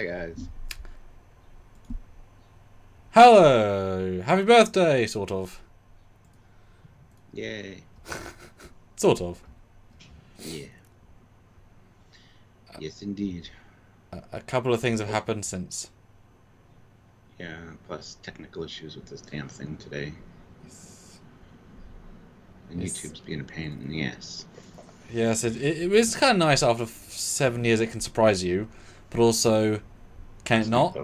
Hi guys. Hello! Happy birthday, sort of. Yay. Sort of. Yeah. Yes, indeed. A couple of things have happened since. Yeah, plus technical issues with this damn thing today. And YouTube's being a pain in the ass. Yes, it is kind of nice after 7 years it can surprise you, but also, can it not?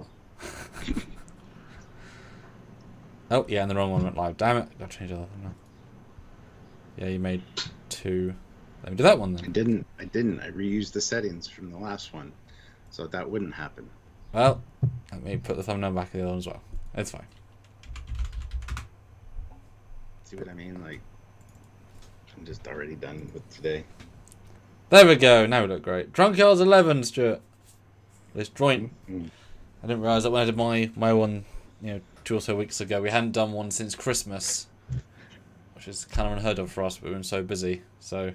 Oh, yeah, and the wrong one went live. Damn it. Gotta change the other one now. Yeah, you made two. Let me do that one then. I didn't. I reused the settings from the last one, so that wouldn't happen. Well, let me put the thumbnail back in the other one as well. It's fine. See what I mean? Like, I'm just already done with today. There we go. Now we look great. Drunkyards 11, Stuart. This joint. I didn't realise that when I did my one, 2 or so weeks ago, we hadn't done one since Christmas, which is kind of unheard of for us. We've been so busy. So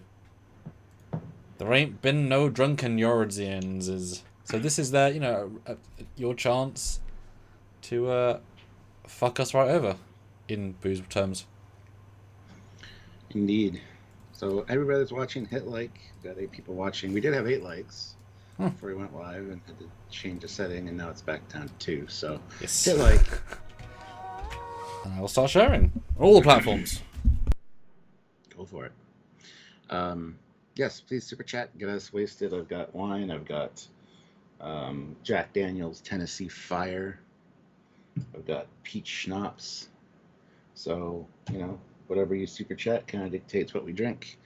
there ain't been no Drunkyards. So this is their, your chance to fuck us right over, in booze terms. Indeed. So everybody that's watching, hit like. Got 8 people watching. We did have 8 likes before we went live, and had to change a setting, and now it's back down to 2. So Yes. hit like. And I will start sharing all the platforms. Go for it. Yes, please super chat. Get us wasted. I've got wine. I've got Jack Daniel's Tennessee Fire. I've got peach schnapps. So, whatever you super chat kind of dictates what we drink.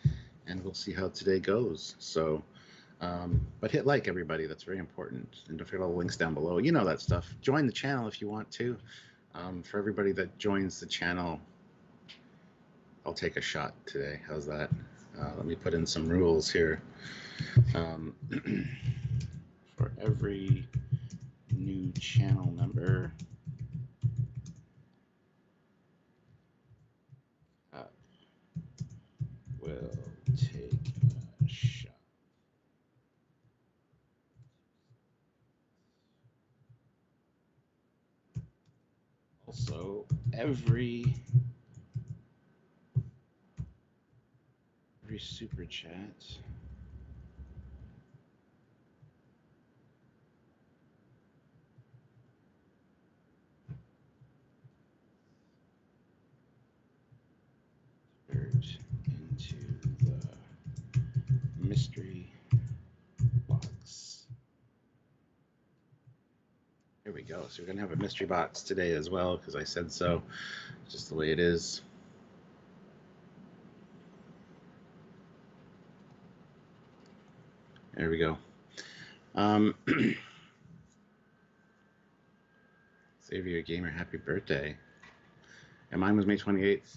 And we'll see how today goes. So, but hit like, everybody. That's very important. And don't forget all the links down below. You know that stuff. Join the channel if you want to. For everybody that joins the channel, I'll take a shot today. How's that? Let me put in some rules here. For every new channel member, will take a shot. Also, every super chat into the mystery box. Here we go. So we're gonna have a mystery box today as well, because I said so. Just the way it is. There we go. Xavier Gamer, happy birthday. And mine was May 28th.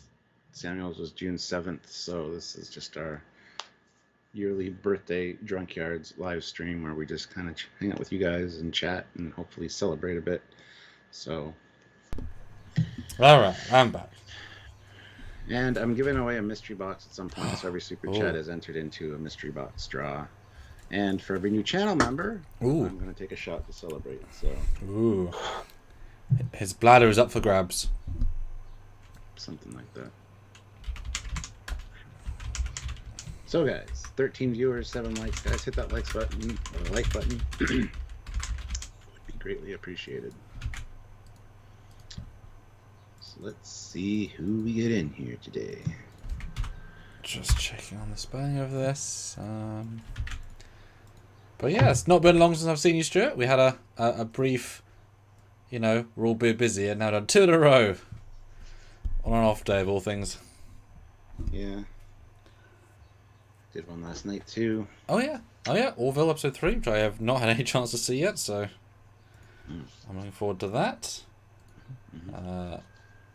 Samuel's was June 7th. So this is just our yearly birthday Drunkyards live stream where we just kind of hang out with you guys and chat and hopefully celebrate a bit. So. All right, I'm back. And I'm giving away a mystery box at some point. So every super chat is entered into a mystery box draw. And for every new channel member, I'm going to take a shot to celebrate. So, his bladder is up for grabs. Something like that. So, guys, 13 viewers, 7 likes. Guys, hit that like button. Would be greatly appreciated. So let's see who we get in here today. Just checking on the spelling of this. But yeah, it's not been long since I've seen you, Stuart. We had a brief, we're all busy, and now done 2 in a row. On an off day of all things. Yeah. Did one last night too. Oh yeah. Orville episode 3, which I have not had any chance to see yet, so I'm looking forward to that.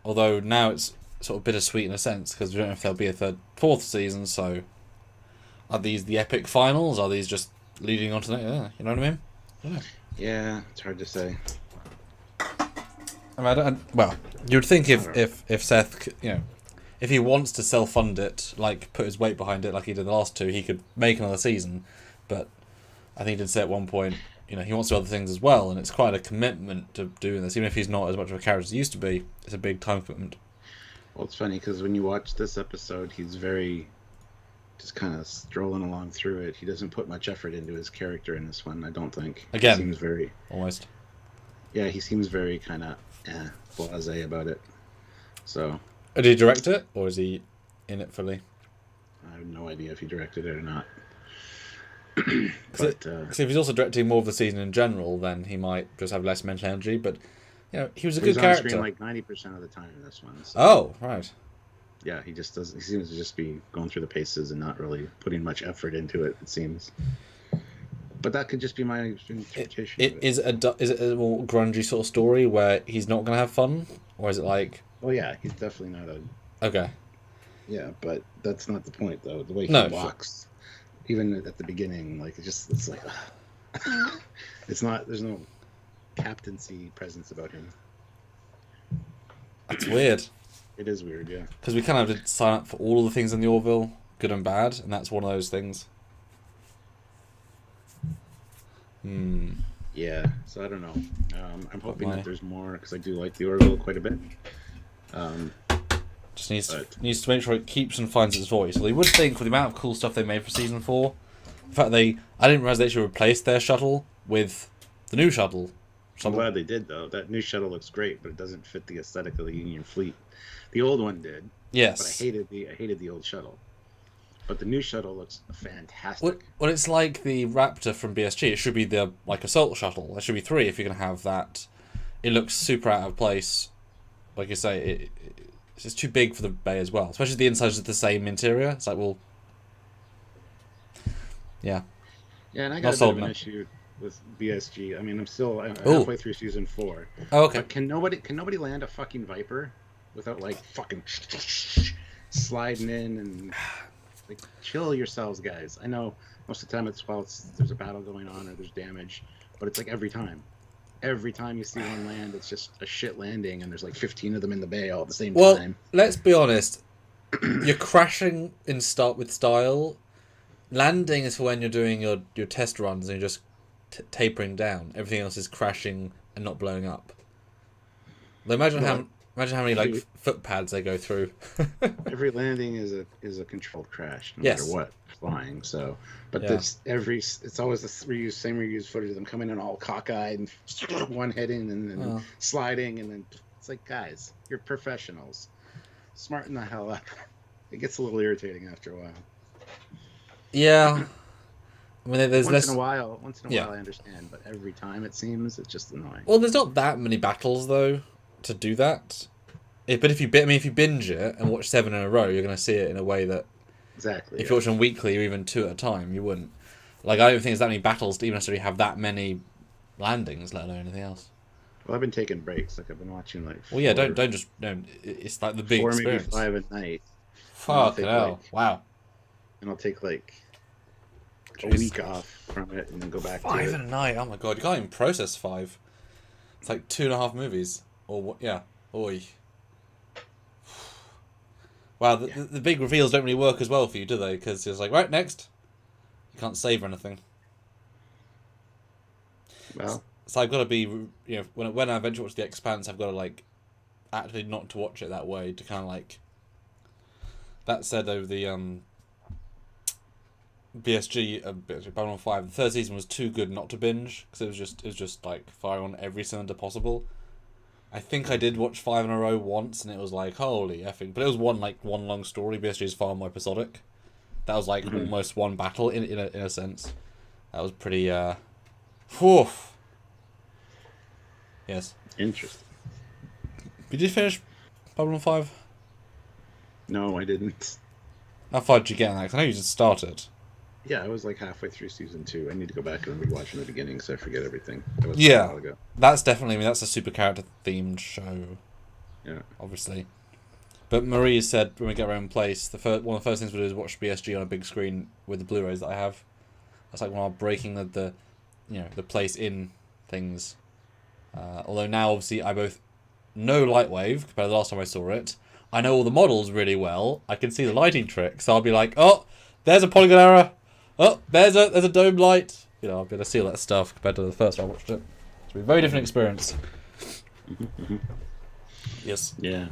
Although now it's sort of bittersweet in a sense, because we don't know if there'll be a 3rd, 4th season, so are these the epic finals? Are these just leading on to that? Yeah, you know what I mean? Yeah, it's hard to say. I mean, well, you'd think if Seth, if he wants to self-fund it, like put his weight behind it like he did the last 2, he could make another season. But I think he did say at one point, he wants to do other things as well, and it's quite a commitment to doing this. Even if he's not as much of a character as he used to be, it's a big time commitment. Well, it's funny because when you watch this episode, he's very just kind of strolling along through it. He doesn't put much effort into his character in this one, I don't think. Again, he seems very almost. Yeah, he seems very kind of blasé about it. So. Did he direct it, or is he in it fully? I have no idea if he directed it or not. But if he's also directing more of the season in general, then he might just have less mental energy. But he was a good character. He's on screen like 90% of the time in this one. So. Oh, right. Yeah, he just does. He seems to just be going through the paces and not really putting much effort into it. It seems. But that could just be my interpretation. Is it a more grungy sort of story where he's not going to have fun, or is it like? Oh yeah, he's definitely not a. Okay. Yeah, but that's not the point though. The way he walks, even at the beginning, like it's like, it's not. There's no captaincy presence about him. That's weird. It is weird, yeah. Because we kind of did sign up for all of the things in the Orville, good and bad, and that's one of those things. Yeah, so I don't know. I'm hoping that there's more because I do like the Orville quite a bit. Just needs to make sure it keeps and finds its voice. Well, you would think with the amount of cool stuff they made for season 4, in fact I didn't realize they actually replaced their shuttle with the new shuttle. I'm glad they did though. That new shuttle looks great, but it doesn't fit the aesthetic of the Union fleet. The old one did. Yes. But I hated the old shuttle. But the new shuttle looks fantastic. Well, it's like the Raptor from BSG. It should be the assault shuttle. There should be 3 if you're going to have that. It looks super out of place. Like you say, it's too big for the bay as well. Especially the inside is the same interior. It's like, well, yeah. Yeah, and I got a bit of an issue with BSG. I mean, I'm halfway through season 4. Oh, okay. But can nobody land a fucking Viper without like fucking sliding in and like chill yourselves, guys. I know most of the time there's a battle going on or there's damage, but it's like every time you see one land, it's just a shit landing, and there's like 15 of them in the bay all at the same time. Well, let's be honest. You're crashing with style. Landing is for when you're doing your test runs and you're just tapering down. Everything else is crashing and not blowing up. Imagine how many like foot pads they go through. Every landing is a controlled crash, no matter what flying. So, but it's always the same reused footage of them coming in all cockeyed and one hitting and then sliding, and then it's like, guys, you're professionals. Smarten the hell up. It gets a little irritating after a while. Yeah. I mean, there's once in a while I understand, but every time it seems it's just annoying. Well, there's not that many battles though to do that. But if you binge it and watch 7 in a row, you're going to see it in a way that exactly. If you watch them weekly or even 2 at a time, you wouldn't. Like, I don't think there's that many battles to even necessarily have that many landings, let alone anything else. Well, I've been taking breaks. Like I've been watching like. Well, yeah, don't just no. It's like the big 4, experience. maybe 5 at night. Fuck hell! Wow. And I'll take like a week off from it and then go back. 5 to it. in a night. Oh my god, you can't even process 5. It's like 2.5 movies, or what? Yeah. Oi. Wow, the big reveals don't really work as well for you, do they? Because it's like, right, next. You can't save or anything. Well, so I've got to be, when I eventually watch The Expanse, I've got to like actually not to watch it that way to kind of like. That said, though, the BSG Babylon 5, the third season was too good not to binge because it was just like firing on every cylinder possible. I think I did watch 5 in a row once, and it was like, holy effing. But it was one long story. BSG is far more episodic. That was like almost one battle in a sense. That was pretty. Whew. Yes. Interesting. Did you finish Babylon 5? No, I didn't. How far did you get in that? 'Cause I know you just started. Yeah, I was like halfway through season 2. I need to go back and rewatch from the beginning so I forget everything. That was a while ago. That's definitely. I mean, that's a super character themed show. Yeah. Obviously. But Marie said when we get our own place, one of the first things we'll do is watch BSG on a big screen with the Blu-rays that I have. That's like when I'm breaking the place in things. Although now obviously I both know Lightwave compared to the last time I saw it. I know all the models really well. I can see the lighting trick, so I'll be like, oh, there's a polygon error. Oh, there's a dome light. I'll be able to see all that stuff compared to the first time I watched it. It's been a very different experience. Yes. Yeah.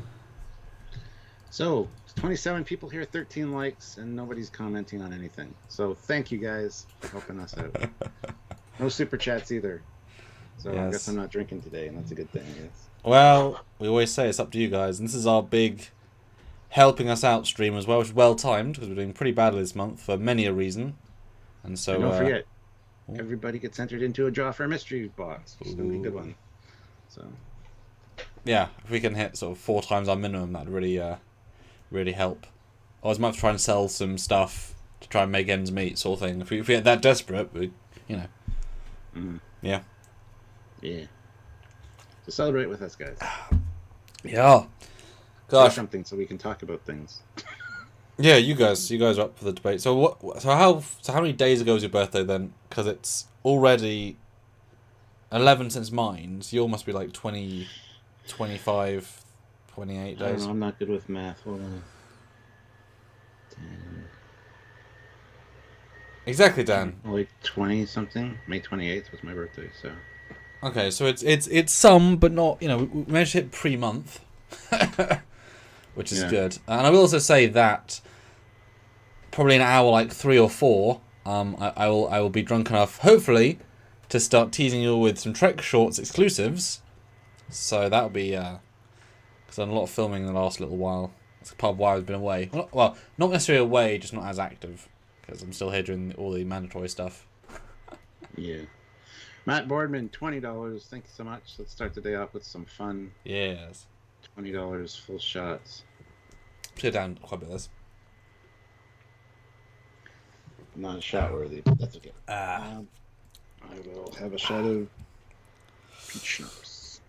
So, 27 people here, 13 likes, and nobody's commenting on anything. So, thank you guys for helping us out. No super chats either. So, I guess I'm not drinking today, and that's a good thing, I guess. Well, we always say it's up to you guys, and this is our big helping us out stream as well, which is well timed because we're doing pretty badly this month for many a reason. And so, and don't forget, everybody gets entered into a draw for a mystery box, which is going to be a good one. So, yeah, if we can hit sort of 4 times our minimum, that'd really, really help. I was might try and sell some stuff to try and make ends meet, sort of thing. If we get that desperate, we, you know, yeah. So celebrate with us, guys. Yeah. Gosh. Say something so we can talk about things. Yeah, you guys are up for the debate. So how many days ago was your birthday then? Because it's already 11 since mine. So you must be like 20, 25, 28 days. I don't know, I'm not good with math. Hold on. 10. Exactly, Dan. Like 20 something. May 28th was my birthday, so. Okay, so it's some, but not. You know, we managed to hit pre-month, which is good. And I will also say that probably in hour like 3 or 4, I will be drunk enough, hopefully, to start teasing you all with some Trek Shorts exclusives. So that'll be because I've done a lot of filming in the last little while. That's part of why I've been away. Well, not necessarily away, just not as active because I'm still here doing all the mandatory stuff. Yeah. Matt Boardman, $20. Thank you so much. Let's start the day off with some fun. Yes. $20 full shots. Sit down quite a bit of this. Not shot worthy, but that's okay. I will have a shot of peach schnapps.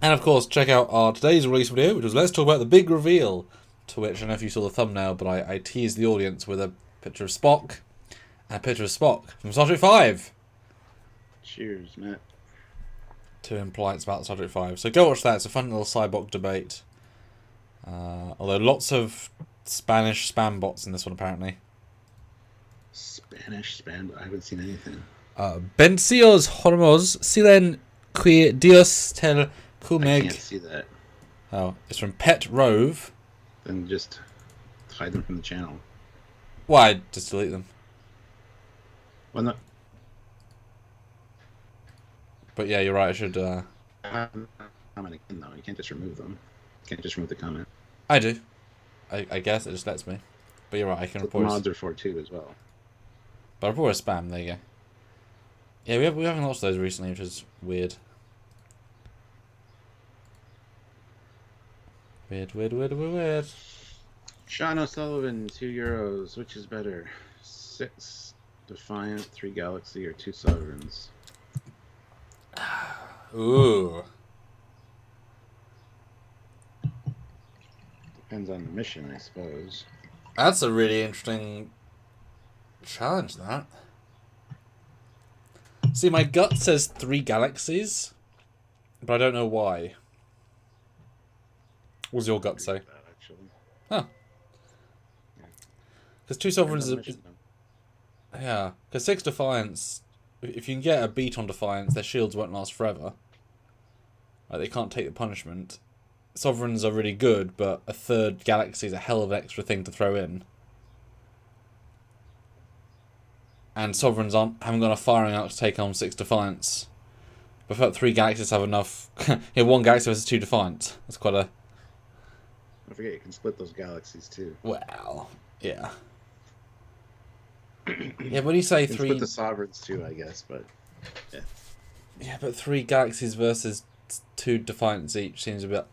And of course, check out our today's release video, which was Let's Talk About the Big Reveal, to which I don't know if you saw the thumbnail, but I teased the audience with a picture of Spock. And a picture of Spock from Star Trek 5. Cheers, Matt. To imply it's about Star Trek 5. So go watch that. It's a fun little cyborg debate. Although lots of Spanish spam bots in this one, apparently. Spanish spam? I haven't seen anything. Vencios hormos silen qui Dios tel cumeg. I can't see that. Oh, it's from Pet Rove. Then just hide them from the channel. Why? Just delete them. Well, no. But yeah, you're right. I should. Comment again, though. You can't just remove them. You can't just remove the comment. I do. I guess it just lets me. But you're right. I can report. Mods are for too as well. But I report a spam. There you go. Yeah, we haven't watched those recently, which is weird. Weird. Sean O'Sullivan, €2. Which is better? 6 Defiant, 3 Galaxy, or 2 Sovereigns? Ooh. Depends on the mission, I suppose. That's a really interesting challenge, that. See, my gut says 3 Galaxies, but I don't know why. What does your gut say? Huh. Because 2 Sovereigns is... Yeah, because 6 Defiance, if you can get a beat on Defiance, their shields won't last forever. Like, they can't take the punishment. Sovereigns are really good, but a 3rd Galaxy is a hell of an extra thing to throw in. And Sovereigns haven't got enough firing out to take on 6 Defiance. But I felt 3 Galaxies have enough... 1 Galaxy versus 2 Defiant. That's quite a... Don't forget, you can split those galaxies, too. Well, yeah. Yeah, when you say 3... split the Sovereigns, too, I guess, but... Yeah. Yeah, but 3 Galaxies versus 2 Defiants each seems a bit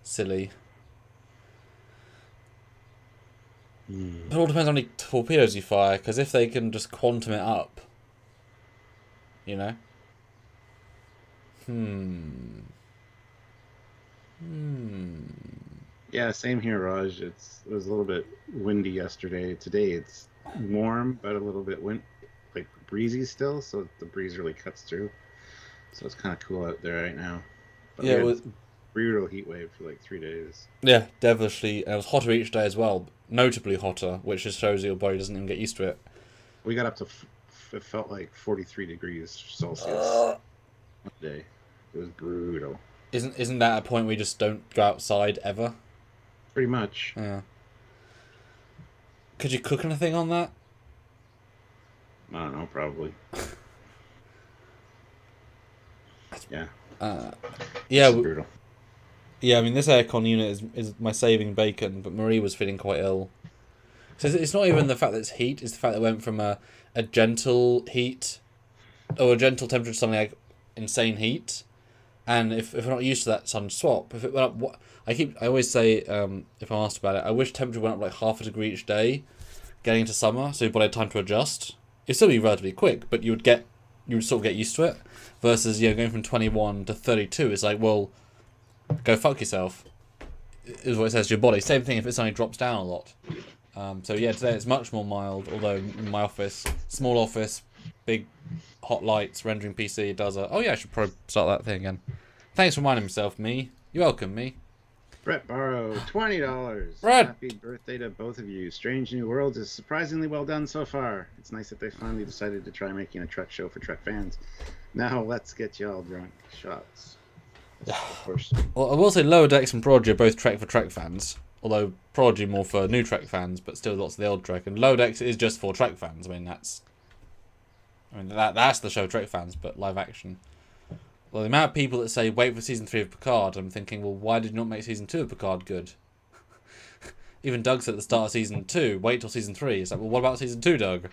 silly. It all depends on how many torpedoes you fire, because if they can just quantum it up, you know? Yeah, same here, Raj. It was a little bit windy yesterday. Today it's warm, but a little bit breezy still, so the breeze really cuts through. So it's kind of cool out there right now. But yeah, it was brutal heat wave for like 3 days. Yeah, devilishly. And it was hotter each day as well, notably hotter, which just shows your body doesn't even get used to it. We got up to, it felt like 43 degrees Celsius one day. It was brutal. Isn't that a point where you just don't go outside ever? Pretty much. Yeah. Could you cook anything on that? I don't know, probably. Yeah. Yeah. Brutal. Yeah, I mean, this aircon unit is my saving bacon, but Marie was feeling quite ill. So it's not even the fact that it's heat, it's the fact that it went from a gentle heat, or a gentle temperature to something like insane heat. And if we're not used to that sudden swap, if it went up, I always say, if I'm asked about it, I wish temperature went up like half a degree each day, getting into summer, so your body had time to adjust. It'd still be relatively quick, but you would sort of get used to it. Versus, going from 21 to 32, it's like, well, go fuck yourself, is what it says to your body. Same thing if it suddenly drops down a lot. So yeah, today it's much more mild, although in my office, small office, big hot lights, rendering PC, it does oh yeah, I should probably start that thing again. Thanks for reminding myself, me. You're welcome, me. Brett Barrow, $20. Brett! Happy birthday to both of you. Strange New Worlds is surprisingly well done so far. It's nice that they finally decided to try making a Trek show for Trek fans. Now let's get y'all drunk. Shots. Of course. Well, I will say Lower Decks and Prodigy are both Trek for Trek fans. Although Prodigy more for new Trek fans, but still lots of the old Trek. And Lower Decks is just for Trek fans. I mean, that's the show Trek fans, but live action. Well, the amount of people that say, wait for Season 3 of Picard, I'm thinking, well, why did you not make Season 2 of Picard good? Even Doug said at the start of Season 2, wait till Season 3. It's like, well, what about Season 2, Doug?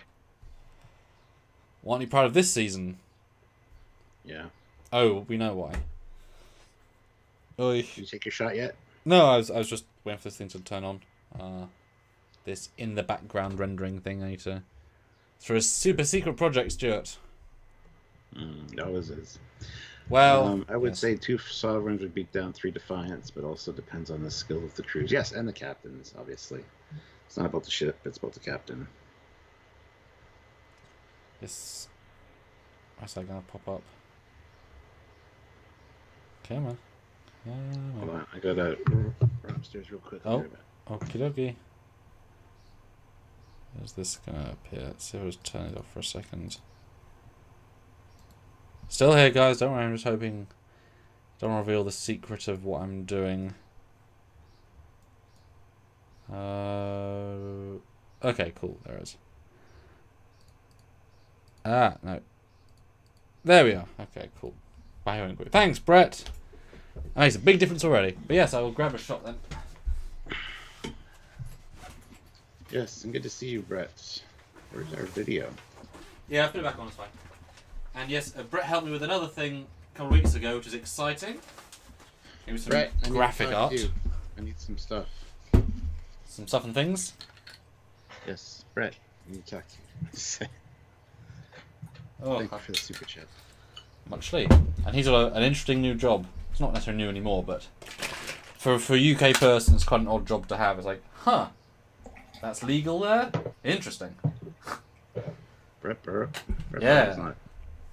Why aren't you proud of this season? Yeah. Oh, we know why. Oy. Did you take your shot yet? No, I was just waiting for this thing to turn on. This in the background rendering thing. I need to. It's for a super secret project, Stuart. It always is. Well, I would say 2 Sovereigns would beat down 3 Defiants, but also depends on the skill of the crews. Yes, and the captains, obviously. It's not about the ship, it's about the captain. Yes. Where's that gonna pop up? Come on. Hold on, I gotta run upstairs real quick. Oh, okie dokie. Is this gonna appear? Let's see if I just turn it off for a second. Still here, guys. Don't worry. I'm just hoping. Don't reveal the secret of what I'm doing. Okay, cool. There it is. Ah, no. There we are. Okay, cool. Thanks, Brett. That makes a big difference already. But yes, I will grab a shot then. Yes, and good to see you, Brett. Where's our video? Yeah, I'll put it back on, it's fine. And yes, Brett helped me with another thing a couple of weeks ago, which is exciting. Give me some Brett, graphic art. I need some stuff. Some stuff and things. Yes, Brett, I need to talk to you. Oh, thank you for the super chat. Muchly. And he's got an interesting new job. It's not necessarily new anymore, but for a UK person, it's quite an odd job to have. It's like, huh, that's legal there? Interesting. Brett Burke? Yeah. Not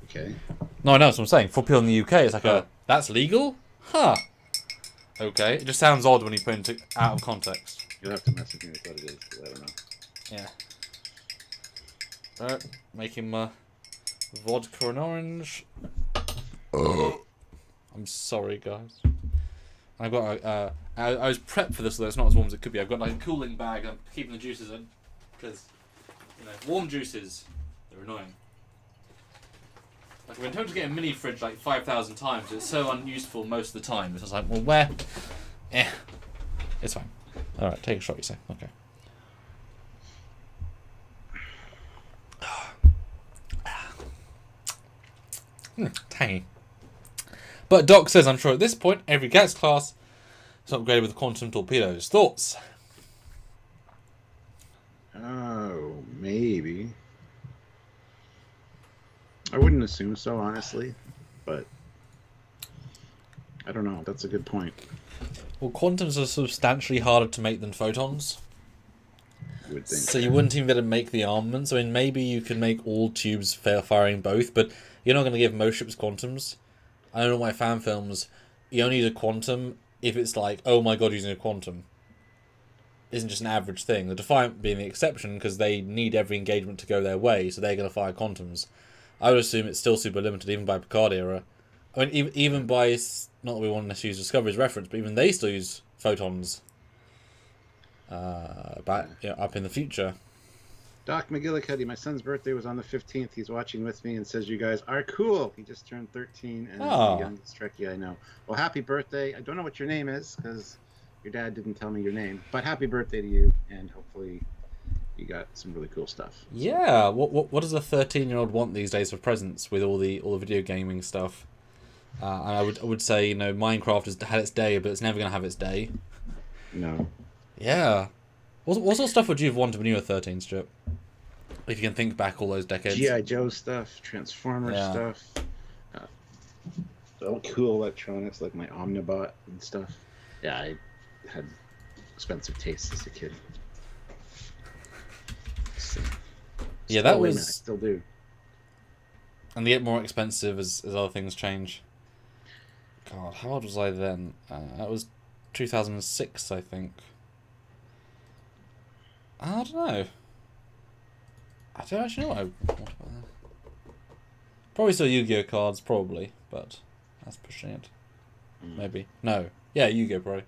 okay. No, I know that's what I'm saying. For people in the UK, it's like that's legal? Huh. Okay. It just sounds odd when you put it out of context. You'll have to message me with what it is, because I don't know. Yeah. Making my vodka and orange. I'm sorry, guys. I've got I was prepped for this, although it's not as warm as it could be. I've got like a cooling bag. I'm keeping the juices in because warm juices, they're annoying. Like, I've been told to get a mini fridge like 5,000 times. It's so unuseful most of the time. It's just like, well, where? It's fine. All right, take a shot. You say, okay. Tangy. But Doc says, I'm sure at this point, every gas class is upgraded with quantum torpedoes. Thoughts? Oh, maybe. I wouldn't assume so, honestly, but I don't know. That's a good point. Well, quantums are substantially harder to make than photons. You would think. So you wouldn't even be able to make the armaments. I mean, maybe you could make all tubes firing both, but you're not going to give most ships quantums. I don't know why fan films, you only use a quantum if it's like, oh my god, using a quantum. isn't just an average thing. The Defiant being the exception because they need every engagement to go their way, so they're going to fire quantums. I would assume it's still super limited, even by Picard era. I mean, even by, not that we want to use Discovery's reference, but even they still use photons up in the future. Doc McGillicuddy, my son's birthday was on the 15th. He's watching with me and says you guys are cool. He just turned 13 and is the youngest Trekkie I know. Well, happy birthday. I don't know what your name is because your dad didn't tell me your name. But happy birthday to you, and hopefully you got some really cool stuff. Yeah, what does a 13-year-old want these days for presents with all the video gaming stuff? And I would say, Minecraft has had its day, but it's never going to have its day. No. Yeah. What sort of stuff would you have wanted when you were 13, Stuart? If you can think back all those decades. G.I. Joe stuff, Transformer stuff. All cool electronics like my Omnibot and stuff. Yeah, I had expensive tastes as a kid. So, yeah, that was... I still do. And they get more expensive as other things change. God, how old was I then? That was 2006, I think. I don't know. I don't actually know what about that. Probably still Yu-Gi-Oh cards, probably, but that's pushing it. Maybe. No. Yeah, Yu-Gi-Oh probably.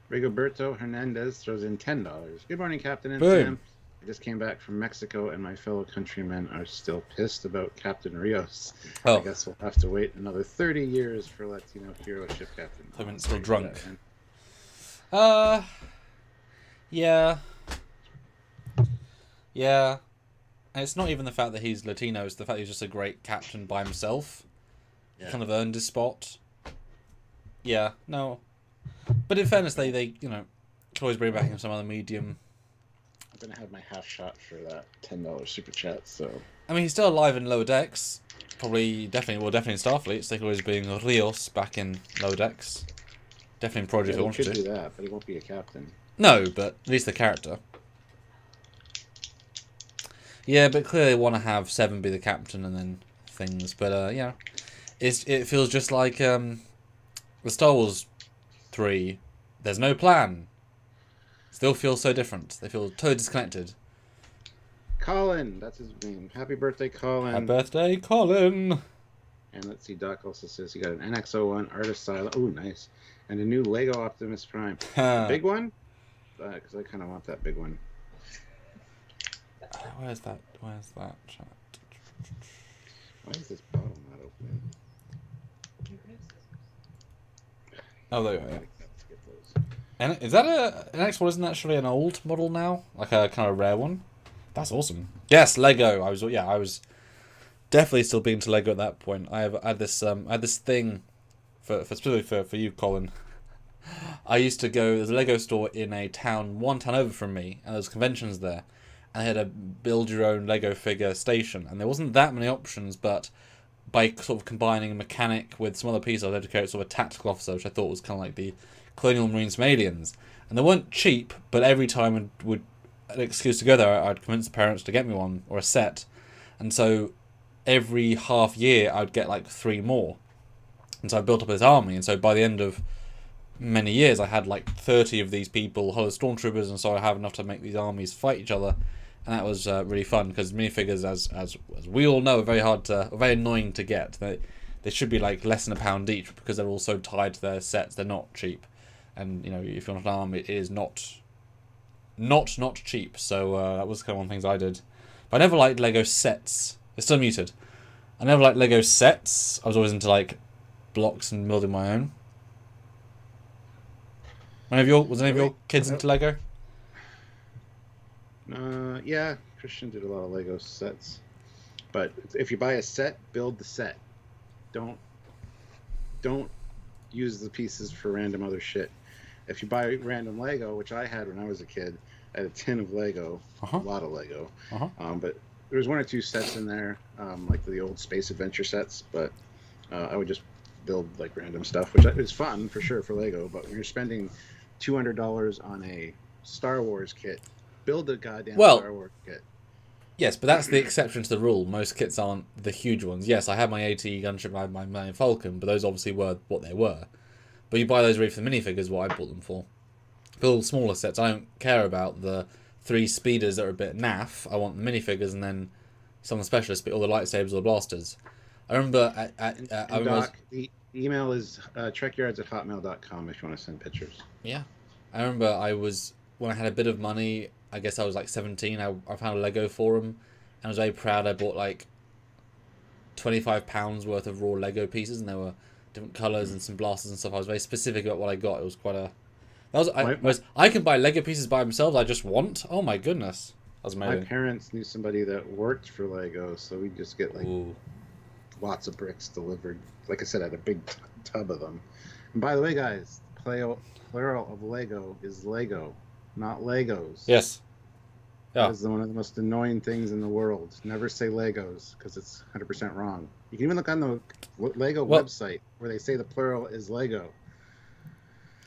Rigoberto Hernandez throws in $10. Good morning, Captain and Boom. Sam. I just came back from Mexico, and my fellow countrymen are still pissed about Captain Rios. Oh. I guess we'll have to wait another 30 years for Latino hero ship captain. I'm still drunk. Yeah. Yeah. And it's not even the fact that he's Latino, it's the fact that he's just a great captain by himself. Yeah. He kind of earned his spot. Yeah, no. But in fairness, they could always bring back in some other medium. I'm going to have my half shot for that $10 super chat, so... I mean, he's still alive in Lower Decks. Definitely in Starfleet, so they could always bring Rios back in Lower Decks. Definitely in Project if they wanted to. He could do that, but he won't be a captain. No, but at least the character. Yeah, but clearly they want to have Seven be the captain and then things. But, it feels just like the Star Wars 3. There's no plan. Still feels so different. They feel totally disconnected. Colin, that's his name. Happy birthday, Colin. Happy birthday, Colin. And let's see, Doc also says he got an NX-01 Artist Style. Oh, nice. And a new Lego Optimus Prime. A big one? Because I kind of want that big one. Where's that chat? Why is this bottle not opening? Oh, there we go. And is that an NX1? Isn't that actually an old model now? Like a kind of rare one? That's awesome. Yes, Lego. I was definitely still being to Lego at that point. I had this thing specifically for you, Colin. I used to go. There's a Lego store in one town over from me, and there's conventions there. And they had a build your own Lego figure station, and there wasn't that many options, but by sort of combining a mechanic with some other pieces, I was able to create sort of a tactical officer, which I thought was kind of like the Colonial Marines from Aliens. And they weren't cheap, but every time I would an excuse to go there, I'd convince the parents to get me one or a set. And so every half year, I'd get like 3 more. And so I built up this army, and so by the end of many years, I had like 30 of these people, whole stormtroopers, and so I have enough to make these armies fight each other. And that was really fun, because minifigures, as we all know, are very annoying to get. They should be like less than £1 each, because they're all so tied to their sets. They're not cheap, and if you want an army, it is not cheap. So that was kind of one of the things I did. But I never liked Lego sets. It's still muted. I never liked Lego sets. I was always into like blocks and building my own. Was any of your kids into Lego? Yeah, Christian did a lot of Lego sets. But if you buy a set, build the set. Don't use the pieces for random other shit. If you buy random Lego, which I had when I was a kid, I had a tin of Lego, a lot of Lego. But there was 1 or 2 sets in there, like the old Space Adventure sets. But I would just build like random stuff, which is fun for sure for Lego. But when you're spending $200 on a Star Wars kit, build a goddamn Star Wars kit. Yes, but that's the exception to the rule. Most kits aren't the huge ones. Yes, I had my AT gunship, my Millennium Falcon, but those obviously were what they were. But you buy those really for the minifigures, what I bought them for. For all smaller sets, I don't care about the 3 speeders that are a bit naff. I want the minifigures and then some of the specialists, but all the lightsabers or blasters. I remember Doc, the email is trekyards@hotmail.com if you want to send pictures. Yeah. I remember when I had a bit of money, I guess I was like 17, I found a Lego forum, and I was very proud. I bought like £25 worth of raw Lego pieces, and there were different colours and some blasters and stuff. I was very specific about what I got. It was quite a... I can buy Lego pieces by themselves. I just want... Oh my goodness. That was amazing. My parents knew somebody that worked for Lego, so we just get like lots of bricks delivered. Like I said, I had a big tub of them. And by the way, guys, plural of Lego is Lego, not Legos. Yes. Yeah. That is one of the most annoying things in the world. Never say Legos, because it's 100% wrong. You can even look on the Lego website where they say the plural is Lego.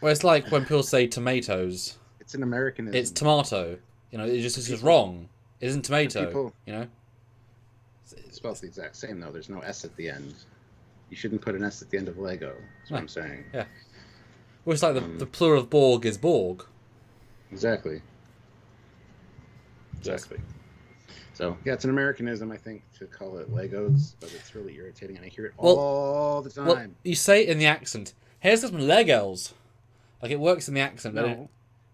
Well, it's like when people say tomatoes. It's an Americanism. It's tomato. You know, it's just wrong. It isn't tomato. You know? It's spelled the exact same, though. There's no S at the end. You shouldn't put an S at the end of Lego. That's what I'm saying. Yeah. Well, it's like the plural of Borg is Borg. Exactly. So, yeah, it's an Americanism, I think, to call it Legos, but it's really irritating, and I hear it all the time. Well, you say it in the accent. Here's some Legos. Like, it works in the accent. No,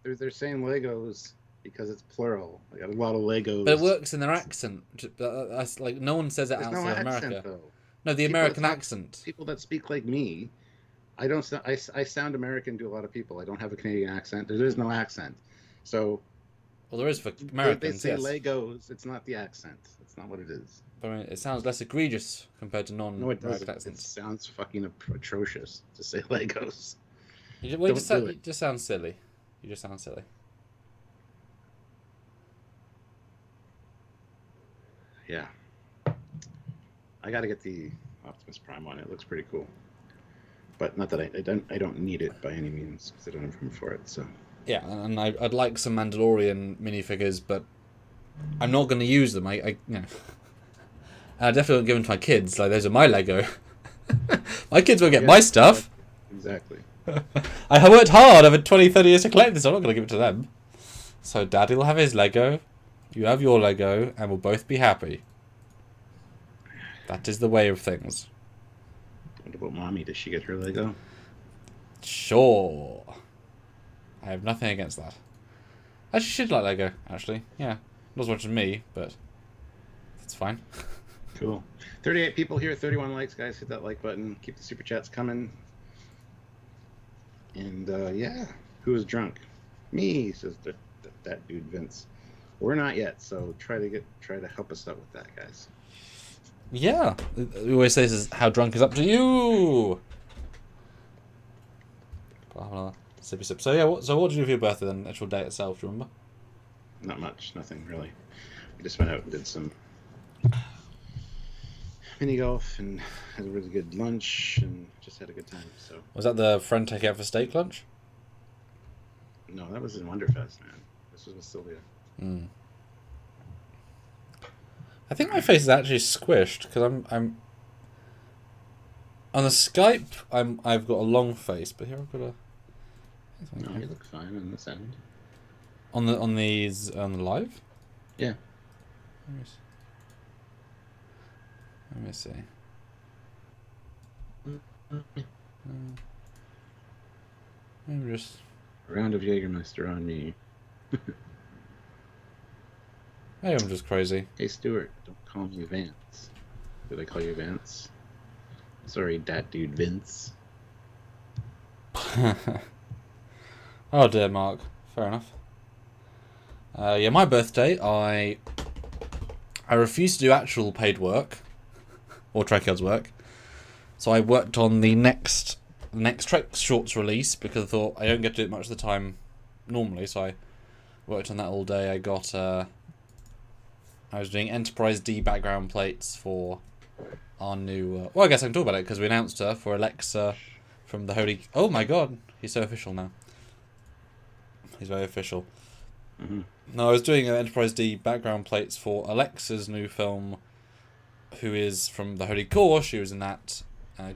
they're saying Legos because it's plural. I got a lot of Legos. But it works in their accent. Like, no one says it outside of America. Though. No, the American accent. People that speak like me, I sound American to a lot of people. I don't have a Canadian accent. There is no accent. So... Well, there is for Americans, They say Legos. It's not the accent. It's not what it is. But I mean, it sounds less egregious compared to non-American accents. It sounds fucking atrocious to say Legos. You just sound silly. You just sound silly. Yeah. I got to get the Optimus Prime one. It looks pretty cool. But not that I don't need it by any means because I don't have room for it. So. Yeah, and I'd like some Mandalorian minifigures, but I'm not going to use them. I definitely won't give them to my kids. Like, those are my Lego. My kids won't get my stuff. Exactly. I worked hard over 20, 30 years to collect this. I'm not going to give it to them. So Daddy will have his Lego. You have your Lego, and we'll both be happy. That is the way of things. What about Mommy? Does she get her Lego? Sure. I have nothing against that. Actually, she'd like Lego, actually. Yeah. Not as much as me, but that's fine. Cool. 38 people here, 31 likes, guys. Hit that like button. Keep the super chats coming. And, yeah. Who is drunk? Me, says that dude, Vince. We're not yet, so try to help us out with that, guys. Yeah. We always say this is how drunk is up to you. Sippy sip. So yeah, what did you do for your birthday then? Actual day itself, do you remember? Not much, nothing really. We just went out and did some mini golf and had a really good lunch and just had a good time. So was that the friend take out for steak lunch? No, that was in Wonderfest, man. This was with Sylvia. I think my face is actually squished because I'm on the Skype. I've got a long face, but here I've got a. No, you look fine on this end. On the live? Yeah. Let me see. I'm just a round of Jägermeister on me. Maybe I'm just crazy. Hey Stuart, don't call me Vance. Did I call you Vance? Sorry, that dude Vince. Oh dear, Mark. Fair enough. Yeah, my birthday, I refused to do actual paid work or Trekyards work, so I worked on the next Trek Shorts release because I thought I don't get to do it much of the time normally, so I worked on that all day. I was doing Enterprise D background plates for our new. Well, I guess I can talk about it because we announced her for Alexa from the Holy. Oh my God, he's so official now. He's very official. Mm-hmm. No, I was doing Enterprise D background plates for Alexa's new film, who is from the Holy Core. She was in that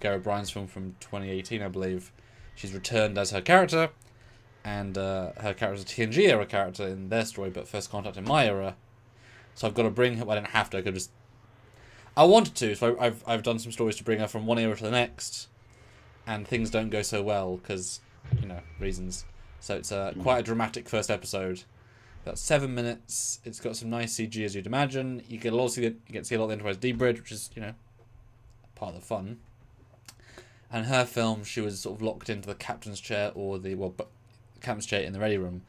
Garrett Bryan's film from 2018, I believe. She's returned as her character, and her character is a TNG era character in their story, but First Contact in my era. So I've got to bring her. Well, I didn't have to. I could just. I wanted to. So I've done some stories to bring her from one era to the next, and things don't go so well because, reasons. So it's quite a dramatic first episode. About 7 minutes. It's got some nice CG as you'd imagine. You get to see a lot of the Enterprise D bridge, which is part of the fun. And her film, she was sort of locked into the captain's chair or the captain's chair in the ready room.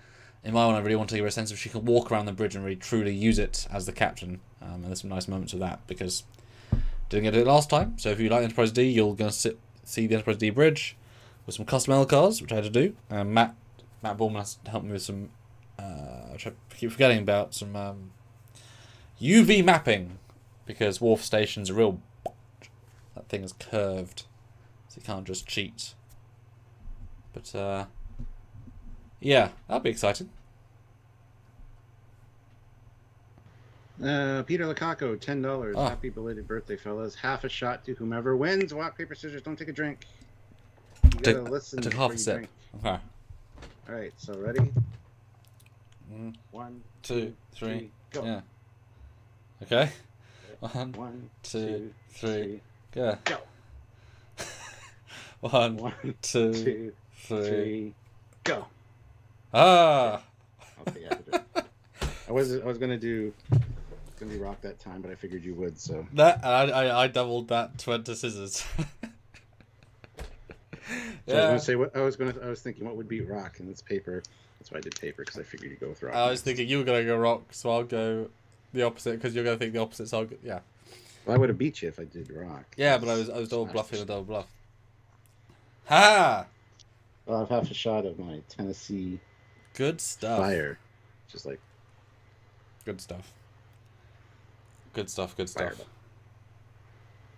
In my one, I really want to give her a sense of she can walk around the bridge and really truly use it as the captain. And there's some nice moments of that because didn't get to do it last time. So if you like Enterprise D, you're going to see the Enterprise D bridge with some custom L cars, which I had to do. Matt Ballman has helped me with some, which I keep forgetting about, some UV mapping because Wharf Station's a real. That thing is curved, so you can't just cheat. But yeah, that'll be exciting. Peter Lukaku, $10. Oh. Happy belated birthday, fellas. Half a shot to whomever wins. Rock, paper, scissors. Don't take a drink. You gotta listen. I took half a sip. Drink. Okay. All right, so ready? 1, 2, 3, go. Yeah. Okay. One, 1, 2, 3, go. Go. 1, 2, 3, go. Ah. I'll be after it. I was gonna do rock that time, but I figured you would. So that I doubled that to enter scissors. So I was gonna say I was thinking what would beat rock, and it's paper. That's why I did paper because I figured you'd go with rock. I was thinking you were gonna go rock, so I'll go the opposite because you're gonna think the opposite. So I'll go, yeah. Well, I would have beat you if I did rock. Yeah, but I was double bluffing a double bluff. Ha! Well, I have half a shot of my Tennessee. Good stuff. Fire, just like. Good stuff. Good stuff. Good Fire. stuff.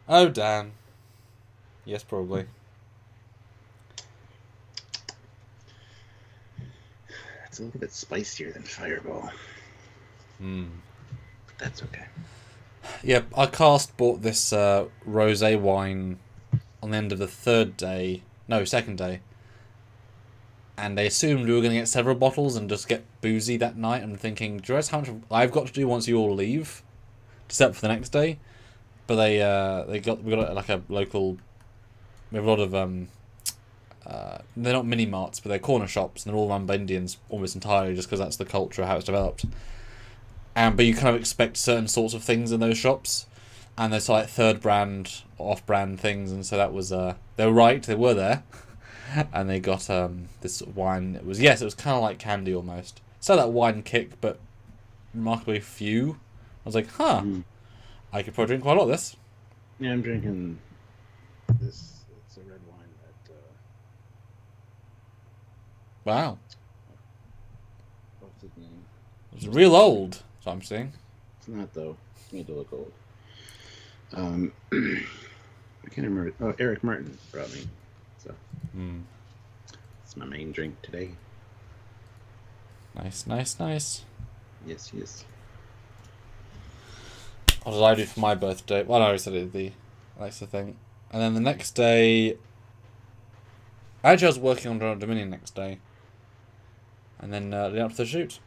Oh, Dan. Yes, probably. It's a little bit spicier than Fireball. Hmm. But that's okay. Yeah, our cast bought this rosé wine on the end of the second day. And they assumed we were going to get several bottles and just get boozy that night. I'm thinking, do you realize how much I've got to do once you all leave to set up for the next day? But we got it at like a local. We have a lot of they're not mini marts, but they're corner shops, and they're all run by Indians almost entirely, just because that's the culture of how it's developed. But you kind of expect certain sorts of things in those shops, and there's like third brand, off brand things, and so that was they were right, they were there. And they got this sort of wine. It was kind of like candy almost. So that wine kick, but remarkably few. I was like, I could probably drink quite a lot of this. Yeah, I'm drinking this. It's a red wine that. Wow, What's its name? it's real old. So I'm saying. It's not though. It's made to look old. I can't remember. Oh, Eric Martin brought me. So. It's my main drink today. Nice. Yes. What did I do for my birthday? Well, I already said it, the Alexa thing. And then the next day... Actually, I was working on Dominion next day. And then leading up to the shoot.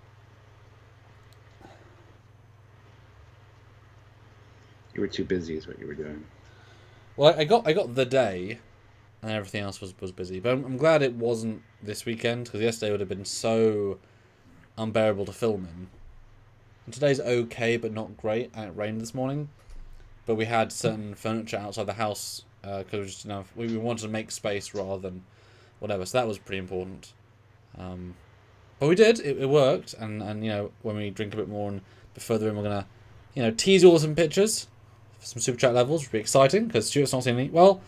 You were too busy is what you were doing. Well, I got the day... And everything else was busy. But I'm glad it wasn't this weekend, because yesterday would have been so unbearable to film in. And today's okay, but not great, and it rained this morning. But we had certain furniture outside the house, because we wanted to make space rather than whatever, so that was pretty important. But we did, it worked, and when we drink a bit more and a bit further in, we're going to, tease you all some pictures, for some Super Chat levels, which would be exciting, because Stuart's not seen any. Well...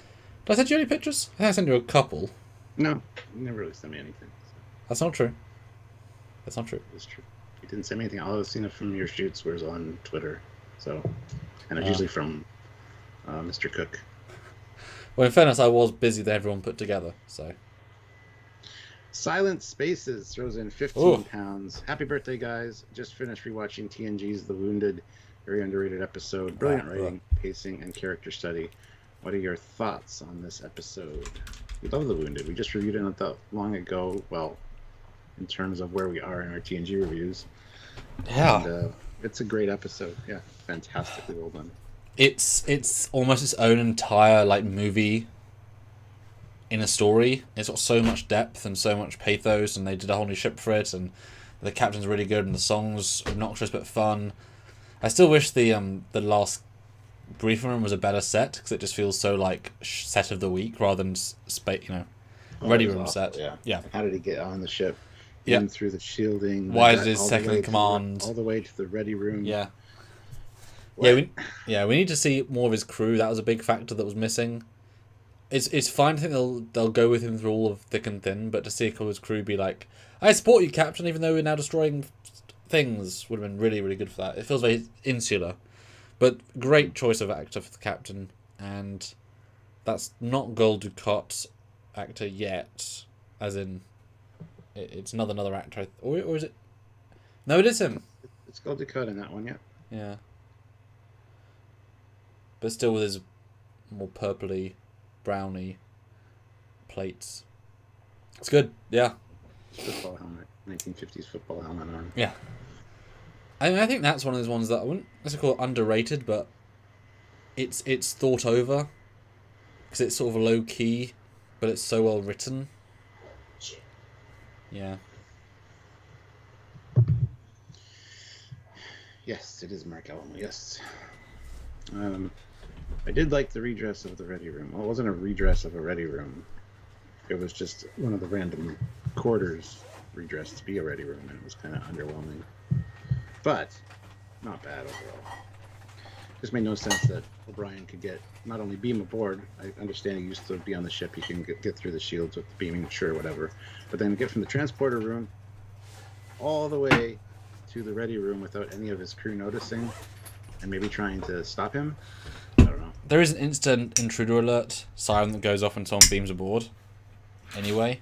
Did I send you any pictures? I think I sent you a couple. No, you never really sent me anything. So. That's not true. It's true. You didn't send me anything. All I've seen it from your shoots was on Twitter. So, and it's usually from Mr. Cook. Well, in fairness, I was busy than everyone put together, so. Silent Spaces throws in 15 pounds. Happy birthday, guys. Just finished rewatching TNG's The Wounded. Very underrated episode. Brilliant writing, pacing, and character study. What are your thoughts on this episode? We love The Wounded. We just reviewed it not that long ago. Well, in terms of where we are in our TNG reviews. Yeah. And, it's a great episode. Yeah, fantastically well done. It's almost its own entire like movie in a story. It's got so much depth and so much pathos, and they did a whole new ship for it, and the captain's really good, and the song's obnoxious but fun. I still wish the last briefing room was a better set, because it just feels so like set of the week rather than ready room set. Yeah. How did he get on the ship? Yeah. In through the shielding. Why did his second in command all the way to the ready room? Yeah. What? We need to see more of his crew. That was a big factor that was missing. It's fine. I think they'll go with him through all of thick and thin, but to see his crew be like, "I support you, Captain," even though we're now destroying things, would have been really, really good for that. It feels very insular, but great choice of actor for the Captain, and that's not Gul Ducat's actor yet, as in it's another actor, or is it? No, it is him. It's Gul Ducat in that one, yeah. Yeah, but still with his more purpley, browny plates. It's good, yeah. Football helmet, 1950s football helmet on. Yeah. I think that's one of those ones that I wouldn't necessarily call it underrated, but it's thought over, because it's sort of low key, but it's so well written. Yeah. Yes, it is Mark Alamo. Yes. I did like the redress of the ready room. Well, it wasn't a redress of a ready room. It was just one of the random quarters redressed to be a ready room, and it was kind of underwhelming. But not bad overall. Just made no sense that O'Brien could not only beam aboard. I understand he used to be on the ship. He can get through the shields with the beaming, sure, whatever. But then get from the transporter room all the way to the ready room without any of his crew noticing and maybe trying to stop him. I don't know. There is an instant intruder alert siren that goes off when someone beams aboard. Anyway.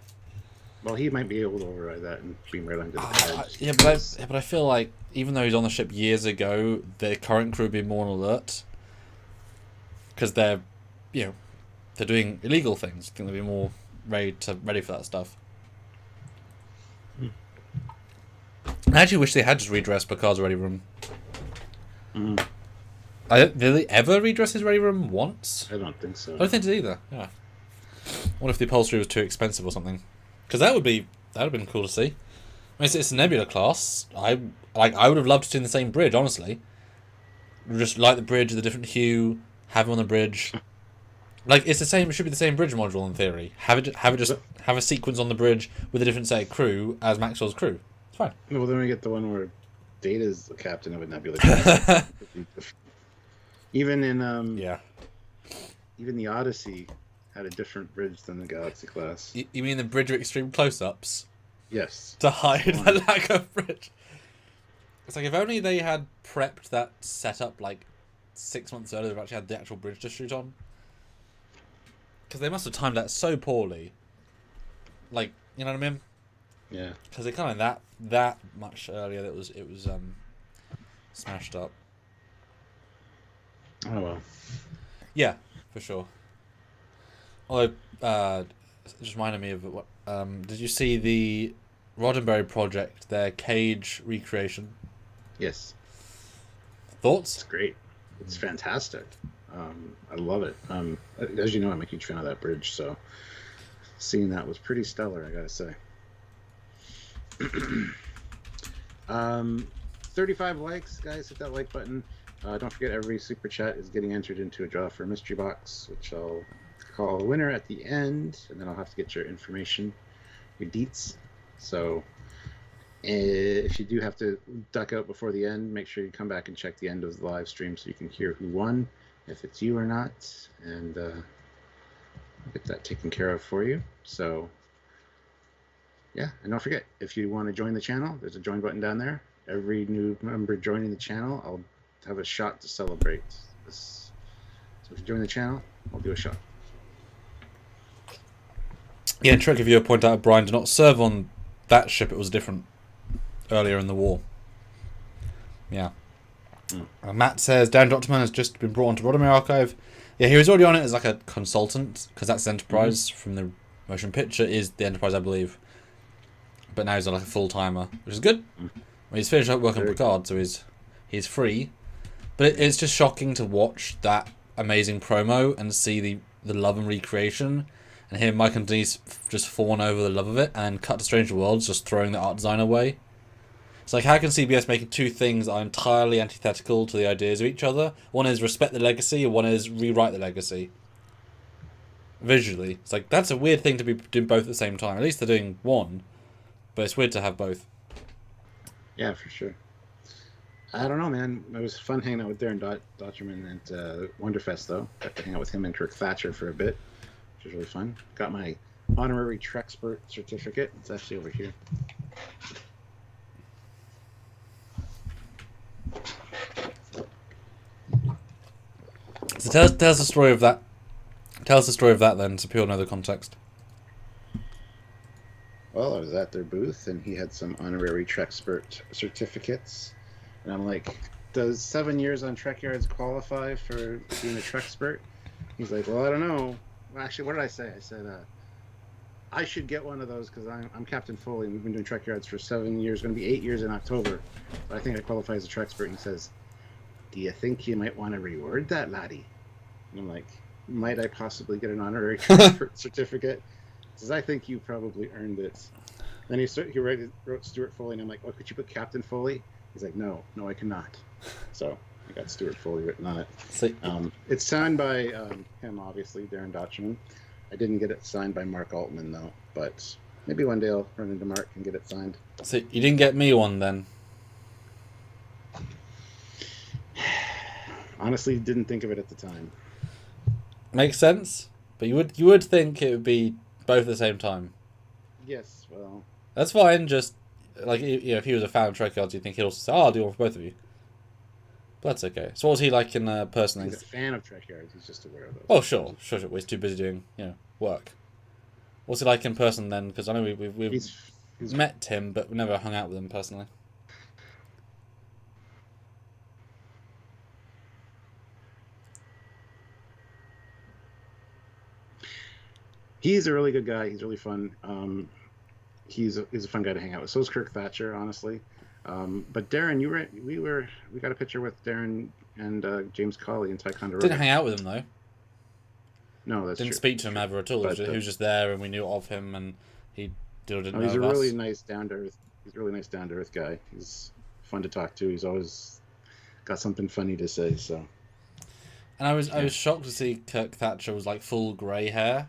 Well, he might be able to override that and beam right onto the pad. Yeah, but I feel like even though he's on the ship years ago, the current crew would be more on alert, because they're doing illegal things. I think they'd be more ready for that stuff. I actually wish they had just redressed Picard's ready room. Did they ever redress his ready room once? I don't think so. I don't think it did either. Yeah. What if the upholstery was too expensive or something? Because that would have been cool to see. I mean, it's a Nebula class. I would have loved to see in the same bridge. Honestly, just light the bridge with a different hue. Have him on the bridge. Like it's the same. It should be the same bridge module in theory. Have a sequence on the bridge with a different set of crew as Maxwell's crew. It's fine. Well, then we get the one where Data's the captain of a Nebula class. Even in even the Odyssey had a different bridge than the Galaxy class. You mean the bridge of extreme close-ups? Yes. To hide the lack of bridge. It's like if only they had prepped that setup like 6 months earlier, they've actually had the actual bridge to shoot on. Because they must have timed that so poorly. Like, you know what I mean? Yeah. Because they kind of that much earlier that it was smashed up. Oh well. Yeah, for sure. Although, it just reminded me of what. Did you see the Roddenberry project, their cage recreation? Yes. Thoughts? It's great. It's fantastic. I love it. As you know, I'm a huge fan of that bridge, so seeing that was pretty stellar, I gotta say. 35 likes, guys. Hit that like button. Don't forget, every super chat is getting entered into a draw for a mystery box, which I'll call a winner at the end, and then I'll have to get your information, your deets. So if you do have to duck out before the end, make sure you come back and check the end of the live stream so you can hear who won, if it's you or not, and I'll get that taken care of for you. So yeah, and don't forget, if you want to join the channel, there's a join button down there. Every new member joining the channel, I'll have a shot to celebrate this. So if you join the channel, I'll do a shot. Yeah, Trek reviewer point out Brian did not serve on that ship. It was different earlier in the war. Yeah. Matt says Dan Doctorman has just been brought onto Roddenberry Archive. Yeah, he was already on it as like a consultant, because that's Enterprise from the motion picture is the Enterprise, I believe. but now he's on like a full timer, which is good. Mm. Well, he's finished up working on Picard, so he's free. But it's just shocking to watch that amazing promo and see the love and recreation, and hear Mike and Denise just fawn over the love of it, and cut to Stranger Worlds just throwing the art design away. It's like, how can CBS make two things that are entirely antithetical to the ideas of each other? One is respect the legacy, and one is rewrite the legacy. Visually. It's like, that's a weird thing to be doing both at the same time. At least they're doing one, but it's weird to have both. Yeah, for sure. I don't know, man. It was fun hanging out with Darren Dotcherman at Wonderfest, though. Got to hang out with him and Kirk Thatcher for a bit, which was really fun. Got my honorary Trekspert certificate. It's actually over here. So tell us the story of that. Tell us the story of that then, so people know the context. Well, I was at their booth, and he had some honorary Trekspert certificates. And I'm like, does 7 years on Trekyards qualify for being a Trekspert? He's like, well, I don't know. Well, actually, what did I say? I said, I should get one of those because I'm Captain Foley, and we've been doing Trekyards for 7 years. Going to be 8 years in October. But I think I qualify as a Trekspert. And he says, do you think you might want to reward that, laddie? And I'm like, might I possibly get an honorary Trekspert certificate? He says, I think you probably earned it. Then he wrote Stuart Foley, and I'm like, oh, could you put Captain Foley? He's like, no, I cannot. So I got Stuart Foley written on it. It's signed by him, obviously, Darren Dotcherman. I didn't get it signed by Mark Altman, though. But maybe one day I'll run into Mark and get it signed. So you didn't get me one, then? Honestly, didn't think of it at the time. Makes sense. But you would think it would be both at the same time. Yes, well... That's fine, just... Like, you know, if he was a fan of Trekyards, you'd think he'd also say, oh, I'll do one for both of you. But that's okay. So what was he like in person? He's a fan of Trekyards, he's just aware of those. Oh, sure. He's too busy doing, work. What's he like in person then? Because I know we've met him, but we never hung out with him personally. He's a really good guy. He's really fun. He's a fun guy to hang out with. So is Kirk Thatcher, honestly. But Darren, we got a picture with Darren and James Cawley in Ticonderoga. Didn't hang out with him though. No, that's Didn't true. speak to him ever at all. But, he was just there, and we knew of him, and he didn't know he's a of us. really nice, down to earth. He's a really nice, down to earth guy. He's fun to talk to. He's always got something funny to say. So. And I was shocked to see Kirk Thatcher was like full grey hair.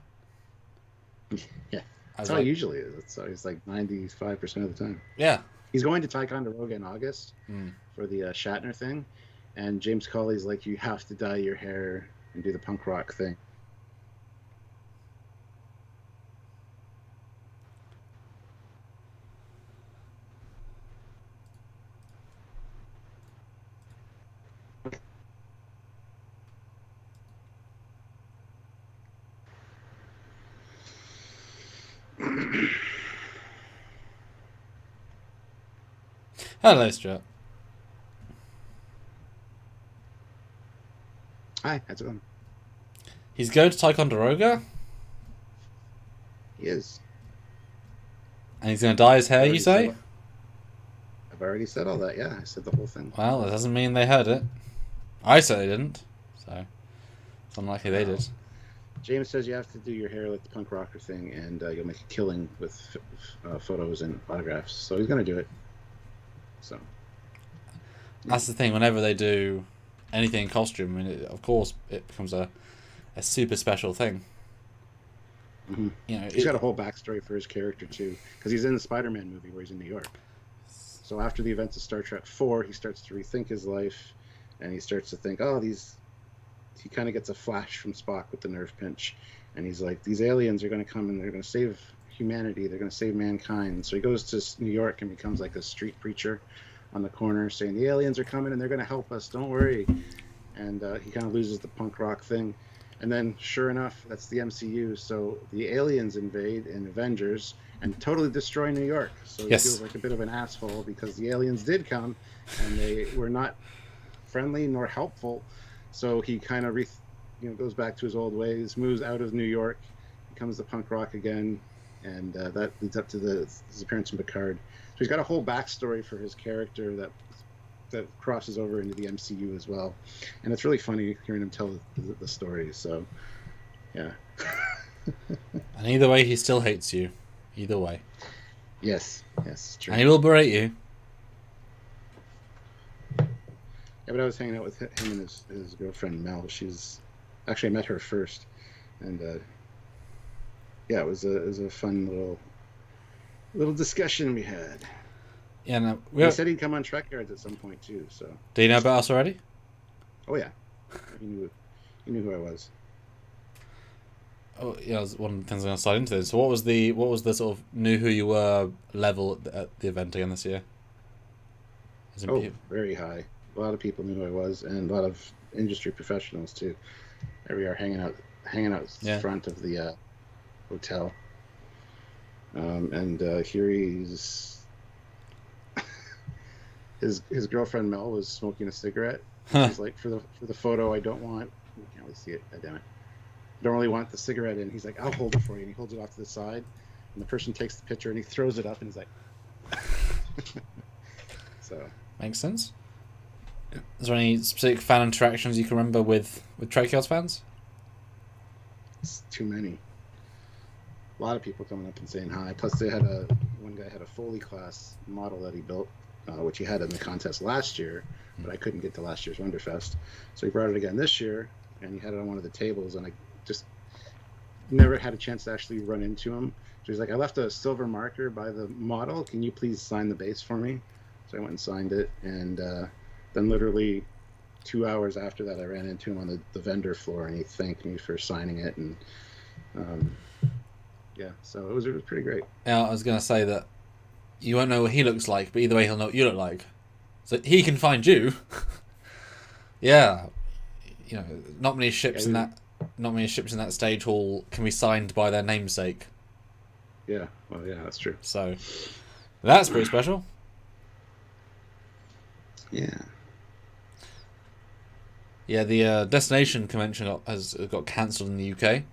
Yeah, that's how it usually is. It's always like 95% of the time. Yeah. He's going to Ticonderoga in August for the Shatner thing, and James Cawley's like, you have to dye your hair and do the punk rock thing. Hello, Stuart. Hi, how's it going? He's going to Ticonderoga? He is. And he's going to dye his hair, you say? I've already said all that, yeah. I said the whole thing. Well, that doesn't mean they heard it. I certainly didn't, so it's unlikely they did. James says you have to do your hair like the punk rocker thing, and you'll make a killing with photos and autographs. So he's going to do it. So that's the thing. Whenever they do anything in costume, I mean, of course, it becomes a super special thing. Mm-hmm. He's got a whole backstory for his character too, because he's in the Spider-Man movie where he's in New York. So after the events of Star Trek 4, he starts to rethink his life, and he starts to think, he kind of gets a flash from Spock with the nerve pinch, and he's like, these aliens are going to come and they're going to save humanity, they're going to save mankind. So he goes to New York and becomes like a street preacher on the corner saying, the aliens are coming and they're going to help us, don't worry. And he kind of loses the punk rock thing. And then, sure enough, that's the MCU. So the aliens invade in Avengers and totally destroy New York. So he feels like a bit of an asshole because the aliens did come and they were not friendly nor helpful. So he kind of goes back to his old ways, moves out of New York, becomes the punk rock again, and that leads up to his appearance in Picard. So he's got a whole backstory for his character that crosses over into the MCU as well, and it's really funny hearing him tell the story. So, yeah. And either way, he still hates you. Either way. Yes, it's true. And he will berate you. Yeah, but I was hanging out with him and his girlfriend Mel. I met her first, and yeah, it was a fun little discussion we had. Yeah, no, he said he'd come on Trekyards at some point too. So. Do you know about us already? Oh yeah, he knew who I was. Oh yeah, that was one of the things I'm going to slide into this. So what was the sort of knew who you were level at the event again this year? Very high. A lot of people knew who I was, and a lot of industry professionals too. There we are hanging out front of the hotel, and here he's his girlfriend Mel was smoking a cigarette. He's like, for the photo, I don't want. You can't really see it. God damn it. Don't really want the cigarette in. He's like, I'll hold it for you. And he holds it off to the side, and the person takes the picture and he throws it up and he's like, so makes sense. Is there any specific fan interactions you can remember with Trekyards fans? It's too many. A lot of people coming up and saying hi. Plus, one guy had a Foley class model that he built, which he had in the contest last year, but I couldn't get to last year's Wonderfest, so he brought it again this year, and he had it on one of the tables, and I just never had a chance to actually run into him. So he's like, I left a silver marker by the model. Can you please sign the base for me? So I went and signed it, and then literally 2 hours after that, I ran into him on the vendor floor, and he thanked me for signing it, and yeah, so it was pretty great. Yeah, I was going to say that you won't know what he looks like, but either way, he'll know what you look like. So he can find you. Yeah, you know, not many ships in that stage hall can be signed by their namesake. Yeah, well, yeah, that's true. So that's pretty special. Yeah. Yeah, the Destination convention has got cancelled in the UK.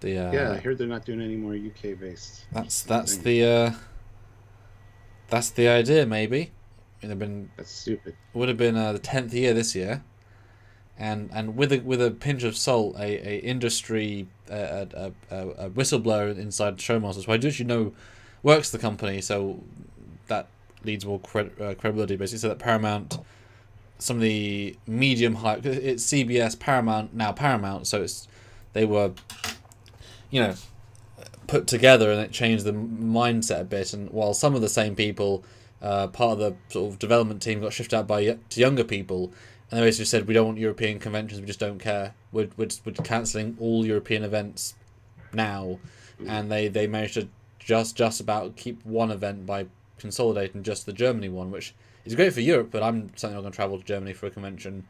Yeah, I heard they're not doing any more UK based. That's the idea, maybe. That's stupid. Would have been the 10th year this year, and with a pinch of salt, a industry a whistleblower inside Showmasters, who I do actually know works the company, so that leads more credibility basically. So that Paramount, some of the medium high, it's CBS, Paramount, so they were, put together, and it changed the mindset a bit. And while some of the same people, part of the sort of development team, got shifted out to younger people, and they basically said, we don't want European conventions, we just don't care. We're cancelling all European events now. And they managed to just about keep one event by consolidating just the Germany one, which is great for Europe, but I'm certainly not going to travel to Germany for a convention.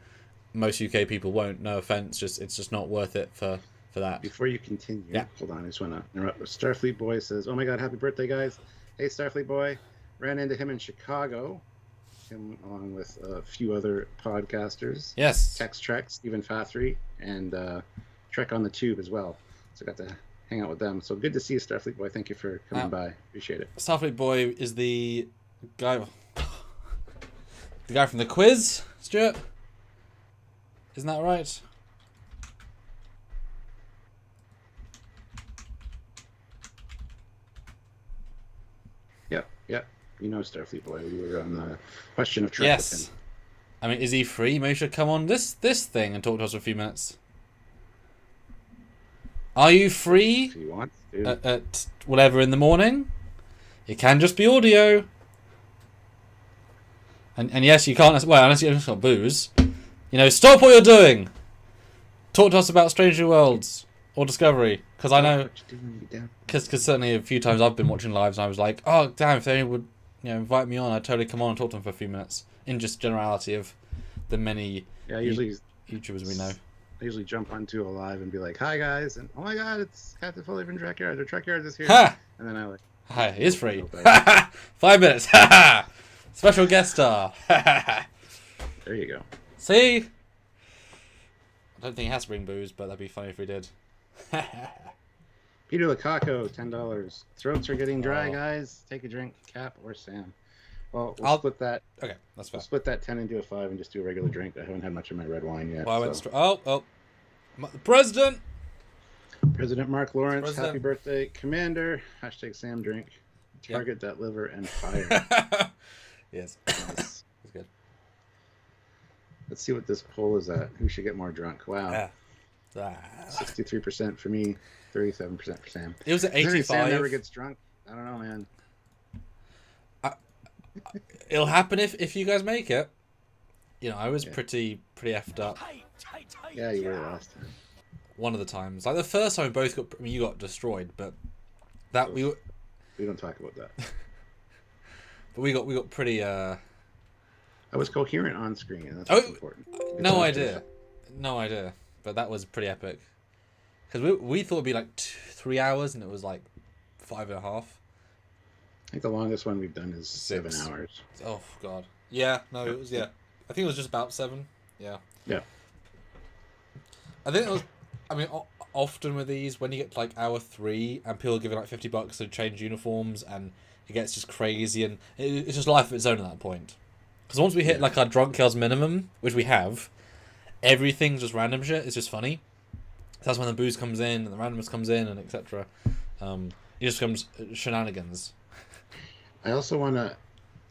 Most UK people won't, no offence, it's just not worth it for that. Before you continue, Hold on, I just want to interrupt. Starfleet Boy says, oh my god, happy birthday, guys. Hey, Starfleet Boy. Ran into him in Chicago, him along with a few other podcasters. Yes. Trek, Stephen Fathry, and Trek on the Tube as well. So I got to hang out with them. So good to see you, Starfleet Boy. Thank you for coming by. Appreciate it. Starfleet Boy is the guy from the quiz, Stuart? Isn't that right? Yep. You know Starfleet Boy. We were on the question of Trek. Yes. I mean, is he free? Maybe he should come on this thing and talk to us for a few minutes. Are you free? If you want to. At whatever in the morning? It can just be audio. And yes, you can't. Well, unless you've got booze. Stop what you're doing. Talk to us about Strange New Worlds or Discovery, because I know. Because certainly a few times I've been watching lives and I was like, oh damn, if they would invite me on, I'd totally come on and talk to them for a few minutes in just generality of the many usually YouTubers we know. I usually jump onto a live and be like, hi guys, and oh my god, it's Captain Foley from Trekyards, or Trekyards is here. Ha! And then I like, hi, he is free. 5 minutes. Special guest star. There you go. See? I don't think he has to bring booze, but that'd be funny if we did. Peter Lukaku, $10. Throats are getting dry, guys. Take a drink, Cap or Sam. Well, we'll split that. Okay, that's fine. We'll split that 10 into a 5 and just do a regular drink. I haven't had much of my red wine yet. Well, I went the president. President Mark Lawrence, happy birthday, Commander. # Sam drink. Target that liver and fire. Yes, that's good. Let's see what this poll is at. Who should get more drunk? Wow. 63% for me, 37% for Sam. It was at 85. Sam never gets drunk. I don't know, man. It'll happen if you guys make it. You know, I was pretty effed up. Yeah, you were last time. One of the times, like the first time, we both got. I mean, you got destroyed, but we don't talk about that. But we got pretty. I was coherent on screen, and that's what's important. No idea. But that was pretty epic. Because we thought it'd be like 3 hours, and it was like 5.5. I think the longest one we've done is 7 hours. Oh God. Yeah. No, it was I think it was just about 7. Yeah. Yeah. I think it was. I mean, often with these, when you get to like hour 3 and people are giving like $50 to change uniforms, and it gets just crazy, and it's just life of its own at that point. Because once we hit like our Drunkyards minimum, which we have, everything's just random shit. It's just funny. That's when the booze comes in and the randomness comes in and etc. It just becomes shenanigans. I also want to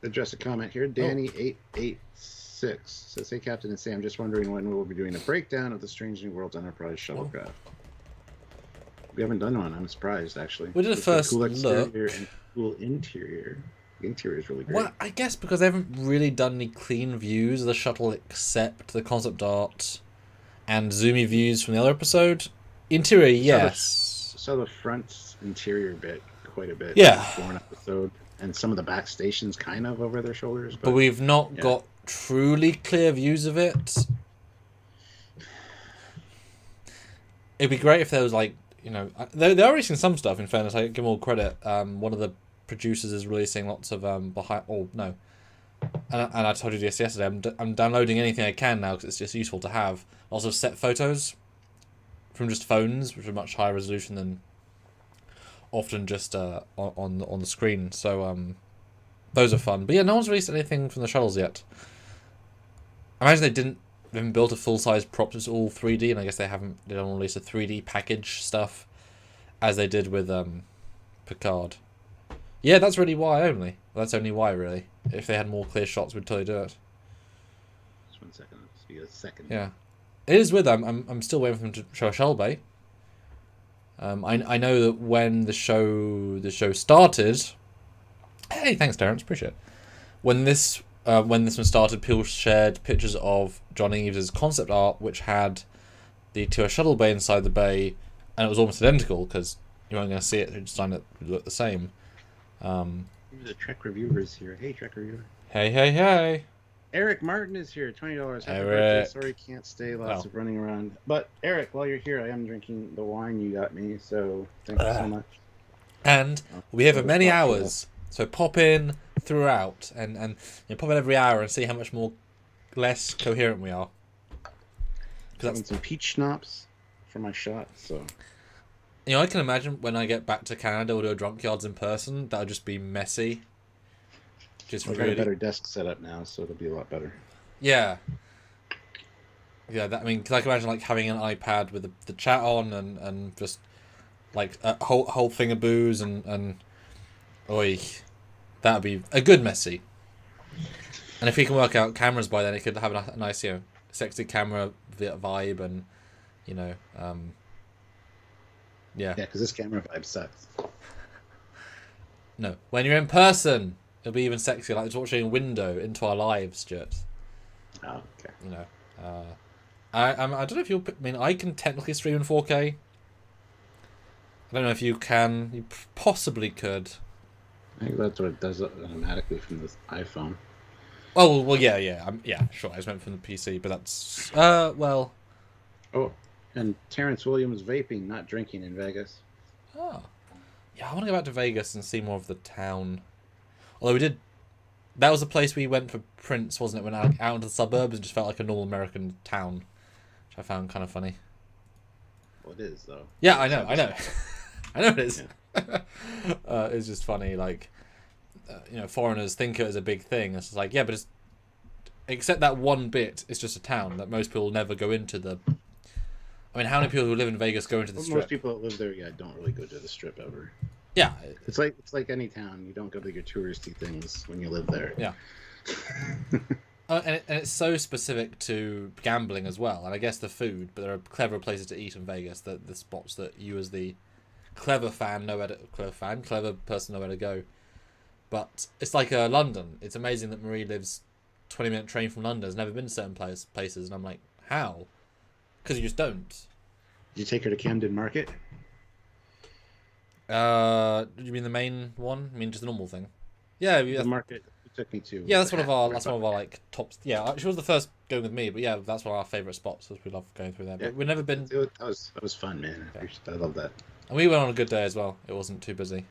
address a comment here. Danny886 says, "Hey, Captain and Sam, just wondering when we will be doing a breakdown of the Strange New Worlds Enterprise shuttlecraft." We haven't done one. I'm surprised, actually. We did a first cool look. And cool interior. The interior is really great. Well, I guess because they haven't really done any clean views of the shuttle except the concept art and zoomy views from the other episode. Interior, yes. So the front interior bit quite a bit. Yeah. For an episode. And some of the back stations kind of over their shoulders. But we've not got truly clear views of it. It'd be great if there was like, you know, they're releasing some stuff, in fairness. I give them all credit. One of the producers is releasing lots of behind. Oh no, and I told you this yesterday. I'm downloading anything I can now because it's just useful to have. Also, set photos from just phones, which are much higher resolution than often just on the screen. So those are fun. But yeah, no one's released anything from the shuttles yet. I imagine they haven't built a full-size prop. It's all 3D, and I guess they don't release a 3D package stuff as they did with Picard. Yeah, that's really why only. Well, that's only why, really. If they had more clear shots, we'd totally do it. Just 1 second. Just be a second. Yeah, it is with them. I'm still waiting for them to show a shuttle bay. I know that when the show started. Hey, thanks, Terrence. Appreciate it. When this one started, people shared pictures of John Eves' concept art, which had the TOS shuttle bay inside the bay, and it was almost identical because you weren't going to see it. It just looked the same. The Trek reviewers here. Hey, Trek reviewer. Hey. Eric Martin is here. $20. Happy Eric. birthday. Sorry, can't stay. Lots of running around. But Eric, while you're here, I am drinking the wine you got me. So thank you so much. And we'll be here for many hours. So pop in throughout and pop in every hour and see how much less coherent we are. Having some peach schnapps for my shot. So I can imagine when I get back to Canada, we'll do a Drunkyards in person. That'll just be messy. I've got a better desk set up now, so it'll be a lot better. Yeah. Yeah, because I can imagine like having an iPad with the chat on and just like a whole thing of booze and oi, that'd be a good messy. And if we can work out cameras by then, it could have a nice, sexy camera vibe and, yeah. Yeah, because this camera vibe sucks. No, when you're in person, it'll be even sexier, like it's watching a window into our lives, Stuart. Oh, okay. I don't know if you'll. I mean, I can technically stream in 4K. I don't know if you can. You possibly could. I think that's what it does automatically from the iPhone. Oh well, yeah, yeah, sure. I just meant from the PC, but that's well. Oh, and Terrence Williams vaping, not drinking in Vegas. Oh, yeah. I want to go back to Vegas and see more of the town. Although we did. That was the place we went for Prince, wasn't it? When out into the suburbs, it just felt like a normal American town, which I found kind of funny. Well, it is though. Yeah, I know. I know it is. Yeah. It's just funny, like, foreigners think it as a big thing. It's like, yeah, but it's, except that one bit, it's just a town that most people never go into the... I mean, how many people who live in Vegas go into the Strip? Most people that live there, don't really go to the Strip ever. Yeah. It's like any town. You don't go to your touristy things when you live there. Yeah. And it's so specific to gambling as well, and I guess the food, but there are clever places to eat in Vegas, the spots that you as the clever person know where to go. But it's like London. It's amazing that Marie lives 20-minute train from London, has never been to certain places, and I'm like, how? Because you just don't. Did you take her to Camden Market? Do you mean the main one? I mean just the normal thing? Yeah, the market you took me to. Yeah, that's one of our like tops. Yeah, she was the first going with me, but yeah, that's one of our favourite spots. We love going through there. But we've never been. That was fun, man. Yeah. I love that. And we went on a good day as well. It wasn't too busy.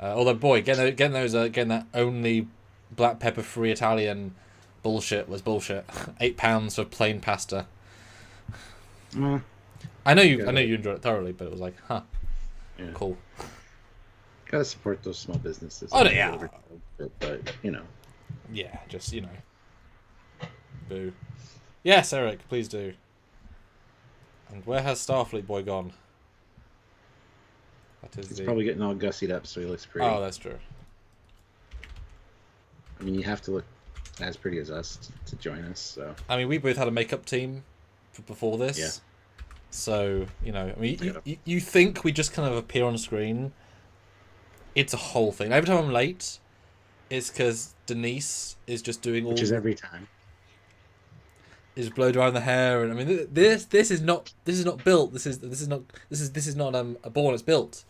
Although, boy, getting that only black pepper free Italian bullshit was bullshit. £8 for plain pasta. I know you enjoyed it thoroughly, but it was like, huh, cool. Gotta support those small businesses. Oh yeah, but yeah, just boo. Yes, Eric, please do. And where has Starfleet Boy gone? He's probably getting all gussied up, so he looks pretty. Oh, that's true. I mean, you have to look as pretty as us to join us. So I mean, we both had a makeup team before this. Yeah. So I mean, you think we just kind of appear on screen? It's a whole thing. Every time I'm late, it's because Denise is just doing all. Which is every time. Is blow drying the hair, and I mean, this is not built. This is not a born. It's built.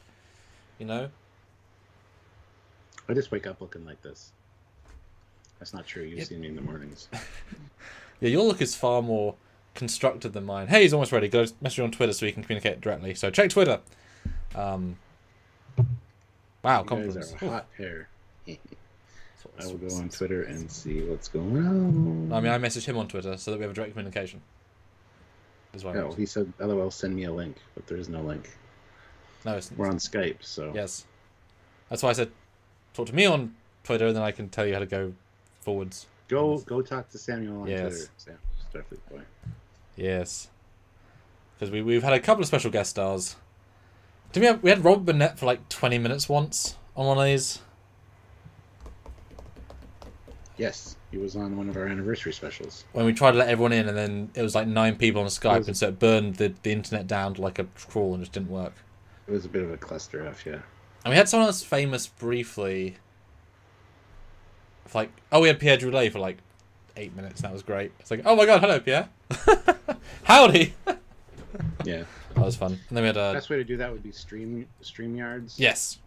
I just wake up looking like this. That's not true. You've seen me in the mornings. Yeah, your look is far more constructed than mine. Hey, he's almost ready. Go message me on Twitter so we can communicate directly. So check Twitter. Wow, compliments. Guys are hot pair. I will go on Twitter and see what's going on. I mean, I messaged him on Twitter so that we have a direct communication. Oh, he said, "LOL, send me a link," but there is no link. No, we're on Skype, so yes. That's why I said, talk to me on Twitter, and then I can tell you how to go forwards. Go talk to Samuel on Twitter. Starfleet Boy. Yes, because we've had a couple of special guest stars. We had Robert Burnett for like 20 minutes once on one of these. Yes, he was on one of our anniversary specials. When we tried to let everyone in, and then it was like 9 people on Skype, and so it burned the internet down to like a crawl and just didn't work. It was a bit of a cluster F, yeah. And we had someone else famous briefly. We had Pierre Droulet for like 8 minutes. That was great. It's like, oh my god, hello Pierre. Howdy. Yeah. That was fun. And then we had the best way to do that would be StreamYards. Yes.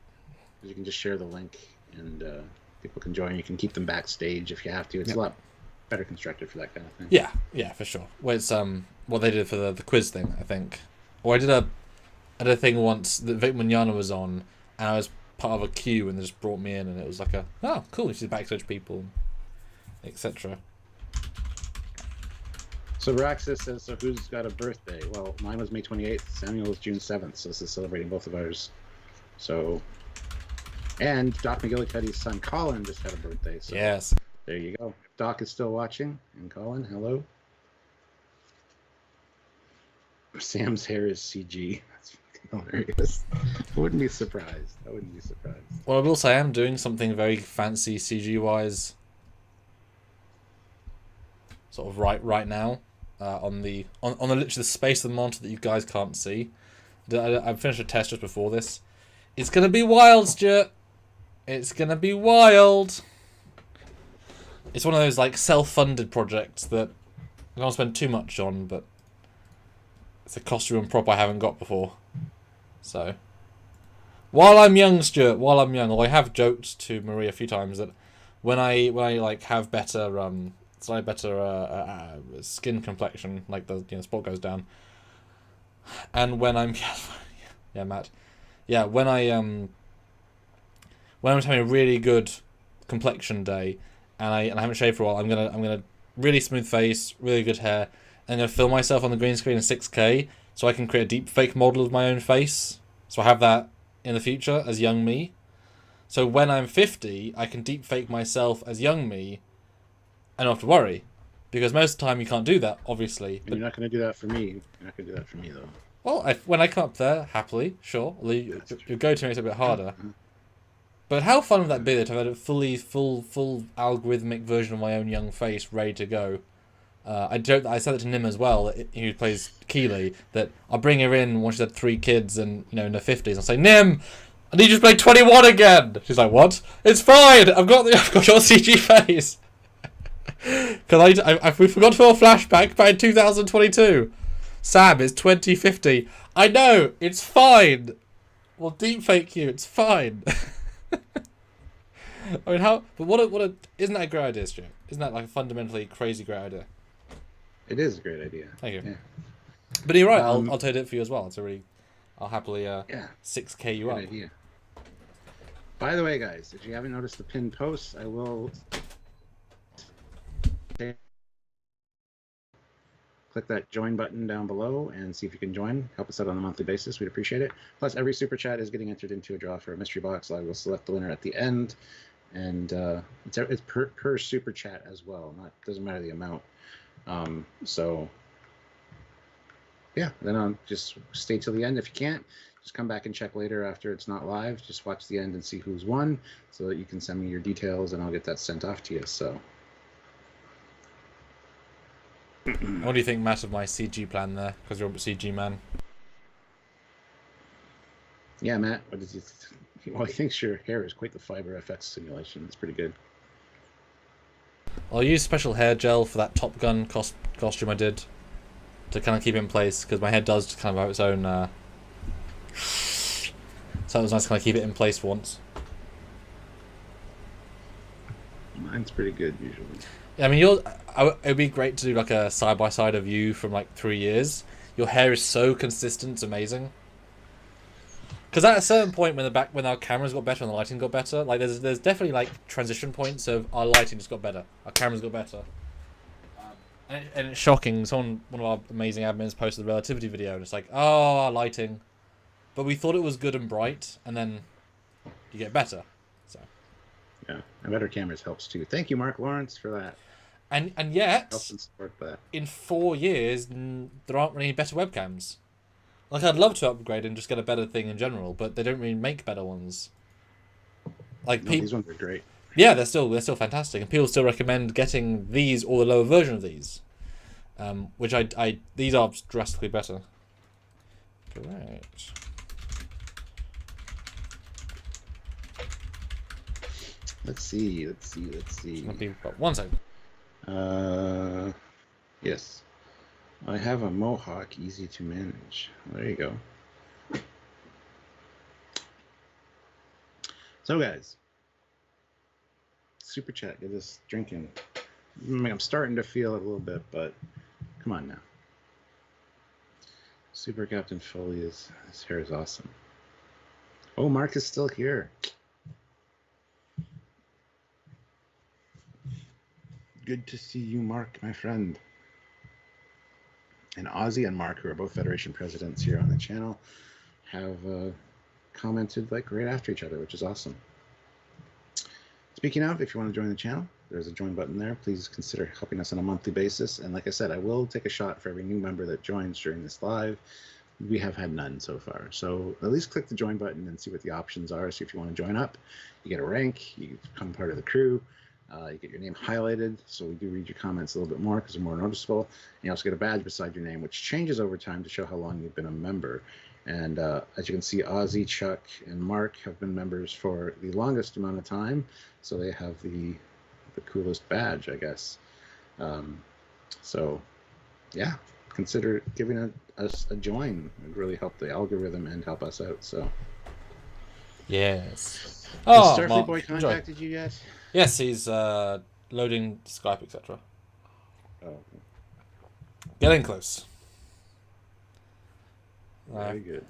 Because you can just share the link and people can join. You can keep them backstage if you have to. It's a lot better constructed for that kind of thing. Yeah, for sure. Well, it's what they did for the quiz thing, I think. Or I did a thing once that Vic Mignogna was on, and I was part of a queue, and they just brought me in, and it was like oh cool, you see backstage people, etc. So Raxus says, so who's got a birthday? Well, mine was May 28th. Samuel's June 7th, so this is celebrating both of ours. So, and Doc McGillicuddy's son Colin just had a birthday. So yes. There you go. If Doc is still watching, and Colin, hello. Sam's hair is CG. That's fucking hilarious. I wouldn't be surprised. Well, I will say I am doing something very fancy CG-wise sort of right now. On the literally the space of the monitor that you guys can't see. I finished a test just before this. It's gonna be wild, Stuart. It's gonna be wild. It's one of those like self-funded projects that I don't spend too much on, but it's a costume and prop I haven't got before. So while I'm young, Stuart, although I have joked to Marie a few times that when I like have better slightly better skin complexion, like the spot goes down, and when I'm Matt, when I'm having a really good complexion day, and I haven't shaved for a while, I'm gonna really smooth face, really good hair, and I'm gonna film myself on the green screen in 6K so I can create a deep fake model of my own face. So I have that in the future as young me. So when I'm 50, I can deepfake myself as young me and not have to worry. Because most of the time you can't do that, obviously. But you're not going to do that for me. You're not going to do that for me, though. Well, when I come up there, happily, sure. Your go-to makes it a bit harder. But how fun would that be, though, to have a full algorithmic version of my own young face ready to go? I said it to Nim as well, who plays Keeley, that I'll bring her in once she's had 3 kids and, in her 50s. I'll say, Nim, I need you to play 21 again! She's like, what? It's fine! I've got your CG face! Because we forgot to do a flashback back in 2022. Sam, it's 2050. I know, it's fine. We'll deepfake you. It's fine. I mean, isn't that a great idea, Stu? Isn't that like a fundamentally crazy great idea? It is a great idea. Thank you. Yeah. But you're right. I'll totally do it for you as well. I'll happily 6K you up. Idea. By the way, guys, if you haven't noticed the pinned posts, I will. Click that join button down below and see if you can join. Help us out on a monthly basis. We'd appreciate it. Plus, every super chat is getting entered into a draw for a mystery box. I will select the winner at the end, and it's per super chat as well. Doesn't matter the amount. So yeah, then I'll just stay till the end. If you can't, just come back and check later after it's not live. Just watch the end and see who's won, so that you can send me your details and I'll get that sent off to you. So. What do you think, Matt, of my CG plan there? Because you're a CG man. Yeah, Matt. What did you? Well, he thinks your hair is quite the fiber FX simulation. It's pretty good. I'll use special hair gel for that Top Gun costume I did to kind of keep it in place, because my head does kind of have its own. So it was nice to kind of keep it in place for once. Mine's pretty good usually. I mean, it'd be great to do like a side-by-side of you from like 3 years. Your hair is so consistent, it's amazing. Because at a certain point when our cameras got better and the lighting got better, like there's definitely like transition points of our lighting just got better, our cameras got better. And it's shocking. One of our amazing admins posted a relativity video and it's like, oh, our lighting. But we thought it was good and bright, and then you get better. So. Yeah, and better cameras helps too. Thank you, Mark Lawrence, for that. And yet, helps and support that. In 4 years, there aren't really better webcams. Like, I'd love to upgrade and just get a better thing in general, but they don't really make better ones. Like these ones are great. Yeah, they're still fantastic, and people still recommend getting these or the lower version of these, which these are drastically better. Great. Let's see. One second. Yes. I have a mohawk, easy to manage. There you go. So, guys, super chat, get us drinking. I'm starting to feel it a little bit, but come on now. Super Captain Foley his hair is awesome. Oh, Mark is still here. Good to see you, Mark, my friend. And Ozzy and Mark, who are both Federation presidents here on the channel, have commented like right after each other, which is awesome. Speaking of, if you want to join the channel, there's a join button there. Please consider helping us on a monthly basis. And like I said, I will take a shot for every new member that joins during this live. We have had none so far. So at least click the join button and see what the options are. See if you want to join up. You get a rank, you become part of the crew. You get your name highlighted, so we do read your comments a little bit more because they're more noticeable. And you also get a badge beside your name, which changes over time to show how long you've been a member. And as you can see, Ozzy, Chuck, and Mark have been members for the longest amount of time, so they have the coolest badge, I guess. So, yeah, consider giving us a join. It would really help the algorithm and help us out. So, yes. Has Starfleet Boy contacted you yet? Yes, he's loading Skype, etc. Oh. Getting close. Very good.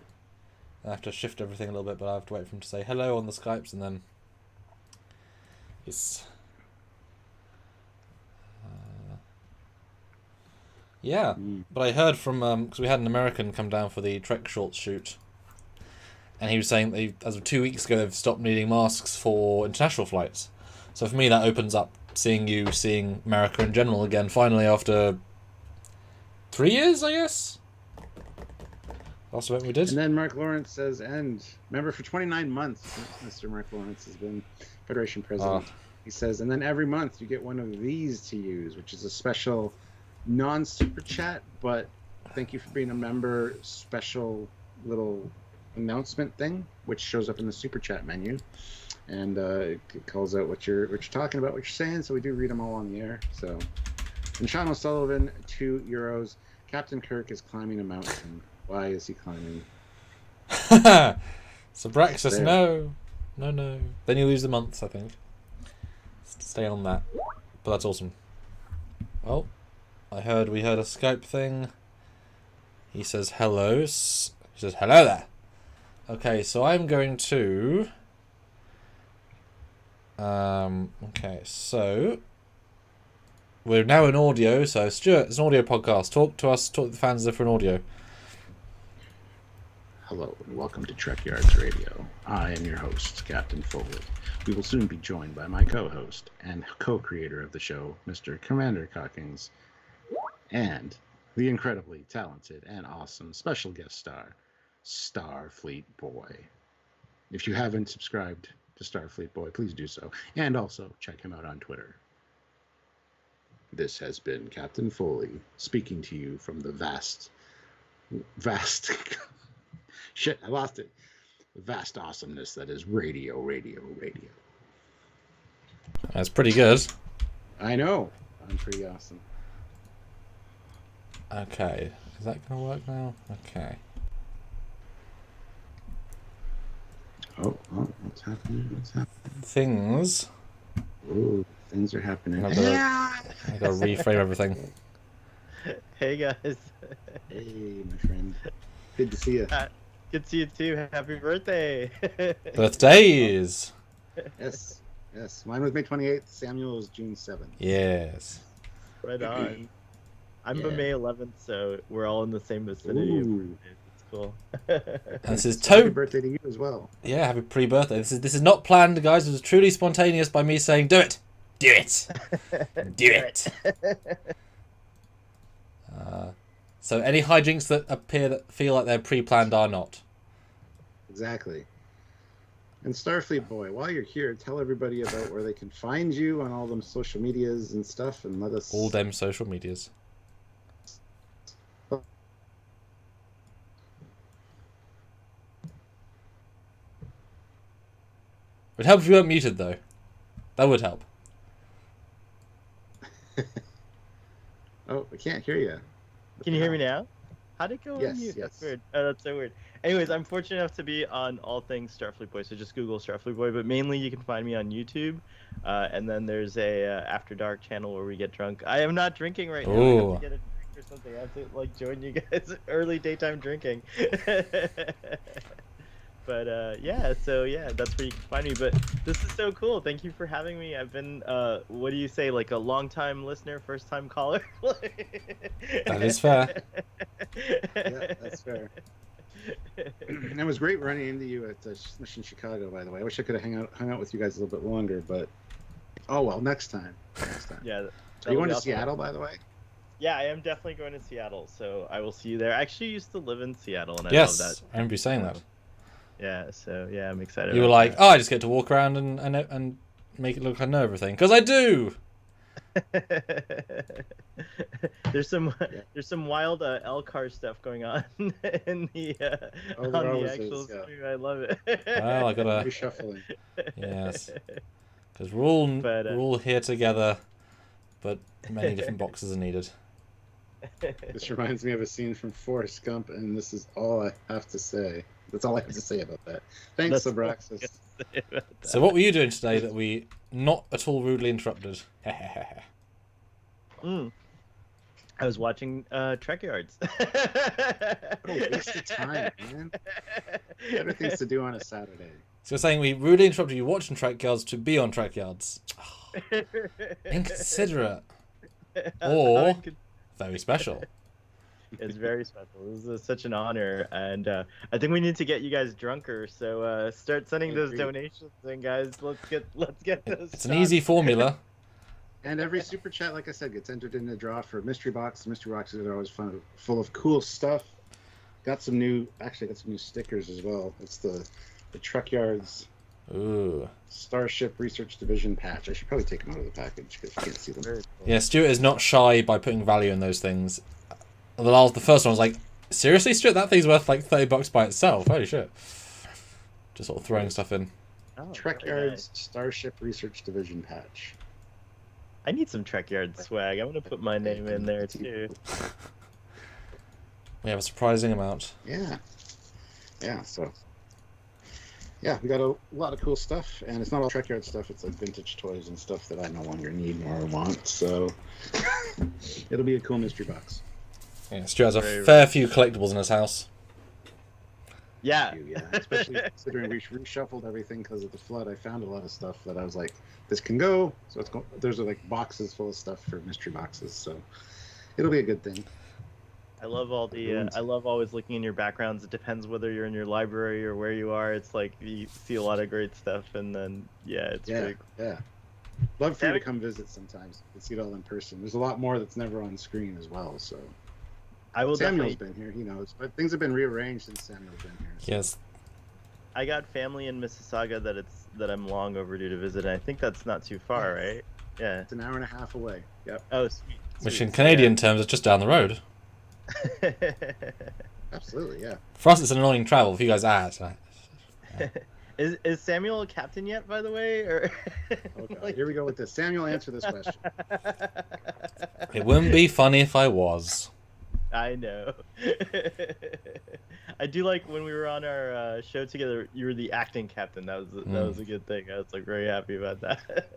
I have to shift everything a little bit, but I have to wait for him to say hello on the Skypes, and then it's yeah. But I heard from because we had an American come down for the Trek Shorts shoot, and he was saying they, as of 2 weeks ago, they've stopped needing masks for international flights. So for me, that opens up seeing America in general again, finally, after 3 years, I guess. Last event we did. And then Mark Lawrence says, and remember, for 29 months, Mr. Mark Lawrence has been Federation president. He says, and then every month you get one of these to use, which is a special non-super chat, but thank you for being a member, special little announcement thing, which shows up in the super chat menu. And it calls out what you're talking about, what you're saying, so we do read them all on the air. So, and Sean O'Sullivan, €2. Captain Kirk is climbing a mountain. Why is he climbing? Sobraxis, no. Then you lose the months, I think. Stay on that. But that's awesome. Well, we heard a Skype thing. He says hello. He says hello there. Okay, so I'm going to. Okay, so we're now in audio. So Stuart, it's an audio podcast. Talk to us. Talk to the fans as if we're in audio. Hello and welcome to Trekyards Radio. I am your host, Captain Foley. We will soon be joined by my co-host and co-creator of the show, Mr. Commander Cockings, and the incredibly talented and awesome special guest star, Starfleet Boy. If you haven't subscribed to Starfleet Boy, please do so. And also check him out on Twitter. This has been Captain Foley speaking to you from the vast shit, I lost it. The vast awesomeness that is radio. That's pretty good. I know. I'm pretty awesome. Okay. Is that going to work now? Okay. Oh, what's happening? Things. Ooh, things are happening. I've got to reframe everything. Hey, guys. Hey, my friend. Good to see you. Good to see you, too. Happy birthday. Birthdays. Yes. Mine was May 28th. Samuel was June 7th. Yes. Right on. I'm Yeah. May 11th, so we're all in the same vicinity. Ooh. It's cool. And this is Happy birthday to you as well. Yeah, happy pre-birthday. This is not planned, guys. It was truly spontaneous by me saying, "Do it, do it, do it." So any hijinks that feel like they're pre-planned are not. Exactly. And Starfleet Boy, while you're here, tell everybody about where they can find you on all them social medias and stuff, and let us. All them social medias. Would help if you weren't muted, though. That would help. Oh, I can't hear you. Can you hear me now? How'd it go Yes, on mute? yes. That's weird. Oh, that's so weird. Anyways, I'm fortunate enough to be on all things Starfleet Boy, so just Google Starfleet Boy. But mainly, you can find me on YouTube, and then there's a After Dark channel where we get drunk. I am not drinking right now. I have to get a drink or something. I have to join you guys early daytime drinking. But yeah, so yeah, that's where you can find me. But this is so cool. Thank you for having me. I've been, what do you say, like a long-time listener, first-time caller? That is fair. Yeah, that's fair. And it was great running into you at Mission Chicago, by the way. I wish I could have hung out with you guys a little bit longer, but oh well, next time. Yeah. Are you going to Seattle, by the way? Yeah, I am definitely going to Seattle, so I will see you there. I actually used to live in Seattle, and I Yes, love that. I remember you saying that. Yeah, so yeah, I'm excited. You were about like, that. "Oh, I just get to walk around and make it look like I know everything," because I do. There's some wild LCAR stuff going on in the on the actual stream. I love it. Well, I gotta reshuffling. Yes, because we're all here together, but many different boxes are needed. This reminds me of a scene from Forrest Gump, and this is all I have to say. That's all I have to say about that. Thanks, Abraxas. So what were you doing today that we not at all rudely interrupted? I was watching Trekyards. Oh, waste of time, man. Better things to do on a Saturday. So you're saying we rudely interrupted you watching Trekyards to be on Trekyards. Inconsiderate. Or very special. It's very special. This is such an honor, and I think we need to get you guys drunker. So start sending those donations in, guys. Let's get those. It's an easy formula. And every super chat, like I said, gets entered in the draw for mystery box. The mystery boxes are always fun, full of cool stuff. Got some new stickers as well. It's the Trekyards Starship Research Division patch. I should probably take them out of the package because you can't see them. Yeah, Stuart is not shy by putting value in those things. The first one was like, seriously, Stuart, that thing's worth like $30 by itself. Holy shit! Just sort of throwing stuff in. Oh, Trekyards really nice. Starship Research Division patch. I need some Trekyard swag. I'm gonna put my name in there too. We have a surprising amount. Yeah. So. Yeah, we got a lot of cool stuff, and it's not all Trekyard stuff. It's like vintage toys and stuff that I no longer need nor want. So it'll be a cool mystery box. Yeah, Stuart has a fair few collectibles in his house. Yeah. Especially considering we reshuffled everything because of the flood. I found a lot of stuff that I was like, this can go. So there's like boxes full of stuff for mystery boxes. So it'll be a good thing. I love all the. I love always looking in your backgrounds. It depends whether you're in your library or where you are. It's like you see a lot of great stuff, and then it's pretty cool. Yeah. Love for you to come visit sometimes. You can see it all in person. There's a lot more that's never on screen as well. So I will. Samuel's been here. He knows, but things have been rearranged since Samuel's been here. So. Yes. I got family in Mississauga that I'm long overdue to visit, and I think that's not too far, right? Yeah. It's an hour and a half away. Yep. Oh, sweet. Which in Canadian terms is just down the road. Absolutely, yeah. For us, it's an annoying travel. For you guys, yeah. Is Samuel a captain yet, by the way? Or okay, here we go with this. Samuel, answer this question. It wouldn't be funny if I was. I know. I do like when we were on our show together. You were the acting captain. That was a good thing. I was like very happy about that.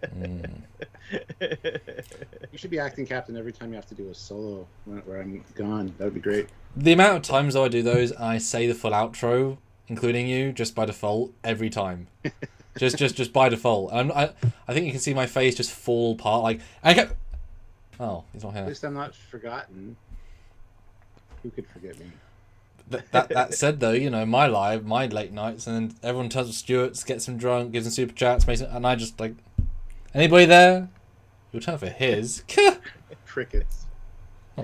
You should be acting captain every time you have to do a solo where I'm gone. That would be great. The amount of times though I do those, I say the full outro, including you, just by default every time. just by default. I think you can see my face just fall apart. Like I kept. Oh, he's not here. At least I'm not forgotten. Who could forget me? That said, though, you know, my late nights, and then everyone turns to Stuart, gets him drunk, gives him super chats, and I just like, anybody there? You'll turn for his. Crickets.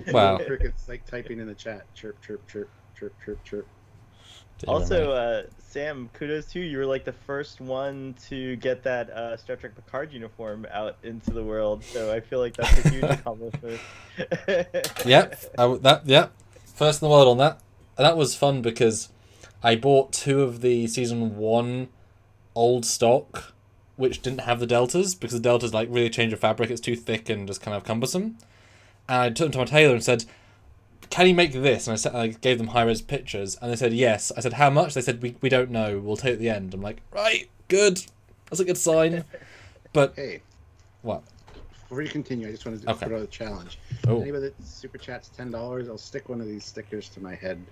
Wow. Crickets like typing in the chat. Chirp, chirp, chirp, chirp, chirp, chirp. Also, Sam, kudos to you. You were like the first one to get that Star Trek Picard uniform out into the world, so I feel like that's a huge accomplishment. Yep. First in the world on that. And that was fun because I bought 2 of the season 1 old stock, which didn't have the deltas, because the deltas like really change the fabric. It's too thick and just kind of cumbersome. And I took them to my tailor and said, can you make this? And I gave them high-res pictures, and they said yes. I said, how much? They said, we don't know. We'll tell you at the end. I'm like, right, good. That's a good sign. But hey, what? Before you continue, I just want to put out a challenge. Oh. Anybody that super chats $10, I'll stick one of these stickers to my head.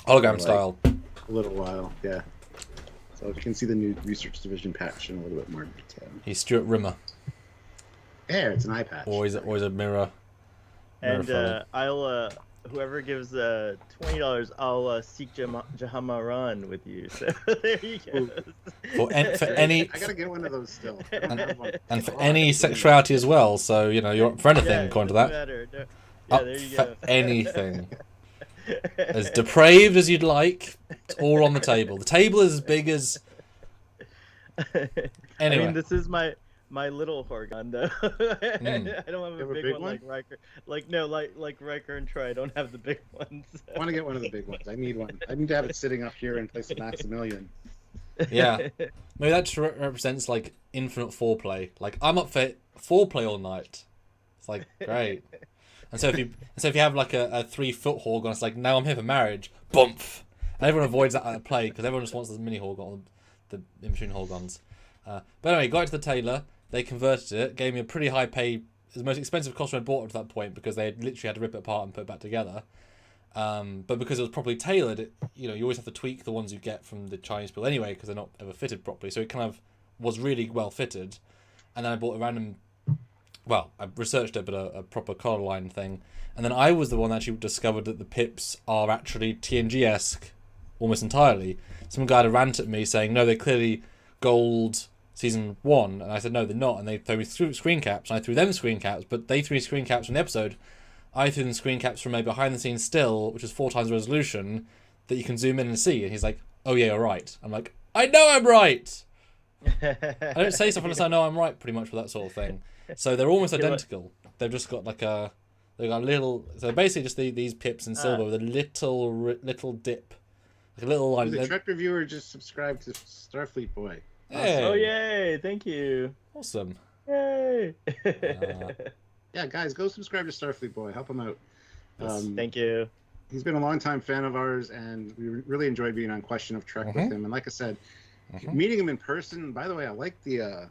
Hologram style. A little while, yeah. So you can see the new Research Division patch in a little bit more detail. He's Stuart Rimmer. Yeah, it's an eye patch. Always a mirror. And I'll whoever gives $20, I'll seek Jahamaran with you. So there you go. For any, I gotta get one of those still. and for any sexuality as well. So you know you're up for anything according to that. There you go. For anything. As depraved as you'd like, it's all on the table. The table is as big as. Anyway. I mean, this is my little Horgon though. I don't have a big one like Riker. Like Riker and Troy. I don't have the big ones. I want to get one of the big ones. I need one. I need to have it sitting up here in place of Maximilian. Yeah, maybe that represents like infinite foreplay. Like I'm up for foreplay all night. It's like great. And so if you have like a 3-foot Horgon, it's like now I'm here for marriage. Bump. And everyone avoids that at play because everyone just wants the mini Horgon, the in between Horgons. But anyway, got it to the tailor. They converted it, gave me a pretty high pay. It was the most expensive costume I bought up to that point because they literally had to rip it apart and put it back together. But because it was properly tailored, you always have to tweak the ones you get from the Chinese people anyway because they're not ever fitted properly. So it kind of was really well fitted. And then I bought a random well, I researched it, but a proper color line thing. And then I was the one that actually discovered that the pips are actually TNG-esque almost entirely. Some guy had a rant at me saying, no, they're clearly gold season 1. And I said, no, they're not. And they threw me screen caps. And I threw them screen caps, but they threw screen caps from the episode. I threw them screen caps from a behind-the-scenes still, which is 4 times resolution, that you can zoom in and see. And he's like, oh, yeah, you're right. I'm like, I know I'm right! I don't say stuff unless I know I'm right, pretty much, for that sort of thing. So they're almost identical. They've just got like a... They've got a little... So basically just these pips in silver with a little dip. Like a little line. The Trek reviewer just subscribed to Starfleet Boy. Hey. Oh, yay! Thank you. Awesome. Yay! Yeah, guys, go subscribe to Starfleet Boy. Help him out. Thank you. He's been a longtime fan of ours, and we really enjoyed being on Question of Trek with him. And like I said, meeting him in person. By the way, I like the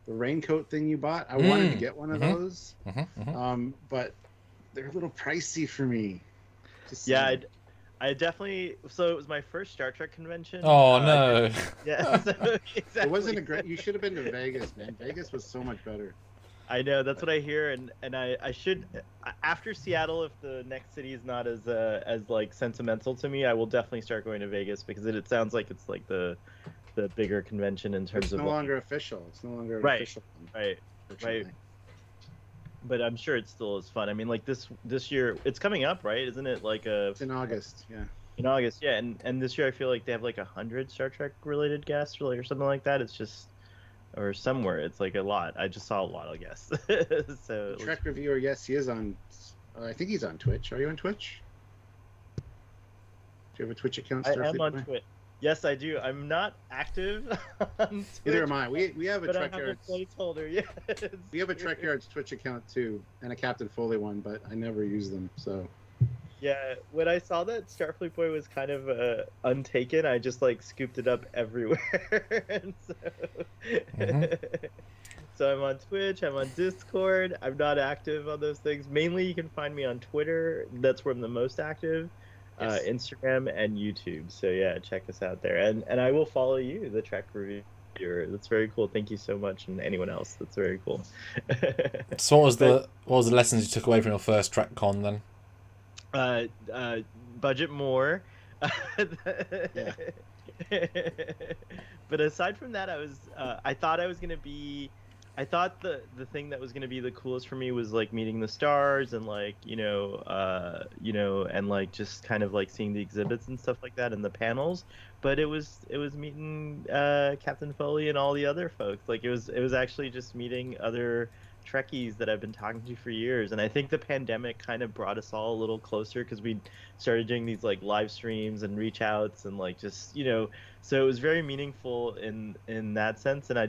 raincoat thing you bought. I wanted to get one of those, but they're a little pricey for me. Yeah, I definitely. So it was my first Star Trek convention. Oh no! Yeah, so exactly. It wasn't a great. You should have been to Vegas, man. Vegas was so much better. I know, that's what I hear, and I should, after Seattle, if the next city is not as like sentimental to me, I will definitely start going to Vegas, because it sounds like it's like the bigger convention in terms of. It's no longer official. It's no longer official. Right. But I'm sure it still is fun. I mean, like this year, it's coming up, right? Isn't it like It's in August, yeah. In August, yeah, and this year I feel like they have like 100 Star Trek related guests, or something like that. It's just. Or somewhere, it's like a lot. I just saw a lot, I guess. So Trek reviewer, yes, he is on. I think he's on Twitch. Are you on Twitch? Do you have a Twitch account? I am on Twitch. Yes, I do. I'm not active on Twitch. Neither am I. We have a Trekyards. I have a placeholder. Yes. We have a Trekyards Twitch account too, and a Captain Foley one, but I never use them. So. Yeah, when I saw that Starfleet Boy was kind of untaken, I just like scooped it up everywhere. And so I'm on Twitch, I'm on Discord. I'm not active on those things. Mainly, you can find me on Twitter. That's where I'm the most active. Yes. Instagram and YouTube. So yeah, check us out there, and I will follow you, the Trek reviewer. That's very cool. Thank you so much, and anyone else. That's very cool. So what was the lessons you took away from your first Trek con then? Budget more. Yeah. But aside from that, I thought the thing that was gonna be the coolest for me was like meeting the stars and like and like just kind of like seeing the exhibits and stuff like that and the panels. But it was meeting Captain Foley and all the other folks. Like it was actually just meeting other Trekkies that I've been talking to for years, and I think the pandemic kind of brought us all a little closer, because we started doing these like live streams and reach outs and like just so it was very meaningful in that sense. And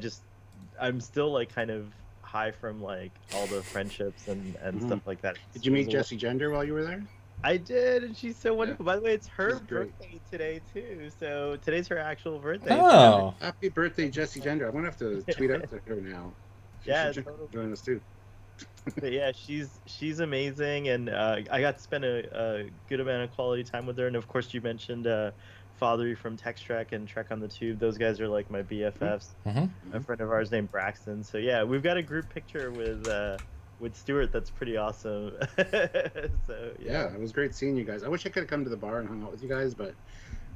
I'm still like kind of high from like all the friendships and stuff like that. Did you meet Jessie Gender while you were there? I did, and she's so wonderful. Yeah. By the way, it's her birthday today too, so today's her actual birthday. Oh, happy birthday, Jessie Gender! I'm gonna have to tweet out to her now. Yeah, totally. Join us too. But yeah, she's amazing, and I got to spend a good amount of quality time with her. And of course, you mentioned Father from Tex Trek and Trek on the Tube. Those guys are like my BFFs. A friend of ours named Braxton. So yeah, we've got a group picture with Stuart. That's pretty awesome. So yeah, it was great seeing you guys. I wish I could have come to the bar and hung out with you guys, but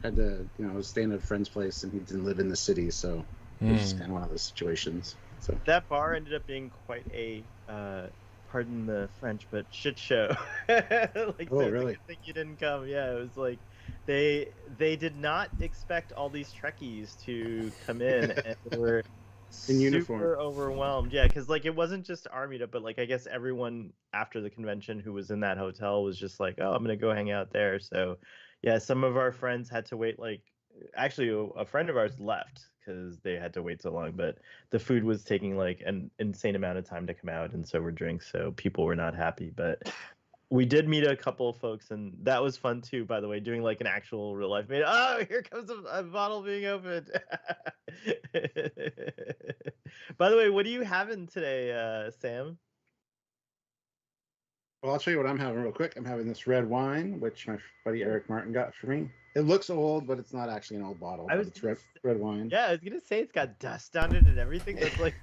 had to I was staying at a friend's place, and he didn't live in the city, so it was just kind of one of those situations. So that bar ended up being quite a pardon the French, but shit show. Like, oh, really? I think you didn't come. Yeah, it was like they did not expect all these Trekkies to come in, and they were in super uniform, overwhelmed. Yeah, because like it wasn't just our meetup, but like I guess everyone after the convention who was in that hotel was just like, oh, I'm gonna go hang out there. So yeah, some of our friends had to wait. Like actually, a friend of ours left because they had to wait so long, but the food was taking like an insane amount of time to come out, and so were drinks, so people were not happy. But we did meet a couple of folks, and that was fun too, by the way, doing like an actual real life meet. Oh, here comes a bottle being opened. By the way, what are you having today, Sam? Well, I'll show you what I'm having real quick. I'm having this red wine, which my buddy Eric Martin got for me. It looks old, but it's not actually an old bottle. I was It's red wine. Yeah, I was gonna say it's got dust on it and everything. That's like,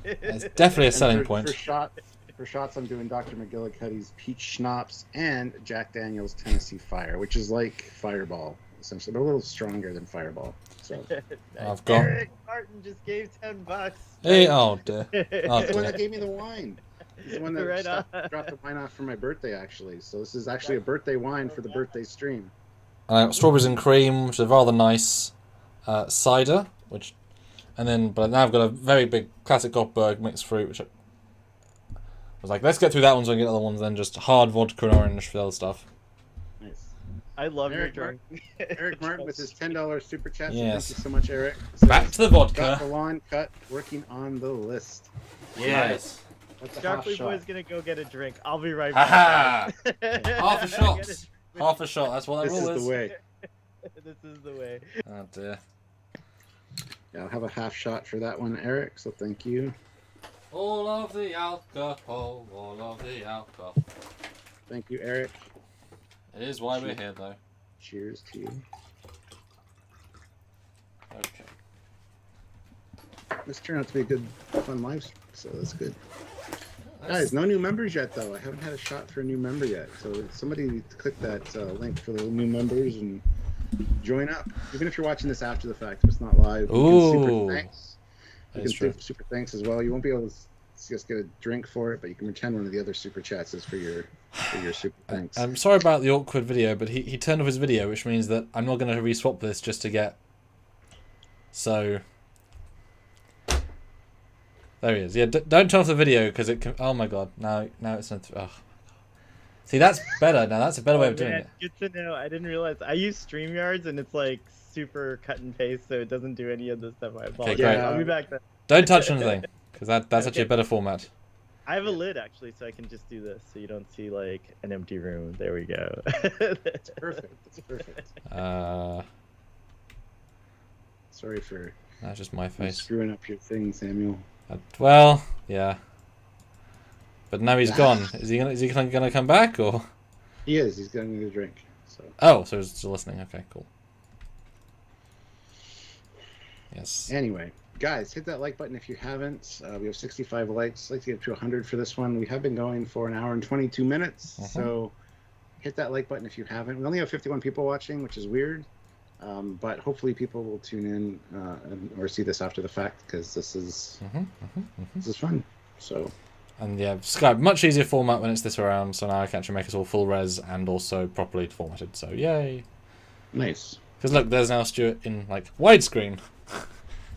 It's definitely a selling point. For shots, I'm doing Dr. McGillicuddy's Peach Schnapps and Jack Daniel's Tennessee Fire, which is like Fireball, essentially, but a little stronger than Fireball. So I've got. Eric Martin just gave $10. Hey, oh dear. Oh, he's the one dear. that gave me the wine. He's the one that dropped the wine off for my birthday, actually. So this is actually a birthday wine for the birthday stream. Strawberries and cream, which is a rather nice cider, but now I've got a very big classic Goldberg mixed fruit, which I was like, let's get through that one so I can get other ones, then just hard vodka and orange for the other stuff. Nice. I love Eric your drink. Eric Martin with his $10 super chat. So Yes. Thank you so much, Eric. So Back to the vodka. got the lawn cut, working on the list. Yes. That's a half Starfleet shot. Boy's gonna go get a drink. I'll be right Ha back. Half a shot. Half a shot. That's what that This rule is is. the way. This is the way. Oh dear. Yeah, I'll have a half shot for that one, Eric. So thank you. All of the alcohol. All of the alcohol. Thank you, Eric. It is why we're here, though. Cheers to you. Okay. This turned out to be a good, fun live stream, so that's good. Guys, no new members yet, though. I haven't had a shot for a new member yet. So somebody click that link for the new members and join up. Even if you're watching this after the fact, if it's not live, you can super thanks. You can super thanks as well. You won't be able to just get a drink for it, but you can pretend one of the other super chats is for your super thanks. I'm sorry about the awkward video, but he turned off his video, which means that I'm not going to re-swap this just to get... So... There he is. Yeah, don't turn off the video because it can... Oh my god, now it's not... Oh. See, that's better. Now that's a better way of doing it. Good to know. I didn't realize. I use StreamYards and it's like super cut and paste, so it doesn't do any of this stuff. I apologize. great. I'll be back then. Don't touch anything because that's actually a better format. I have a lid actually, so I can just do this, so you don't see like an empty room. There we go. That's perfect. That's perfect. Sorry for That's just my face. screwing up your thing, Samuel. Well, yeah. But now he's gone. Is he gonna come back or? He is. He's going to get a drink. So. Oh, so he's still listening. Okay, cool. Yes. Anyway, guys, hit that like button if you haven't. We have 65 likes. I'd like to get to 100 for this one. We have been going for an hour and 22 minutes. So hit that like button if you haven't. We only have 51 people watching, which is weird. But hopefully people will tune in or see this after the fact because this is fun. So. And yeah, Skype, much easier format when it's this around, so now I can actually make us all full res and also properly formatted, so yay. Nice. Because look, there's now Stuart in, like, widescreen.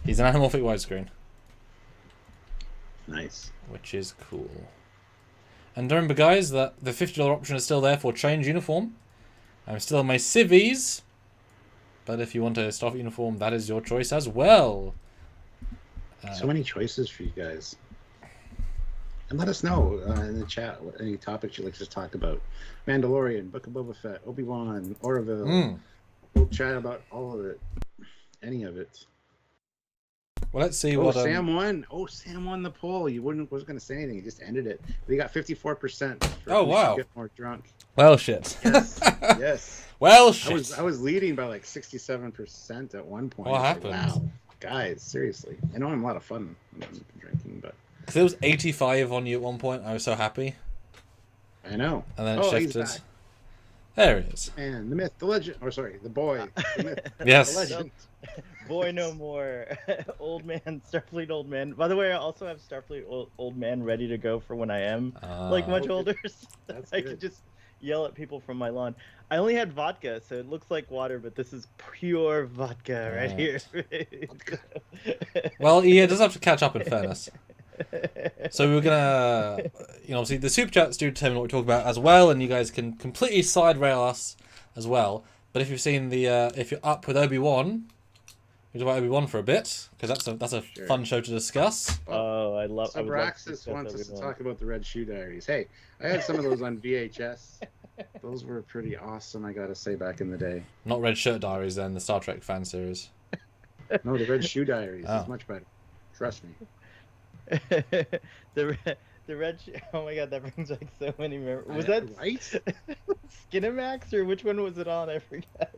He's an anamorphic widescreen. Nice. Which is cool. And remember, guys, that the $50 option is still there for change uniform. I'm still in my civvies, but if you want a staff uniform, that is your choice as well. So many choices for you guys. And let us know in the chat what any topics you'd like to talk about. Mandalorian, Book of Boba Fett, Obi-Wan, Orville. We'll chat about all of it. Any of it. Well, let's see what... Sam won. Oh, Sam won the poll. You wasn't going to say anything. He just ended it. But he got 54%. Oh, wow. Get more drunk. Well, shit. Yes. Yes. Well, shit. I was leading by like 67% at one point. What happened? Like, wow. Guys, seriously. I know I'm a lot of fun when I'm drinking, but... Because it was 85 on you at one point. I was so happy. I know. And then it shifted. He's back. There he is. And the myth, the legend. Oh, sorry, the boy. The myth, yes. The legend. Boy no more. Old man, Starfleet old man. By the way, I also have Starfleet old man ready to go for when I am like much older. So I can just yell at people from my lawn. I only had vodka, so it looks like water, but this is pure vodka right here. Well, he does have to catch up in fairness. So we're gonna, obviously the super chats do determine what we talk about as well, and you guys can completely side rail us as well. But if you've seen if you're up with Obi-Wan, we talk about Obi-Wan for a bit because that's a fun show to discuss. Oh, I love. Subraxis wants us to talk about the Red Shoe Diaries. Hey, I had some of those on VHS. Those were pretty awesome, I gotta say, back in the day. Not Red Shirt Diaries, then the Star Trek fan series. No, the Red Shoe Diaries is much better. Trust me. the red oh my god, that brings back so many memories. Was that right? Skinamax or which one was it on? I forgot.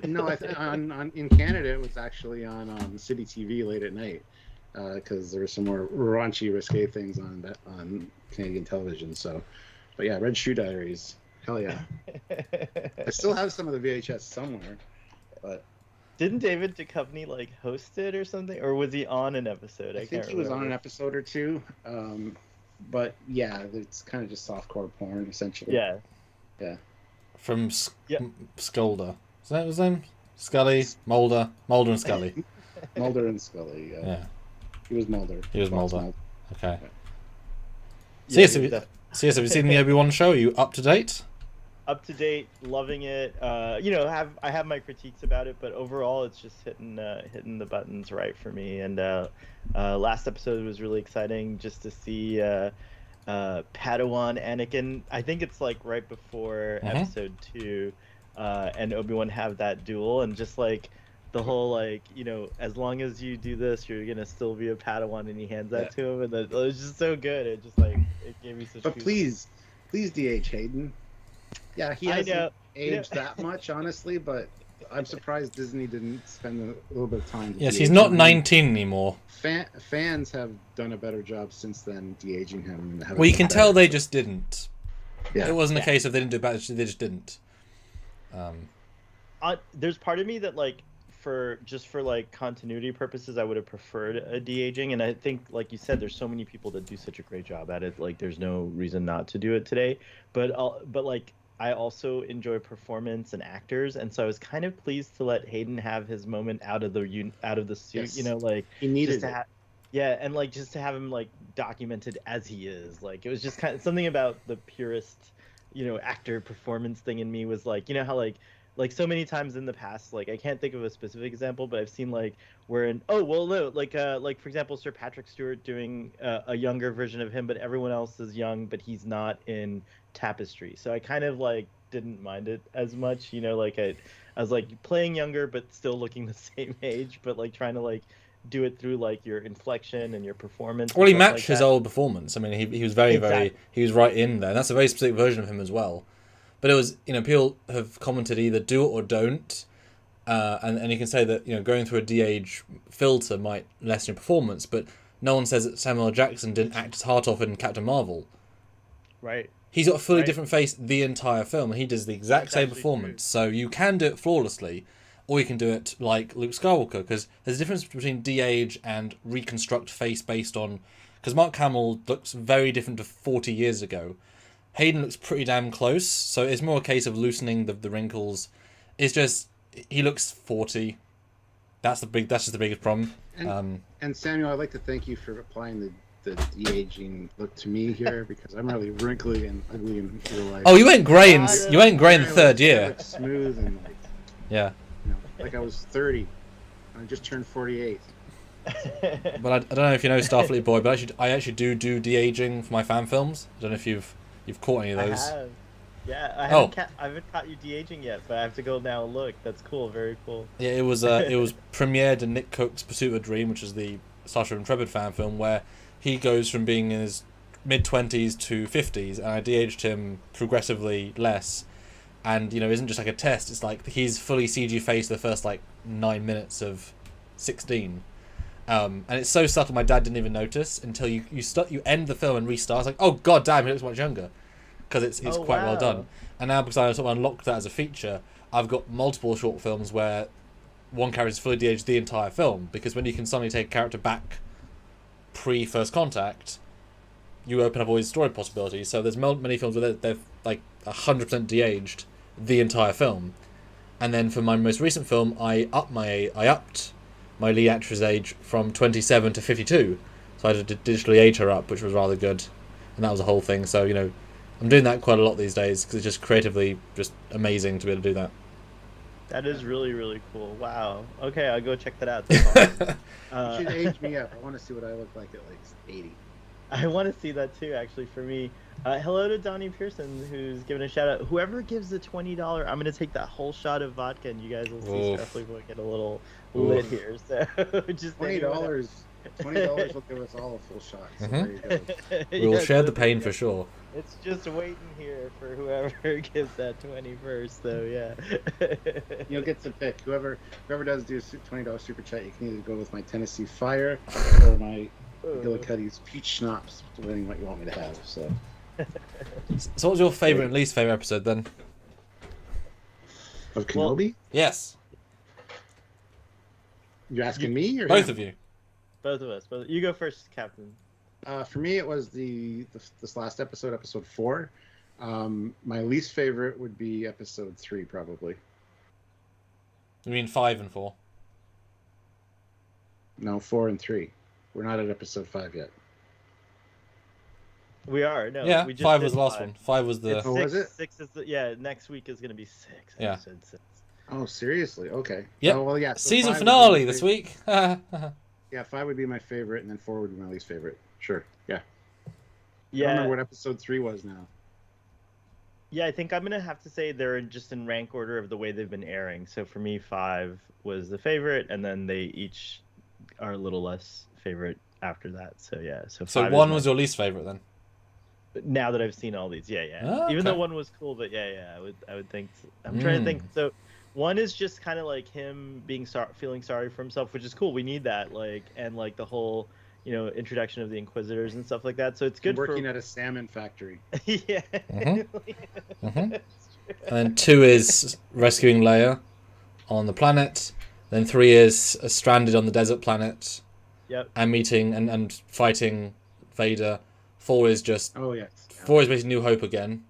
No, in Canada it was actually on City TV late at night because there were some more raunchy, risque things on Canadian television. So, but yeah, Red Shoe Diaries, hell yeah! I still have some of the VHS somewhere, but Didn't David Duchovny like host it or something, or was he on an episode? I think he was on an episode or two. But yeah, it's kind of just softcore porn essentially. Yeah. Yeah. From Skulder. Is that his name? Scully, Mulder and Scully. Mulder and Scully. Yeah. He was Mulder. Okay. Yeah, Yes, have you seen the Obi-Wan show? Are you up to date? Up to date, loving it. I have my critiques about it, but overall, it's just hitting the buttons right for me. And last episode was really exciting, just to see Padawan Anakin. I think it's like right before episode 2, and Obi-Wan have that duel, and just like the whole like, as long as you do this, you're gonna still be a Padawan, and he hands that to him, and it was just so good. It just like it gave me such. But please DH Hayden. Yeah, he hasn't aged that much, honestly, but I'm surprised Disney didn't spend a little bit of time. Yes, he's not 19 anymore. Fans have done a better job since then de-aging him. Well, you can tell they just didn't. Yeah. It wasn't a case of they didn't do it bad, they just didn't. There's part of me that like for like continuity purposes, I would have preferred a de-aging, and I think like you said, there's so many people that do such a great job at it. Like there's no reason not to do it today. But like I also enjoy performance and actors, and so I was kind of pleased to let Hayden have his moment out of the suit. Yes. Like he needed to have. Yeah, and like just to have him like documented as he is, like it was just kind of something about the purest, actor performance thing in me was like, how like so many times in the past, like I can't think of a specific example, but I've seen like where like for example Sir Patrick Stewart doing a younger version of him, but everyone else is young, but he's not in Tapestry. So I kind of like didn't mind it as much, like I was like playing younger but still looking the same age, but like trying to like do it through like your inflection and your performance. Well, he matched his old performance. I mean, he was very he was right in there. And that's a very specific version of him as well. But it was, people have commented either do it or don't, and you can say that going through a de-age filter might lessen your performance, but no one says that Samuel L. Jackson didn't act his heart off in Captain Marvel. Right. He's got a fully different face the entire film, and he does the exact same performance. True. So you can do it flawlessly, or you can do it like Luke Skywalker, because there's a difference between de-age and reconstruct face based on... Because Mark Hamill looks very different to 40 years ago. Hayden looks pretty damn close, so it's more a case of loosening the wrinkles. It's just, he looks 40. That's just the biggest problem. And Samuel, I'd like to thank you for applying the de-aging look to me here, because I'm really wrinkly and ugly in real life. Oh, you went grey in the third year. Look smooth and like... Yeah. Like I was 30. I just turned 48. But I don't know if you know Starfleet Boy, but I actually do de-aging for my fan films. I don't know if you've caught any of those. I have. Yeah, I haven't caught you de-aging yet, but I have to go now and look. That's cool, very cool. Yeah, it was premiered in Nick Cook's Pursuit of a Dream, which is the Starship Intrepid fan film, where he goes from being in his mid-20s to 50s, and I de-aged him progressively less. And, isn't just like a test, it's like he's fully CG faced the first, 9 minutes of 16. And it's so subtle, my dad didn't even notice until you end the film and restart. It's like, oh, god damn, he looks much younger. Because it's quite well done. And now, because I sort of unlocked that as a feature, I've got multiple short films where one character is fully de-aged the entire film. Because when you can suddenly take a character back pre-First Contact, you open up all these story possibilities. So there's many films where they're 100% de-aged the entire film. And then for my most recent film, I upped my lead actress age from 27 to 52. So I had to digitally age her up, which was rather good. And that was a whole thing. So, I'm doing that quite a lot these days because it's just creatively just amazing to be able to do that. That is really, really cool. Wow. Okay, I'll go check that out. That's awesome. You should age me up. I want to see what I look like at 80. I want to see that too, actually, for me. Hello to Donnie Pearson, who's giving a shout out. Whoever gives the $20, I'm going to take that whole shot of vodka, and you guys will see Starfleet Boy get a little lit here. So just $20 $20 will give us all a full shot. So there you go. We will Yeah, share the so pain for sure. It's just waiting here for whoever gives that 21st, though. Yeah. You'll get to pick whoever does do $20 super chat. You can either go with my Tennessee Fire or my McGillicuddy's Peach Schnapps, depending what you want me to have. So So, what's your favorite and least favorite episode then? of Kenobi, Yes, you're asking me or both him? of you. Both of us. You go first, Captain. For me, it was this last episode 4. My least favorite would be episode 3, probably. You mean 5 and 4? No, 4 and 3. We're not at episode 5 yet. We are. No. Yeah, We just 5 did was the last 5. one. 5 was the. It's Oh, six, was it? 6 is the, next week is gonna be 6. Yeah. Episode 6. Oh, seriously? Okay. Yep. Oh, well, yeah. So Season 5 would be finale my this favorite. week. Yeah, 5 would be my favorite, and then 4 would be my least favorite. Sure. Yeah. I don't Yeah. remember what episode 3 was now. Yeah, I think I'm gonna have to say they're just in rank order of the way they've been airing. So for me, 5 was the favorite, and then they each are a little less favorite after that. So yeah, so 5 So is 1 my- was your least favorite then? now that I've seen all these. Yeah, yeah. Oh, Even though okay. 1 was cool, but I would think. I'm trying to think. Mm. So 1 is just kind of like him being feeling sorry for himself, which is cool. We need that, and the whole introduction of the Inquisitors and stuff like that. So it's good Working for at a salmon factory. yeah. Mhm. Mhm. And then 2 is rescuing Leia on the planet. Then 3 is stranded on the desert planet Yep. and meeting and fighting Vader. 4 is just Oh, yes. 4 is basically New Hope again,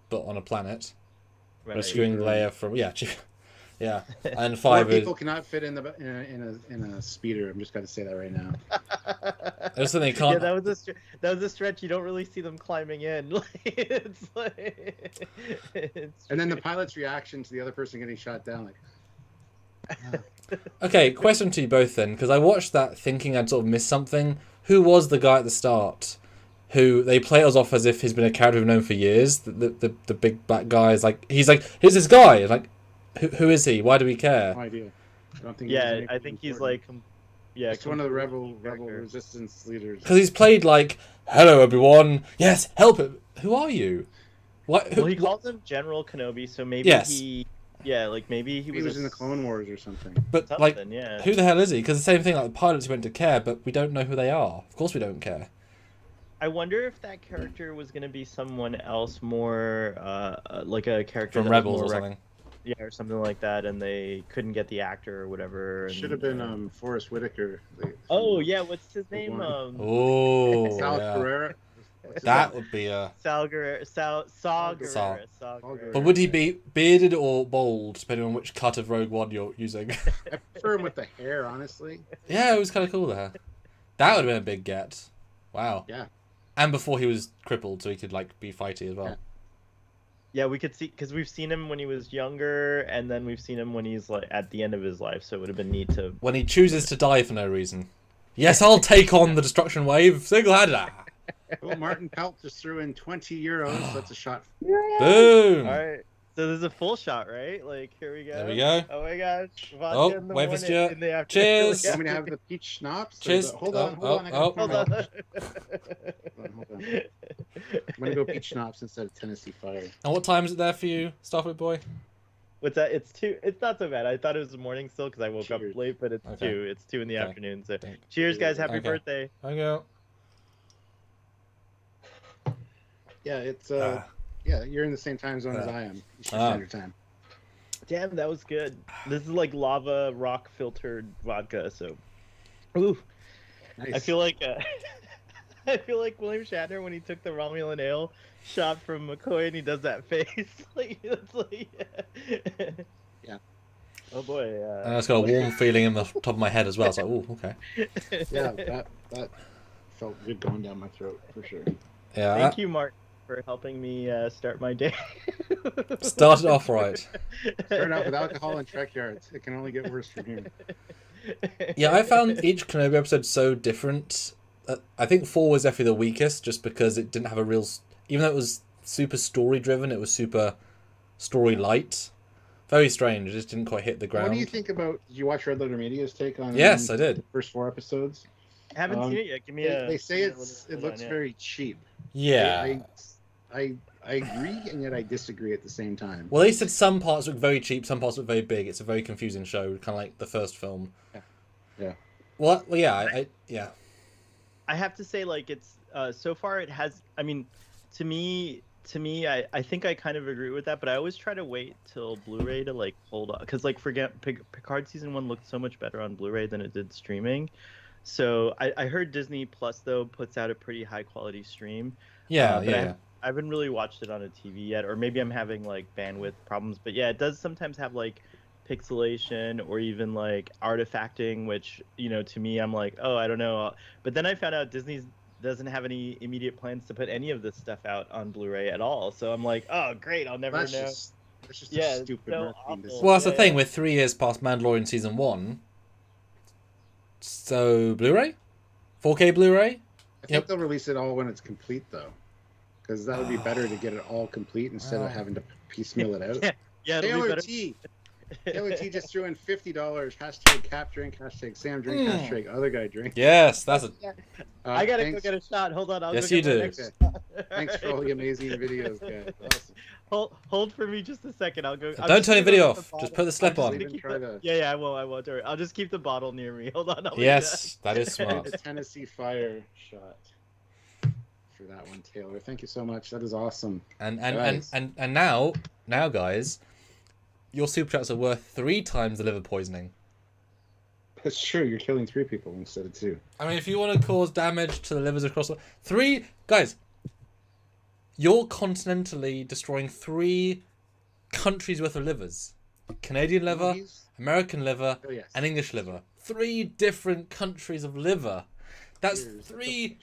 but on a planet. Right. Rescuing Leia from yeah. And 4 5 is people cannot fit in a speeder. I'm just going to say that right now. there's something Yeah, can't. that was a stretch. You don't really see them climbing in. It's And then the pilot's reaction to the other person getting shot down, like, Okay, question to you both then, because I watched that thinking I'd sort of missed something. Who was the guy at the start? Who they play us off as if he's been a character we've known for years. The big black guy is like he's here's this guy. Like, who is he? Why do we care? no idea. I don't think. yeah, I think he's like, yeah, It's one of the rebel character. resistance leaders. Because he's played like, hello everyone, yes, help him. Who are you? What? Well, he calls him General Kenobi, so maybe Yes. maybe he He was a in the Clone Wars or something. But something, like, yeah. who the hell is he? Because the same thing, like the pilots went to care, but we don't know who they are. Of course, we don't care. I wonder if that character was gonna be someone else, more like a character From that was Rebels more or something. yeah, or something like that, and they couldn't get the actor or whatever. And, Should have been Forrest Whitaker. Oh yeah, what's his name? one. Oh, Sal yeah. Carrera. What's his That name? would be a. Saw Gerrera. Saw. Saw Gerrera. But would he be bearded or bald, depending on which cut of Rogue One you're using? I prefer him with the hair, honestly. Yeah, it was kind of cool there. That would have been a big get. Wow. Yeah. And before he was crippled, so he could like be fighty as well. Yeah, we could see, because we've seen him when he was younger, and then we've seen him when he's like at the end of his life. So it would have been neat to. When he chooses to die for no reason. Yes, I'll take on the destruction wave single-handed. Well, Martin Pelt just threw in 20 euros. That's a shot. Boom. All right, so there's a full shot, right? Like, here we go. There we go. Oh my gosh. Oh, Vodka in the wait for morning, Stuart. in the afternoon. Cheers. Want me to have the peach schnapps? or Cheers. Hold on. I gotta Oh, pour Hold my- on. Hold on. I'm gonna go peach schnapps instead of Tennessee Fire. And what time is it there for you, Starfleet Boy? What's that? It's 2. It's not so bad. I thought it was the morning still because I woke Cheers. up late, but it's Okay. 2. It's 2 in the Okay. afternoon. So, Thank- cheers, guys! Happy Okay. birthday! There you go. Yeah, it's Ah. yeah. You're in the same time zone as I am. Eastern Ah. Standard Time. Damn, that was good. This is like lava rock filtered vodka. So, ooh, Nice. I feel like I feel like William Shatner when he took the Romulan ale shot from McCoy and he does that face. Like it's like Yeah. Oh boy. And it's got a warm feeling in the top of my head as well. It's like, oh, okay. Yeah, that felt good going down my throat for sure. Yeah. Thank you, Mark, for helping me start my day. Started off right. Start out with alcohol and Trekyards. It can only get worse from here. Yeah, I found each Kenobi episode so different. I think 4 was definitely the weakest, just because it didn't have a real. Even though it was super story driven, it was super story light. Very strange. It just didn't quite hit the ground. What do you think about? Did you watch Red Letter Media's take on? Yes, I did. The first 4 episodes. I haven't seen it yet. Give me They say give me a it looks very cheap. Yeah. I agree, and yet I disagree at the same time. Well, they said some parts look very cheap, some parts look very big. It's a very confusing show, kind of like the first film. Yeah. Well, yeah, yeah. I have to say, like, it's so far it has. I mean, to me, I think I kind of agree with that, but I always try to wait till Blu-ray to like hold on, because like Picard season 1 looked so much better on Blu-ray than it did streaming. So I heard Disney Plus though puts out a pretty high quality stream. Yeah, but yeah. I haven't really watched it on a TV yet, or maybe I'm having like bandwidth problems. But yeah, it does sometimes have like pixelation or even like artifacting, which, you know, to me I'm like, oh, I don't know. But then I found out Disney doesn't have any immediate plans to put any of this stuff out on Blu-ray at all. So I'm like, oh, great, I'll never know. That's just a stupid marketing decision. Well, that's the thing. We're 3 years past Mandalorian season 1. So Blu-ray, 4K Blu-ray. I think they'll release it all when it's complete, though, because that would be better to get it all complete instead of having to piecemeal it out. Yeah, Taylor T just threw in $50. Hashtag Cap Drink. Hashtag Sam Drink. Hashtag Other Guy Drink. Yes, that's a. I gotta go get a shot. Hold on. Yes, you do. Thanks for all the amazing videos, guys. Awesome. Hold for me just a second. I'll go. Don't turn your video off. Just put the slip on. Yeah, I won't. Don't worry. I'll just keep the bottle near me. Hold on. Yes, that is smart. The Tennessee Fire shot for that one, Taylor. Thank you so much. That is awesome. And now, guys, your super chats are worth 3 times the liver poisoning. That's true. You're killing 3 people instead of 2. I mean, if you want to cause damage to the livers across the 3 guys, you're continentally destroying 3 countries worth of livers: Canadian liver, American liver, and English liver. 3 different countries of liver. That's 3.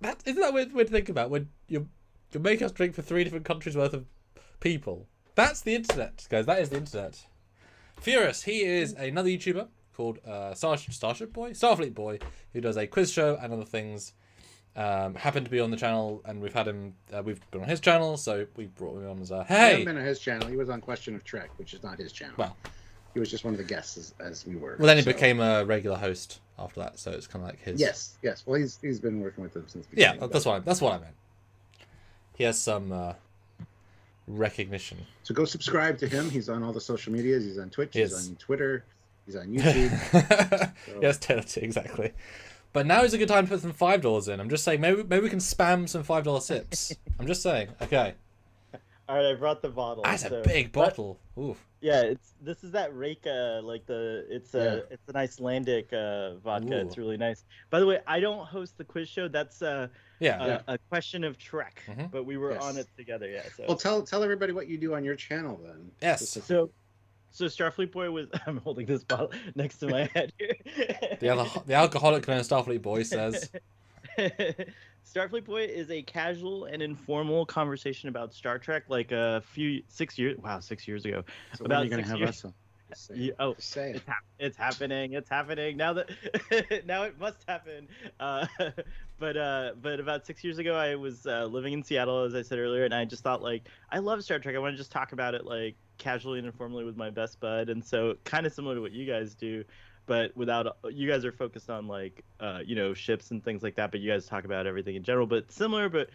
That isn't that weird to think about? When you make us drink for 3 different countries worth of people. That's the internet, guys. That is the internet. Furious, he is another YouTuber called Starfleet Boy, who does a quiz show and other things. Happened to be on the channel, and we've had him. We've been on his channel, so we brought him on as a. Hey, he hasn't been on his channel. He was on Question of Trek, which is not his channel. Well, he was just one of the guests as we were. Well, then he became a regular host after that, so it's kind of like his. Yes. Well, he's been working with them since. Yeah, that's what I meant. He has some recognition. So go subscribe to him. He's on all the social medias. He's on Twitch. He's on Twitter. He's on YouTube. Yes, Taylor T, exactly. But now is a good time to put some $5 in. I'm just saying, maybe we can spam some $5 sips. I'm just saying. Okay. All right, I brought the bottle. That's a big bottle. Ooh. Yeah, this is that Reka, like it's an Icelandic vodka. Ooh. It's really nice. By the way, I don't host the quiz show. That's a Question of Trek, but we were on it together. Yeah. So. Well, tell everybody what you do on your channel then. Yes. So Starfleet Boy was. I'm holding this bottle next to my head here. The alcoholic known Starfleet Boy says. Starfleet Boy is a casual and informal conversation about Star Trek, like 6 years. Wow, 6 years ago. So about when are you gonna have us on? It's happening. It's happening now. Now it must happen. But about 6 years ago, I was living in Seattle, as I said earlier, and I just thought, like, I love Star Trek. I want to just talk about it, like, casually and informally with my best bud, and so kind of similar to what you guys do, but without. You guys are focused on like ships and things like that, but you guys talk about everything in general. But similar, but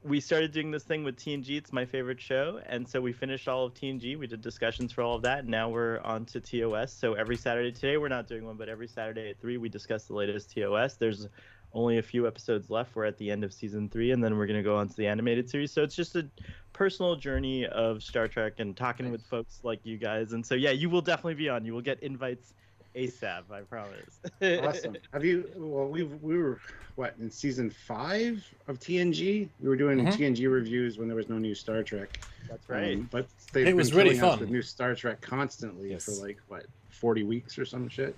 we started doing this thing with TNG. It's my favorite show, and so we finished all of TNG. We did discussions for all of that, and now we're on to TOS. So every Saturday, today we're not doing one, but every Saturday at 3 we discuss the latest TOS. There's only a few episodes left. We're at the end of season 3, and then we're going to go on to the animated series. So it's just a personal journey of Star Trek and talking with folks like you guys. And so, yeah, you will definitely be on. You will get invites ASAP, I promise. Awesome. Have you? Well, we were in season 5 of TNG. We were doing TNG reviews when there was no new Star Trek. That's right. But it was really fun. With new Star Trek constantly for like 40 weeks or some shit.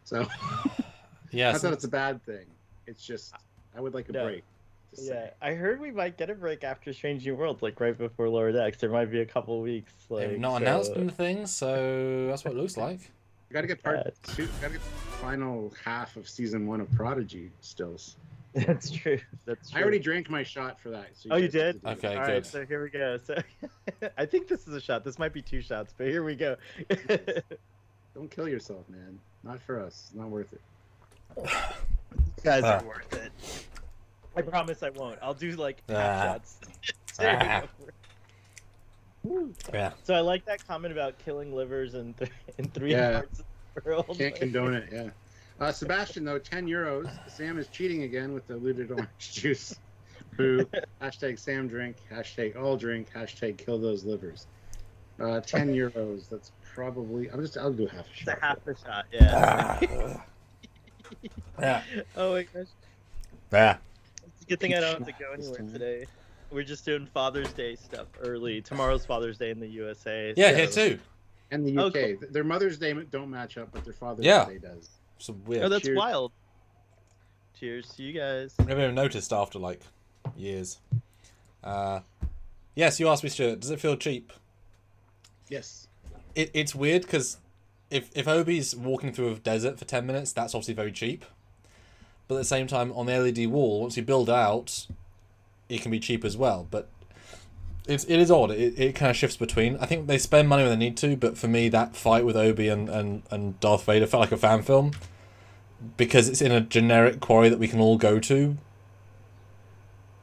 So yeah, not that it's a bad thing. It's just I would like a break. Yeah, I heard we might get a break after Strange New Worlds, like right before Lower Decks. There might be a couple weeks. Like, they've not announced anything, so that's what it looks like. We gotta get part 2. Gotta get the final half of season 1 of Prodigy stills. That's true. That's true. I already drank my shot for that. So you did? Okay, all good. Right, so here we go. So I think this is a shot. This might be 2 shots, but here we go. Don't kill yourself, man. Not for us. It's not worth it. These guys are worth it. I promise I won't. I'll do like half shots. Yeah. So I like that comment about killing livers in three parts of the world. Can't condone it. Yeah. Sebastian, though, €10. Sam is cheating again with diluted orange juice. Boo. Hashtag Sam drink. Hashtag all drink. Hashtag kill those livers. €10. That's probably. I'll do half a shot. It's a half a shot. Yeah. Yeah. Oh my gosh. Yeah. It's a good thing I don't have to go anywhere today. We're just doing Father's Day stuff early. Tomorrow's Father's Day in the USA. Yeah, here too. And the UK. Oh, cool. Their Mother's Day don't match up, but their Father's Day does. Some weird. Oh, that's Cheers. wild. Cheers to you guys. I never even noticed after like years. Yes, you asked me, Stuart. Does it feel cheap? Yes. It's weird because if Obi's walking through a desert for 10 minutes, that's obviously very cheap. But at the same time, on the LED wall, once you build out, it can be cheap as well. But it is odd. It kind of shifts between. I think they spend money when they need to, but for me, that fight with Obi and Darth Vader felt like a fan film because it's in a generic quarry that we can all go to.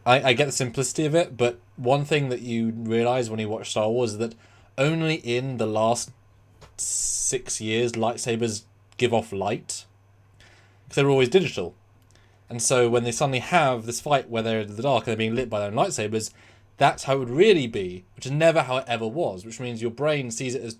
I get the simplicity of it, but one thing that you realise when you watch Star Wars is that only in the last 6 years lightsabers give off light because they were always digital. And so when they suddenly have this fight where they're in the dark and they're being lit by their own lightsabers, that's how it would really be, which is never how it ever was, which means your brain sees it as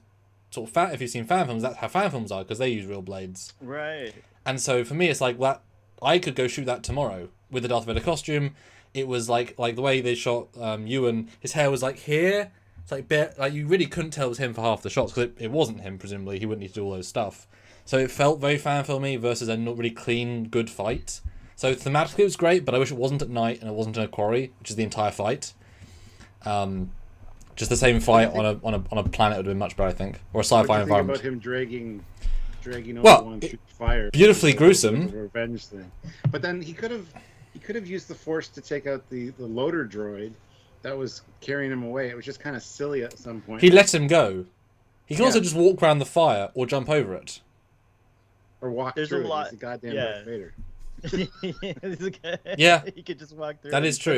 sort of if you've seen fan films, that's how fan films are because they use real blades. Right. And so for me, it's like that. I could go shoot that tomorrow with the Darth Vader costume. It was like the way they shot Ewan. His hair was like here. It's like you really couldn't tell it was him for half the shots because it wasn't him. Presumably, he wouldn't need to do all those stuff. So it felt very fan filmy versus a not really clean, good fight. So thematically, it was great, but I wish it wasn't at night and it wasn't in a quarry, which is the entire fight. Just the same fight on a planet would have been much better, I think, or a sci-fi environment. About him dragging Obi-Wan through fire. Beautifully gruesome. Revenge thing, but then he could have used the Force to take out the loader droid that was carrying him away. It was just kind of silly at some point. He let him go. He can also just walk around the fire or jump over it, or walk There's through a lot. it. He's a goddamn Darth Vader. Yeah, he could just walk through. that is true.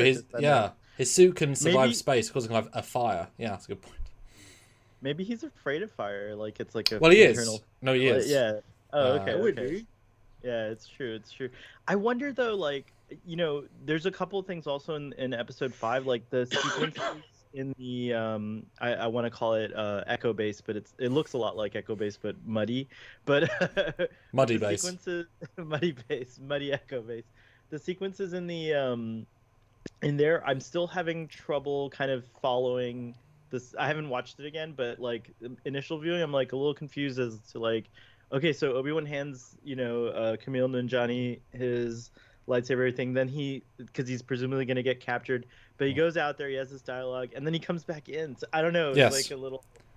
His suit can survive space because it can have a fire. Yeah, that's a good point. Maybe he's afraid of fire. Like it's like a. Well, he internal... is. No, he is. Yeah. Oh, okay. Would okay. be. Yeah, it's true. It's true. I wonder though, like, you know, there's a couple of things also in episode 5, like the sequences in the I want to call it Echo Base, but it looks a lot like Echo Base, but muddy. But Muddy base. Muddy Echo Base. The sequences in the in there, I'm still having trouble kind of following this. I haven't watched it again, but like initial viewing, I'm like a little confused as to like, okay, so Obi-Wan hands, you know, Camille Nanjiani his lightsaber, everything. Then because he's presumably going to get captured, but he goes out there, he has this dialogue, and then he comes back in. So I don't know. It was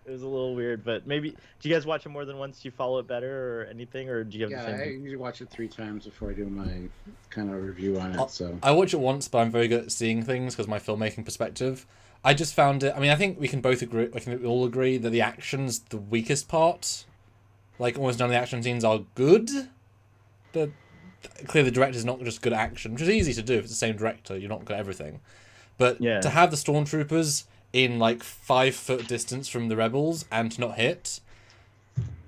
it was a little weird, but maybe, do you guys watch it more than once? Do you follow it better or anything, or do you have the same? I usually watch it 3 times before I do my kind of review on it. So I watch it once, but I'm very good at seeing things because my filmmaking perspective. I just found it. I mean, I think we can both agree. We can all agree that the action's the weakest part. Like almost none of the action scenes are good, but clearly the director's not just good at action, which is easy to do if it's the same director. You're not good at everything, but to have the stormtroopers in like 5 foot distance from the rebels and to not hit,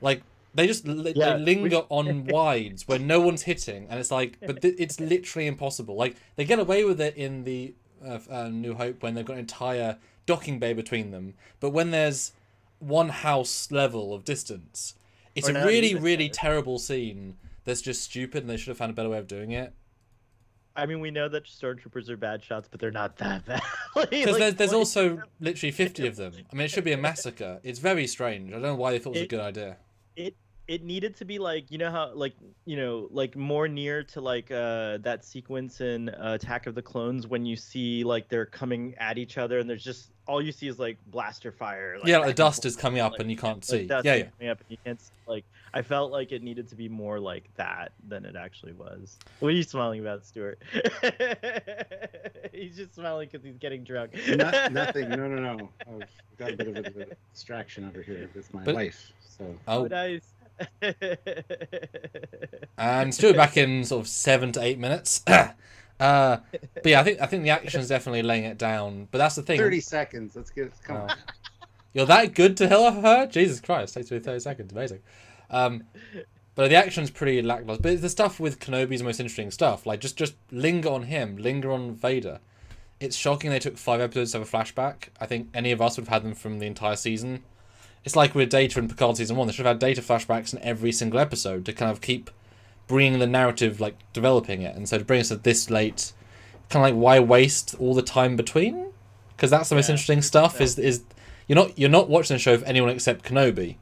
like they just they linger on wides where no one's hitting, and it's like, but it's literally impossible. Like they get away with it in the New Hope when they've got an entire docking bay between them, but when there's one house level of distance, it's a really terrible scene that's just stupid, and they should have found a better way of doing it. I mean, we know that stormtroopers are bad shots, but they're not that bad. Because there's also literally 50 of them. I mean, it should be a massacre. It's very strange. I don't know why they thought it was a good idea. It needed to be like, you know how, like, you know, like more near to like that sequence in Attack of the Clones when you see like they're coming at each other and there's just all you see is like blaster fire. Like, like the dust is coming up and you can't see. Coming up and you can't see. Like, I felt like it needed to be more like that than it actually was. What are you smiling about, Stuart? He's just smiling because he's getting drunk. Nothing. No. I've got a bit of a distraction over here with my wife. So. Oh, nice. And Stuart back in sort of 7 to 8 minutes. But yeah, I think the action's definitely laying it down. But that's the thing. 30 seconds. Let's get come on. You're that good to her? Jesus Christ, takes me 30 seconds. Amazing. But the action's pretty lackluster. But the stuff with Kenobi's the most interesting stuff. Like, just linger on him. Linger on Vader. It's shocking they took 5 episodes to have a flashback. I think any of us would have had them from the entire season. It's like with Data in Picard Season 1. They should have had Data flashbacks in every single episode to kind of keep bringing the narrative, like, developing it. And so to bring us to this late, kind of like, why waste all the time between? Because that's the most interesting stuff, is you're not watching the show for anyone except Kenobi.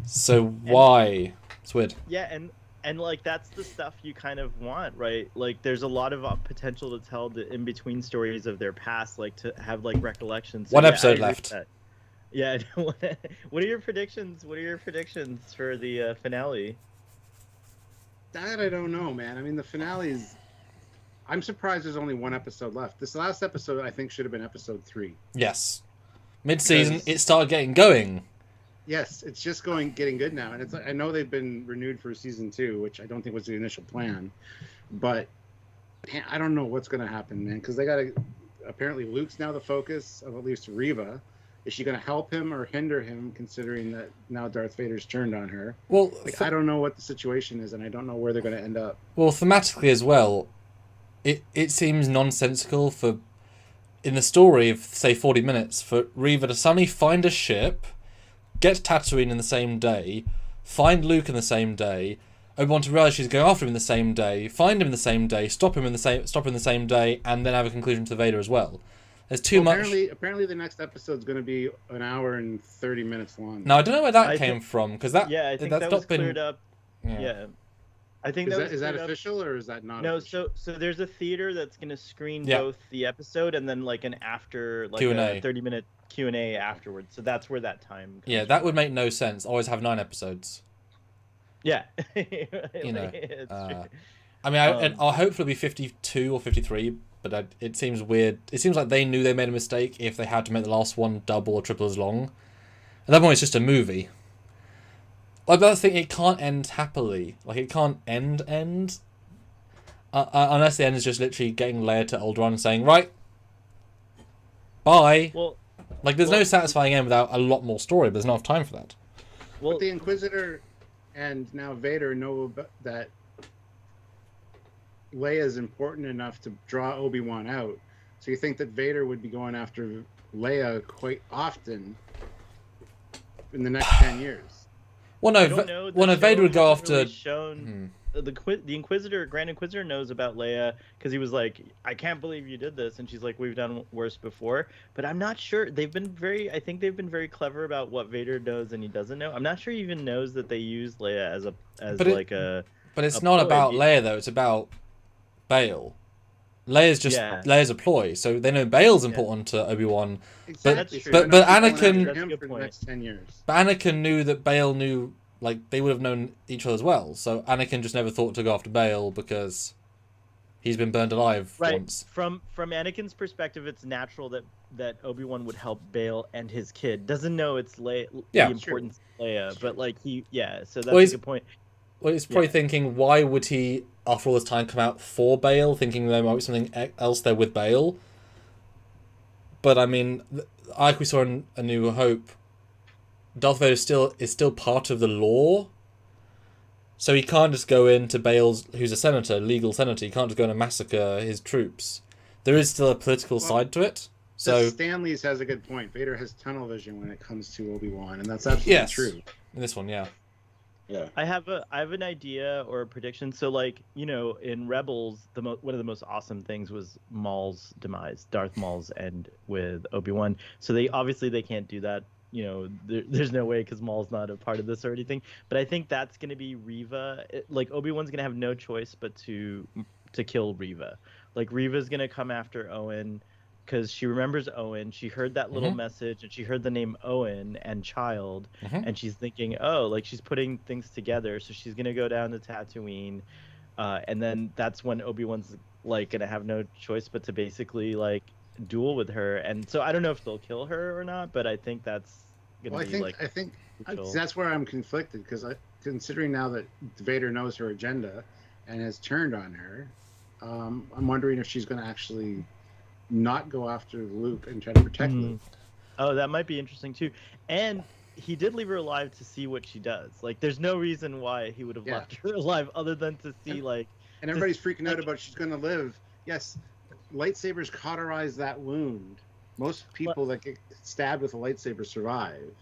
So why? It's weird. Yeah, and like that's the stuff you kind of want, right? Like there's a lot of potential to tell the in between stories of their past, like to have like recollections. So, One episode left. Yeah. What are your predictions? What are your predictions for the finale? That I don't know, man. I mean, the finale is. I'm surprised there's only 1 episode left. This last episode, I think, should have been episode 3. Yes. Mid-season, it started getting going. Yes, it's just getting good now, and it's. I know they've been renewed for season 2, which I don't think was the initial plan, but man, I don't know what's going to happen, man. Because they got to. Apparently, Luke's now the focus of at least Reva. Is she going to help him or hinder him, considering that now Darth Vader's turned on her? Well, I don't know what the situation is, and I don't know where they're going to end up. Well, thematically as well, it seems nonsensical for, in the story of, say, 40 minutes, for Reva to suddenly find a ship, get to Tatooine in the same day, find Luke in the same day, Obi-Wan to realise she's going after him in the same day, find him in the same day, stop him in the same day, and then have a conclusion to Vader as well. There's too much. Apparently, the next episode's going to be an hour and 30 minutes long. Now I don't know where that came from, because that I think that's that not was been cleared up. Yeah. I think is that official or is that not? No, official? so there's a theater that's going to screen both the episode and then like an after like Q&A. a 30-minute Q&A afterwards. So that's where that time comes that would make no sense. Always have 9 episodes. Yeah. You know. I mean, I'll hope it'll be 52 or 53, but it seems weird. It seems like they knew they made a mistake if they had to make the last one double or triple as long. At that point, it's just a movie. Like, I think it can't end happily. Like, it can't end. Unless the end is just literally getting Leia to Alderaan and saying, right, bye. Well, like, there's no satisfying end without a lot more story, but there's not enough time for that. Well, but the Inquisitor and now Vader know that Leia is important enough to draw Obi-Wan out. So you think that Vader would be going after Leia quite often in the next 10 years? Well, no, Vader would go after... Shown... The Inquisitor, Grand Inquisitor knows about Leia because he was like, I can't believe you did this. And she's like, we've done worse before. But I'm not sure. I think they've been very clever about what Vader knows and he doesn't know. I'm not sure he even knows that they use Leia as a... But it's not about Leia, though. It's about Bail. Leia's a ploy, so they know Bail's important to Obi-Wan. Exactly. But Anakin... For the next 10 years. But Anakin knew that Bail knew... Like, they would have known each other as well. So Anakin just never thought to go after Bail because he's been burned alive once. From Anakin's perspective, it's natural that Obi-Wan would help Bail and his kid. Doesn't know it's the importance of Leia, but like so that's a good point. Well, he's probably thinking, why would he, after all this time, come out for Bail, thinking there might be something else there with Bail? But I mean, like we saw in A New Hope, Darth Vader is still part of the law, so he can't just go into Bail's, who's a senator, legal senator. He can't just go in and massacre his troops. There is still a political side to it. So Stanley's has a good point. Vader has tunnel vision when it comes to Obi-Wan, and that's absolutely true. In this one, yeah. I have an idea or a prediction. So, like, you know, in Rebels, one of the most awesome things was Maul's demise, Darth Maul's end with Obi-Wan. So they can't do that. You know, there's no way because Maul's not a part of this or anything. But I think that's going to be Reva. Like, Obi-Wan's going to have no choice but to kill Reva. Like, Reva's going to come after Owen because she remembers Owen. She heard that little message and she heard the name Owen and child. And she's thinking, oh, like, she's putting things together. So she's going to go down to Tatooine. And then that's when Obi-Wan's, like, going to have no choice but to basically, like, duel with her. And so I don't know if they'll kill her or not, but I think that's gonna Well, be like. I think crucial. that's where I'm conflicted because considering now that Vader knows her agenda and has turned on her, I'm wondering if she's going to actually not go after Luke and try to protect Luke. Oh, that might be interesting too. And he did leave her alive to see what she does. Like, there's no reason why he would have left her alive other than to see And everybody's freaking out about she's going to live. Yes, lightsabers cauterize that wound. Most people that get stabbed with a lightsaber survive.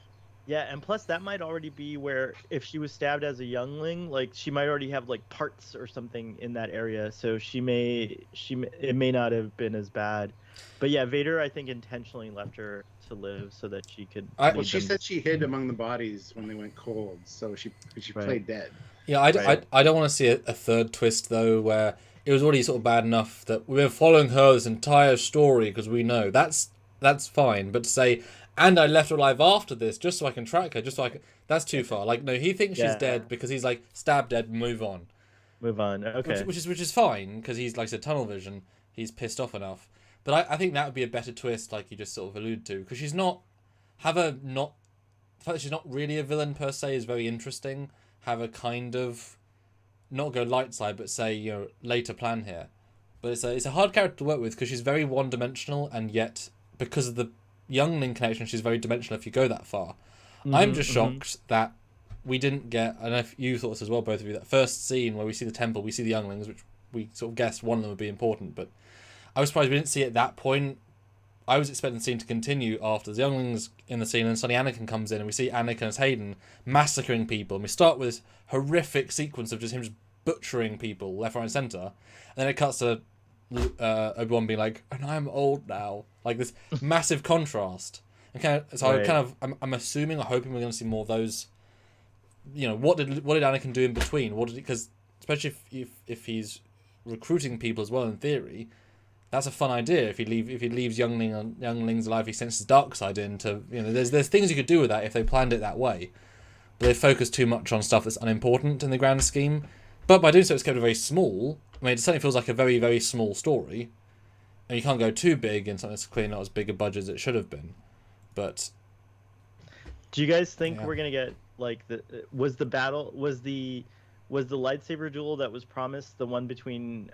Yeah, and plus that might already be where if she was stabbed as a youngling, like she might already have like parts or something in that area, so it may not have been as bad. But yeah, Vader I think intentionally left her to live so that she could. Well, she said she hid among the bodies when they went cold, so she played dead. Yeah, I don't want to see a third twist though, where it was already sort of bad enough that we're following her this entire story because we know that's fine, but to say. And I left her alive after this, just so I can track her, just so I can... That's too far. Like, no, he thinks she's dead because he's like, stab dead, move on. Move on, okay. Which is fine, because he's, like I said, tunnel vision. He's pissed off enough. But I think that would be a better twist, like you just sort of alluded to. Because she's not... The fact that she's not really a villain, per se, is very interesting. Have a kind of... Not go light side, but say, you know, later plan here. But it's a hard character to work with, because she's very one-dimensional, and yet, because of the youngling connection, she's very dimensional if you go that far. I'm just shocked that we didn't get, I don't know if you thought this as well, both of you, that first scene where we see the temple, we see the younglings, which we sort of guessed one of them would be important, but I was surprised we didn't see it at that point. I was expecting the scene to continue after the younglings in the scene, and suddenly Anakin comes in, and we see Anakin as Hayden massacring people, and we start with this horrific sequence of just him just butchering people left, right, and centre, and then it cuts to Obi-Wan being like, and I'm old now, like this massive contrast. And I'm assuming or hoping we're going to see more of those. You know, what did Anakin do in between? Because especially if he's recruiting people as well, in theory, that's a fun idea. If he leaves younglings alive, he sends his dark side into, you know, there's things you could do with that if they planned it that way, but they focus too much on stuff that's unimportant in the grand scheme. But by doing so, it's kept very small. I mean, it certainly feels like a very, very small story. And you can't go too big in something that's clearly not as big a budget as it should have been. But do you guys think we're gonna get like was the lightsaber duel that was promised the one between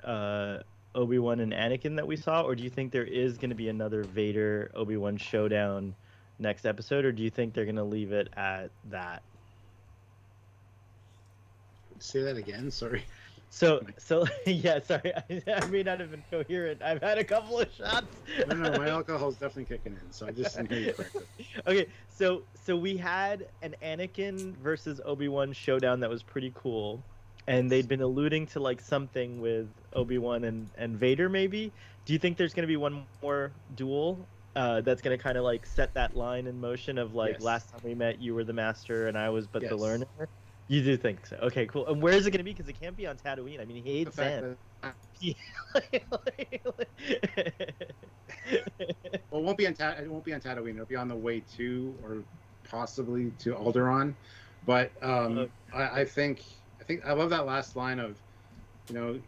Obi-Wan and Anakin that we saw, or do you think there is gonna be another Vader Obi-Wan showdown next episode, or do you think they're gonna leave it at that? Say that again, sorry. So yeah, sorry, I may not have been coherent. I've had a couple of shots. No, my alcohol's definitely kicking in, so I just didn't hear you correctly. Okay, so we had an Anakin versus Obi-Wan showdown that was pretty cool, and they'd been alluding to like something with Obi-Wan and Vader maybe. Do you think there's going to be one more duel that's going to kind of like set that line in motion of like, last time we met you were the master and I was but the learner? You do think so? Okay, cool. And where is it going to be? Because it can't be on Tatooine. I mean, he hates sand. Well, it won't be on Tatooine. It'll be on the way to, or possibly to Alderaan. But I think I love that last line of, you know,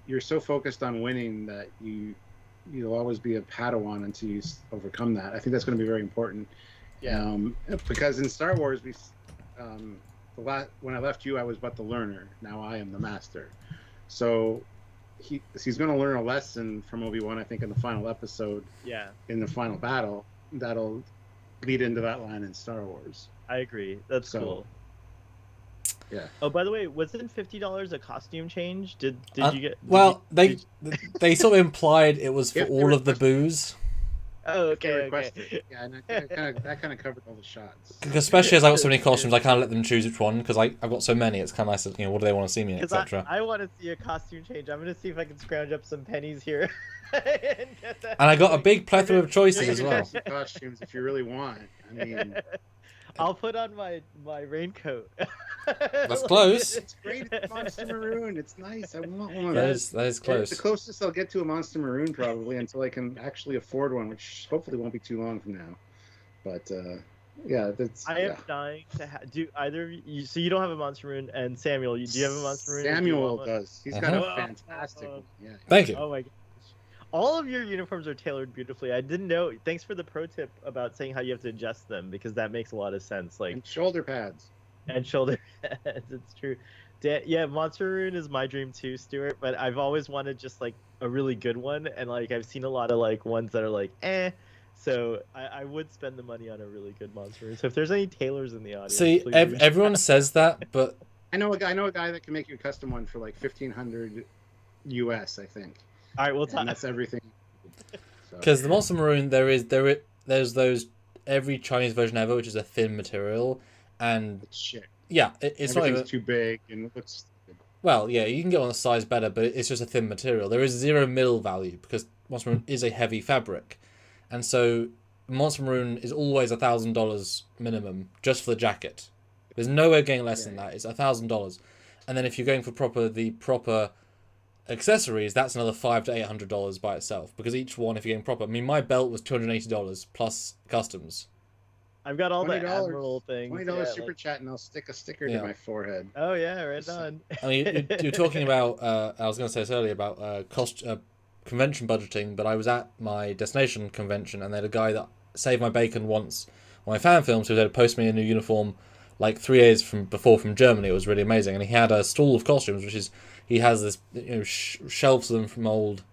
you're so focused on winning that you'll always be a Padawan until you overcome that. I think that's going to be very important. Yeah. Because in Star Wars, when I left you, I was but the learner. Now I am the master. So he's going to learn a lesson from Obi-Wan, I think, in the final episode. Yeah. In the final battle, that'll lead into that line in Star Wars. I agree. That's cool. Yeah. Oh, by the way, wasn't $50 a costume change? Did you get? They sort of implied it was for all of the booze. Oh, okay. Yeah, and that kind of covered all the shots. Because especially as I got so many costumes, I kind of let them choose which one, because I've got so many. It's kind of nice, you know, what do they want to see me in, etc. I want to see a costume change. I'm going to see if I can scrounge up some pennies here. and get that. And I got a big plethora of choices as well. Costumes if you really want. I mean, I'll put on my raincoat. That's close. It's great. It's Monster Maroon. It's nice. I want one of those. That is close. It's the closest I'll get to a Monster Maroon probably until I can actually afford one, which hopefully won't be too long from now. But yeah, that's. I am dying to do either of you. So you don't have a Monster Maroon, and Samuel, do you have a Monster Maroon? Samuel does. He's got a fantastic one. Yeah. Thank you. Oh my gosh. All of your uniforms are tailored beautifully. I didn't know. Thanks for the pro tip about saying how you have to adjust them, because that makes a lot of sense. Like, And shoulder pads. and shoulder pads. It's true. Yeah, Monster Rune is my dream too, Stuart. But I've always wanted just like a really good one, and like I've seen a lot of like ones that are like eh. So I would spend the money on a really good Monster Rune. So if there's any tailors in the audience, See, please reach everyone out. says that, but I know a guy that can make you a custom one for like 1,500 US, I think. All right, we'll And talk. that's everything. So, because the Monster Maroon, there's those every Chinese version ever, which is a thin material, and it's shit. yeah, it's not Everything's even. too big and it looks stupid. Well, yeah, you can get on a size better, but it's just a thin material. There is zero middle value because Monster Maroon is a heavy fabric, and so Monster Maroon is always $1,000 minimum just for the jacket. There's nowhere getting less than that. It's $1,000, and then if you're going for the proper accessories, that's another $500 to $800 by itself, because each one, if you're getting proper. I mean, my belt was $280 plus customs. I've got all the $20, Admiral things. $20 yeah, super like- chat, and I'll stick a sticker Yeah. to my forehead. Oh yeah, right on. I mean, you're talking about. I was going to say this earlier about convention budgeting, but I was at my destination convention, and they had a guy that saved my bacon once on my fan film, so he had to post me a new uniform like 3 days before from Germany. It was really amazing, and he had a stall of costumes, which is he has this shelves of them from old.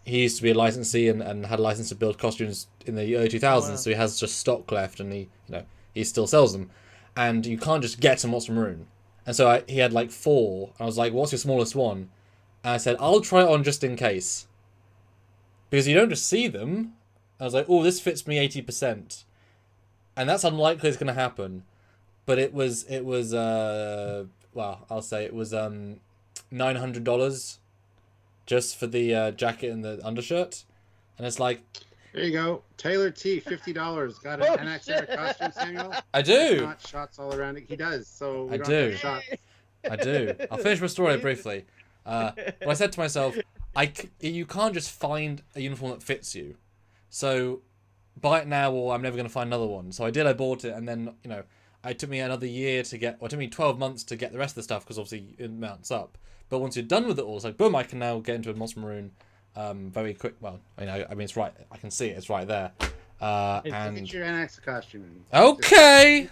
He used to be a licensee and had a license to build costumes in the early 2000s, Wow. so he has just stock left, and he still sells them, and you can't just get some Monster Maroon. And so he had like 4. And I was like, "What's your smallest one?" And I said, "I'll try it on just in case," because you don't just see them. I was like, "Oh, this fits me 80%," and that's unlikely it's going to happen. But it was well, I'll say it was $900 just for the jacket and the undershirt, and it's like, There you go. Taylor T, $50. Got an Oh, NX shit. costume, Samuel? I do. Not shots all around it. He does. So we I don't do. have shots. I do. I'll finish my story briefly. But I said to myself, you can't just find a uniform that fits you. So buy it now, or I'm never going to find another one. So I did. I bought it, and then it took me another year to get, or it took me 12 months to get the rest of the stuff, because obviously it mounts up. But once you're done with it all, it's like boom, I can now get into a Monster Maroon very quick. Well, I mean it's right. I can see it. It's right there. And Get your NX costume. okay,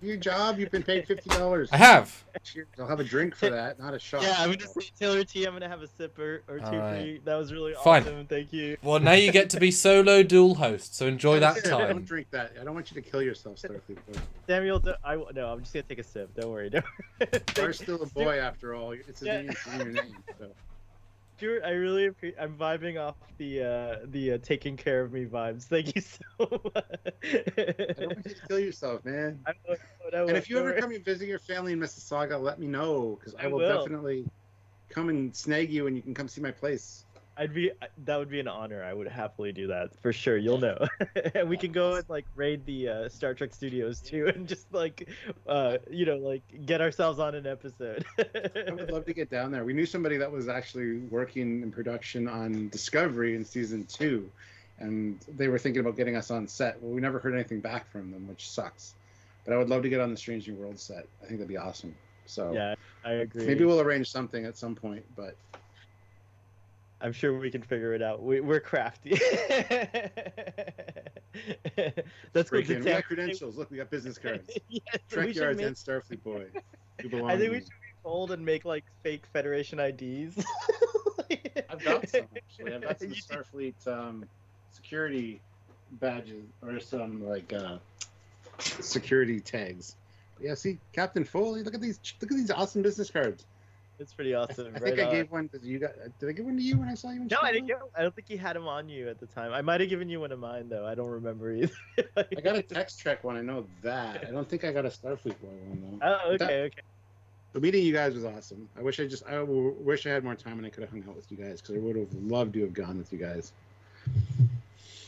Your job, you've been paid $50. I have. Cheers. I'll have a drink for that, not a shot. Yeah, I'm gonna say Taylor T. I'm gonna have a sip or two for Alright. you. That was really Fine. awesome. Thank you. Well, now you get to be solo dual host, so enjoy that I don't time. drink that. I don't want you to kill yourself, Starfleet Boy. Samuel, no, I'm just gonna take a sip. Don't worry. Don't worry. You're still a boy after all. It's a Yeah. name in your name. So. Stuart, I really appreciate. I'm vibing off the taking care of me vibes. Thank you so much. I don't want you to kill yourself, man. I won't, And if you don't ever worry. come and visit your family in Mississauga, let me know, because I I will will. definitely come and snag you, and you can come see my place. That would be an honor. I would happily do that for sure. You'll know, and we can go and like raid the Star Trek studios too, and just like get ourselves on an episode. I would love to get down there. We knew somebody that was actually working in production on Discovery in season 2, and they were thinking about getting us on set. Well, we never heard anything back from them, which sucks. But I would love to get on the Strange New World set. I think that'd be awesome. So Yeah, I agree. maybe we'll arrange something at some point, but I'm sure we can figure it out. We're crafty. That's good. we got credentials. Look, we got business cards. Yes, we should Trekyards make- and Starfleet Boy. We belong I think we here. should be bold and make like fake Federation IDs. I've got some actually. I've got some You do? Starfleet security badges or some like security tags. But yeah, see, Captain Foley. Look at these awesome business cards. It's pretty awesome. I think right I on. gave one. Did I give one to you when I saw you? In No, I didn't Chicago? get. I don't think you had him on you at the time. I might have given you one of mine though. I don't remember either. I got a Text Trek one. I know that. I don't think I got a Starfleet Boy one though. Oh, okay, okay. But meeting you guys was awesome. I wish I had more time and I could have hung out with you guys, because I would have loved to have gone with you guys.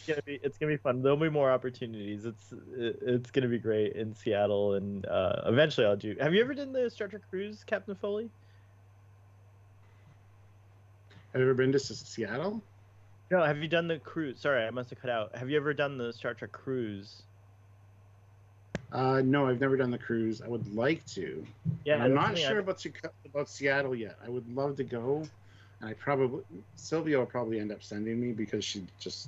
It's gonna be fun. There'll be more opportunities. It's gonna be great in Seattle, and eventually I'll do. Have you ever done the Star Trek cruise, Captain Foley? Have you ever been to Seattle? No, have you done the cruise? Sorry, I must have cut out. Have you ever done the Star Trek cruise? No, I've never done the cruise. I would like to. Yeah, And I'm that's not something sure about Seattle yet. I would love to go. And Sylvia will probably end up sending me because she's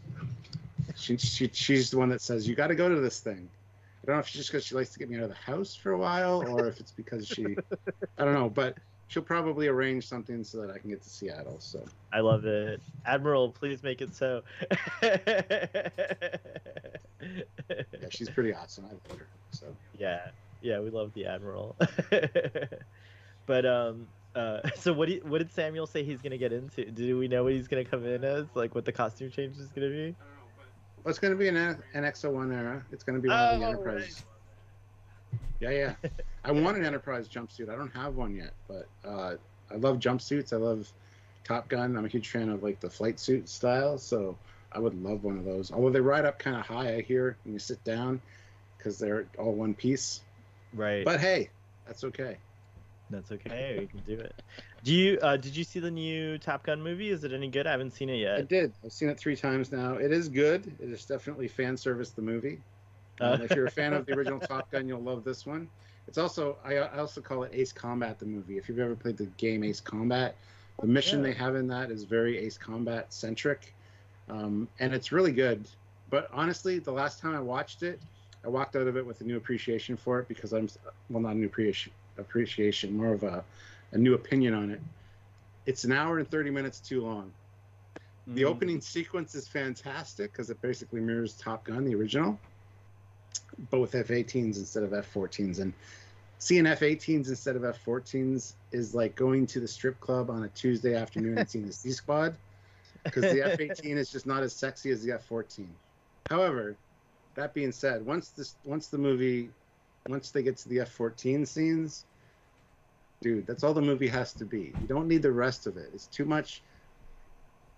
the one that says, you got to go to this thing. I don't know if it's just because she likes to get me out of the house for a while, or if it's because I don't know, but she'll probably arrange something so that I can get to Seattle. So I love it. Admiral, please make it so. yeah, she's pretty awesome. I love her. So yeah, we love the Admiral. But so what did Samuel say he's gonna get into? Do we know what he's gonna come in as? Like what the costume change is gonna be? Well, it's going to be an XO1 era. It's going to be one of the Enterprise. Right. Yeah. I want an Enterprise jumpsuit. I don't have one yet, but I love jumpsuits. I love Top Gun. I'm a huge fan of like the flight suit style, so I would love one of those. Although they ride up kind of high, I hear, when you sit down, because they're all one piece. Right. But hey, that's okay. That's okay. You can do it. Did you see the new Top Gun movie? Is it any good? I haven't seen it yet. I did. I've seen it 3 times now. It is good. It is definitely fan service, the movie. If you're a fan of the original Top Gun, you'll love this one. It's also, I also call it Ace Combat, the movie. If you've ever played the game Ace Combat, the mission they have in that is very Ace Combat centric, and it's really good. But honestly, the last time I watched it, I walked out of it with a new appreciation for it, because not a new appreciation, more of a new opinion on it. It's an hour and 30 minutes too long. The opening sequence is fantastic because it basically mirrors Top Gun, the original, but with F-18s instead of F-14s. And seeing F-18s instead of F-14s is like going to the strip club on a Tuesday afternoon and seeing the C-Squad, because the F-18 is just not as sexy as the F-14. However, that being said, once they get to the F-14 scenes, dude, that's all the movie has to be. You don't need the rest of it. It's too much.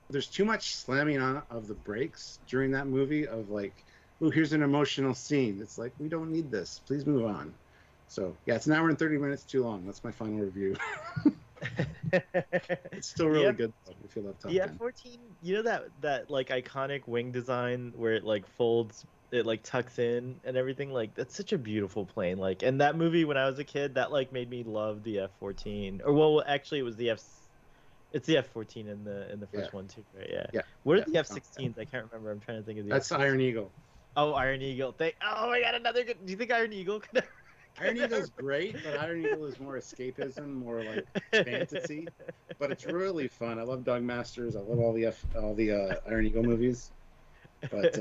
There's too much slamming on of the brakes during that movie of like, oh, here's an emotional scene. It's like, we don't need this. Please move on. So yeah, it's an hour and 30 minutes too long. That's my final review. It's still really good though, if you love Top Gun. The F-14, you know that like iconic wing design where it like folds, it like tucks in and everything, like that's such a beautiful plane. Like, and that movie when I was a kid, that like made me love the F-14. Or well, actually it was it's the F-14 in the first one too, right? Yeah. What are the F-16s? I can't remember. I'm trying to think of the That's F-16s. Iron Eagle. Oh, Iron Eagle. Oh my god, another good. Do you think Iron Eagle could ever... Iron Eagle's great, but Iron Eagle is more escapism, more like fantasy. But it's really fun. I love Doug Masters. I love all the Iron Eagle movies. But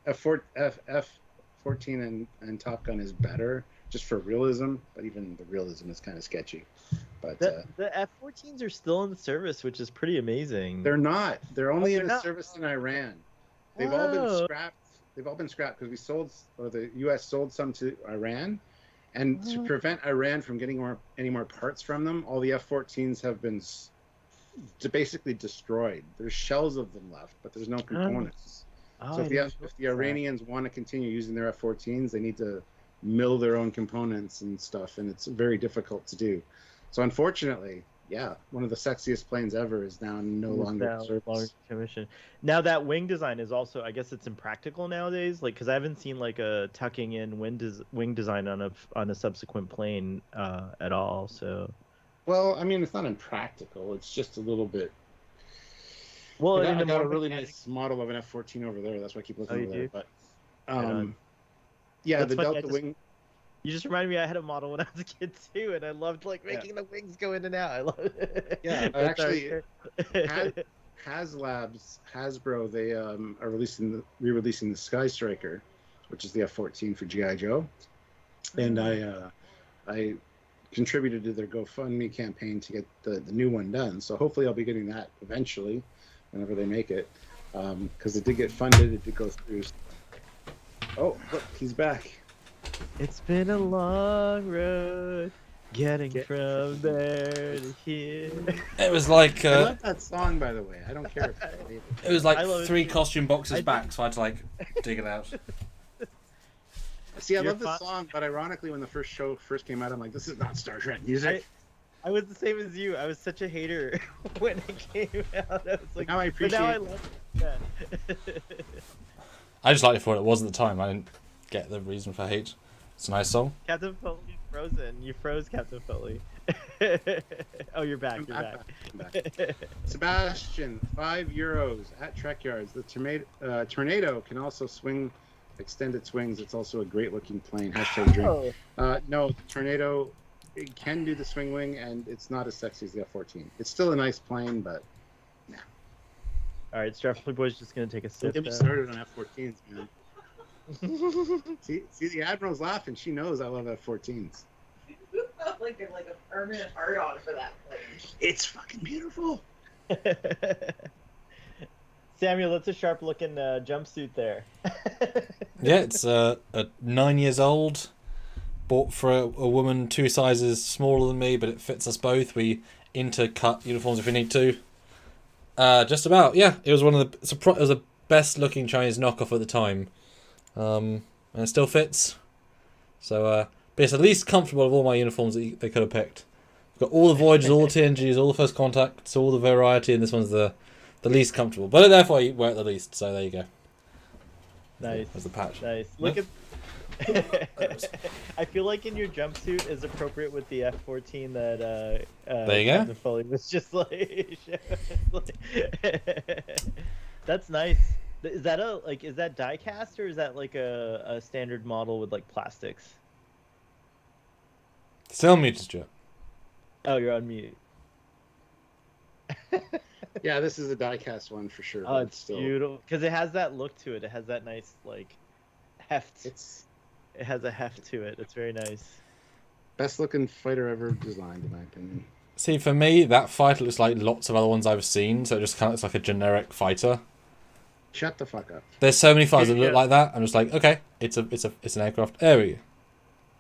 F-14 and Top Gun is better just for realism. But even the realism is kind of sketchy. But the F-14s are still in service, which is pretty amazing. They're not. They're only in service in Iran. They've all been scrapped. They've all been scrapped because the U.S. sold some to Iran. And to prevent Iran from getting any more parts from them, all the F-14s have been basically destroyed. There's shells of them left, but there's no components. So if the Iranians want to continue using their F-14s, they need to mill their own components and stuff, and it's very difficult to do. So unfortunately, yeah, one of the sexiest planes ever is now no longer in service. Commission. Now that wing design is also, I guess it's impractical nowadays, like because I haven't seen like a tucking in wing design on a subsequent plane at all. So, well, I mean, it's not impractical. It's just a little bit. Well, I got a really nice model of an F-14 over there. That's why I keep looking over there. But yeah, the Delta wing. You just reminded me I had a model when I was a kid too, and I loved like making the wings go in and out. I love it. Yeah, actually, Hasbro, they are re-releasing the Sky Striker, which is the F-14 for G.I. Joe, and I contributed to their GoFundMe campaign to get the new one done. So hopefully I'll be getting that eventually, whenever they make it, because it did get funded. It did go through. Oh, look, he's back. It's been a long road getting from there to here. It was like I love that song, by the way. I don't care if it was like 3 costume boxes back, so I had to like dig it out. See, I love this song, but ironically, when the show first came out, I'm like, this is not Star Trek music. I was the same as you. I was such a hater when it came out. I was like, now I appreciate. But now I love it. Yeah. I just liked it for what it was at the time. I didn't get the reason for hate. It's a nice song. Captain Foley's frozen. You froze Captain Foley. Oh, you're back. I'm You're back, back. I'm back. Sebastian, €5 at Trekyards. The tornado can also swing extended swings. It's also a great looking plane. Hashtag dream. No, tornado, it can do the swing wing, and it's not as sexy as the F-14. It's still a nice plane, but nah. All right, Starfleet Boy's just gonna take a sip. Don't get me started on F-14s, man. see, the Admiral's laughing. She knows I love F-14s. like a permanent hard-on for that plane. It's fucking beautiful. Samuel, that's a sharp-looking jumpsuit there. Yeah, it's 9 years old. Bought for a woman 2 sizes smaller than me, but it fits us both. We intercut uniforms if we need to. Just about, yeah. It was it was the best-looking Chinese knockoff at the time, and it still fits. So, but it's the least comfortable of all my uniforms that they could have picked. Got all the Voyagers, all the TNGs, all the First Contacts, all the variety, and this one's the least comfortable. But therefore, you wear it the least. So there you go. Nice. There's the patch. Nice. Look at. I feel like in your jumpsuit is appropriate with the F-14 that there you go. The Foley was just like. That's nice. Is that die cast or is that like a standard model with like plastics? Still muted, Stuart. Oh, you're on mute. Yeah, this is a die-cast one for sure. Oh, it's still beautiful because it has that look to it. It has that nice like heft. It has a heft to it. It's very nice. Best looking fighter ever designed, in my opinion. See, for me, that fighter looks like lots of other ones I've seen, so it just kind of looks like a generic fighter. Shut the fuck up. There's so many fighters that look like that. I'm just like, okay, it's an aircraft. There we go.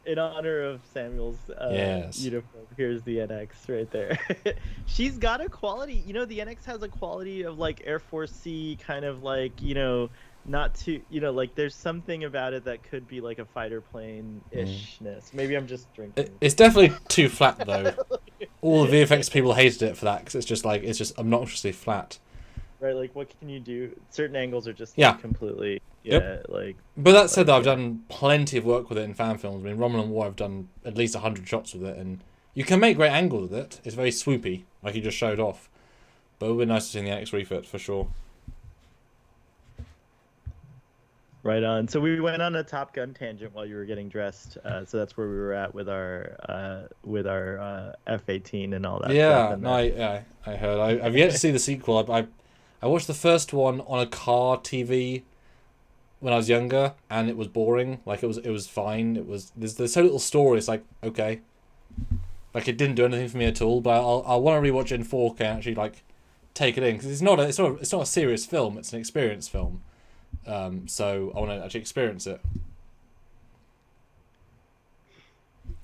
In honor of Samuel's uniform, here's the NX right there. She's got a quality, the NX has a quality of like Air Force C, kind of like, not too, like there's something about it that could be like a fighter plane-ishness. Maybe I'm just drinking. It's definitely too flat though. All the VFX people hated it for that because it's just obnoxiously flat. Right, like what can you do? Certain angles are just completely, like. But that said, though, I've done plenty of work with it in fan films. I mean, Romulan War, I've done at least 100 shots with it, and you can make great angles with it. It's very swoopy, like you just showed off. But it would be nice to see the NX refit for sure. Right on. So we went on a Top Gun tangent while you were getting dressed. So that's where we were at with our F-18 and all that. Yeah, stuff I heard. I've yet to see the sequel. I watched the first one on a car TV when I was younger, and it was boring. Like it was fine. There's so little story. It's like okay, like it didn't do anything for me at all. But I want to rewatch it in 4K and actually like take it in because it's not a serious film. It's an experience film. So I want to actually experience it.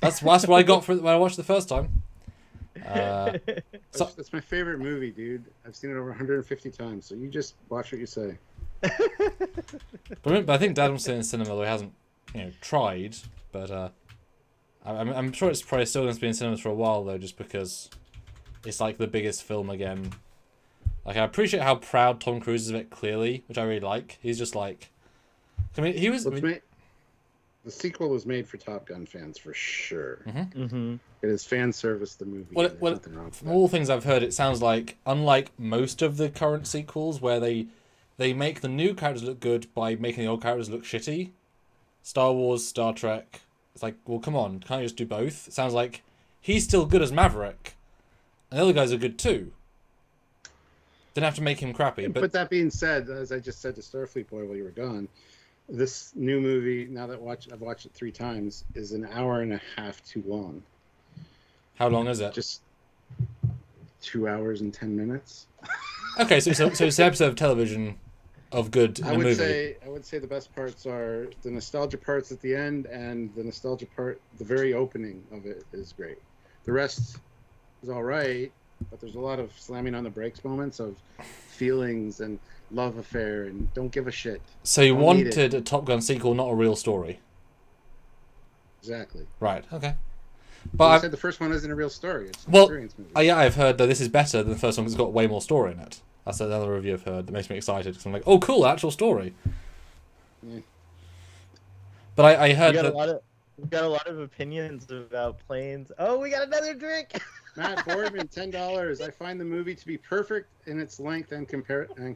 That's what I got when I watched it the first time. That's my favorite movie, dude. I've seen it over 150 times. So you just watch what you say. But I think Dad was in cinema, though he hasn't, tried. But I'm sure it's probably still going to be in cinemas for a while, though, just because it's like the biggest film again. Like I appreciate how proud Tom Cruise is of it, clearly, which I really like. He's just like, I mean, he was. The sequel was made for Top Gun fans for sure. Mm-hmm. Mm-hmm. It is fan service. The movie. Well, from all things I've heard, it sounds like unlike most of the current sequels, where they make the new characters look good by making the old characters look shitty. Star Wars, Star Trek. It's like, well, come on, can't you just do both? It sounds like he's still good as Maverick, and the other guys are good too. Didn't have to make him crappy. But that being said, as I just said to Starfleet Boy while you were gone, this new movie, now that I've watched it 3 times, is an hour and a half too long. How long is it? Just 2 hours and 10 minutes. Okay, so it's an episode of television of good in a movie. I would say the best parts are the nostalgia parts at the end, and the nostalgia part, the very opening of it is great. The rest is all right, but there's a lot of slamming on the brakes moments of feelings and love affair and don't give a shit. So you wanted a Top Gun sequel, not a real story. Exactly. Right. Okay. But I said the first one isn't a real story. It's an experience movie. Yeah, I've heard that this is better than the first one because it's got way more story in it. That's another review I've heard that makes me excited because I'm like, oh, cool, actual story. Yeah. But I heard that. We've got a lot of opinions about planes. Oh, we got another drink. Matt Boardman, $10. I find the movie to be perfect in its length and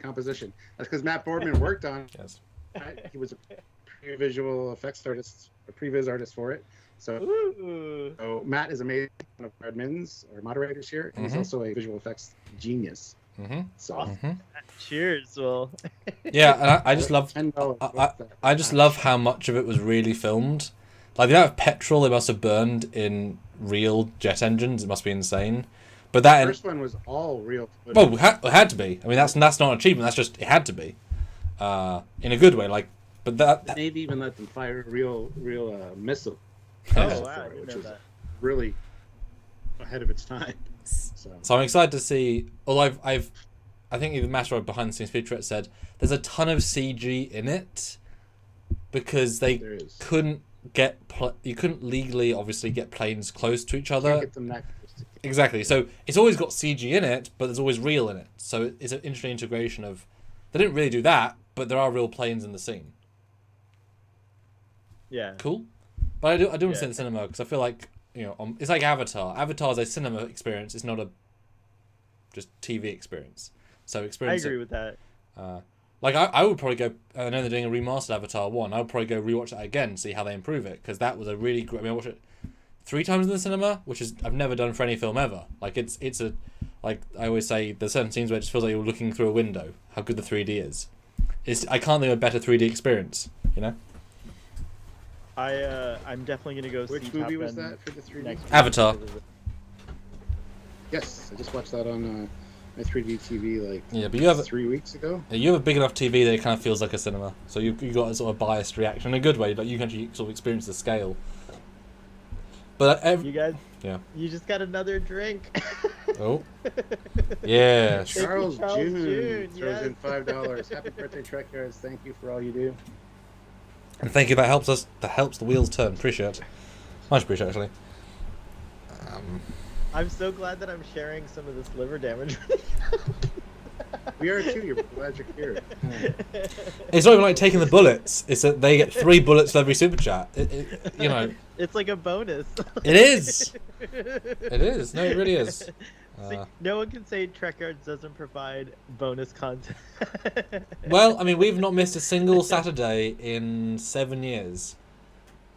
composition. That's because Matt Boardman worked on it. Yes. Right? He was a pre-visual effects artist, a pre-vis artist for it. So Matt is amazing, one of our admins or moderators here, and he's also a visual effects genius. So Awesome. Cheers. Well. Yeah, and I just love. $10. I just love how much of it was really filmed. Like the amount of petrol they must have burned in real jet engines, it must be insane. But that the first one was all real footage. well, it had to be. I mean, that's not an achievement. That's just it had to be, in a good way. Like, but that The Navy even let them fire a real missile. Oh, wow. Which was really ahead of its time. So I'm excited to see. Although I think even Master behind the scenes featurette said there's a ton of CG in it because they couldn't get you couldn't legally obviously get planes close to each other. Get them that close. Exactly. So it's always got CG in it, but there's always real in it. So it's an interesting integration of. They didn't really do that, but there are real planes in the scene. Yeah. Cool. But I do want to see it in the cinema because I feel like it's like Avatar. Avatar is a cinema experience. It's not a just TV experience. So experience. I agree with that. Like I would probably go. I know they're doing a remastered Avatar 1. I would probably go rewatch that again, see how they improve it, because that was a really great. I mean, I watched it 3 times in the cinema, which is I've never done for any film ever. Like it's a like I always say, there's certain scenes where it just feels like you're looking through a window. How good the 3D is. I can't think of a better 3D experience. I'm definitely gonna go. Which see movie Top was Gun that for the 3D? next week. Avatar. Yes, I just watched that on my 3D TV like But you have 3 weeks ago. You have a big enough TV that it kind of feels like a cinema. So you got a sort of biased reaction in a good way. Like you can actually sort of experience the scale. But You guys. Yeah. You just got another drink. Oh. Yeah. Charles June June, throws in $5. Happy birthday, Trekyards! Thank you for all you do. And thank you. That helps us. That helps the wheels turn. Appreciate it. Much appreciate actually. I'm so glad that I'm sharing some of this liver damage. We are too. You're glad you're here. It's not even like taking the bullets. It's that they get 3 bullets for every super chat. It's like a bonus. It is. It is. No, it really is. See, no one can say Trekyards doesn't provide bonus content. Well, I mean, we've not missed a single Saturday in 7 years,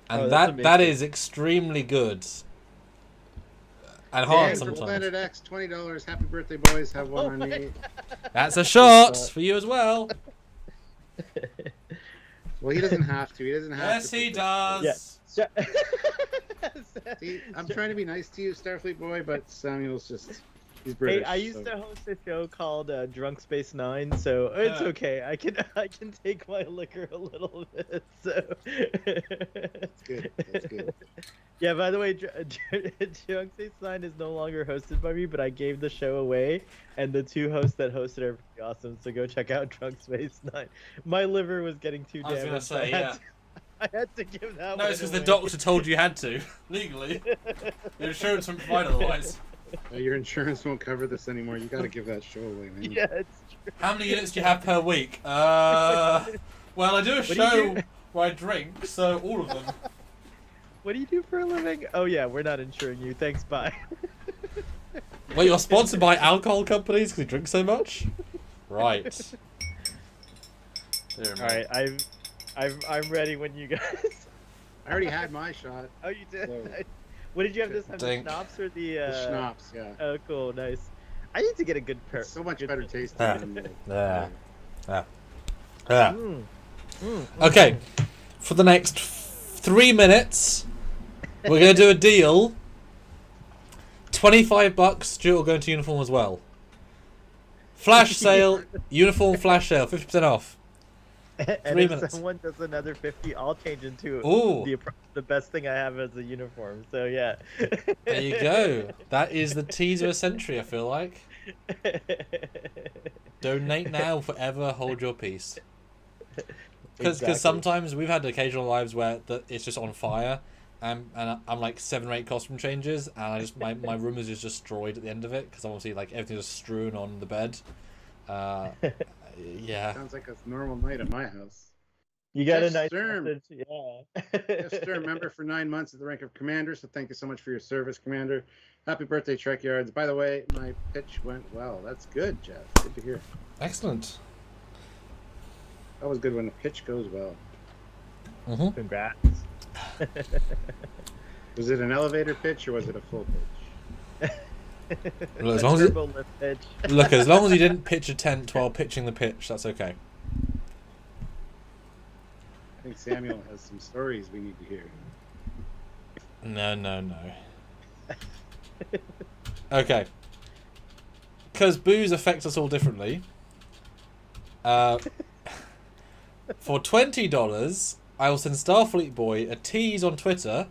and that is extremely good. And hard Dan sometimes. from Planet X, $20. Happy birthday, boys! Have one on me. That's a shot for you as well. Well, he doesn't have to. He doesn't have Yes, to. he does. Yeah. See, I'm trying to be nice to you, Starfleet Boy, but Samuel's he's British. Hey, I used to host a show called Drunk Space 9, so it's okay. I can take my liquor a little bit. So That's good. That's good. Yeah, by the way, Drunk Space 9 is no longer hosted by me, but I gave the show away, and the 2 hosts that hosted are pretty awesome. So go check out Drunk Space 9. My liver was getting too damaged. I was gonna say, I had to give that. No, it's because the doctor told you had to legally. Your insurance won't provide otherwise. Your insurance won't cover this anymore. You got to give that show away, man. Yeah, it's true. How many units do you have per week? Well, I do a show where I drink, so all of them. What do you do for a living? Oh yeah, we're not insuring you. Thanks, bye. Wait, you're sponsored by alcohol companies because you drink so much? Right. All right, I'm ready when you guys. I already had my shot. Oh, you did. So- What did you have this time? The Dink. schnapps or the? The schnapps, yeah. Oh, cool, nice. I need to get a good pair. It's so much good- better tasting Ah. than the... Yeah. Yeah. Mm. Okay, for the next 3 minutes, we're going to do a deal. $25, Stuart will go into uniform as well. Flash sale, uniform flash sale, 50% off. And 3 if minutes. someone does another 50, I'll change into Ooh. the best thing I have as a uniform. So yeah. There you go. That is the teaser of a century, I feel like. Donate now, forever hold your peace. Because Exactly. sometimes we've had occasional lives where it's just on fire, and I'm like 7 or 8 costume changes, and I just my room is just destroyed at the end of it because obviously like everything's just strewn on the bed. Yeah. Sounds like a normal night at my house. You got Jeff a nice Sturm. message. Yeah. Jeff Sturm, member for 9 months at the rank of commander. So thank you so much for your service, Commander. Happy birthday, Trekyards. By the way, my pitch went well. That's good, Jeff. Good to hear. Excellent. That was good when the pitch goes well. Mm-hmm. Congrats. Was it an elevator pitch or was it a full pitch? Look, as A long as turbo lift pitch. look, as long as you didn't pitch a tent while pitching the pitch, that's okay. I think Samuel has some stories we need to hear. No. Okay. Because booze affects us all differently. For $20, I will send Starfleet Boy a tease on Twitter,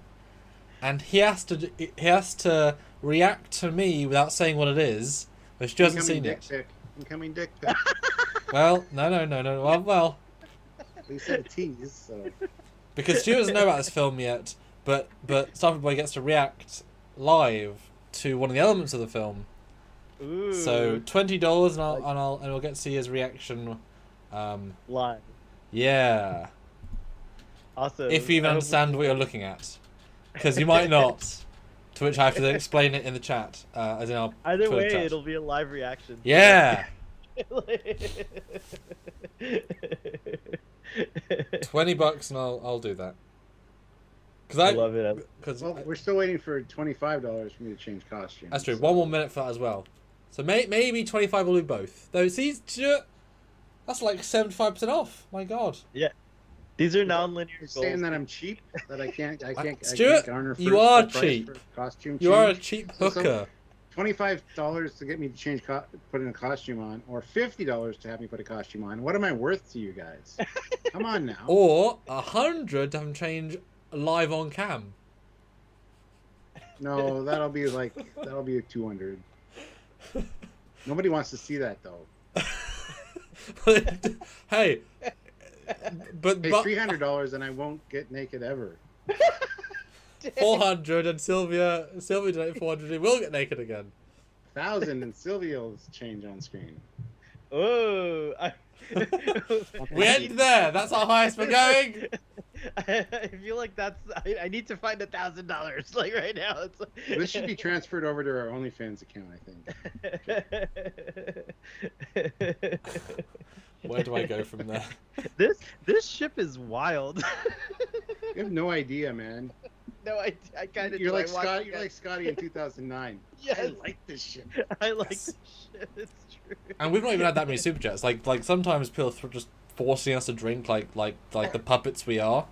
and he has to react to me without saying what it is, but she hasn't seen it. Incoming dick pic. Well, no. Well, We said a tease, so because Stu doesn't know about this film yet, but Starfleet Boy gets to react live to one of the elements of the film. Ooh. So $20, and we'll get to see his reaction. Live. Yeah. Awesome. If you even understand what you're looking at, because you might not. To which I have to then explain it in the chat. As in our Either Twitter way, chat. it'll be a live reaction. Yeah. $20 and I'll do that. Because I love it. well, we're still waiting for $25 for me to change costumes. That's true. So. 1 more minute for that as well. So maybe 25 will do both. Though see, that's like 75% off. My God. Yeah. These are non-linear You're goals. saying that I'm cheap, that I can't Stuart, garner you are the price cheap. for costume You are a change. cheap So hooker. $25 to get me to change, put in a costume on, or $50 to have me put a costume on. What am I worth to you guys? Come on now. Or 100 to have him change live on cam. No, that'll be a 200. Nobody wants to see that though. Hey, but Pay $300 and I won't get naked ever. 400 and Sylvia donate 400. He will get naked again. 1,000 and Sylvia's change on screen. Oh, We end there. That's how highest we're going. I feel like I need to find $1,000 like right now. It's like... This should be transferred over to our OnlyFans account, I think. Where do I go from there? This ship is wild. You have no idea, man. No, I kind of. You're like Scott. You're like Scotty in 2009. Yes. I like this shit. I like this shit. It's true. And we've not even had that many super chats. Like sometimes people are just forcing us to drink like the puppets we are.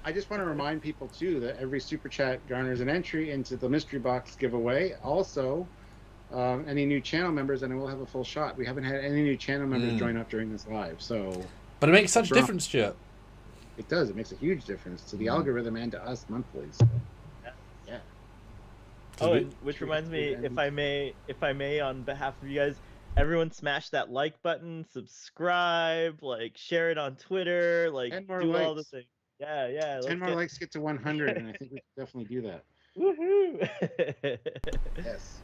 I just want to remind people too that every super chat garners an entry into the mystery box giveaway. Also, any new channel members, and we'll have a full shot. We haven't had any new channel members join up during this live, so. But it makes such a difference, Stuart. It does. It makes a huge difference to the algorithm and to us monthly. So. Yeah. Oh, and which reminds me, if I may, on behalf of you guys, everyone smash that like button, subscribe, share it on Twitter, do all the things. Yeah. 10 more likes get to 100, and I think we can definitely do that. Woohoo! Yes.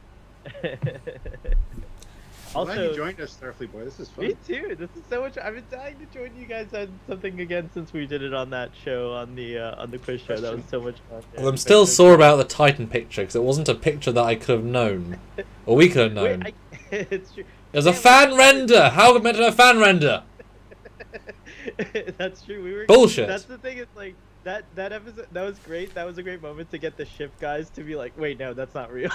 Also, glad you joined us, Starfleet Boy. This is fun. Me too. This is so much. I've been dying to join you guys on something again since we did it on that show, on the quiz show. That was so much fun. Well, I'm still sore about the Titan picture because it wasn't a picture that I could have known, or we could have known. It's true. It was a fan render. How could it meant a fan render? That's true. We were bullshit. That's the thing. It's like that episode. That was great. That was a great moment to get the ship guys to be like, "Wait, no, that's not real."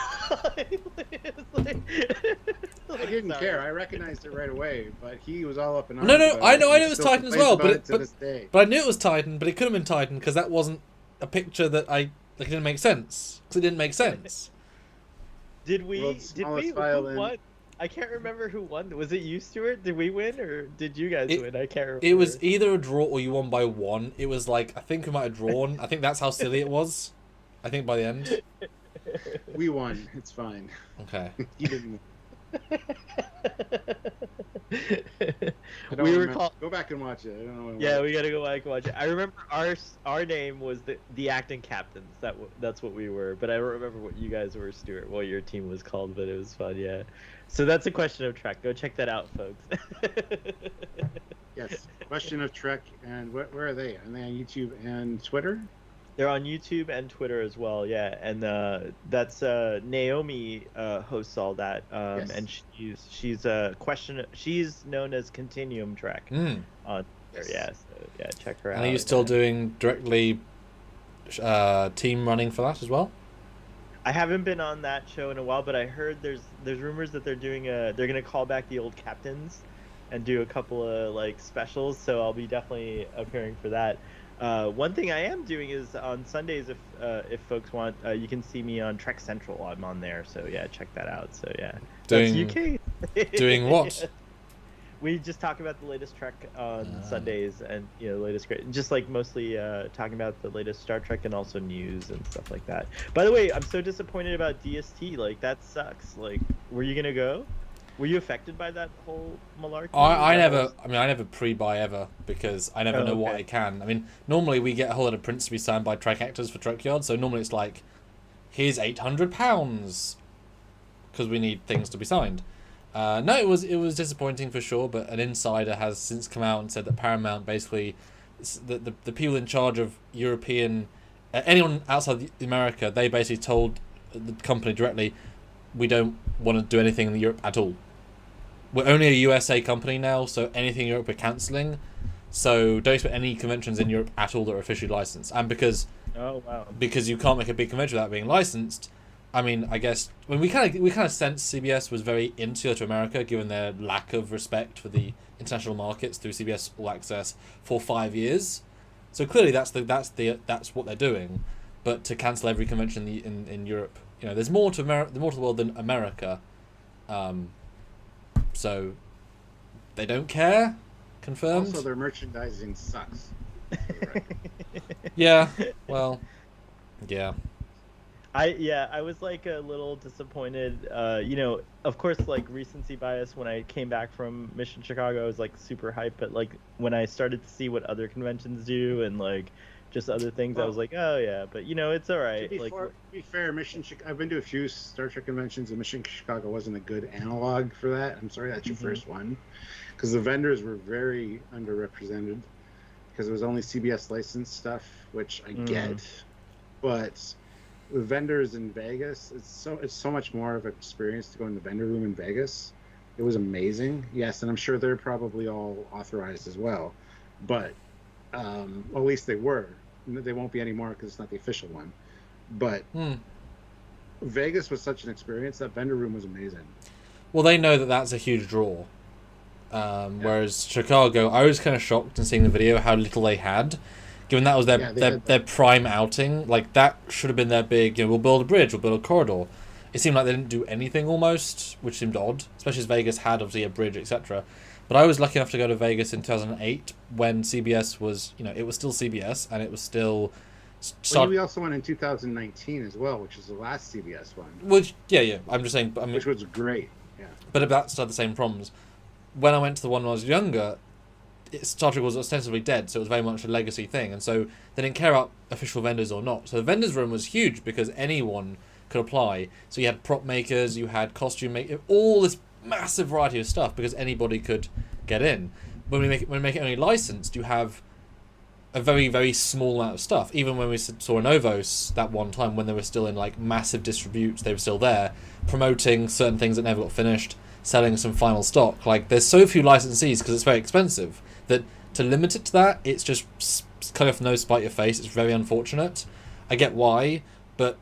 I didn't care. I recognized it right away, but he was all up in arms. No, I know it was Titan as well, but I knew it was Titan, but it could have been Titan because that wasn't a picture that it didn't make sense. Because it didn't make sense. Did we? Who won? I can't remember who won. Was it you, Stuart? Did we win, or did you guys win? I can't remember. It was either a draw or you won by 1. It was I think we might have drawn. I think that's how silly it was. I think by the end. We won. It's fine. Okay. You didn't win. don't we were remember. called. Go back and watch it. I don't know. What it Yeah, was. we gotta go back and watch it. I remember our name was the acting captains. That's what we were. But I don't remember what you guys were, Stuart. What your team was called, but it was fun. Yeah. So that's a question of Trek. Go check that out, folks. Yes. Question of Trek, and where are they? Are they on YouTube and Twitter? They're on YouTube and Twitter as well, yeah. And that's Naomi hosts all that, Yes. and she's she's known as Continuum Trek on Twitter, Yes. yeah. So yeah, check her out. And are you still yeah. doing directly team running for that as well? I haven't been on that show in a while, but I heard there's rumors that they're gonna call back the old captains and do a couple of like specials. So I'll be definitely appearing for that. One thing I am doing is on Sundays, if folks want, you can see me on Trek Central. I'm on there, so yeah, check that out. So yeah, Doing- that's UK. Doing what? We just talk about the latest Trek on Sundays, and latest just like mostly talking about the latest Star Trek and also news and stuff like that. By the way, I'm so disappointed about DST. Like that sucks. Like, were you gonna go? Were you affected by that whole malarkey? I never pre-buy ever because I never know what okay. I can. I mean, normally we get a whole lot of prints to be signed by Trek actors for Trekyards, so normally it's like, here's £800 because we need things to be signed. No, it was disappointing for sure, but an insider has since come out and said that Paramount basically, the people in charge of European, anyone outside America, they basically told the company directly, we don't want to do anything in Europe at all. We're only a USA company now, so anything in Europe we're cancelling. So don't expect any conventions in Europe at all that are officially licensed. And because you can't make a big convention without being licensed, I mean, I guess when we kind of sensed CBS was very insular to America, given their lack of respect for the international markets through CBS All Access for 5 years. So clearly that's what they're doing. But to cancel every convention in Europe, there's more to the world than America. So they don't care. Confirmed. Also, their merchandising sucks. Right. Yeah. Well. Yeah. I was like a little disappointed. Of course, like recency bias. When I came back from Mission Chicago, I was like super hyped. But like when I started to see what other conventions do and like just other things, I was like, oh yeah. But it's all right. To be fair, I've been to a few Star Trek conventions, and Mission Chicago wasn't a good analog for that. I'm sorry, that's your first one, because the vendors were very underrepresented, because it was only CBS licensed stuff, which I get, but the vendors in Vegas, it's so much more of an experience to go in the vendor room in Vegas. It was amazing, yes, and I'm sure they're probably all authorized as well, but at least they were. They won't be anymore because it's not the official one. But Vegas was such an experience. That vendor room was amazing. Well, they know that that's a huge draw. Whereas Chicago, I was kind of shocked in seeing the video how little they had, given that was their prime outing. Like that should have been their big. We'll build a bridge, we'll build a corridor. It seemed like they didn't do anything almost, which seemed odd, especially as Vegas had obviously a bridge, etc. But I was lucky enough to go to Vegas in 2008 when CBS was, it was still CBS and it was still. We also went in 2019 as well, which is the last CBS one. Which, yeah. I'm just saying. Which was great. Yeah. But that still had the same problems. When I went to the one when I was younger, Star Trek was ostensibly dead, so it was very much a legacy thing, and so they didn't care about official vendors or not. So the vendors room was huge because anyone could apply. So you had prop makers, you had costume makers, all this massive variety of stuff because anybody could get in. When we make it only licensed, you have a very, very small amount of stuff. Even when we saw Novos that one time when they were still in like massive distributes, they were still there promoting certain things that never got finished, selling some final stock. Like there's so few licensees because it's very expensive that to limit it to that, it's just kind of no spite your face. It's very unfortunate. I get why, but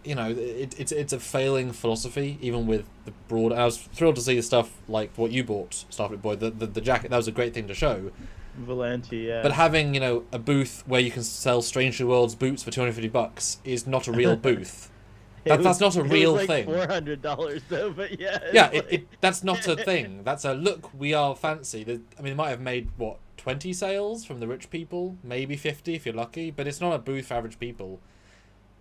it's a failing philosophy, even with the broad. And I was thrilled to see the stuff like what you bought, Starfleet Boy, the jacket. That was a great thing to show. Valenti, yeah. But having a booth where you can sell Strange New Worlds boots for $250 is not a real booth. That's not a real thing. $400 though, but yeah. Yeah, that's not a thing. That's a look. We are fancy. They might have made 20 sales from the rich people, maybe 50 if you're lucky, but it's not a booth for average people.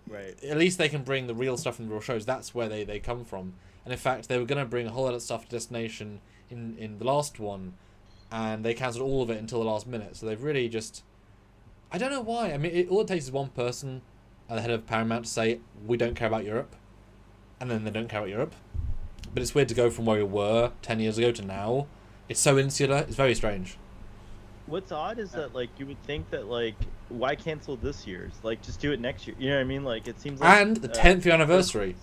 Right. At least they can bring the real stuff from the real shows. That's where they come from. And in fact, they were going to bring a whole lot of stuff to Destination in the last one, and they cancelled all of it until the last minute. So they've really just, I don't know why. I mean, all it takes is one person at the head of Paramount to say, we don't care about Europe, and then they don't care about Europe. But it's weird to go from where we were 10 years ago to now. It's so insular. It's very strange. What's odd is that, like, you would think that, like, why cancel this year's? Like, just do it next year. You know what I mean? Like, it seems like... And the 10th year anniversary.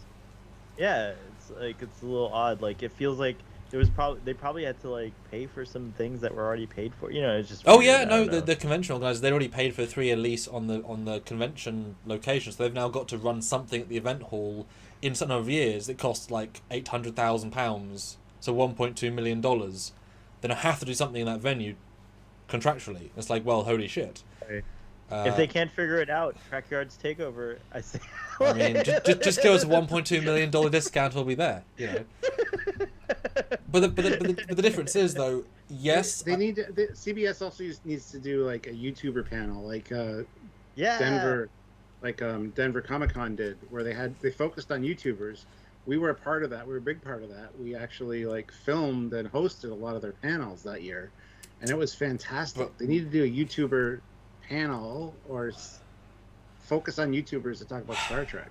Yeah, it's a little odd. Like, it feels like they probably had to, like, pay for some things that were already paid for. You know, it's just... Oh, weird. yeah, no, the convention organisers, they'd already paid for a 3-year lease on the convention location, so they've now got to run something at the event hall in some number of years that costs, like, £800,000, so $1.2 million. Then I have to do something in that venue contractually. It's like, well, holy shit. If they can't figure it out, Trekyards takeover. I say. I mean, just give us a $1.2 million discount, we'll be there. You know. But the difference is, though, yes, they need to. CBS also needs to do like a YouTuber panel, like yeah, Denver, like Denver Comic Con did, where they focused on YouTubers. We were a part of that. We were a big part of that. We actually like filmed and hosted a lot of their panels that year, and it was fantastic. They need to do a YouTuber panel or focus on YouTubers to talk about Star Trek.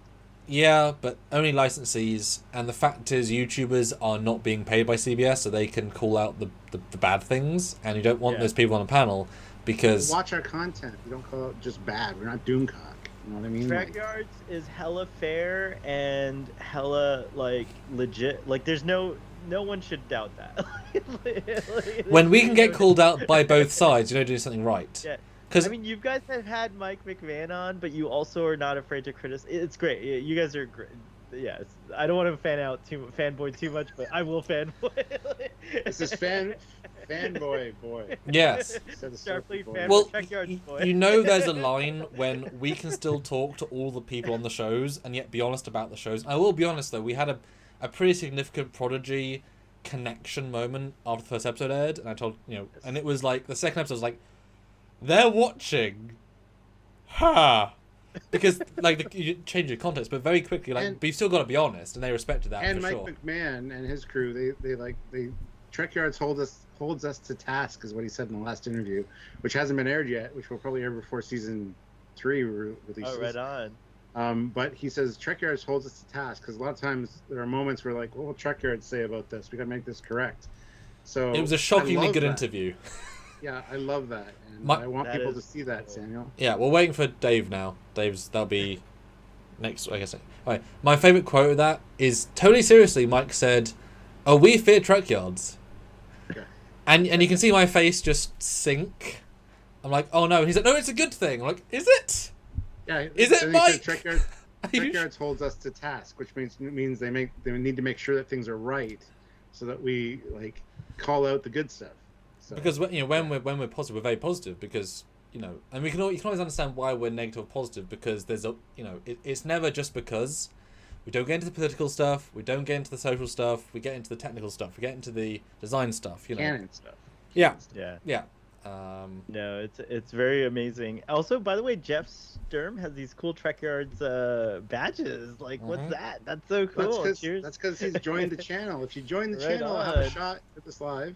Yeah, but only licensees, and the fact is YouTubers are not being paid by CBS, so they can call out the bad things, and you don't want those people on a panel because... Watch our content. We don't call it just bad. We're not Doomcock. You know what I mean? Trekyards is hella fair and hella, like, legit. Like, there's no one should doubt that. When we can get called out by both sides, you know, doing something right. Yeah. Cause, I mean, you guys have had Mike McMahon on, but you also are not afraid to criticize. It's great. You guys are great. Yeah, I don't want to fanboy too much, but I will fanboy. This is fanboy boy. Yes. Starfleet fanboy. Well, Trekyards boy. you know there's a line when we can still talk to all the people on the shows and yet be honest about the shows. I will be honest, though. We had a pretty significant Prodigy connection moment after the first episode aired, and I told, and it was like, the second episode was like, they're watching. Ha! Because, like, you change your context, but very quickly, like, but you've still got to be honest, and they respected that. And for Mike McMahon and his crew, they Trekyards holds us to task, is what he said in the last interview, which hasn't been aired yet, which will probably air before season 3 releases. Oh, right on. But he says Trekyards holds us to task because a lot of times there are moments where, like, what will Trekyards say about this? We got to make this correct. So it was a shockingly good interview. Yeah, I love that, and I want people to see that, Samuel. Yeah, we're waiting for Dave now. That'll be next, I guess. Right. My favourite quote of that is, totally seriously, Mike said, "Oh, we fear Trekyards." Okay. And you can see my face just sink. I'm like, oh no. And he said, no, it's a good thing. I'm like, is it? Yeah. Is it, Mike? Trekyards holds us to task, which means they need to make sure that things are right, so that we like call out the good stuff. So, because when we're positive, we're very positive because and you can always understand why we're negative or positive because there's it's never just because. We don't get into the political stuff. We don't get into the social stuff. We get into the technical stuff. We get into the design stuff. Canon stuff. Yeah. No, it's very amazing. Also, by the way, Jeff Sturm has these cool Trekyards badges. Like, what's that? That's so cool. That's because he's joined the channel. If you join the channel, I'll have a shot at this live.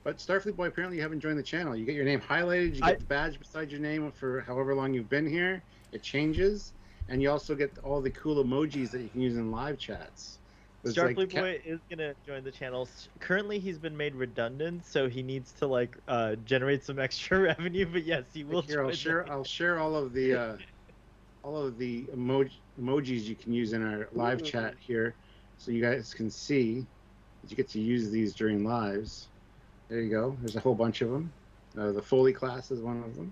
But Starfleet Boy, apparently you haven't joined the channel. You get your name highlighted. You get the badge beside your name for however long you've been here. It changes. And you also get all the cool emojis that you can use in live chats. Starfleet Boy is going to join the channel. Currently, he's been made redundant, so he needs to generate some extra revenue. But yes, he will. Here, I'll share all of the emojis you can use in our live chat here, so you guys can see that you get to use these during lives. There you go. There's a whole bunch of them. The Foley class is one of them.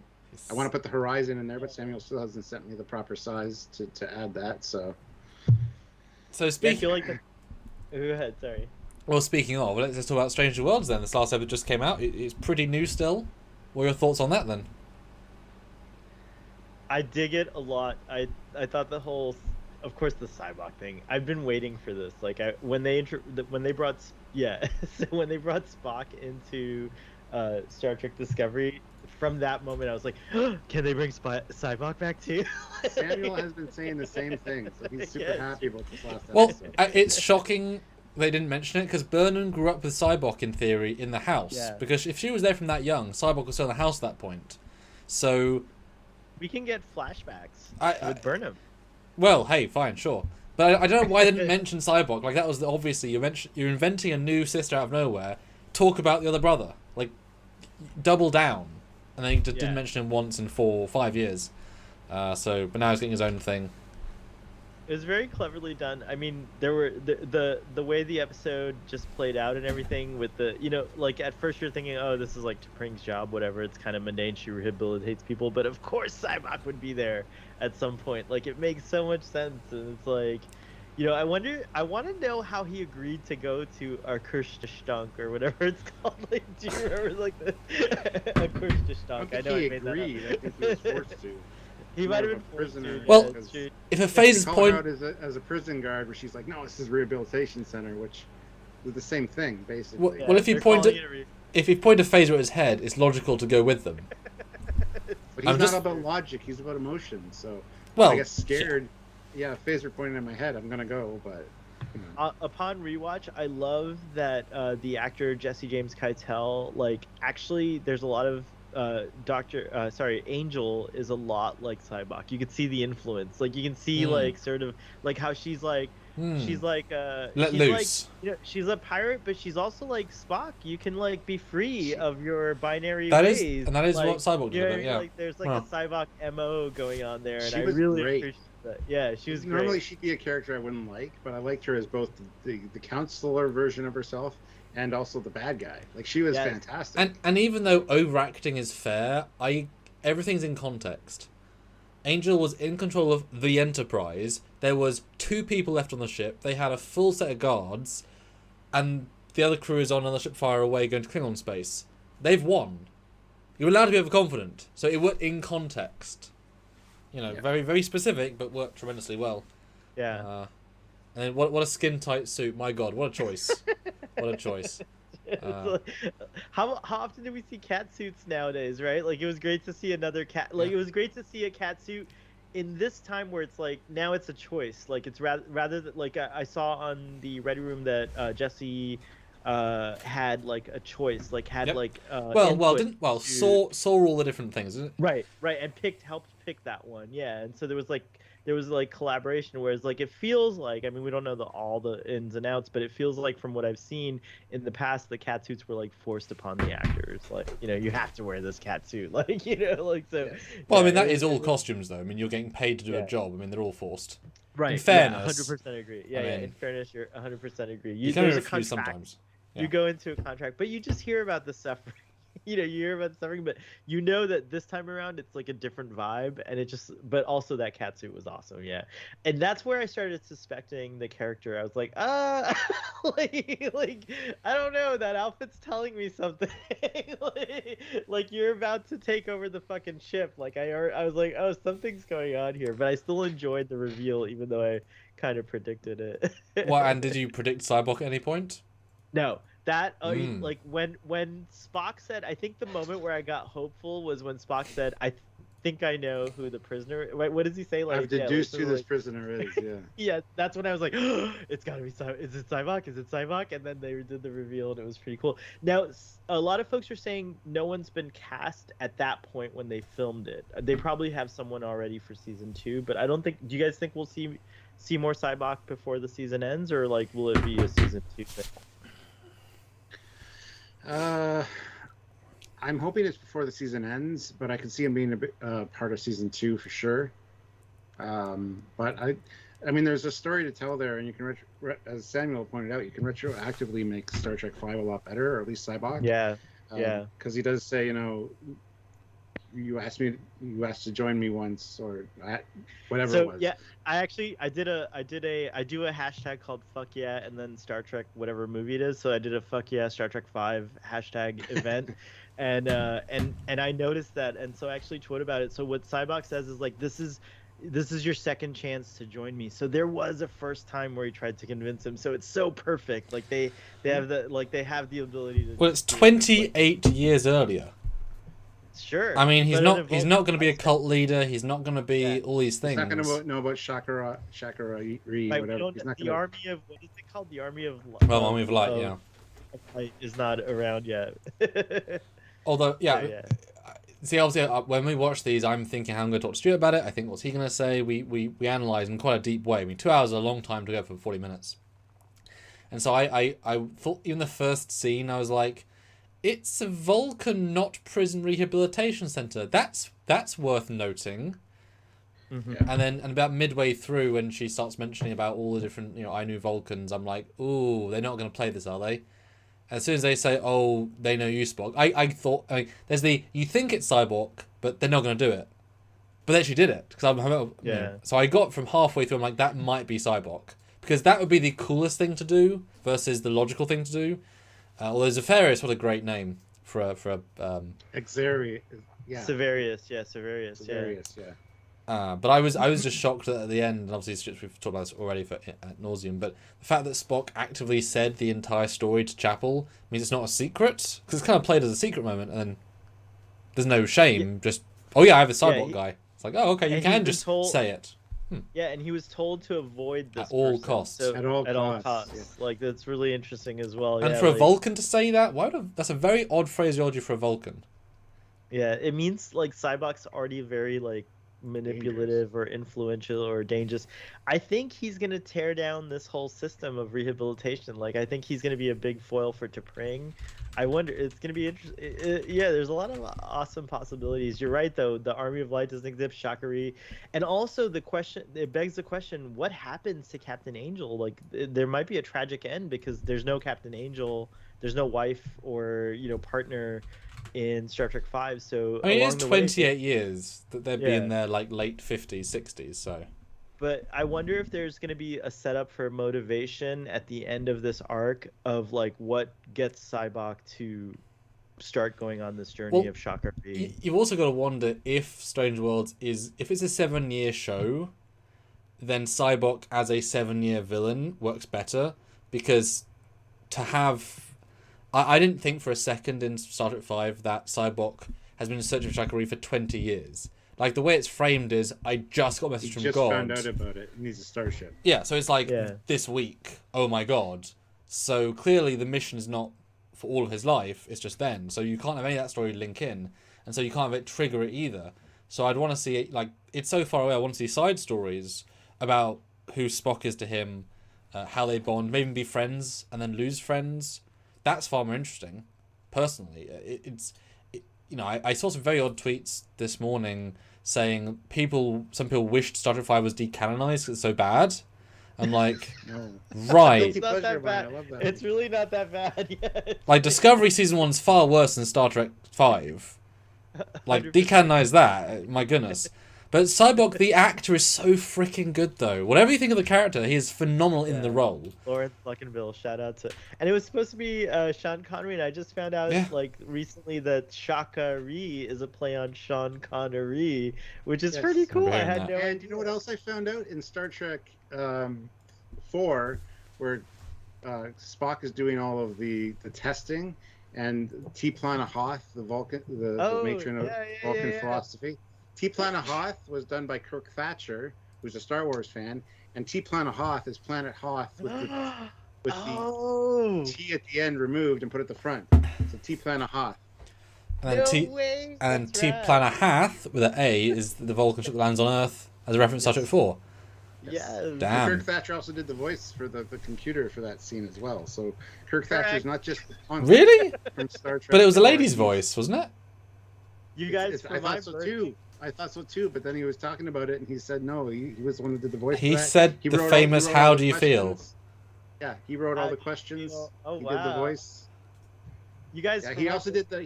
I want to put the Horizon in there, but Samuel still hasn't sent me the proper size to add that. So speaking, I feel like go ahead. Sorry. Well, speaking of, let's talk about Stranger Worlds. Then this last episode just came out. It's pretty new still. What are your thoughts on that then? I dig it a lot. I thought the whole, of course, the Cybok thing. I've been waiting for this. Like when they brought Spock into Star Trek Discovery. From that moment, I was like, can they bring Cybok back too? Samuel has been saying the same thing, so he's super happy about this last episode. episode. Well, it's shocking they didn't mention it, because Burnham grew up with Cybok in theory in the house. Yeah. Because if she was there from that young, Cybok was still in the house at that point. So We can get flashbacks with Burnham. well, hey, fine, sure. But I don't know why they didn't mention Cybok. Like, that was obviously you're inventing a new sister out of nowhere. Talk about the other brother. Like, double down. And they didn't mention him once in 4 or 5 years. But now he's getting his own thing. It was very cleverly done. I mean, there were the way the episode just played out and everything with the, you know, like at first you're thinking, oh, this is like T'Pring's job, whatever. It's kind of mundane. She rehabilitates people, but of course Cybok would be there at some point. Like, it makes so much sense, and it's like, you know, I want to know how he agreed to go to Arkurstastunk or whatever it's called. Like, do you remember like the Arkurstastunk? I think he agreed. I think he was forced to. He might have More been of a prisoner. Well, if a phase is point out as a prison guard, where she's like, no, this is a rehabilitation center, which is the same thing basically. Well, if you point a phaser at his head, it's logical to go with them. But he's not about logic; he's about emotion. So, well, I get scared. Yeah, phaser pointing at my head, I'm gonna go. But upon rewatch, I love that the actor Jesse James Keitel, like, actually, there's a lot of Angel is a lot like Cybok. You can see the influence. Like, you can see like sort of like how she's like let she's loose. Like, you know, she's a pirate, but she's also like Spock. You can like be free of your binary ways. And that is like, what Cybok did. Yeah. Like, there's like a Cybok MO going on there, and she I was really great. appreciate that. Yeah, she was normally great. she'd be a character I wouldn't like, but I liked her as both the counselor version of herself and also the bad guy. Like, she was fantastic. And even though overacting is fair, everything's in context. Angel was in control of the Enterprise. There was 2 people left on the ship. They had a full set of guards, and the other crew is on another ship far away going to Klingon space. They've won. You're allowed to be overconfident. So it worked in context. You know, very, very specific, but worked tremendously well. Yeah. And what a skin tight suit! My God, what a choice! What a choice! How often do we see cat suits nowadays, right? Like, it was great to see another cat. Like, it was great to see a cat suit in this time where it's like, now it's a choice. Like, it's rather than, like, I saw on the Ready Room that Jesse had like a choice, like had saw all the different things, isn't it? Right, and helped pick that one. Yeah, and so there was collaboration, whereas like it feels like, I mean, we don't know all the ins and outs, but it feels like from what I've seen in the past, the cat suits were like forced upon the actors, like, you know, you have to wear this cat suit, like, you know, like, so. Well, I mean, that is all costumes though. I mean, you're getting paid to do a job. I mean, they're all forced. Right. In fairness, 100% agree. Yeah, in fairness, you're 100% agree. You can refuse sometimes. Yeah. You go into a contract, but you just hear about the suffering. You know, you hear about the suffering, but you know that this time around it's like a different vibe, and but also that catsuit was awesome, yeah. And that's where I started suspecting the character. I was like, like I don't know, that outfit's telling me something. like you're about to take over the fucking ship. Like I was like, oh, something's going on here, but I still enjoyed the reveal, even though I kind of predicted it. Well, and did you predict Cybok at any point? No, that like when Spock said, I think the moment where I got hopeful was when Spock said, I think I know who the prisoner. Wait, what does he say? Like, I've deduced who this prisoner is. Yeah. Yeah, that's when I was like, oh, it's gotta be Cybok. Is it Cybok? Is it Cybok? And then they did the reveal, and it was pretty cool. Now, a lot of folks are saying no one's been cast at that point when they filmed it. They probably have someone already for season 2, but I don't think. Do you guys think we'll see more Cybok before the season ends, or like will it be a season 2 thing? I'm hoping it's before the season ends, but I can see him being a bit part of season 2 for sure. But I mean, there's a story to tell there, and you can, as Samuel pointed out, you can retroactively make Star Trek V a lot better, or at least Cybok. Yeah. Because he does say, you know, you asked to join me once, or whatever it was. Yeah, I do a hashtag called fuck yeah, and then Star Trek whatever movie it is. So I did a fuck yeah Star Trek 5 hashtag event, and I noticed that, and so I actually tweeted about it. So what Cybok says is like, this is your second chance to join me. So there was a first time where he tried to convince him. So it's so perfect. Like they have the ability to. Well, it's 28 years earlier. Sure. I mean, he's but not going to be a cult leader. He's not going to be all these things. He's not going to know about Shakara, whatever. He's not the gonna... army of what is it called? The army of Army of Light, yeah. Light is not around yet. Although, yeah. See, obviously, when we watch these, I'm thinking how I'm going to talk to Stuart about it. I think what's he going to say? We analyze in quite a deep way. I mean, 2 hours is a long time to go for 40 minutes. And so I thought even the first scene, I was like, it's a Vulcan, not prison rehabilitation center. That's worth noting. Mm-hmm. Yeah. And about midway through, when she starts mentioning about all the different, I knew Vulcans, I'm like, ooh, they're not going to play this, are they? As soon as they say, oh, they know you, Spock, I thought, there's you think it's Cyborg, but they're not going to do it. But they actually did it. So I got from halfway through, I'm like, that might be Cyborg. Because that would be the coolest thing to do versus the logical thing to do. Although Zefarius, what a great name for a Xeri, yeah. Severius, yeah. But I was just shocked at the end, and obviously we've talked about this already ad nauseum, but the fact that Spock actively said the entire story to Chapel means it's not a secret, because it's kind of played as a secret moment, and then there's no shame, just, oh yeah, I have a cyborg guy. It's like, oh, okay, you can just say it. Yeah, and he was told to avoid this at all costs. So, at all costs. Yeah. Like, that's really interesting as well. And for a Vulcan to say that, that's a very odd phraseology for a Vulcan. Yeah, it means like Cyborg's already very like manipulative or influential or dangerous. I think he's gonna tear down this whole system of rehabilitation. Like, I think he's gonna be a big foil for T'Pring. I wonder, it's gonna be interesting. Yeah, there's a lot of awesome possibilities. You're right though. The Army of Light doesn't exist, Shakari, and also it begs the question: what happens to Captain Angel? Like, there might be a tragic end because there's no Captain Angel, there's no wife or partner in Star Trek V. So I mean, it's 28 years that they'd be in their like late 50s, 60s. So, but I wonder if there's going to be a setup for motivation at the end of this arc of like what gets Sybok to start going on this journey of Shakari. You've also got to wonder if Strange Worlds if it's a 7-year show, then Sybok as a 7-year villain works better, because to have. I didn't think for a second in Star Trek V that Sybok has been searching for Shakari for 20 years. Like, the way it's framed is, I just got a message from God. He just found out about it. He needs a starship. Yeah, so it's like, this week, oh my God. So clearly the mission is not for all of his life, it's just then. So you can't have any of that story link in. And so you can't have it trigger it either. So I'd want to see, it, like, it's so far away, I want to see side stories about who Spock is to him, how they bond, maybe be friends and then lose friends. That's far more interesting, personally. I saw some very odd tweets this morning saying some people wished Star Trek V was decanonized because it's so bad. I'm like, right. It's not that bad. It's really not that bad yet. Like, Discovery Season 1's far worse than Star Trek V. Like, 100%. Decanonize that, my goodness. But Sybok, the actor, is so freaking good, though. Whatever you think of the character, he is phenomenal in the role. Lawrence Luckinbill, shout out to... And it was supposed to be Sean Connery, and I just found out, recently that Shakari is a play on Sean Connery, which is pretty cool. I had no idea. And you know what else I found out? In Star Trek 4, where Spock is doing all of the testing, and T-Plana Hoth, the Vulcan, the matron of Vulcan philosophy... T-Plana Hoth was done by Kirk Thatcher, who's a Star Wars fan, and T-Plana Hoth is Planet Hoth with the T at the end removed and put at the front. So T-Plana Hoth. And then T-Plana Hath with an A is the Vulcan ship that lands on Earth as a reference to Star Trek 4. Yes. Damn. Kirk Thatcher also did the voice for the computer for that scene as well. So Kirk Thatcher's not just really from Star Trek. But it was a lady's voice, wasn't it? You guys, I thought so too. I thought so too, but then he was talking about it and he said no, he was the one who did the voice. He said the famous "How do you feel?" Yeah, he wrote all the questions. He did the voice. You guys. Yeah, he also did the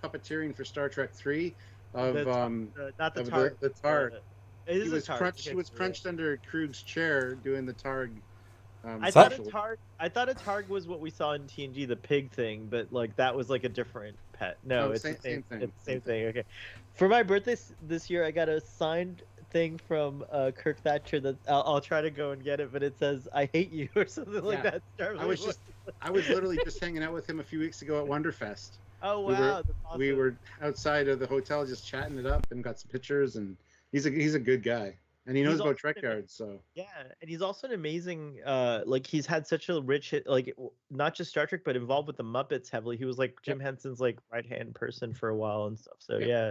puppeteering for Star Trek 3 of not the Targ. The Targ. He was crunched under Krug's chair doing the Targ. I thought a Targ was what we saw in TNG, the pig thing, but like that was like a different pet. No, it's the same thing. It's the same thing. Okay. For my birthday this year, I got a signed thing from Kirk Thatcher that I'll try to go and get it, but it says "I hate you" or something like that. I was literally just hanging out with him a few weeks ago at Wonderfest, Oh We wow, were that's awesome. we were outside of the hotel just chatting it up and got some pictures, and he's a good guy, and he knows He's about also Trekyards, so Yeah, and he's also an amazing like he's had such a rich not just Star Trek but involved with the Muppets heavily. He was like Jim Henson's like right-hand person for a while and stuff. So yeah. yeah,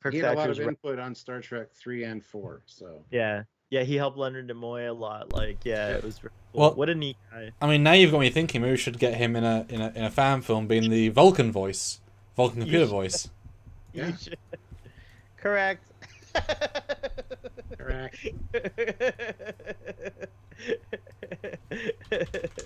Kirk He had a lot Thatcher's of input on Star Trek 3 and 4, so yeah. Yeah, he helped Leonard Nimoy a lot. Like yeah, it was really cool. Well- What a neat guy. I mean, now you've got me thinking. Maybe we should get him in a fan film, being the Vulcan voice, Vulcan computer should. voice. Yeah. You should. Correct. correct.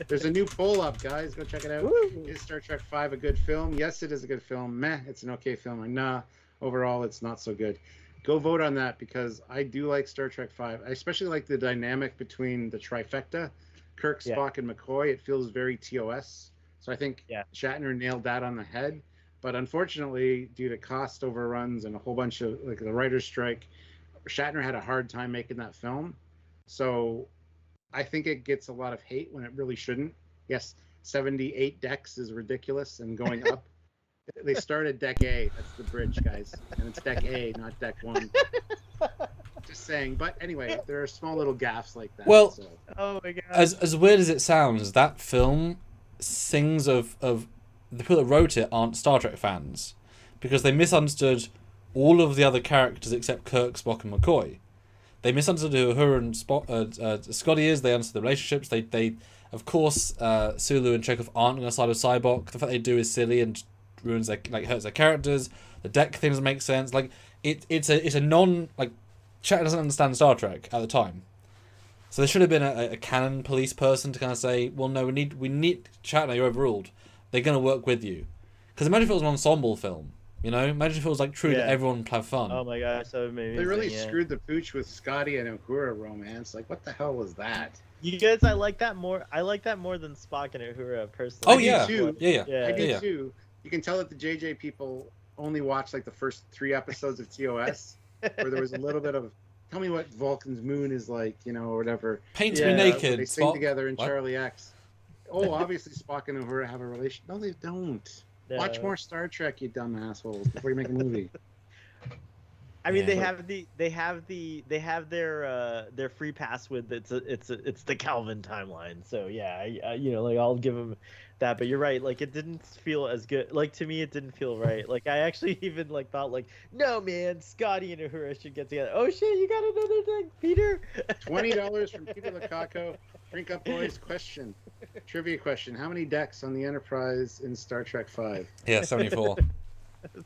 There's a new poll up, guys. Go check it out. Woo. Is Star Trek 5 a good film? Yes, it is a good film. Meh, it's an okay film. Or nah, overall, it's not so good. Go vote on that, because I do like Star Trek 5. I especially like the dynamic between the trifecta, Kirk, Yeah. Spock, and McCoy. It feels very TOS. So I think Yeah. Shatner nailed that on the head. But unfortunately, due to cost overruns and a whole bunch of, like, the writer's strike, Shatner had a hard time making that film. So I think it gets a lot of hate when it really shouldn't. Yes, 78 decks is ridiculous and going up. They started deck A. That's the bridge, guys. And it's deck A, not deck 1. Just saying. But anyway, there are small little gaffes like that. Well, so. Oh my god. As weird as it sounds, that film sings of the people that wrote it aren't Star Trek fans, because they misunderstood all of the other characters except Kirk, Spock, and McCoy. They misunderstood who Uhura and Scotty is. They understood the relationships. They of course, Sulu and Chekhov aren't on the side of Cybok. The fact they do is silly and ruins their, like, hurts their characters. The deck thing doesn't make sense. Like it's a non, like, Shatner doesn't understand Star Trek at the time. So there should have been a canon police person to kind of say, well, no, we need Shatner, you're overruled. They're going to work with you. Because imagine if it was an ensemble film, you know? Imagine if it was, like, true that everyone would have fun. Oh my gosh, that would make me They really screwed the pooch with Scotty and Uhura romance. Like, what the hell was that? You guys, I like that more than Spock and Uhura personally. Oh, I do yeah. too. Yeah. I do Yeah. too. You can tell that the JJ people only watched, like, the first 3 episodes of TOS, where there was a little bit of, tell me what Vulcan's moon is like, you know, or whatever. Paint Yeah, me Where naked, they sing Spock. together in What? Charlie X. Oh, obviously Spock and Uhura have a relation. No, they don't. No. Watch more Star Trek, you dumb assholes, before you make a movie. I mean, Yeah. they have their free pass with it's the Calvin timeline. So yeah, you know, like I'll give them that. But you're right, like it didn't feel as good. Like to me, it didn't feel right. Like I actually even like thought like, no man, Scotty and Uhura should get together. Oh shit, you got another thing, Peter. $20 from Peter Lakako. Drink up, boys. Question. Trivia question. How many decks on the Enterprise in Star Trek 5? Yeah, 74.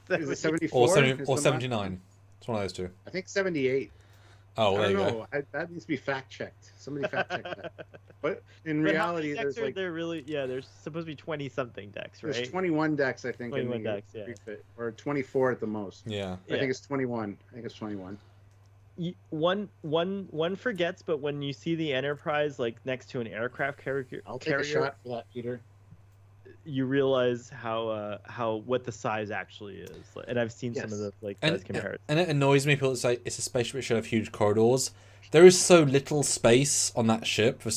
Is it 74? Or 79. It's one of those two. I think 78. Oh, well, I there you don't go. know. That needs to be fact checked. Somebody fact check that. But in But how reality, many decks there's are like there really? Yeah, there's supposed to be 20 something decks, right? there's 21 decks, I think. 21 in the decks, yeah. refit, or 24 at the most. Yeah. I think it's 21. I think it's 21. One forgets, but when you see the Enterprise like next to an aircraft carrier, I'll take a shot for that, Peter. you realize how what the size actually is. And I've seen some of Yes. the like And, size comparisons. and it annoys me people that say it's a spaceship that should have huge corridors. There is so little space on that ship for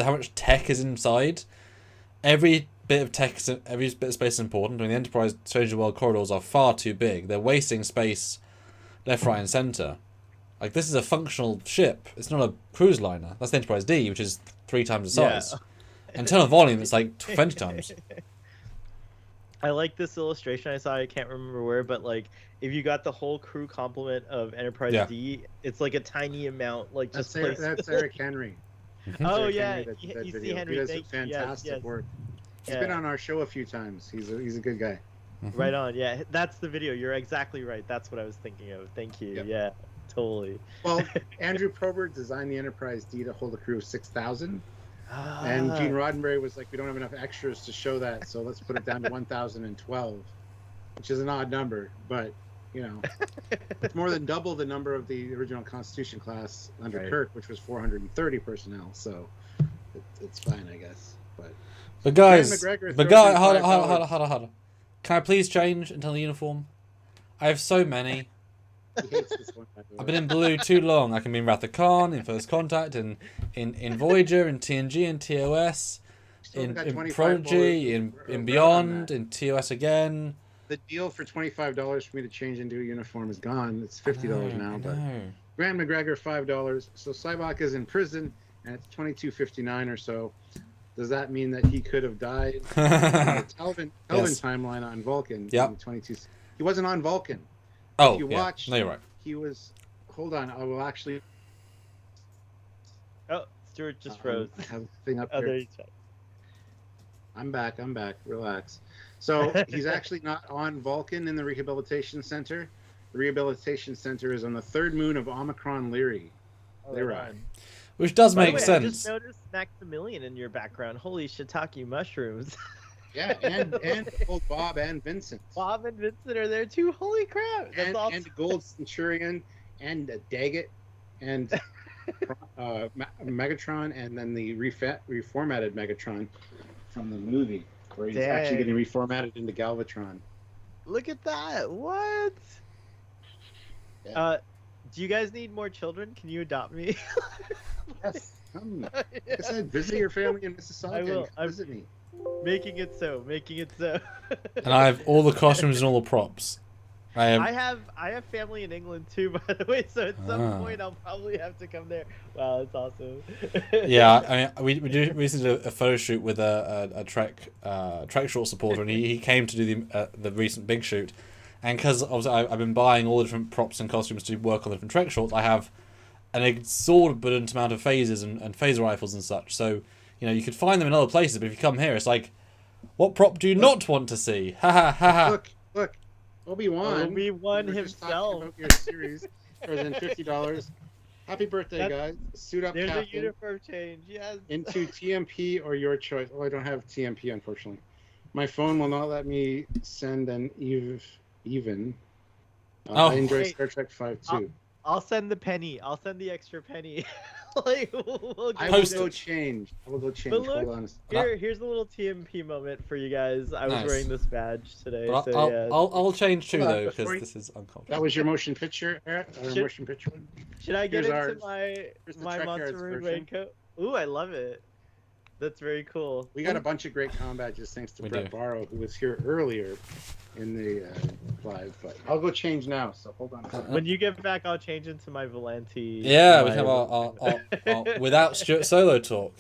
how much tech is inside. Every bit of space is important. I mean, the Enterprise Strange New World corridors are far too big. They're wasting space left, right, and center. Like, this is a functional ship. It's not a cruise liner. That's the Enterprise D, which is 3 times the Yeah. size. In terms of volume, it's like 20 times. I like this illustration I saw. I can't remember where, but like if you got the whole crew complement of Enterprise Yeah. D, it's like a tiny amount, like just That's placed. Eric Henry. Oh Eric yeah, Henry that did that you see video. Henry. He does Thank you. Yes, fantastic yes. work. He's Yeah. been on our show a few times. He's a good guy. Right on. Yeah, that's the video. You're exactly right. That's what I was thinking of. Thank you. Yep. Yeah, totally. Well, Andrew Probert designed the Enterprise D to hold a crew of 6,000. And Gene Roddenberry was like, we don't have enough extras to show that, so let's put it down to 1,012, which is an odd number, but, you know, it's more than double the number of the original Constitution class under Right. Kirk, which was 430 personnel, so it's fine, I guess. But guys, McGregor hold throws in on. Can I please change and tell the uniform? I have so many. He hates this one, by the way. I've been in blue too long. I can be in Wrath of Khan, in First Contact, in Voyager, in TNG, and TOS. Still got in 25 Prodigy, bullets in around Beyond, that. in TOS again. The deal for $25 for me to change into a uniform is gone. It's $50 now, but Graham McGregor $5. So Cybok is in prison, and it's $22.59 or so. Does that mean that he could have died in the Kelvin Yes. timeline on Vulcan? Yep. In 22. He wasn't on Vulcan. Oh, If you yeah. watch, No, you're right. he was. Hold on, I will actually. Oh, Stuart just froze. I have a thing up Oh, here. there you go. I'm back. Relax. So he's actually not on Vulcan in the rehabilitation center. The rehabilitation center is on the third moon of Omicron Lyrae. Oh, They're right right. on. Which does By the make way, sense. I just noticed Maximilian in your background. Holy shiitake mushrooms. Yeah, and old Bob and Vincent. Bob and Vincent are there too. Holy crap. That's awesome. And Gold Centurion and Daggett and Megatron, and then the reformatted Megatron from the movie, where he's actually Dang. getting reformatted into Galvatron. Look at that. What? Yeah. Do you guys need more children? Can you adopt me? Yes. Like I said, visit your family in Mississauga. I will. And visit me. Making it so. And I have all the costumes and all the props. I have. I have family in England too, by the way. So at some Ah. point, I'll probably have to come there. Wow, that's awesome. Yeah, I mean, we recently did a photo shoot with a Trek short supporter, and he came to do the recent big shoot, and because obviously I've been buying all the different props and costumes to work on the different Trek shorts, I have an exorbitant amount of phasers and phaser rifles and such. So you could find them in other places, but if you come here, it's like, what prop do you not want to see? Ha ha ha ha. Look, Obi-Wan. Obi-Wan we were just talking himself. about your series. Present $50. Happy birthday, guys! Suit up, There's Captain. a uniform change. Yes. Into TMP or your choice. Oh, I don't have TMP, unfortunately. My phone will not let me send an even. I enjoy Wait. Star Trek 5 too. I'll send the penny. I'll send the extra penny. Like, we'll I get will Post go it. change. But look, Hold on. here's a little TMP moment for you guys. I was Nice. wearing this badge today. But So yeah. I'll change too Hold on, though, before because you- this is uncomfortable. That was your motion picture, Eric? Should- Motion picture one? Should I get here's into here's the my Trekyards Monterey version. raincoat? Ooh, I love it. That's very cool. We got a bunch of great combat just thanks to We Brett do. Barrow, who was here earlier in the live. But I'll go change now, so hold on. When you get back, I'll change into my Volante. Yeah, we can have our without Stuart solo talk.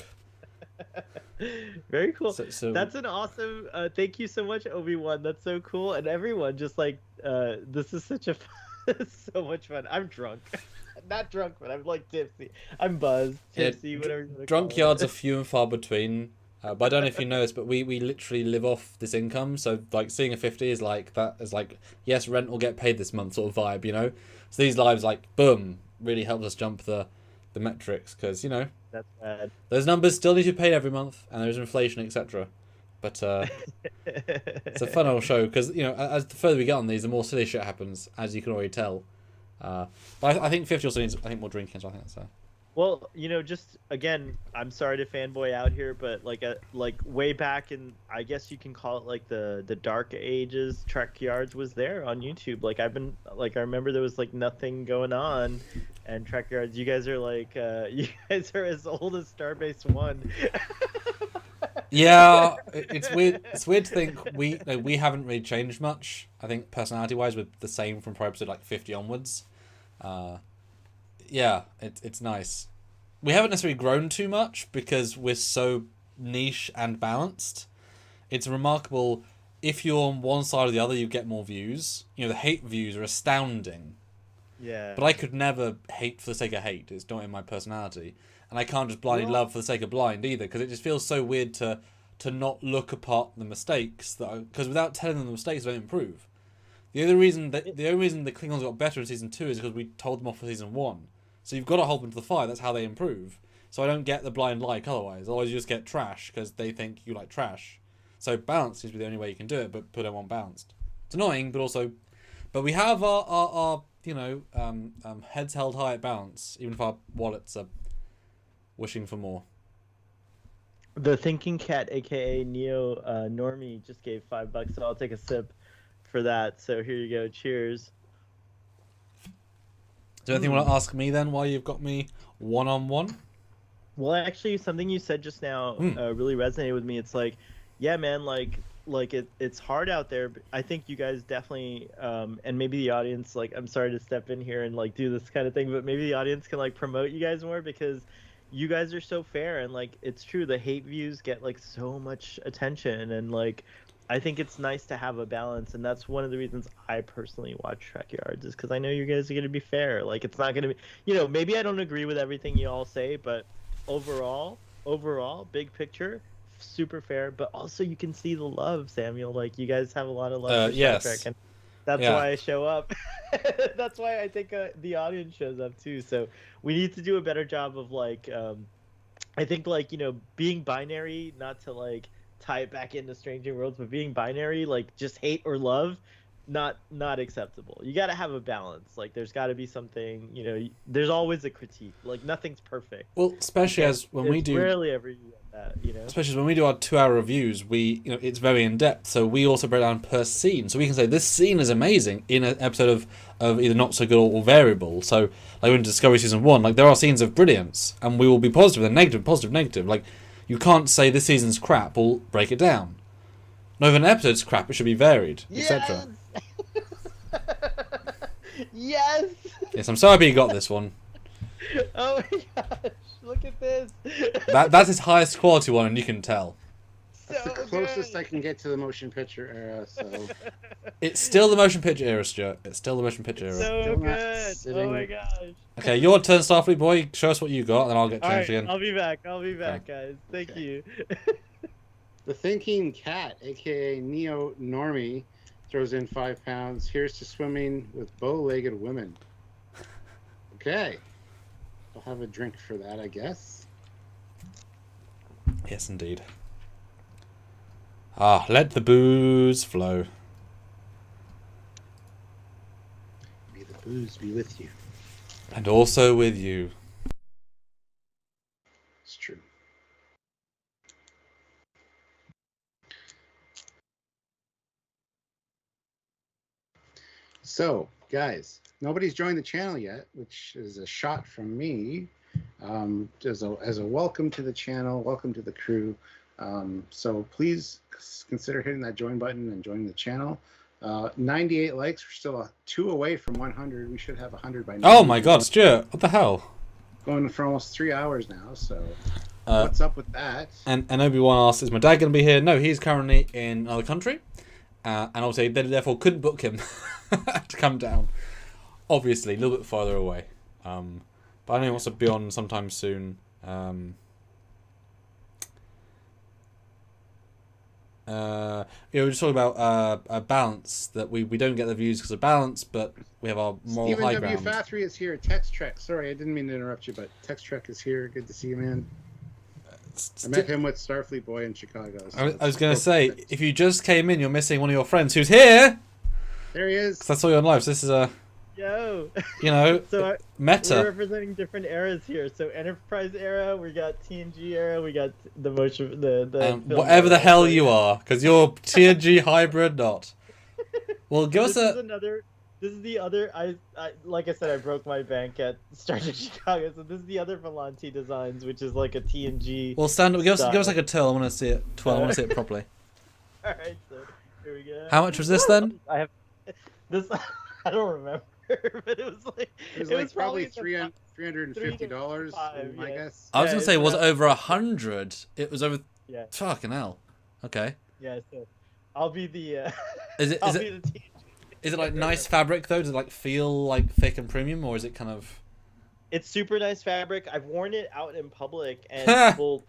Very cool. So That's an awesome. Thank you so much, Obi-Wan. That's so cool, and everyone. Just like this is such a so much fun. I'm drunk, not drunk, but I'm like tipsy. I'm buzzed, Yeah, tipsy, whatever. You wanna drunk call yards it. are few and far between. But I don't know if you know this, but we literally live off this income. So like seeing a 50 is like that is like, yes, rent will get paid this month sort of vibe, So these lives like boom really helps us jump the metrics because That's bad. those numbers still need to be paid every month and there's inflation, etc. But it's a fun old show because as the further we get on these, the more silly shit happens, as you can already tell. But I think 50 also needs more drinking, so I think that's Well, just again, I'm sorry to fanboy out here, but like way back in, I guess you can call it like the dark ages. Trekyards was there on YouTube. Like I remember there was like nothing going on, and Trekyards, you guys are like, you guys are as old as Starbase One. Yeah, it's weird. It's weird to think we haven't really changed much. I think personality wise, we're the same from probably episode like 50 onwards. Yeah, it's nice. We haven't necessarily grown too much because we're so niche and balanced. It's remarkable. If you're on one side or the other, you get more views. The hate views are astounding. Yeah. But I could never hate for the sake of hate. It's not in my personality. And I can't just blindly love for the sake of blind either, because it just feels so weird to not look apart the mistakes, because without telling them the mistakes, they don't improve. The only reason the Klingons got better in season 2 is because we told them off for season 1. So you've got to hold them to the fire. That's how they improve. So I don't get the blind like otherwise. Otherwise you just get trash because they think you like trash. So balance seems to be the only way you can do it, but put everyone balanced. It's annoying, but we have our heads held high at balance, even if our wallets are wishing for more. The Thinking Cat, aka Neo Normie, just gave $5, so I'll take a sip for that. So here you go. Cheers. Do you anything you want to ask me then while you've got me one-on-one? Well, actually, something you said just now really resonated with me. It's like, yeah, man, it's hard out there. But I think you guys definitely, and maybe the audience, like, I'm sorry to step in here and like do this kind of thing, but maybe the audience can like promote you guys more because you guys are so fair and like it's true. The hate views get like so much attention and like. I think it's nice to have a balance, and that's one of the reasons I personally watch Trekyards is because I know you guys are going to be fair. Like, it's not going to be, maybe I don't agree with everything you all say, but overall, big picture, super fair. But also, you can see the love, Samuel. Like, you guys have a lot of love for yes. Star Trek, and that's why I show up. That's why I think the audience shows up too. So we need to do a better job of like, I think like being binary, not to like tie it back into Stranger Worlds, but being binary, like just hate or love, not acceptable. You got to have a balance. Like there's got to be something, there's always a critique. Like nothing's perfect. Well, especially as when we do rarely ever you get that, Especially when we do our 2-hour reviews, it's very in depth. So we also break down per scene. So we can say this scene is amazing in an episode of either not so good or variable. So like in Discovery season 1, like there are scenes of brilliance, and we will be positive and negative, positive, negative. Like you can't say this season's crap. We'll break it down. No, if an episode's crap, it should be varied, etc. Yes. Yes, I'm sorry you got this one. Oh my gosh! Look at this. That's his highest quality one, and you can tell. That's the closest I can get to the motion picture era. So it's still the motion picture era, Stuart. It's still the motion picture era. So good. Oh my gosh. Okay, your turn, Starfleet Boy. Show us what you got, and then I'll get changed again. I'll be back, guys. Thank you. The Thinking Cat, aka Neo Normie, throws in £5. Here's to swimming with bow-legged women. Okay, I'll have a drink for that, I guess. Yes, indeed. Let the booze flow. May the booze be with you. And also with you. It's true. So, guys, nobody's joined the channel yet, which is a shot from me. As a welcome to the channel, welcome to the crew. So please consider hitting that join button and joining the channel. 98 likes. We're still 2 away from 100. We should have 100 by now. Oh my God, Stuart! What the hell? Going for almost 3 hours now. So what's up with that? And Obi-Wan asks, "Is my dad going to be here?" No, he's currently in another country, and obviously they therefore couldn't book him to come down. Obviously, a little bit farther away. But I know he wants to be on sometime soon. We're just talking about a balance, that we don't get the views because of balance, but we have our moral Stephen high W. ground. Fathry is here. Text Trek. Sorry, I didn't mean to interrupt you, but Text Trek is here. Good to see you, man. I met him with Starfleet Boy in Chicago. So I was going to say, if you just came in, you're missing one of your friends who's here. There he is. 'Cause I saw you on live. So this is a, Yo. so meta. We're representing different eras here. So Enterprise era, we got TNG era, we got the motion, the whatever the hell you are, because you're TNG hybrid, not. Well, give us a. This is the other. I like I said, I broke my bank at Star Trek Chicago. So this is the other Volanti Designs, which is like a TNG. Well, stand up. Give us like a 12. I want to see it. 12. I want to see it properly. All right, so here we go. How much was this then? I have this. I don't remember, but it was probably $350. My guess. I was gonna say, was it over 100? It was over. Yeah. Fucking hell. Okay. Yeah. So I'll be the. Is it like nice fabric though? Does it like feel like thick and premium, or is it kind of? It's super nice fabric. I've worn it out in public, and people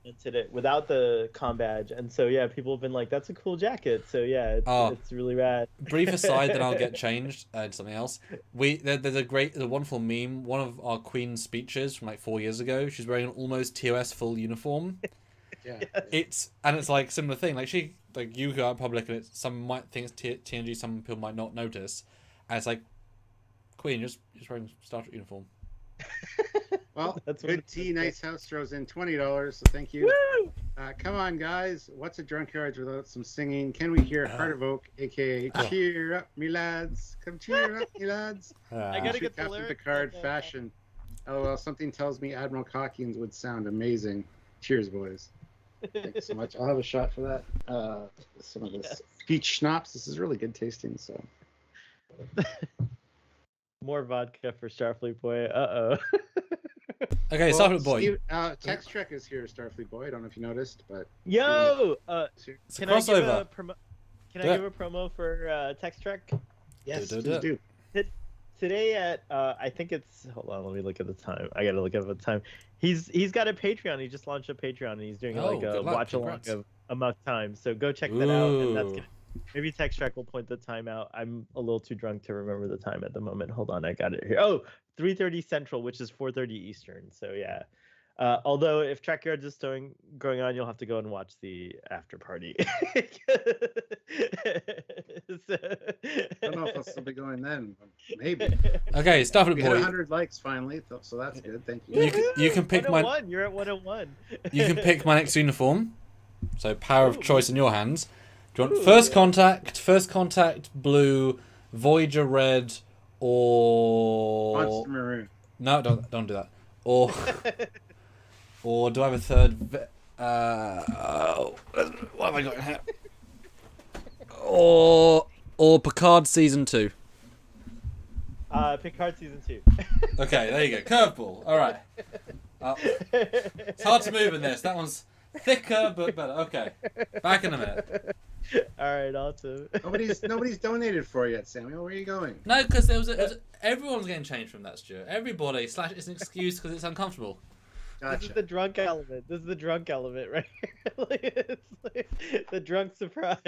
commented it without the comm badge, and so yeah, people have been like, "That's a cool jacket." So yeah, it's really rad. Brief aside, then I'll get changed to something else. There's a wonderful meme. One of our Queen's speeches from like 4 years ago. She's wearing an almost TOS full uniform. Yeah. Yes. It's like similar thing. Like you go out in public and some might think it's TNG, some people might not notice, and it's like, Queen, just wearing Star Trek uniform. Well, That's Good Tea Nice House throws in $20, so thank you. Woo! Come on, guys. What's a Drunkyards without some singing? Can we hear Heart of Oak, a.k.a. Cheer Up, Me Lads. Come cheer up, me lads. I gotta get the Captain lyrics. Picard fashion. Oh, well, something tells me Admiral Cockings would sound amazing. Cheers, boys. Thanks so much. I'll have a shot for that. Some of this peach schnapps. This is really good tasting. So More vodka for Starfleet Boy. Uh-oh. Okay, well, Starfleet Boy. Steve, Tex Trek is here, Starfleet Boy. I don't know if you noticed, but Yo! It's a Can I give crossover. a promo for Text Trek? yes, Do. please do. Today at I think it's, hold on, let me look at the time. I gotta look at the time. He's got a Patreon. He just launched a Patreon and he's doing like a good luck. watch along Congrats. of Amok Time. So go check that out. And that's Ooh. gonna, maybe Text Trek will point the time out. I'm a little too drunk to remember the time at the moment. Hold on, I got it here. Oh, 3:30 Central, which is 4:30 Eastern. So yeah. Although if Trekyards is going on, you'll have to go and watch the after party. I don't know if I'll still be going then. But maybe. Okay, Starfleet We had Boy. 100 likes finally, so that's good. Thank you. You can pick my 101. You're at 101. you can pick my next uniform. So power of Ooh. choice in your hands. Do you want Ooh, First Contact blue, Voyager red, or Monster Maroon. no? Don't do that. Or or do I have a third? What have I got in here? Or Picard season 2. Picard season 2. Okay, there you go. Curveball. All right. It's hard to move in this. That one's thicker but better. Okay. Back in a minute. All right, awesome. Nobody's donated for it yet, Samuel. Where are you going? No, because everyone's getting changed from that, Stuart. Everybody. / it's an excuse because it's uncomfortable. This Gotcha. is the drunk element. This is the drunk element right here. It's like the drunk surprise.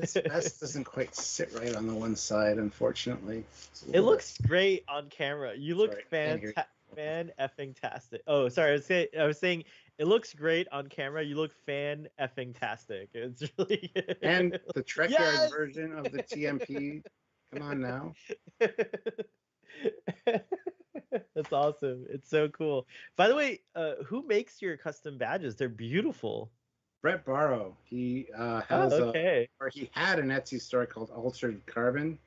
This vest doesn't quite sit right on the one side, unfortunately. It looks great on camera. You look Sorry, fan-effing-tastic. Oh, sorry. I was saying it looks great on camera. You look fan-effing-tastic. It's really good. And the Trekyards Yes! version of the TMP. Come on now. That's awesome. It's so cool. By the way, who makes your custom badges? They're beautiful. Brett Barrow. He has okay. or he had an Etsy store called Altered Carbon,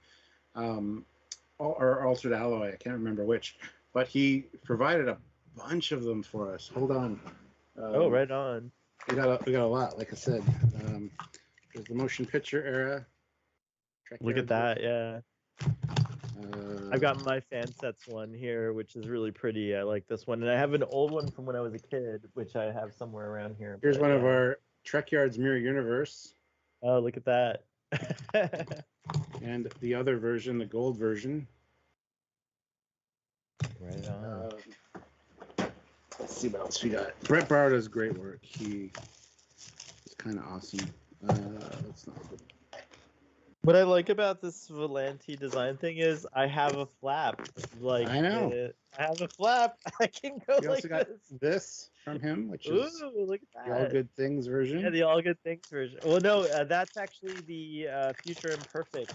or Altered Alloy. I can't remember which, but he provided a bunch of them for us. Hold on. Oh, right on. We got a lot. Like I said, there's the motion picture era. Look at that. Yeah. Uh, I've got my fan sets one here, which is really pretty. I like this one, and I have an old one from when I was a kid, which I have somewhere around here. Here's but, one of our Trekyards Mirror Universe, Oh, look at that. and the other version, the gold version. Right on. Let's see what else we got. Brett Barrow does great work. He is kind of awesome. That's not good. What I like about this Volante design thing is I have a flap. Like I know. I have a flap. I can go We like also got this. this from him, which is Ooh, look at the All that. Good Things version. Yeah, the All Good Things version. Well, no, that's actually the Future Imperfect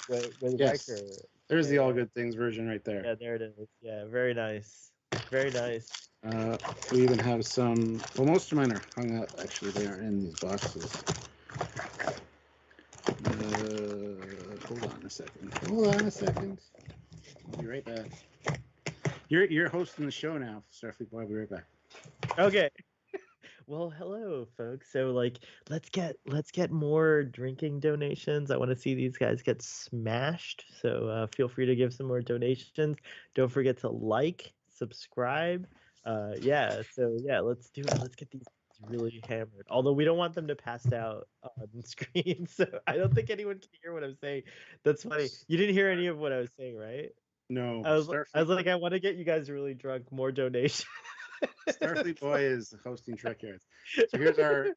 with Yes. Riker. There's the Yeah. All Good Things version right there. Yeah, there it is. Yeah, very nice. Very nice. We even have some. Well, most of mine are hung up. Actually, they aren't in these boxes. Hold on a second. I'll be right back. You're hosting the show now, Starfleet Boy. I'll be right back. Okay. Well, hello, folks. So, like, let's get more drinking donations. I want to see these guys get smashed. So, feel free to give some more donations. Don't forget to like, subscribe. Yeah. So, yeah, let's do it. Let's get these really hammered. Although we don't want them to pass out on screen, so I don't think anyone can hear what I'm saying. That's funny. You didn't hear any of what I was saying, right? No, I was like, I want to get you guys really drunk. More donations. Starfleet Boy is hosting Trekyards. So here's our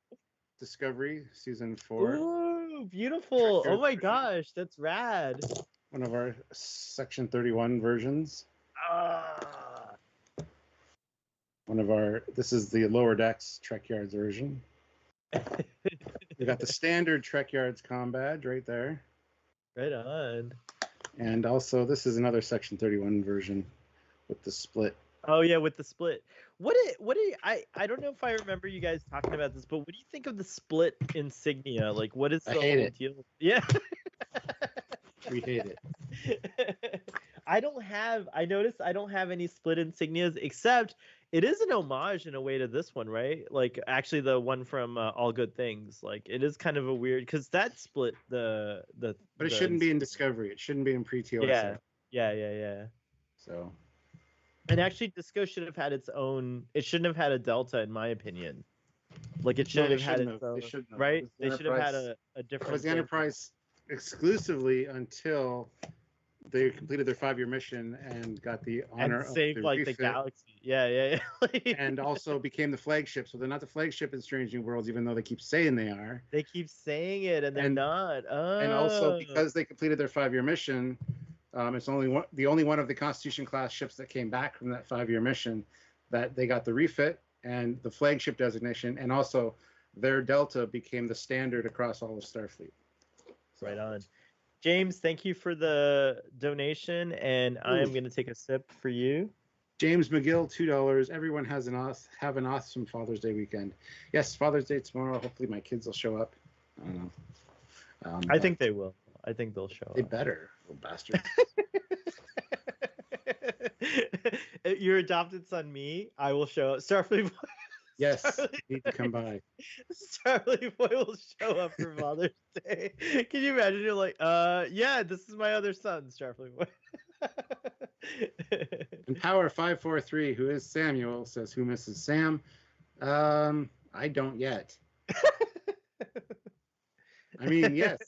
Discovery Season 4. Ooh, beautiful. Oh my Trekyards. gosh, that's rad. One of our Section 31 versions. Ah. This is the Lower Decks Trekyards version. We got the standard Trekyards com badge right there. Right on. And also, this is another Section 31 version with the split. Oh yeah, with the split. I don't know if I remember you guys talking about this, but what do you think of the split insignia? Like, what is the I hate whole it. deal? Yeah. We hate it. I noticed I don't have any split insignias, except it is an homage in a way to this one, right? Like actually the one from All Good Things. Like it is kind of a weird, because that split But it the shouldn't be in Discovery. It shouldn't be in pre-TOS. yeah. So And actually, Disco should have had its own. It shouldn't have had a Delta, in my opinion. Like it should no, have had shouldn't its have. own, They shouldn't have. It right? was the They should have had Enterprise. a It different. was the thing. Enterprise exclusively until they completed their 5-year mission and got the honor And saved of the like refit, the galaxy. Yeah. and also became the flagship. So they're not the flagship in Strange New Worlds, even though they keep saying they are. They keep saying it, and they're And- not. Oh. And also because they completed their 5-year mission, it's the only one of the Constitution class ships that came back from that 5-year mission that they got the refit and the flagship designation, and also their Delta became the standard across all of Starfleet. Right on. James, thank you for the donation, and I am going to take a sip for you. James McGill, $2. Everyone have an awesome Father's Day weekend. Yes, Father's Day tomorrow. Hopefully my kids will show up. I don't know. I think they will. I think they'll show They up. better, little bastards. Your adopted son, me, I will show up. Starfleet Boy. Yes, Starfleet need to come by. Starfleet Boy will show up for Father's Day. Can you imagine? You're like, yeah, this is my other son, Starfleet Boy. And Power 543, who is Samuel, says, who misses Sam? I don't yet. I mean, yes,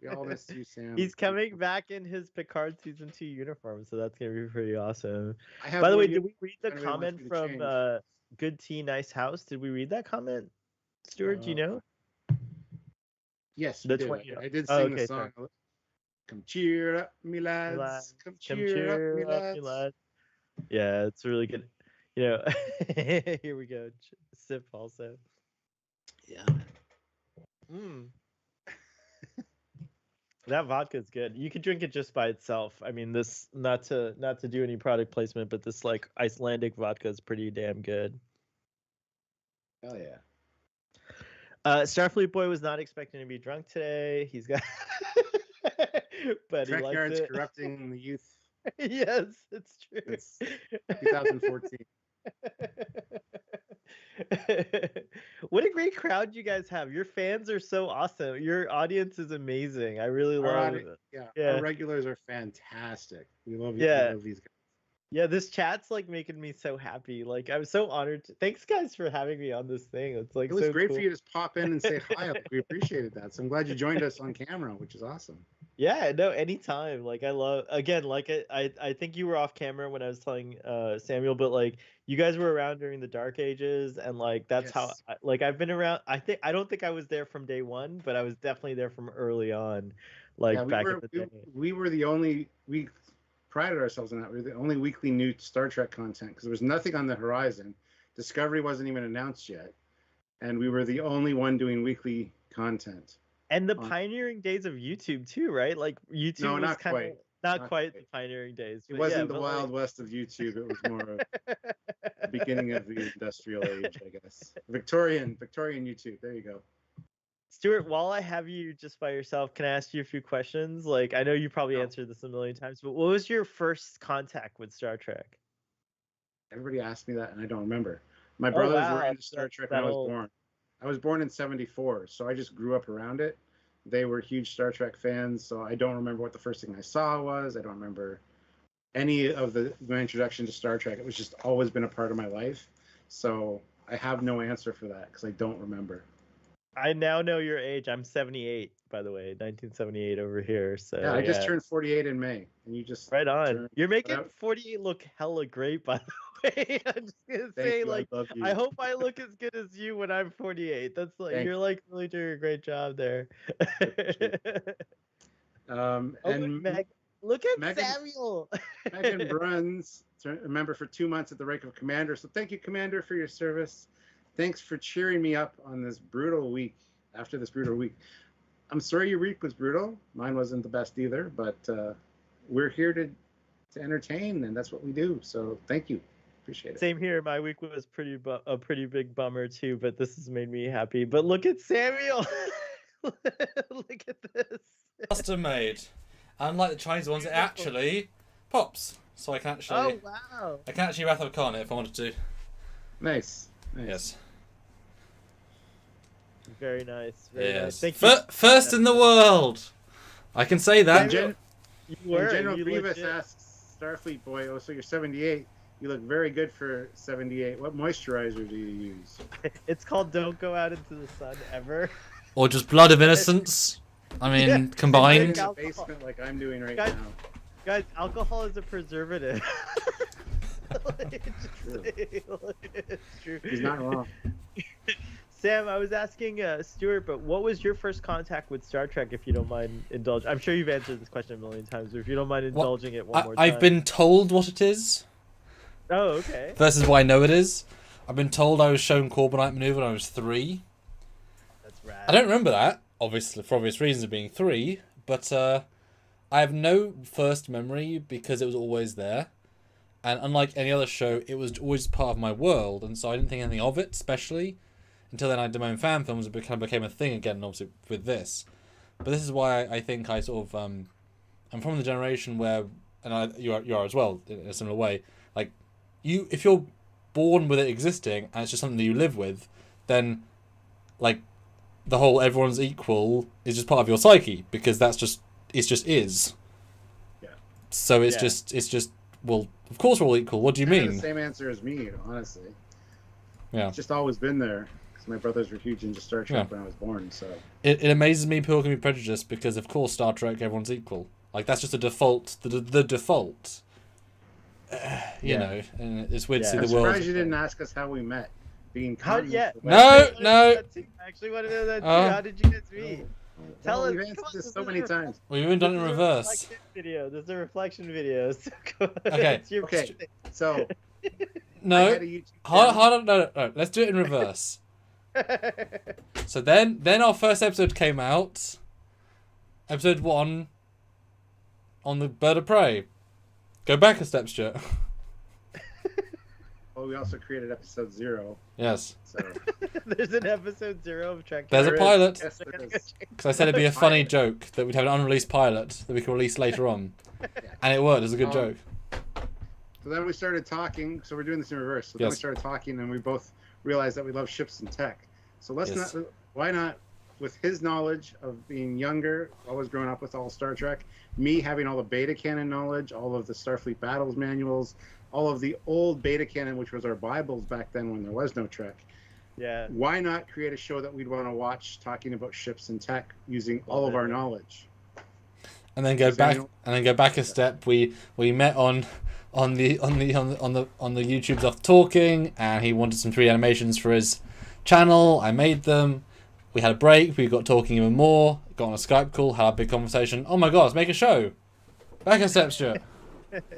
we all miss you, Sam. He's coming back in his Picard season 2 uniform, so that's gonna be pretty awesome. I have By the way, one did we read the anybody wants comment me to from change. Good Tea Nice House? Did we read that comment, Stuart? Do you know? Yes, The you did. 20 I did Oh, sing okay, the song. Come cheer up, me lads. Come cheer up, me lads. Yeah, it's really good. You know, here we go. Sip also. Yeah. That vodka is good. You could drink it just by itself. I mean, this not to do any product placement, but this like Icelandic vodka is pretty damn good. Hell yeah. Starfleet Boy was not expecting to be drunk today. He's got, but he liked Trekyards it. corrupting the youth. Yes, it's true. It's 2014. What a great crowd you guys have. Your fans are so awesome. Your audience is amazing. I really love it. Yeah, Yeah. our regulars are fantastic. We love Yeah. We love these guys. Yeah, this chat's like making me so happy. Like I'm so honored. Thanks guys for having me on this thing. It's like It was so great cool. for you to just pop in and say hi. Like, we appreciated that. So I'm glad you joined us on camera, which is awesome. Yeah, no, anytime. Like I love, again, like I think you were off camera when I was telling Samuel, but like you guys were around during the Dark Ages, and like that's how Yes. like I've been around. I don't think I was there from day one, but I was definitely there from early on, like Yeah, back in the day. we were the only, we prided ourselves on that. We were the only weekly new Star Trek content because there was nothing on the horizon. Discovery wasn't even announced yet, and we were the only one doing weekly content. And the pioneering days of YouTube too, right? Like YouTube No, was not kind of quite. not Not quite quite. the pioneering days. It but wasn't yeah, the but, Wild West of YouTube. It was more of the beginning of the industrial age, I guess. Victorian YouTube. There you go. Stuart, while I have you just by yourself, can I ask you a few questions? Like, I know you probably No. answered this a million times, but what was your first contact with Star Trek? Everybody asked me that, and I don't remember. My brothers were wow. into Star Trek That when I was old. born. I was born in '74, so I just grew up around it. They were huge Star Trek fans, so I don't remember what the first thing I saw was. I don't remember any of my introduction to Star Trek. It was just always been a part of my life. So I have no answer for that because I don't remember. I now know your age. I'm 78, by the way, 1978 over here. So Yeah, I just turned 48 in May, and you just right on. turned- You're making without- 48 look hella great, by the way. I'm just gonna Thank say, you, like, I love you. I hope I look as good as you when I'm 48. That's like Thank you're like really doing a great job there. And Look at Megan- Samuel. Megan Bruns, a member for 2 months at the rank of commander. So thank you, Commander, for your service. Thanks for cheering me up on this brutal week. After this brutal week, I'm sorry your week was brutal. Mine wasn't the best either, but we're here to entertain, and that's what we do. So thank you, appreciate it. Same here. My week was a pretty big bummer too, but this has made me happy. But look at Samuel. Look at this. Custom made. Unlike the Chinese ones, it actually Pops. So I can actually wow. I can actually Wrath of Khan it if I wanted to. Nice. Yes. Very nice. Very nice. Yes. Thank you. First in the world. I can say that. You were. General You Grievous legit- asks Starfleet Boy, oh, so you're 78. You look very good for 78. What moisturizer do you use? It's called "Don't Go Out into the Sun Ever." Or just Blood of Innocence. I mean, Yeah. In combined. the basement like I'm doing right Guys- now. Guys, alcohol is a preservative. True. It's true. He's not wrong. Sam, I was asking Stuart, but what was your first contact with Star Trek, if you don't mind indulging? I'm sure you've answered this question a million times, but if you don't mind indulging it one more time. I've been told what it is. Oh, okay. Versus what I know it is. I've been told I was shown Corbinite Maneuver when I was 3. That's rad. I don't remember that, obviously, for obvious reasons of being 3, but I have no first memory because it was always there. And unlike any other show, it was always part of my world, and so I didn't think anything of it, especially until then I did my own fan films. It kind of became a thing again, obviously, with this. But this is why I think I sort of... I'm from the generation where... And you are as well, in a similar way. Like, if you're born with it existing, and it's just something that you live with, then, like, the whole everyone's equal is just part of your psyche, because that's just... It just is. Yeah. So it's just... Well, of course we're all equal. What do you I had mean? the same answer as me, honestly. Yeah. It's just always been there. Because my brothers were huge into Star Trek when I was born, so... It amazes me people can be prejudiced because, of course, Star Trek, everyone's equal. Like, that's just a default. The default. You know, and it's weird to see I'm the world. surprised you didn't ask us how we met. Being How? Yeah. No. I actually wanted to know that too. Oh. How did you guys meet? Tell us. We've Come answered on, this this so is many a times. We've even done it in This is a reverse. reflection video. This is a reflection video. So go Okay. it's your Okay. So, I No. had a YouTube Hold channel. on, no. Let's do it in reverse. So then our first episode came out. Episode 1 on the Bird of Prey. Go back a step, Stuart. Well, we also created episode 0. Yes. So, There's an episode 0 of Trek. There's a there is. pilot. Yes, there is. Because I said it'd be a funny Pilot. joke that we'd have an unreleased pilot that we could release later on. And it worked. It was a good joke. So then we started talking. So we're doing this in reverse. So then we Yes. started talking, and we both realized that we love ships and tech. So let's Yes. not. Why not? With his knowledge of being younger, always growing up with all Star Trek, me having all the beta canon knowledge, all of the Starfleet battles manuals, all of the old beta canon, which was our Bibles back then when there was no Trek. Yeah. Why not create a show that we'd want to watch talking about ships and tech using all of our knowledge? And then go Does back. anyone- And then go back a step. We met on the YouTube's Off Talking, and he wanted some 3D animations for his channel. I made them. We had a break. We got talking even more. Got on a Skype call. Had a big conversation. Oh my God! Let's make a show. Back a step, Stuart.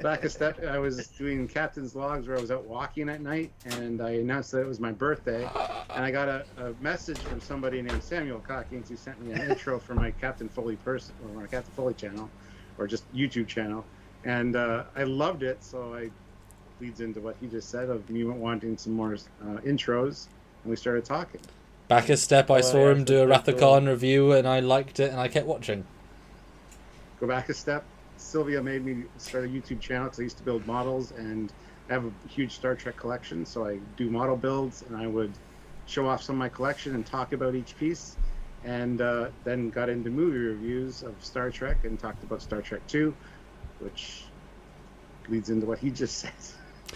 Back a step, I was doing captain's logs where I was out walking at night, and I announced that it was my birthday, and I got a message from somebody named Samuel Cockings who sent me an intro for my Captain Foley or my Captain Foley channel, or just YouTube channel, and I loved it. So I leads into what he just said of me wanting some more intros, and we started talking. Back a step. I saw him do a that's Wrath of cool. Khan review, and I liked it, and I kept watching. Go back a step. Sylvia made me start a YouTube channel because I used to build models, and I have a huge Star Trek collection, so I do model builds, and I would show off some of my collection and talk about each piece, and then got into movie reviews of Star Trek and talked about Star Trek 2, which leads into what he just said.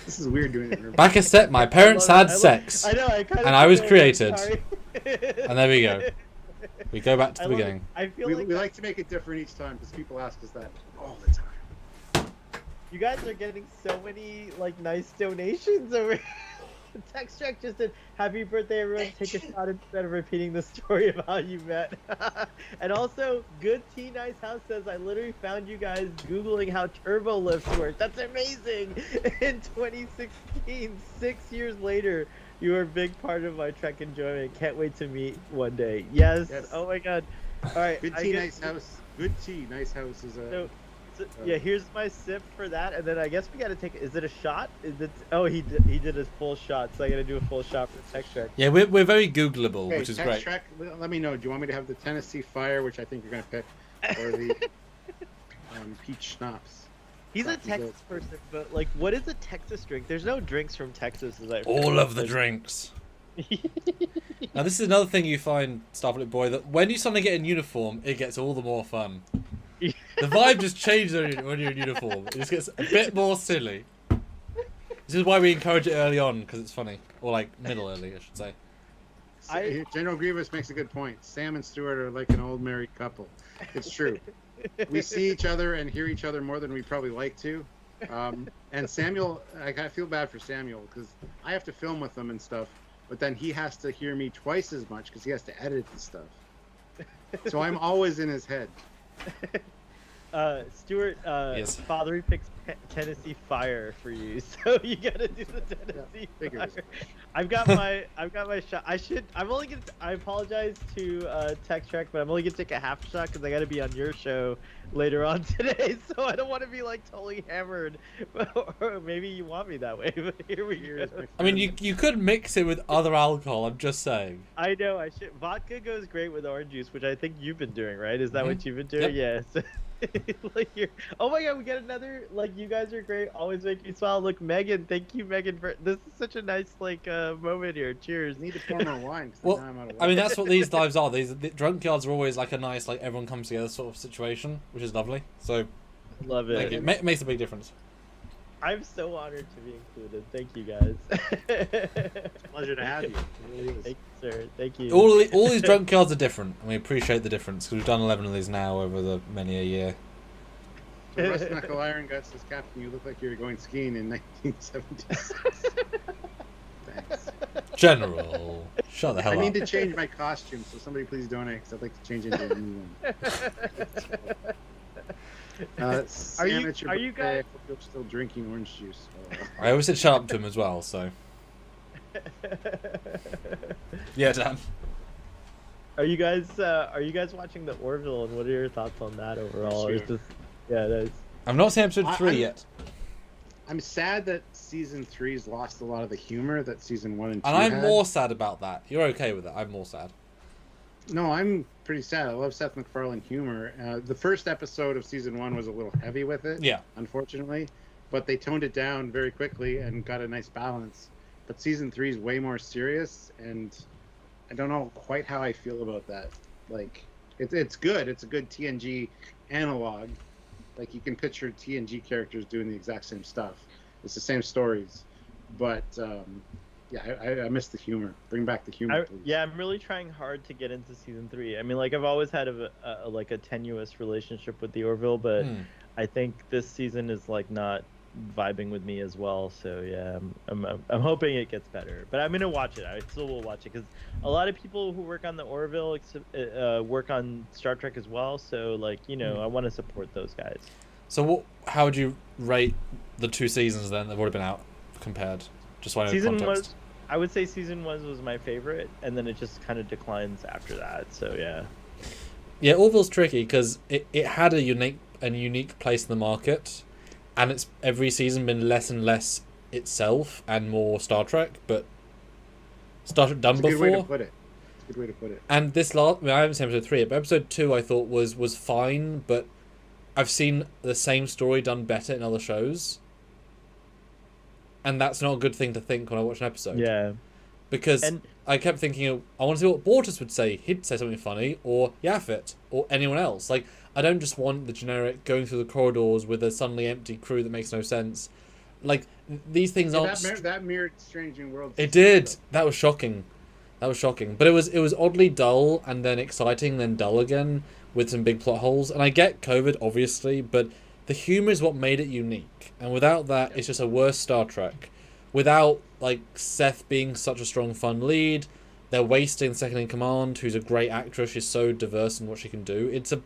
This is weird doing it. Back a step. My parents I love had it. sex, I know. and I was created. Sorry. and there we go. We go back to I the love it. beginning. I feel We like like to make it different each time because people ask us that all the time. you guys are getting so many like nice donations over. Text Track just said, "Happy birthday, everyone! Take a shot instead of repeating the story of how you met." And also, Good Tea Nice House says, "I literally found you guys googling how turbo lifts work. That's amazing!" In 2016, 6 years later, you are a big part of my Trek enjoyment. Can't wait to meet one day. Yes. Yes. Oh my God. All right. Good I Tea, guess- Nice House. Good Tea, Nice House is a. So, yeah, here's my sip for that, and then I guess we gotta take. Is it a shot? Is it? Oh, he did a full shot, so I gotta do a full shot for Text Track. Yeah, we're very Googleable, Okay, which is Text great. Track, let me know. Do you want me to have the Tennessee Fire, which I think you're going to pick, or the peach schnapps? He's a Fucking Texas person, but like, what is a Texas drink? There's no drinks from Texas, as I. All of the drinks. Now this is another thing you find, Starfleet Boy, that when you suddenly get in uniform, it gets all the more fun. The vibe just changes when you're in uniform. It just gets a bit more silly. This is why we encourage it early on, because it's funny. Or like middle early, I should say. General Grievous makes a good point. Sam and Stuart are like an old married couple. It's true. We see each other and hear each other more than we probably like to. And Samuel, I feel bad for Samuel because I have to film with him and stuff, but then he has to hear me twice as much because he has to edit the stuff. So I'm always in his head. Stuart, Yes. Father picks Tennessee Fire for you, so you gotta do the Tennessee Fire. I've got my shot. I apologize to Tech Trek, but I'm only gonna take a half shot because I gotta be on your show later on today, so I don't want to be like totally hammered. Or maybe you want me that way, but here we go. I mean, you could mix it with other alcohol, I'm just saying. I know I should. Vodka goes great with orange juice, which I think you've been doing, right? Is that what you've been doing? Yep. Yes. Like oh my god, we got another. Like, you guys are great. Always make me smile. Look, Megan, thank you, Megan, for this. Is such a nice moment here. Cheers. Need to pour more wine. 'Cause Well, now I'm out of I mean, wine. that's what these lives are. The Drunkyards are always like a nice, like everyone comes together sort of situation, which is lovely. So, Love it. thank you. Makes a big difference. I'm so honored to be included. Thank you, guys. Pleasure to have you. It really is. Thank you, sir. Thank you. All these Drunkyards are different, and we appreciate the difference because we've done 11 of these now over the many a year. So Russ Knuckle Iron Guts says, Captain, you look like you were going skiing in 1976. Thanks. General, shut the hell I up. need to change my costume, so somebody please donate, because I'd like to change into a new one. Sam, it's your are you birthday. guys- I hope you're still drinking orange juice. I always said shut up to him as well, so. Yeah, Dan. Are you guys watching the Orville, and what are your thoughts on that overall? Sure. It's just, yeah, that's. I've not seen episode 3 yet. I'm sad that season 3's lost a lot of the humor that season 1 and 2 And I'm had. more sad about that. You're okay with it. I'm more sad. No, I'm pretty sad. I love Seth MacFarlane humor. The first episode of season 1 was a little heavy with it, Yeah. unfortunately, but they toned it down very quickly and got a nice balance. But season 3 is way more serious, and I don't know quite how I feel about that. Like, it's good. It's a good TNG analog. Like, you can picture TNG characters doing the exact same stuff. It's the same stories, but yeah, I miss the humor. Bring back the humor, please. Yeah, I'm really trying hard to get into season 3. I mean, like, I've always had a tenuous relationship with the Orville, but I think this season is like not vibing with me as well. So yeah, I'm hoping it gets better. But I'm gonna watch it. I still will watch it because a lot of people who work on the Orville work on Star Trek as well. So like, you know, I want to support those guys. So how would you rate the 2 seasons then that have already been out compared? Just so I know Season context. I would say season 1 was my favorite, and then it just kind of declines after that. So yeah. Yeah, Orville's tricky because it had a unique place in the market, and it's every season been less and less itself and more Star Trek, but Star Trek done It's a good before. way to put it. It's a good way to put it. And this last, I mean, I haven't seen episode 3 yet, but episode 2 I thought was fine, but I've seen the same story done better in other shows, and that's not a good thing to think when I watch an episode. Yeah. Because I kept thinking, I want to see what Bortus would say. He'd say something funny, or Yaffet, or anyone else. Like, I don't just want the generic going through the corridors with a suddenly empty crew that makes no sense. Like, these things aren't... That mirrored Strange New Worlds. It did. That was shocking. But it was oddly dull, and then exciting, then dull again, with some big plot holes. And I get COVID, obviously, but the humour is what made it unique. And without that, it's just a worse Star Trek. Without, like, Seth being such a strong, fun lead, they're wasting the second in command, who's a great actress. She's so diverse in what she can do. It's a...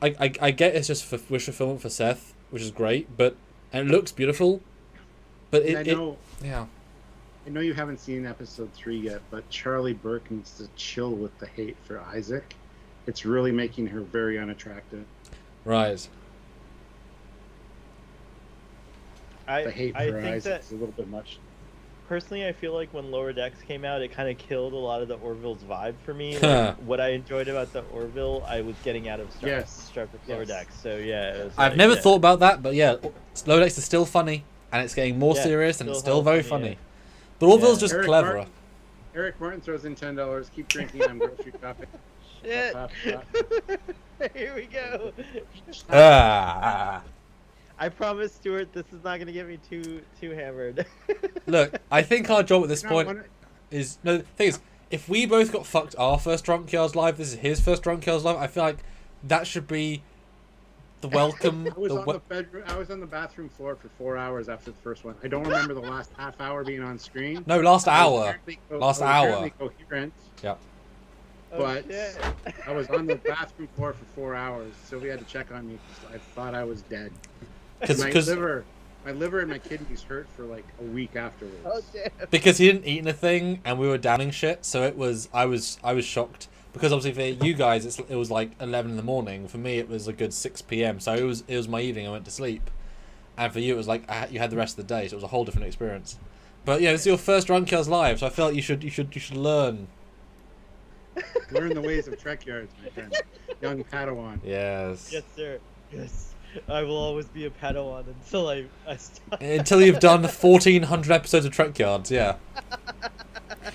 I get it's just for wish fulfillment for Seth, which is great, and it looks beautiful, but I know you haven't seen episode 3 yet, but Charlie Burke needs to chill with the hate for Isaac. It's really making her very unattractive. Right. The hate for Isaac is a little bit much. personally, I feel like when Lower Decks came out, it kind of killed a lot of the Orville's vibe for me. Like, what I enjoyed about the Orville, I was getting out of Starfleet Lower Decks. So yeah, it was I've like, never thought about that, but yeah, Lower Decks is still funny, and it's getting more Yeah, serious, and it's still still very funny, funny. yeah. But Orville's Yeah. just cleverer. Eric Martin throws in $10. Keep drinking. I'm grocery shopping. Shit. Here we go. Ah. I promise, Stuart, this is not gonna get me too hammered. Look, I think our job at this No, point is the thing is, if we both got fucked our first Drunkyards live, this is his first Drunkyards live. I feel like that should be the welcome. I was on the bathroom floor for 4 hours after the first one. I don't remember the last half hour being on screen. No, last I was hour. apparently Last I was hour. apparently coherent, Yeah. but shit. I was on the bathroom floor for 4 hours. Sylvia had to check on me because I thought I was dead. My liver and my kidneys hurt for like a week afterwards. Oh damn. Because he didn't eat anything and we were downing shit, so it was I was shocked because obviously for you guys it was like 11 in the morning. For me it was a good 6 p.m. So it was my evening. I went to sleep, and for you it was like you had the rest of the day, so it was a whole different experience. But yeah, it's your first Drunkyards live, so I feel like you should learn. Learn the ways of Trekyards, my friend. Young Padawan. Yes. Yes, sir. Yes. I will always be a Padawan until I stop. Until you've done 1,400 episodes of Trekyards, yeah.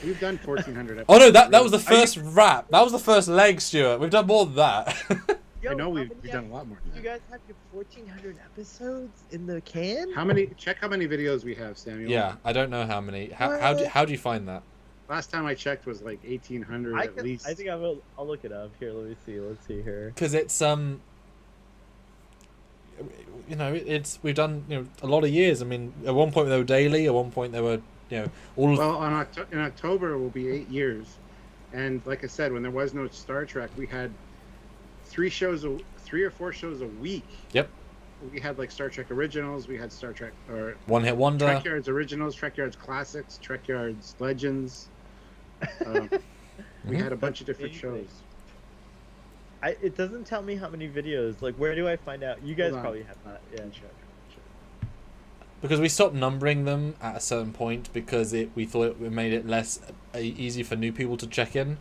We've done 1,400 episodes. Oh no, that was the first wrap. That was the first leg, Stuart. We've done more than that. I know how we've many done a lot more than You that. guys have your 1,400 episodes in the can? Check how many videos we have, Samuel. Yeah, I don't know how many. How do you find that? Last time I checked was like 1,800 at least. I think I'll look it up. Here, let me see. Let's see here. Because it's we've done a lot of years. I mean, at one point they were daily. At one point they were all. Well, in October will be 8 years, and like I said, when there was no Star Trek, we had 3 or 4 shows a week. Yep. We had like Star Trek Originals. We had Star Trek or One Hit Wonder. Trekyards Originals, Trekyards Classics, Trekyards Legends. We had a bunch of different shows. It doesn't tell me how many videos. Like, where do I find out? You guys Hold on. probably have that. Yeah. Because we stopped numbering them at a certain point because we thought it made it less easy for new people to check in.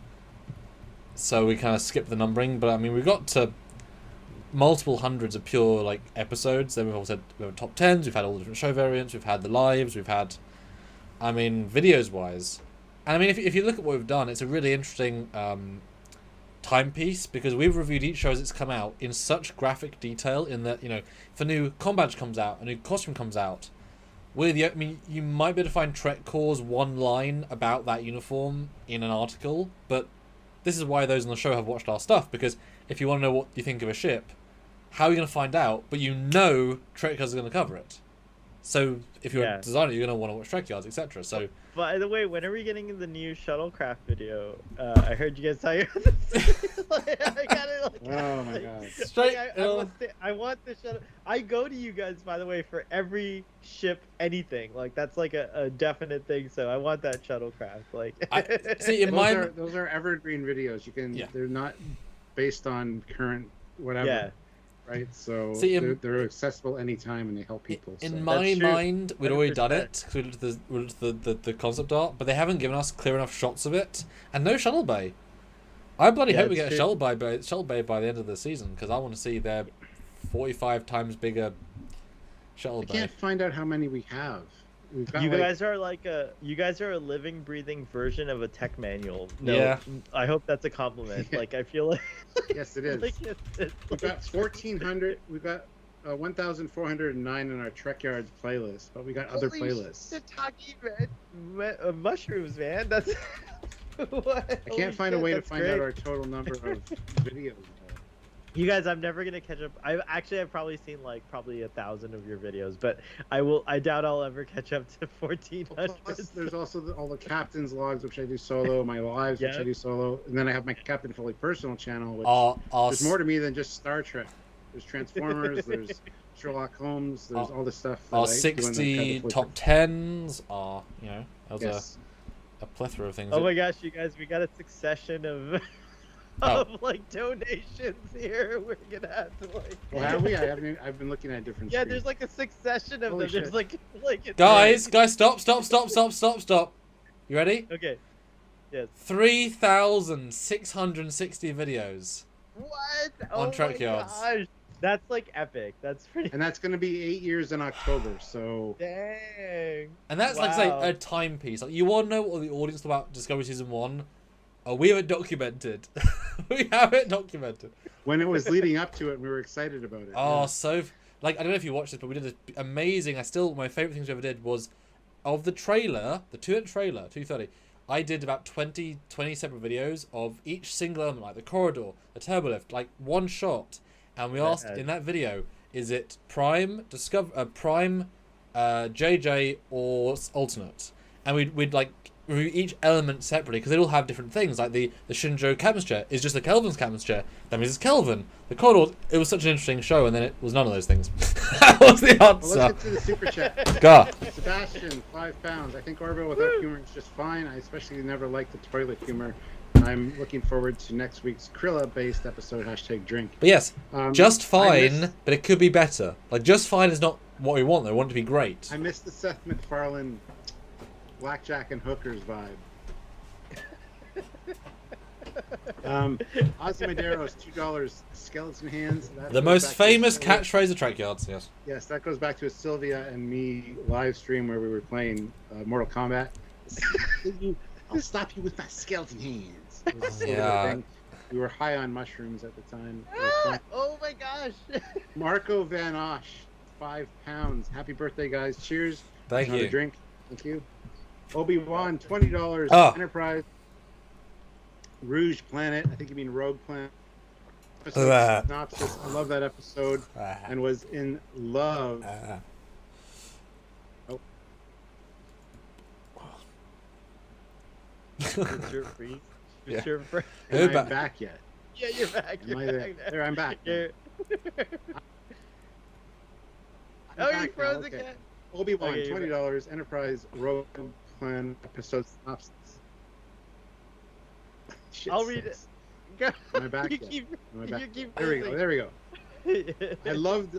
So we kind of skipped the numbering. But I mean, we got to multiple hundreds of pure like episodes. Then we've also had we have top 10s. We've had all the different show variants. We've had the lives. We've had, I mean, videos wise. And I mean, if you look at what we've done, it's a really interesting timepiece because we've reviewed each show as it's come out in such graphic detail. In that if a new comm badge comes out, a new costume comes out, I mean, you might be able to find Trek Core's one line about that uniform in an article, but this is why those on the show have watched our stuff, because if you want to know what you think of a ship, how are you going to find out? But Trekyards is going to cover it. So if you're a designer, you're going to want to watch Trekyards, etc. So. By the way, when are we getting the new shuttlecraft video? I heard you guys talking about this. I got it. Oh my god! Straight. I want the shuttle. I go to you guys, by the way, for every ship, anything. Like that's like a definite thing. So I want that shuttlecraft. Like. See, in those are evergreen videos. You can. Yeah. They're not based on current whatever. Yeah. Right, so See, they're accessible anytime and they help people. In my mind, we'd already done 100%. it because we looked at the concept art, but they haven't given us clear enough shots of it, and no shuttle bay. I bloody hope we get a shuttle bay by the end of the season because I want to see their 45 times bigger shuttle bay. I can't find out how many we have. We've got You guys are a living, breathing version of a tech manual. No, Yeah. I hope that's a compliment. Like I feel like. Yes, it is. Like We've got 1,400. We've got 1,409 in our Trekyards playlist, but we got other playlists. Mushrooms, man. That's. What? I can't find a way to find out our total number of videos. You guys, I'm never gonna catch up. I've probably seen like 1,000 of your videos, but I doubt I'll ever catch up to 1,400. Plus, there's also all the captain's logs, which I do solo, my lives, which I do solo, and then I have my Captain Foley personal channel, which there's more to me than just Star Trek. There's Transformers, there's Sherlock Holmes, there's all this stuff. Our 60 top 10s are yes. a plethora of things. Oh my gosh, you guys, we got a succession of of like donations here. We're gonna have to like. Well, have we? I've been looking at different. Yeah, screens. there's like a succession of Holy them. There's shit. like. Guys, stop. You ready? Okay. Yes. 3,660 videos. What? On Oh Trekyards. my gosh. That's like epic. That's pretty. And that's going to be 8 years in October. So. Dang. And that's like say a timepiece. Like you want to know what the audience thought about Discovery Season 1? Oh, we have it documented. We have it documented. When it was leading up to it, we were excited about it. Oh, yeah. so like I don't know if you watched this, but we did this amazing. My favorite things we ever did was of the trailer, the 2 trailer, 2:30. I did about 20 separate videos of each single element, like the corridor, the turbolift, like one shot. And we asked in that video, is it Prime, JJ, or alternate? And we'd like review each element separately because they all have different things. Like the Shinjo captain's chair is just the Kelvin's captain's chair. That means it's Kelvin. The corridor. It was such an interesting show, and then it was none of those things. That was the answer. Well, let's get to the super chat. God. Sebastian, £5. I think Orville without humor is just fine. I especially never liked the toilet humor. I'm looking forward to next week's Krilla-based episode, #drink. But yes, just fine, but it could be better. Like, just fine is not what we want, though. We want it to be great. I missed the Seth MacFarlane Blackjack and Hookers vibe. Ozzy Madero's $2 skeleton hands. The most famous catchphrase of Trekyards, yes. Yes, that goes back to a Sylvia and me live stream where we were playing Mortal Kombat. I'll stop you with my skeleton hands. It was a Sylvia thing. We were high on mushrooms at the time. Oh my gosh. Marco Van Osh, £5. Happy birthday, guys. Cheers. Thank Another you. drink. Thank you. Obi-Wan, $20. Oh. Enterprise. Rouge Planet. I think you mean Rogue Planet. Synopsis. I love that episode and was in love. Oh. Is your free? Yeah. Am I back yet? Yeah, you're back. Am I there? There, I'm back. You're... I'm you back froze now, okay. again. Obi-Wan, Okay, you're $20. Enterprise Rogue Plan episode synopsis. Shit I'll read it. sucks. Go. Am I back You yet? keep. Am I back? You keep. There we go. There we go. I love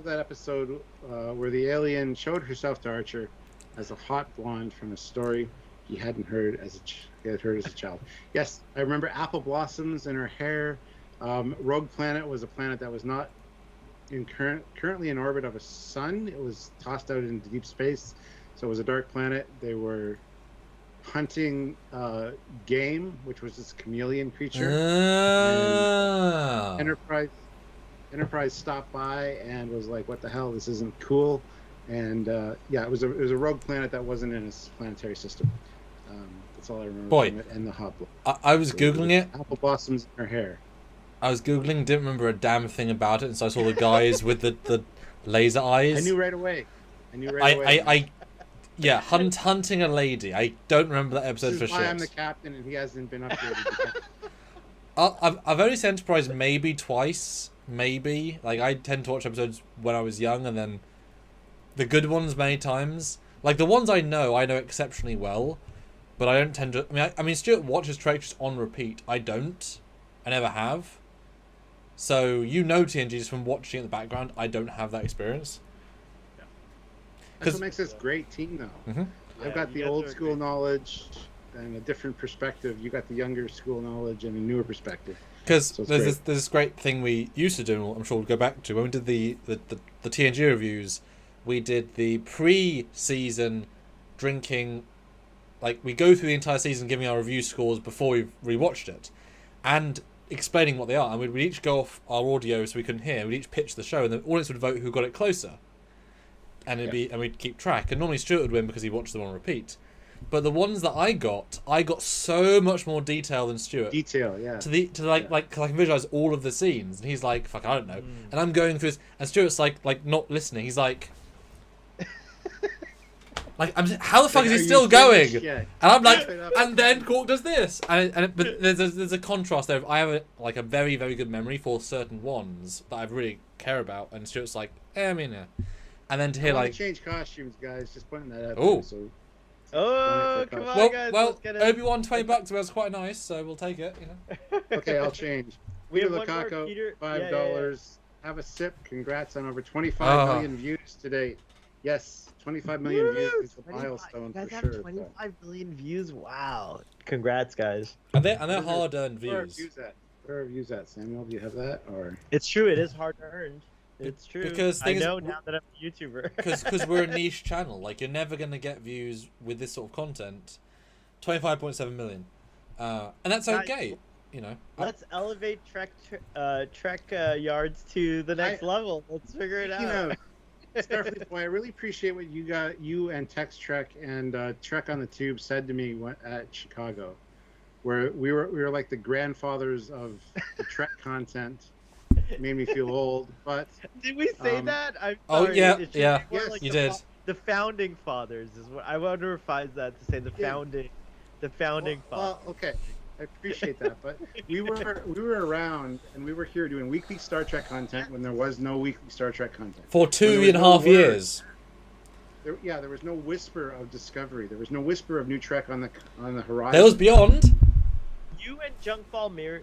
that episode where the alien showed herself to Archer as a hot blonde from a story he hadn't heard as a child. Yes, I remember apple blossoms in her hair. Rogue Planet was a planet that was not currently in orbit of a sun. It was tossed out into deep space, so it was a dark planet. They were hunting game, which was this chameleon creature. And Enterprise stopped by and was like, "What the hell? This isn't cool." And yeah, it was a rogue planet that wasn't in its planetary system. That's all I remember. Boy, from it, and the hot. I was googling it. Apple blossoms in her hair. I was googling, didn't remember a damn thing about it, and so I saw the guys with the laser eyes. I knew right away. Yeah, hunting a lady. I don't remember that episode This for is shit. why I'm the captain, and he hasn't been upgraded. I've only seen Enterprise maybe twice, maybe. Like I tend to watch episodes when I was young, and then the good ones many times. Like the ones I know exceptionally well, but I don't tend to. I mean, Stuart watches Trekyards on repeat. I don't. I never have. So you know TNG just from watching it in the background. I don't have that experience. That's what makes this a great team, though. Mm-hmm. I've got the old school knowledge and a different perspective. You got the younger school knowledge and a newer perspective. Because there's this great thing we used to do, and I'm sure we'll go back to when we did the TNG reviews. We did the pre-season drinking, like we go through the entire season giving our review scores before we've rewatched it, and explaining what they are. And we'd each go off our audio so we couldn't hear. We'd each pitch the show, and the audience would vote who got it closer. And we'd keep track. And normally Stuart would win because he watched them on repeat. But the ones that I got so much more detail than Stuart. Detail, yeah. Like I can visualize all of the scenes, and he's like, "Fuck, I don't know." And I'm going through this, and Stuart's like not listening. He's like, how the fuck is he still going? Yeah. And I'm like, and then Cork does this, but there's a contrast there. I have a very very good memory for certain ones that I really care about, and Stuart's like, I mean, yeah. And then to hear like change costumes, guys. Just pointing that out. Oh. So Oh, come on, Well, guys. well, Let's get it. Obi-Wan $20 was quite nice, so we'll take it. You know. Okay, I'll change. We Peter have one more, Lukaku, Peter. $5. Yeah. Have a sip. Congrats on over 25 million views to date. Yes, 25 million views is a milestone you guys for have sure. 25 million views. Wow. Congrats, guys. And they're hard-earned Where are views. views at? Where are views at, Samuel? Do you have that? Or It's true. It is hard earned. It's true. Because I know now that I'm a YouTuber. Because we're a niche channel. Like, you're never going to get views with this sort of content. 25.7 million. And that's okay. You know. Let's elevate Trekyards to the next level. Let's figure it out. You know, Starfleet Boy, I really appreciate what you and Tex Trek and Trek on the Tube said to me at Chicago, where we were like the grandfathers of the Trek content. It made me feel old, but did we say that? I'm Oh sorry. yeah, It should yeah, be more like you did. The founding fathers is what I want to revise that to say. The founding fathers. Well, okay, I appreciate that, but we were around and we were here doing weekly Star Trek content when there was no weekly Star Trek content for 2.5 years. There was no whisper of Discovery. There was no whisper of new Trek on the horizon. There was Beyond. You and Junkball Media.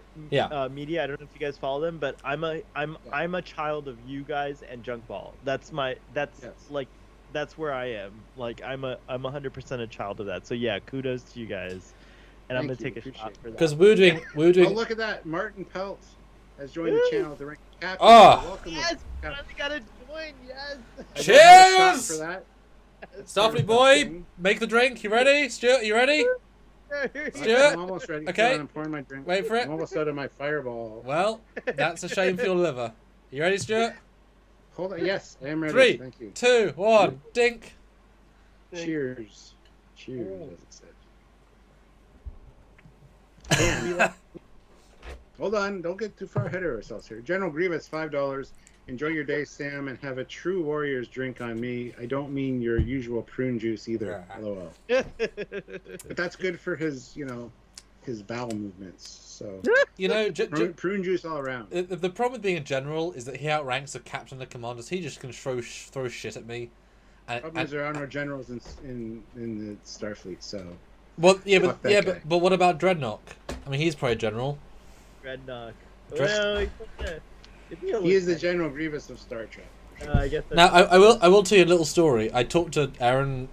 I don't know if you guys follow them, but I'm a child of you guys and Junkball. That's where I am. Like I'm 100% a child of that. So yeah, kudos to you guys. And I'm gonna take a shot for that. Because we're doing. Oh, look at that! Martin Pelt has joined the channel. The rank captain. Welcome. Yes, finally gotta join. Yes. Cheers! For that. Starfleet Boy, make the drink. You ready, Stuart? You ready? Stuart? I'm almost ready. Okay. I'm pouring my drink. Wait for it. I'm almost out of my fireball. Well, that's a shame for your liver. You ready, Stuart? Hold on. Yes, I am ready. 3, Thank you. 2, 1, dink. Cheers. Cheers, as it said. Hold on, don't get too far ahead of ourselves here. General Grievous, $5. Enjoy your day, Sam, and have a true Warriors drink on me. I don't mean your usual prune juice either. LOL. But that's good for his bowel movements. So prune juice all around. The problem with being a general is that he outranks the captain of commanders. He just can throw shit at me. Problem is there are no generals in the Starfleet, so. Well, but what about Dreadnought? I mean, he's probably a general. Dreadnought. Well, he is the General Grievous of Star Trek. I guess. Now, I will tell you a little story. I talked to Aaron,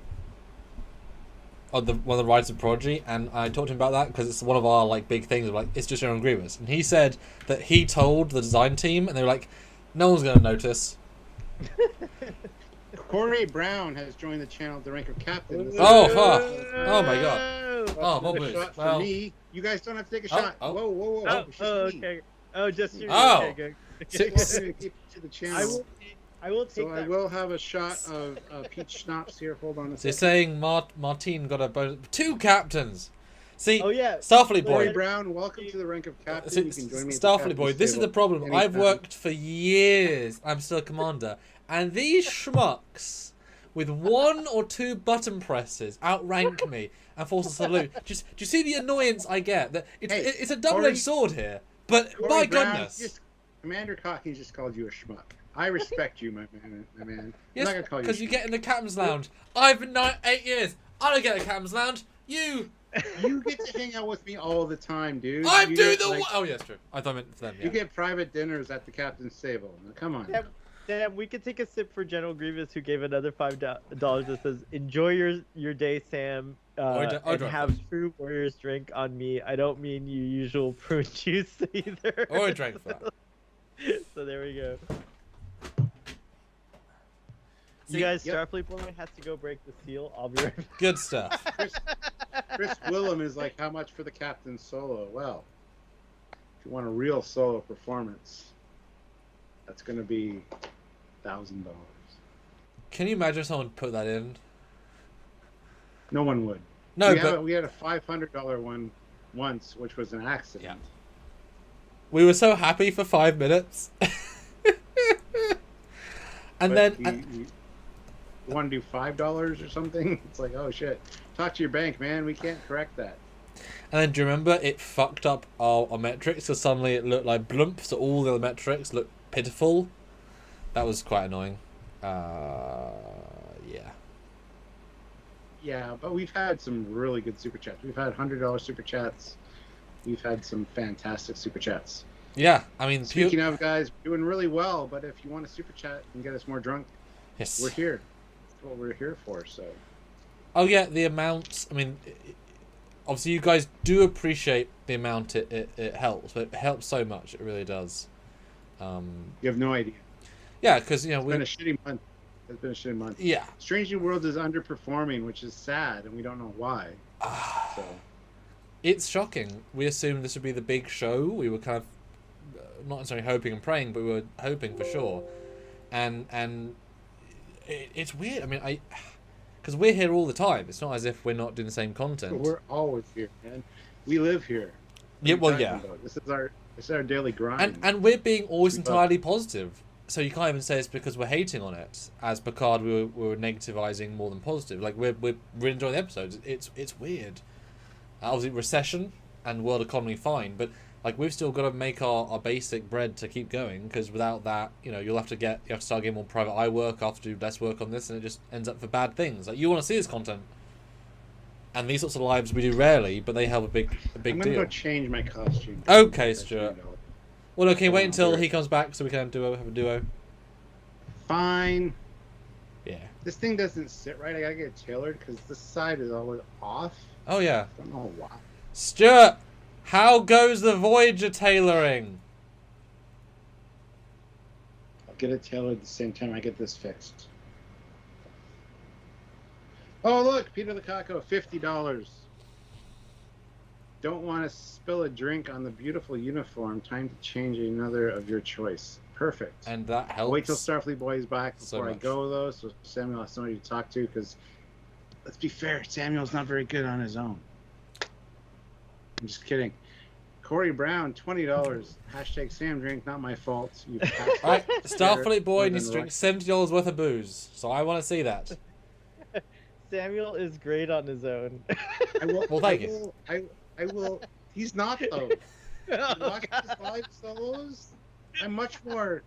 one of the writers of Prodigy, and I talked to him about that because it's one of our big things. Like, it's just General Grievous, and he said that he told the design team, and they were like, "No one's going to notice." Corey Brown has joined the channel at the rank of captain. Oh my god! Oh, more booze. Shot for me. You guys don't have to take a shot. Whoa. Okay. Oh, just you. Oh. Okay, to the channel. I will take that. I will have a shot of peach schnapps here. Hold on a second. They're saying Martine got a bonus. 2 captains. See, oh yeah, Starfleet Boy. Corey Brown, welcome to the rank of captain. You can join me. Starfleet Boy. This is the problem. Anytime. I've worked for years. I'm still a commander, and these schmucks with 1 or 2 button presses outrank me and force a salute. Do you see the annoyance I get? That it's a double-edged sword here. But Corey my Brown, goodness, Commander Cockney just called you a schmuck. I respect you, my man. Yes, I'm not gonna call you. Because you get in the captain's lounge. I've been 8 years. I don't get a captain's lounge. You get to hang out with me all the time, dude. I'm doing the. Oh yes, true. I thought I meant for them. Yeah. You get private dinners at the captain's table. Now, come on. Damn, we could take a sip for General Grievous, who gave another $5 that says, "Enjoy your day, Sam, and have true Warriors drink on me. I don't mean your usual prune juice either." Or a drink for that. So there we go. You guys, Starfleet Boy has to go break the seal. I'll be right back. Good stuff. Chris Willem is like, how much for the captain's solo? Well, if you want a real solo performance, that's going to be $1,000. Can you imagine someone put that in? No one would. No, we had a $500 one once, which was an accident. Yeah. We were so happy for 5 minutes. And then you want to do $5 or something? It's like, oh shit. Talk to your bank, man. We can't correct that. And then do you remember it fucked up our metrics? So suddenly it looked like blump, so all the other metrics looked pitiful. That was quite annoying. Yeah. Yeah, but we've had some really good super chats. We've had $100 super chats. We've had some fantastic super chats. Yeah, I mean, speaking of, guys, we're doing really well. But if you want to super chat and get us more drunk, yes, we're here. That's what we're here for. So. Oh yeah, the amount. I mean, obviously, you guys do appreciate the amount it helps, but it helps so much. It really does. You have no idea. Yeah, because we've been a shitty month. It's been a shitty month. Yeah. Strange New Worlds is underperforming, which is sad, and we don't know why. So. It's shocking. We assumed this would be the big show. We were kind of not necessarily hoping and praying, but we were hoping for sure. And it's weird. I mean, because we're here all the time. It's not as if we're not doing the same content. We're always here, man. We live here. Yeah, well, yeah. This is our daily grind. And we're being always entirely positive. So you can't even say it's because we're hating on it. As Picard, we were negativizing more than positive. Like we're really enjoying the episodes. It's weird. Obviously, recession and world economy fine, but like we've still got to make our basic bread to keep going. Because without that, you'll have to start getting more private eye work. I have to do less work on this, and it just ends up for bad things. Like you want to see this content, and these sorts of lives we do rarely, but they have a big deal. I'm gonna go change my costume. Okay, Stuart. Well, okay, wait until he comes back so we can have a duo. Fine. Yeah. This thing doesn't sit right. I gotta get it tailored because this side is always off. Oh yeah. I don't know why. Stuart, how goes the Voyager tailoring? I'll get it tailored at the same time I get this fixed. Oh look, Peter the Caco, $50. Don't want to spill a drink on the beautiful uniform. Time to change another of your choice. Perfect. And that helps. I'll wait till Starfleet Boy is back before I go, though, so Samuel has somebody to talk to, because, let's be fair, Samuel's not very good on his own. I'm just kidding. Corey Brown, $20. Hashtag Sam drink, not my fault. Alright, Starfleet Boy needs to drink $70 worth of booze, so I want to see that. Samuel is great on his own. Well, thank you. I will. He's not though. Watch his live solos. I'm much more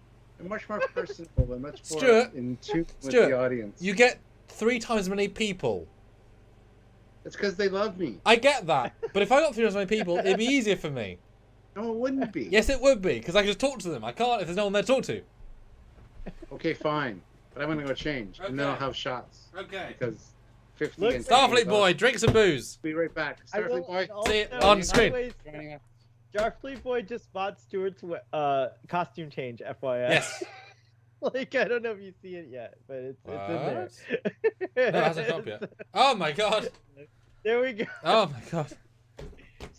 personable and much more in tune with the audience. You get 3 times as many people. It's because they love me. I get that, but if I got 3 times as many people, it'd be easier for me. No, it wouldn't be. Yes, it would be, because I can just talk to them. I can't if there's no one there to talk to. Okay, fine, but I'm gonna go change, and then I'll have shots. Okay. Because 50. Look, Starfleet Boy, drink some booze. Be right back. Starfleet Boy, see it on screen. Starfleet Boy just bought Stuart's costume change, FYI. Yes. Like, I don't know if you see it yet, but it's in there. No, it hasn't come up yet. Oh my god. There we go. Oh my god.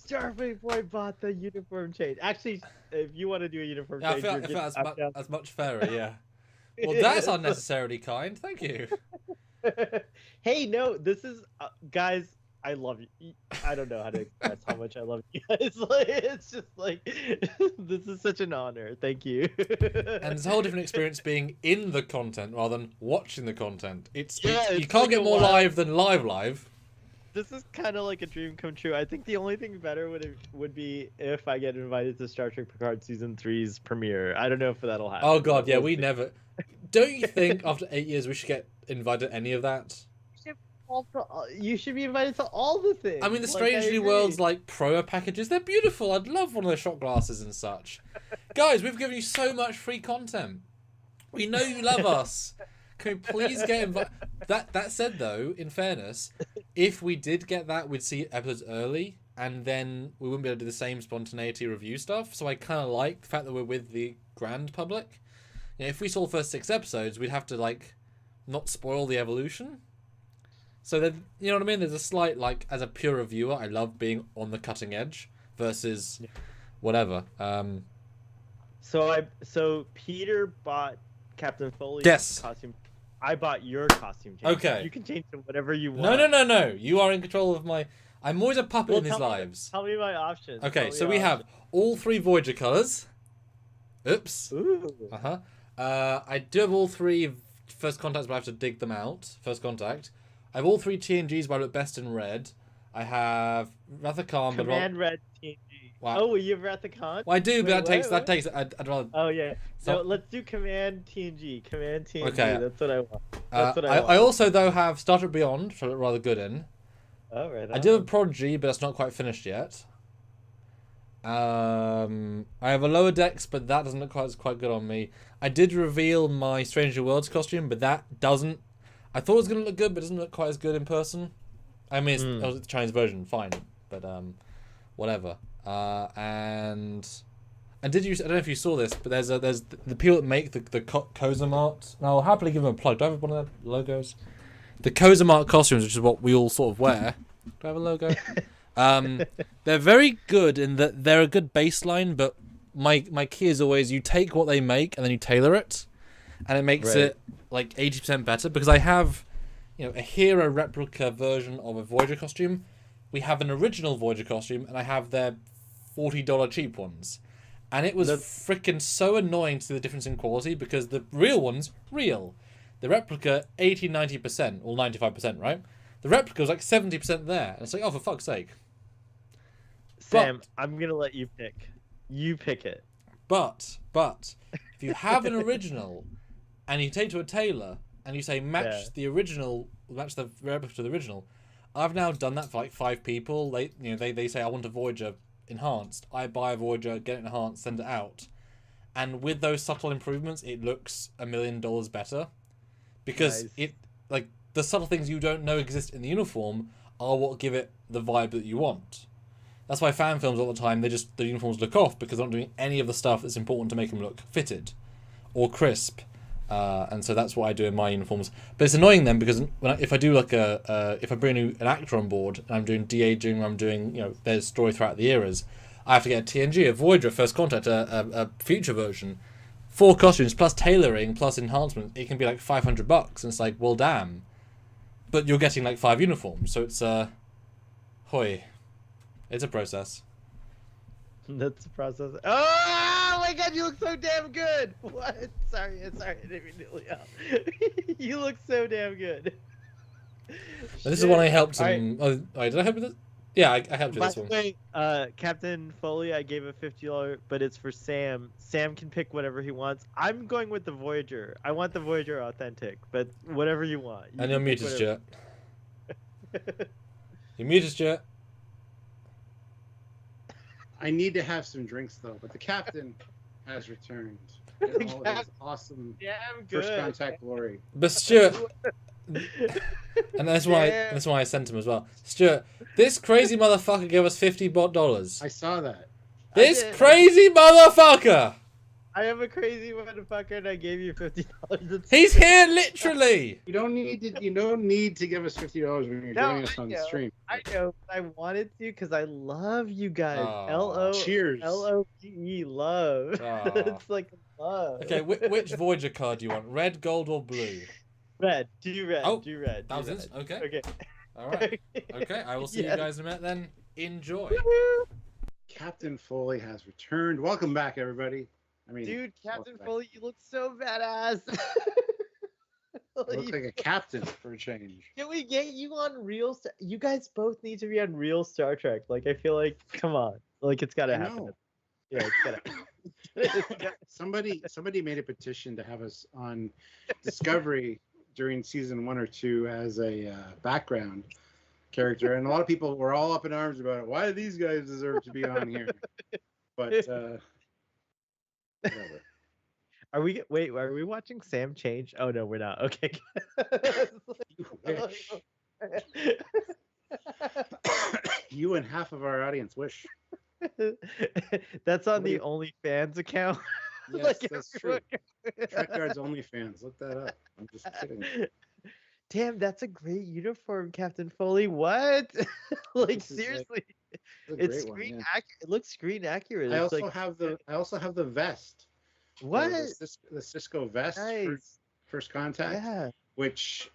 Starfleet Boy bought the uniform change. Actually, if you want to do a uniform Yeah, change, I feel that's much fairer, yeah. Well, that's unnecessarily kind. Thank you. Hey, no, this is guys. I love you. I don't know how to express how much I love you guys. Like, it's just like this is such an honor. Thank you. And it's a whole different experience being in the content rather than watching the content. You can't like get more live than live. This is kind of like a dream come true. I think the only thing better would be if I get invited to Star Trek Picard Season 3's premiere. I don't know if that'll happen. Oh god, yeah, we never. Don't you think after 8 years we should get invited to any of that? You should be invited to all the things. I mean, the Strange New Worlds like promo packages, they're beautiful. I'd love one of those shot glasses and such. Guys, we've given you so much free content. We know you love us. Can we please get invited? That said, though, in fairness, if we did get that, we'd see episodes early, and then we wouldn't be able to do the same spontaneity review stuff. So I kind of like the fact that we're with the grand public. If we saw the first 6 episodes, we'd have to like not spoil the evolution. So then, you know what I mean? There's a slight, like, as a pure reviewer, I love being on the cutting edge versus whatever. So Peter bought Captain Foley's costume. I bought your costume change. Okay. You can change to whatever you want. No. You are in control of my... I'm always a puppet in these lives. Tell me my options. Okay, so we have all 3 Voyager colours. Oops. Ooh. Uh-huh. I do have all 3 First Contacts, but I have to dig them out. First Contact. I have all 3 TNGs, but I look best in red. I have Rather Calm, Command red TNG. Wow. Oh, were you ever at the con? Well, I do, but Wait, that takes. I'd rather. Oh yeah. So So- let's do Command TNG. Command TNG. Okay. That's what I want. That's what I want. I also though have Star Trek Beyond, which I look rather good in. Oh, right. I do have Prodigy, but it's not quite finished yet. I have a Lower Decks, but that doesn't look quite good on me. I did reveal my Stranger Worlds costume, but that doesn't. I thought it was going to look good, but it doesn't look quite as good in person. I mean, it's the Chinese version, fine, but whatever. And did you? I don't know if you saw this, but there's the people that make the Cozumart. And I'll happily give them a plug. Do I have one of their logos? The Cozumart costumes, which is what we all sort of wear. Do I have a logo? They're very good in that they're a good baseline, but my key is always you take what they make and then you tailor it, and it makes it like 80% better, because I have, a hero replica version of a Voyager costume. We have an original Voyager costume, and I have their $40 cheap ones. And it was freaking so annoying to see the difference in quality, because the real one's real. The replica, 80-90%, or 95%, right? The replica was like 70% there. And it's like, oh, for fuck's sake. Sam, I'm going to let you pick. You pick it. But, if you have an original, and you take to a tailor, and you say, match the replica to the original, I've now done that for like 5 people. They say, I want a Voyager enhanced. I buy a Voyager, get it enhanced, send it out. And with those subtle improvements, it looks $1 million better. Because the subtle things you don't know exist in the uniform are what give it the vibe that you want. That's why fan films all the time, the uniforms look off, because they're not doing any of the stuff that's important to make them look fitted or crisp. And so that's what I do in my uniforms. But it's annoying then, because if I do if I bring an actor on board and I'm doing de-aging, or I'm doing their story throughout the eras, I have to get a TNG, a Voyager, First Contact, a future version, 4 costumes plus tailoring plus enhancement. It can be like $500, and it's like, well, damn. But you're getting like 5 uniforms, so it's it's a process. That's a process. Oh my god, you look so damn good! What? Sorry, I didn't mean to yell. You look so damn good. This is one I helped him. Right. Oh, did I help with this? Yeah, I helped with By this the one. way, Captain Foley, I gave a $50, but it's for Sam. Sam can pick whatever he wants. I'm going with the Voyager. I want the Voyager authentic, but whatever you want. And you're muted, Stuart. You're muted, Stuart. I need to have some drinks though, but the captain has returned. All his awesome first contact glory. But Stuart, and that's why I sent him as well. Stuart, this crazy motherfucker gave us $50. I saw that. This crazy motherfucker. I am a crazy motherfucker, and I gave you $50. He's here literally. You don't need to give us $50 when you're joining us on the stream. I know, but I wanted to because I love you guys. Cheers. LOVE, love. It's like love. Okay, which Voyager card do you want? Red, gold, or blue? Red. Do red. Oh, do red. That was it. Okay. Okay. All right. Okay, I will see you guys in a minute then. Enjoy. Captain Foley has returned. Welcome back, everybody. Dude, Captain Foley, you look so badass. You look like a captain for a change. Can we get you on real? You guys both need to be on real Star Trek. Like, I feel like, come on, like it's gotta happen. Yeah, it's gotta. Somebody made a petition to have us on Discovery during season 1 or 2 as a background character, and a lot of people were all up in arms about it. Why do these guys deserve to be on here? But. Whatever. Are we watching Sam change? Oh no, we're not. Okay. You wish. You and half of our audience wish. That's on the OnlyFans account. Yes, that's true. Trekyards OnlyFans. Look that up. I'm just kidding. Damn, that's a great uniform, Captain Foley. What? Like seriously. It's screen accurate. It looks screen accurate. I also have the vest. What? The Cisco vest for First Contact. Yeah. Which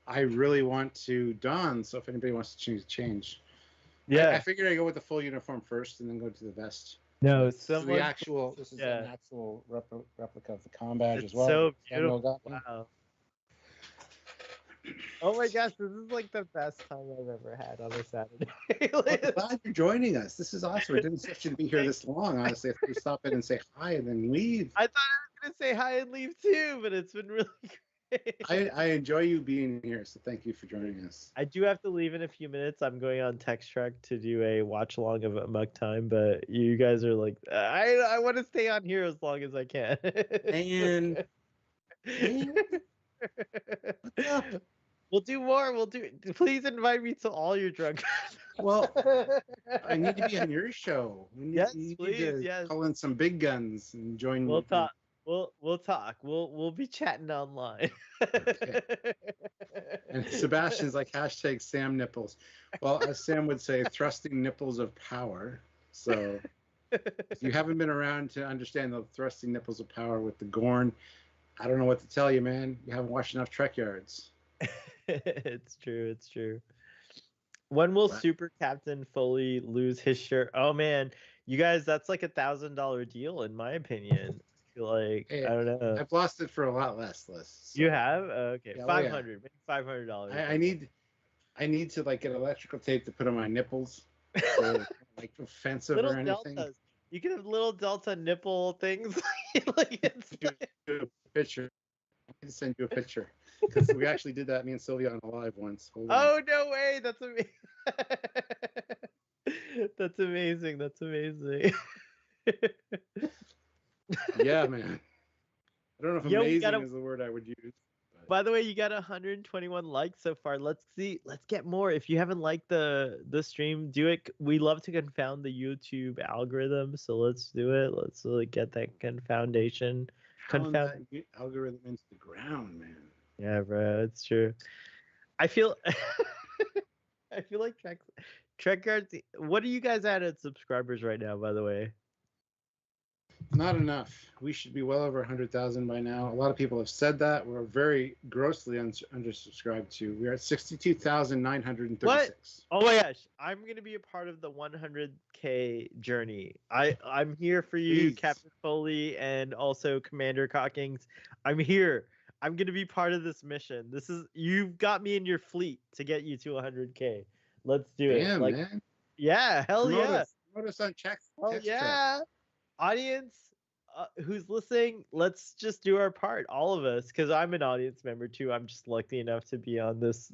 I really want to don. So if anybody wants to change. Yeah. I figured I'd go with the full uniform first and then go to the vest. No, This is an actual replica of the com badge as well. So beautiful. Wow. Oh my gosh, this is like the best time I've ever had on a Saturday. I'm glad you're joining us. This is awesome. I didn't expect you to be here this long, honestly. If you stop in and say hi and then leave. I thought I was gonna say hi and leave too, but it's been really great. I enjoy you being here, so thank you for joining us. I do have to leave in a few minutes. I'm going on Text Trek to do a watch along of Amok Time, but you guys are like, I want to stay on here as long as I can. And what's up? We'll do more. Please invite me to all your drunk. Well, I need to be on your show. Yes, you please. need to Yes. call in some big guns and join. We'll talk. We'll talk. We'll be chatting online. Okay. And Sebastian's like hashtag Sam nipples. Well, as Sam would say, thrusting nipples of power. So if you haven't been around to understand the thrusting nipples of power with the Gorn, I don't know what to tell you, man. You haven't watched enough Trekyards. It's true. It's true. When will Super Captain Foley lose his shirt? Oh man, you guys, that's like $1,000 deal in my opinion. I feel like I don't know. I've lost it for a lot less, Liz. So. You have? Okay, Yeah, 500, maybe $500. I need to like get electrical tape to put on my nipples, so like offensive little or anything. Deltas. You can have little delta nipple things. Like it's a picture. I need to send you a picture because we actually did that. Me and Sylvia on a live once. Hold on. Oh no way! That's amazing. That's amazing. That's amazing. Yeah, man. I don't know if amazing is the word I would use. But... By the way, you got 121 likes so far. Let's get more. If you haven't liked the stream, do it. We love to confound the YouTube algorithm, so let's do it. Let's really get that confoundation. Confound that algorithm into the ground, man. Yeah, bro, it's true. I feel I feel like Trekyards. What are you guys at subscribers right now, by the way? Not enough. We should be well over 100,000 by now. A lot of people have said that. We're very grossly undersubscribed to. We're at 62,936. What? Oh my gosh. I'm going to be a part of the 100K journey. I'm here for you, please. Captain Foley, and also Commander Cockings. I'm here. I'm going to be part of this mission. You've got me in your fleet to get you to 100K. Let's do it. Damn, man. Yeah, hell yeah. Promote us on check. Hell yeah. Audience who's listening, let's just do our part, all of us, because I'm an audience member too. I'm just lucky enough to be on this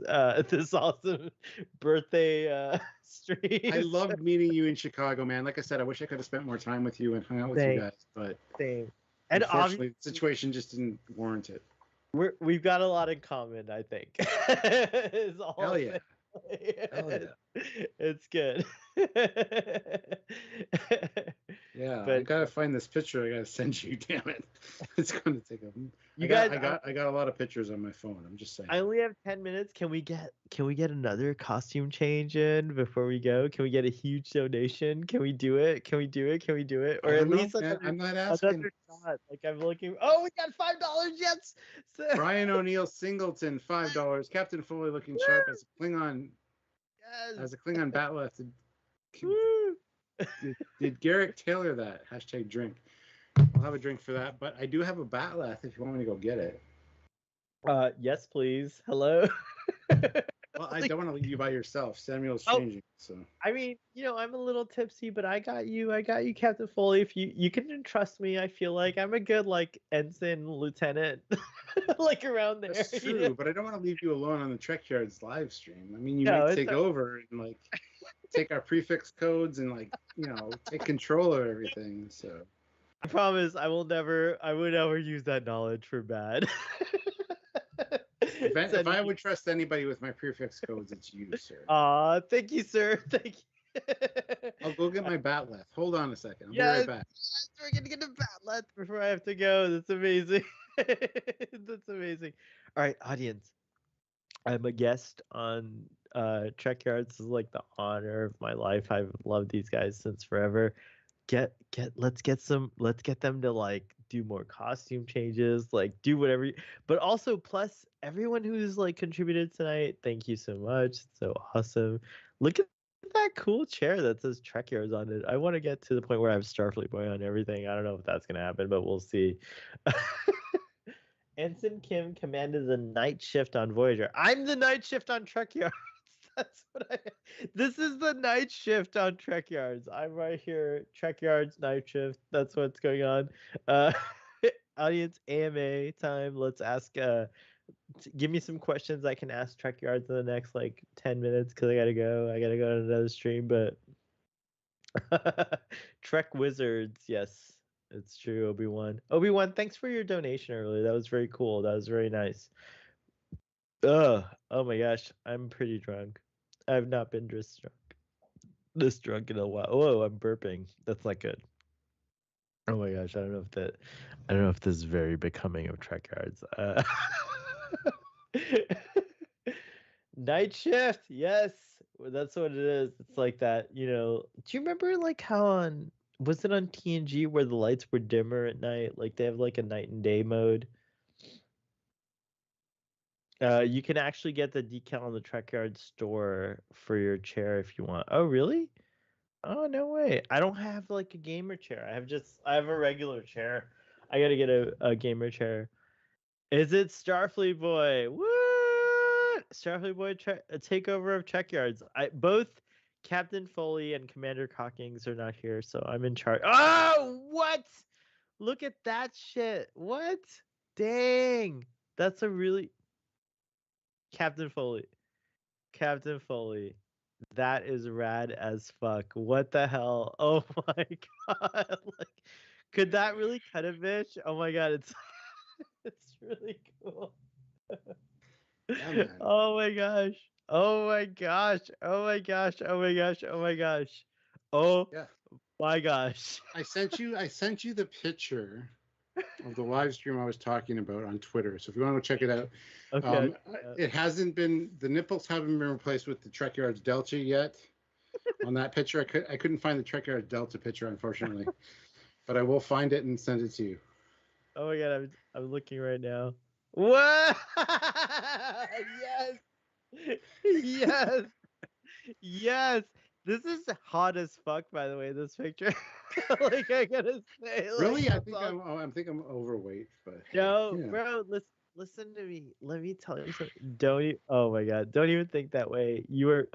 this awesome birthday stream. I loved meeting you in Chicago, man. Like I said, I wish I could have spent more time with you and hung out with you guys, but and unfortunately, the situation just didn't warrant it. We've got a lot in common, I think. Hell yeah. Hell yeah. It's good. Yeah, but I gotta find this picture. I gotta send you. Damn it, it's gonna take a. I got a lot of pictures on my phone. I'm just saying. I only have 10 minutes. Can we get another costume change in before we go? Can we get a huge donation? Can we do it? Or at least I'm not asking. Another shot. Like I'm looking. Oh, we got $5. Yes. Brian O'Neill Singleton, $5. Captain Foley looking sharp as a Klingon. Yes. As a Klingon bat'leth. Did Garrick tailor that? Hashtag drink. I'll have a drink for that, but I do have a bat'leth if you want me to go get it. Yes, please. Hello. Well, I don't want to leave you by yourself. Samuel's changing, so. I mean, I'm a little tipsy, but I got you, Captain Foley. If you can entrust me, I feel like I'm a good ensign, lieutenant, around there. That's true, but I don't want to leave you alone on the Trekyards live stream. I mean, you might take over and take our prefix codes and take control of everything. So. I promise I would never use that knowledge for bad. If I would trust anybody with my prefix codes, it's you, sir. Thank you, sir. Thank you. I'll go get my bat'leth. Hold on a second. I'll be right back. Yes, we're gonna get a bat'leth before I have to go. That's amazing. That's amazing. All right, audience. I'm a guest on Trekyards. This is the honor of my life. I've loved these guys since forever. Let's get them to do more costume changes, do whatever, but also plus everyone who's contributed tonight, thank you so much. It's so awesome. Look at that cool chair that says Trekyards on it. I want to get to the point where I have Starfleet Boy on everything. I don't know if that's gonna happen, but we'll see. Ensign Kim commanded the night shift on Voyager. I'm the night shift on Trekyards. That's what I. This is the night shift on Trekyards. I'm right here. Trekyards night shift. That's what's going on. Audience AMA time. Let's ask. Give me some questions I can ask Trekyards in the next like 10 minutes because I gotta go. I gotta go to another stream. But Trek Wizards, yes. It's true, Obi-Wan. Obi-Wan, thanks for your donation earlier. That was very cool. That was very nice. Oh my gosh, I'm pretty drunk. I've not been this drunk in a while. Whoa, I'm burping. That's not good. Oh my gosh, I don't know if this is very becoming of Trekyards. Night shift, yes, that's what it is. It's like that, you know. Do you remember like how was it on TNG where the lights were dimmer at night? Like they have like a night and day mode. You can actually get the decal on the Trekyard store for your chair if you want. Oh, really? Oh, no way. I don't have like a gamer chair. I have a regular chair. I gotta get a gamer chair. Is it Starfleet Boy? What? Starfleet Boy a takeover of Trekyards. Both Captain Foley and Commander Cockings are not here, so I'm in charge. Oh, what? Look at that shit. What? Dang. That's a really... Captain Foley. That is rad as fuck. What the hell? Oh my god. Like, could that really cut a bitch? Oh my god, it's really cool. Yeah, oh my gosh. Oh my gosh. Oh my gosh. Oh my gosh. Oh my gosh. Oh yeah. My gosh. I sent you the picture of the live stream I was talking about on Twitter. So if you want to check it out, okay. It hasn't been, the nipples haven't been replaced with the Trekyards Delta yet. On that picture, I couldn't find the Trekyards Delta picture, unfortunately, but I will find it and send it to you. Oh my god, I'm looking right now. What? Yes. Yes. This is hot as fuck, by the way, this picture. Like, I gotta say. Like, really? I think I'm overweight, but... No, yeah. Bro, listen to me. Let me tell you something. Oh my god, don't even think that way. You were...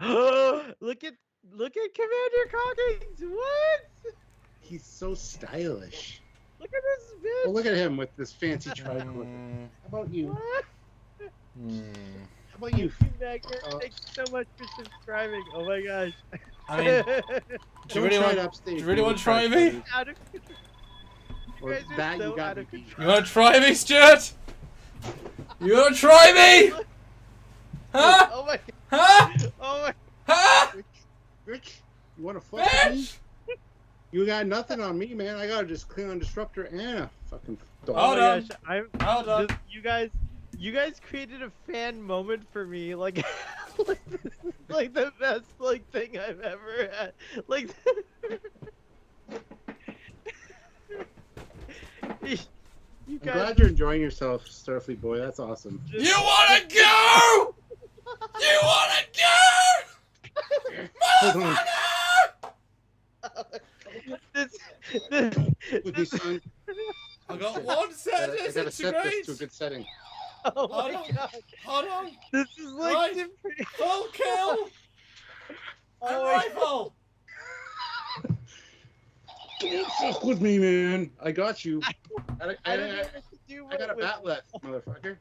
Look at Commander Cockings! What? He's so stylish. Look at this bitch! Well, look at him with this fancy tricorder. How about you? What? How about you? Thank you so much for subscribing. Oh my gosh. I mean, do you really want to try me? Or that you got me. You want to try me, Stuart? You want to try me? Huh? Oh my. Huh? Oh my. Huh? Rich, you want to fuck with me? You got nothing on me, man. I got just Klingon Disruptor and a fucking dog. Oh my gosh, Hold on. You guys created a fan moment for me, like, this is like the best like thing I've ever had. Like, I'm glad you're enjoying yourself, Starfleet Boy. That's awesome. You wanna go? You wanna go? With son. I got one setting. I gotta set this to a good setting. Oh my god. Hold on. This is like full kill. And rifle. Don't fuck with me, man. I got you. I got a bat left, motherfucker.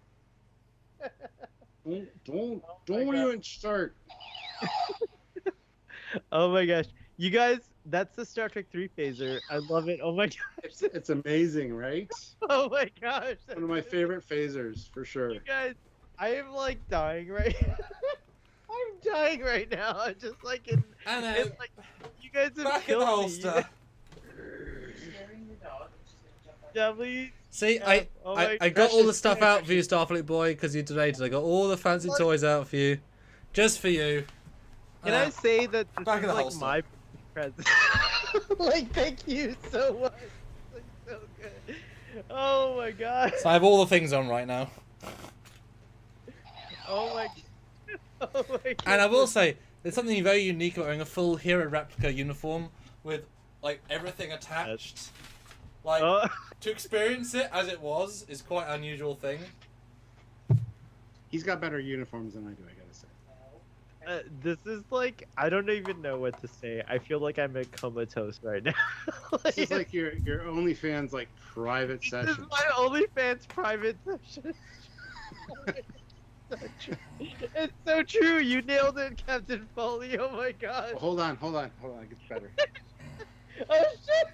Don't even start. Oh my gosh. You guys, that's the Star Trek 3 phaser. I love it. Oh my gosh. It's amazing, right? Oh my gosh. One of my favorite phasers, for sure. You guys, I am like dying right now. I'm dying right now. I'm just like in. I know. It's like, you guys have back in killed the me. holster. W. See, I got all the stuff out for you, Starfleet Boy, because you donated. I got all the fancy toys out for you, just for you. Can I say that this back is in the like holster. my present? Like, thank you so much. Like, so good. Oh my god. So I have all the things on right now. Oh my. Oh my god. And I will say, there's something very unique about wearing a full hero replica uniform with like everything attached. Like, to experience it as it was is quite an unusual thing. He's got better uniforms than I do, I gotta say. This is like, I don't even know what to say. I feel like I'm comatose right now. This is like your OnlyFans like private session. This is my OnlyFans private session. It's so true. You nailed it, Captain Foley. Oh my god. Well, hold on. It gets better. Oh shit.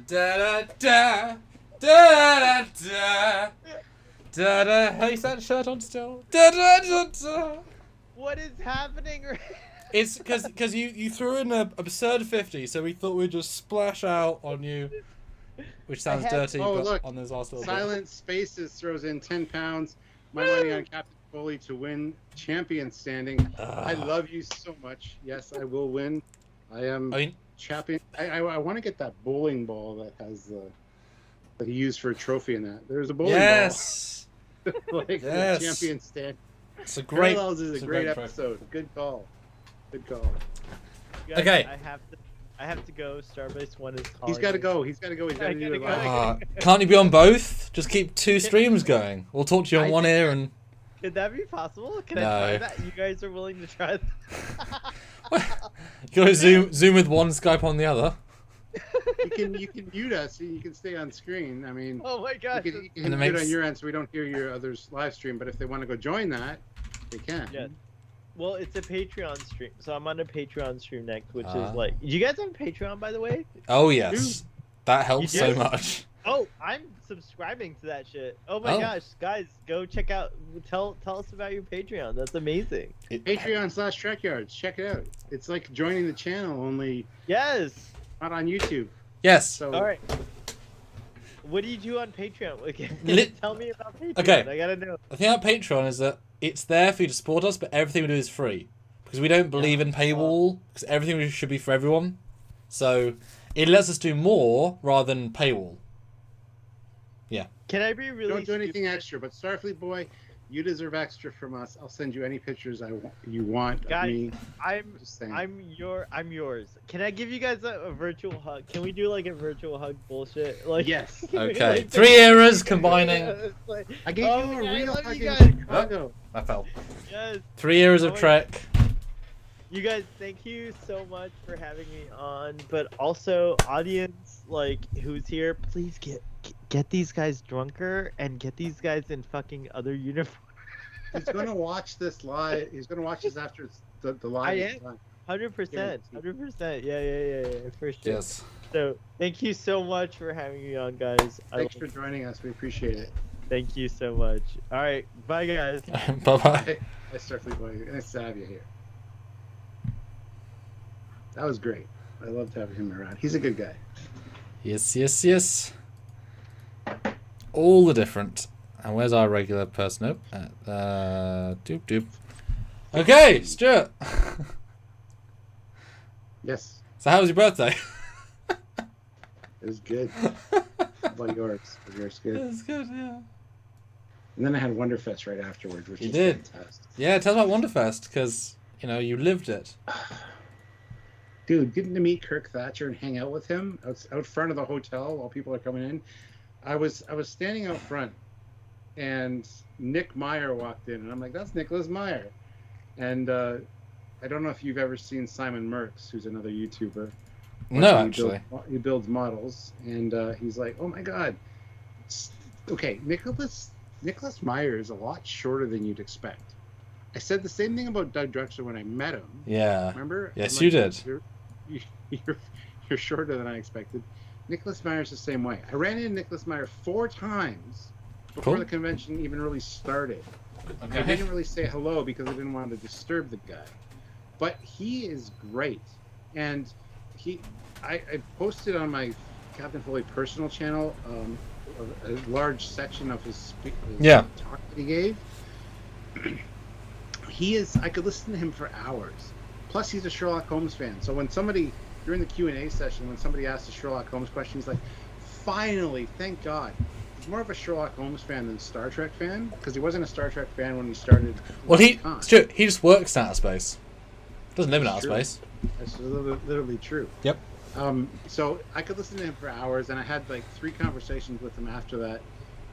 Da da da da da da da da. Hey, is that shirt on still? Da da da da. What is happening? It's because you threw in an absurd 50, so we thought we'd just splash out on you, which sounds dirty, but look, on this last little Silent Spaces throws in £10. My money on Captain Foley to win champion standing. I love you so much. Yes, I will win. I mean, champion. I want to get that bowling ball that has that he used for a trophy in that. There's a bowling ball. Yes. Like Yes. champion stand. It's a great. Parallels is a great trophy. episode. Good call. Good call. Guys, Okay. I have to go. Starbase 1 is calling. He's got to me. go. He's got to go. He's got to do it live. Can't you be on both? Just keep 2 streams going. We'll talk to you on one ear and. Could that be possible? Can I No. try that? You guys are willing to try that? You gotta zoom with one, Skype on the other. You can mute us. You can stay on screen. I mean, Oh my god. you can And it mute makes- on your end so we don't hear your others live stream. But if they want to go join that, they can. Yeah. Well, it's a Patreon stream, so I'm on a Patreon stream next, which Ah. is like, you guys have Patreon, by the way? Oh yes, that helps You so do? much. Oh, I'm subscribing to that shit. Oh my Oh. gosh, guys, go check out. Tell us about your Patreon. That's amazing. Patreon/Trekyards. Check it out. It's like joining the channel, only Yes. not on YouTube. Yes. So All right. What do you do on Patreon? Okay, Lit- tell me about Patreon. Okay. I gotta know. The thing about Patreon is that it's there for you to support us, but everything we do is free because we don't believe in paywall. Because everything should be for everyone, so it lets us do more rather than paywall. Can I be really? don't do anything stupid? extra. But Starfleet Boy, you deserve extra from us. I'll send you any pictures you want of Guys, me. I'm Just saying. I'm yours. Can I give you guys a virtual hug? Can we do like a virtual hug bullshit? Like Yes. can we, Okay, like, 3 eras combining. It's like, I gave oh you my a God, I real love hug you in guys. Chicago. I fell. Yes. 3 eras of Oh my- Trek. You guys, thank you so much for having me on. But also, audience, like who's here, please get these guys drunker and get these guys in fucking other uniforms. He's gonna watch this live. He's gonna watch this after it's the live. I is am. done. 100%, 100%. Yeah, for sure. Yes. So, thank you so much for having me on, guys. Thanks for joining us. We appreciate it. Thank you so much. All right, bye, guys. Bye bye. Hey, Starfleet Boy. Nice to have you here. That was great. I loved having him around. He's a good guy. Yes. All the different. And where's our regular person? Nope. Doop. Okay, Stuart. Yes, So how was your birthday? it was good. How about yours? Was yours It good? was good, yeah. And then I had Wonderfest right afterwards, which You is did. fantastic. Yeah, tell us about Wonderfest, because, you lived it. Dude, getting to meet Kirk Thatcher and hang out with him out front of the hotel while people are coming in. I was standing out front, and Nick Meyer walked in, and I'm like, that's Nicholas Meyer. And I don't know if you've ever seen Simon Merckx, who's another YouTuber. No, actually. He builds models, and he's like, oh my god. Okay, Nicholas Meyer is a lot shorter than you'd expect. I said the same thing about Doug Drexler when I met him. Yeah. Remember? Yes, I'm you like, did. You're shorter than I expected. Nicholas Meyer's the same way. I ran into Nicholas Meyer 4 times before Cool. the convention even really started. I didn't really say hello because I didn't want to disturb the guy. But he is great. And I posted on my Captain Foley personal channel a large section of his Yeah. talk that he gave. I could listen to him for hours. Plus, he's a Sherlock Holmes fan. So when somebody, during the Q&A session, when somebody asked a Sherlock Holmes question, he's like, finally, thank God. He's more of a Sherlock Holmes fan than a Star Trek fan, because he wasn't a Star Trek fan when he started. Well, Con. Stuart, he just works in outer space. Doesn't live in outer True. space. That's literally true. Yep. So I could listen to him for hours, and I had like 3 conversations with him after that,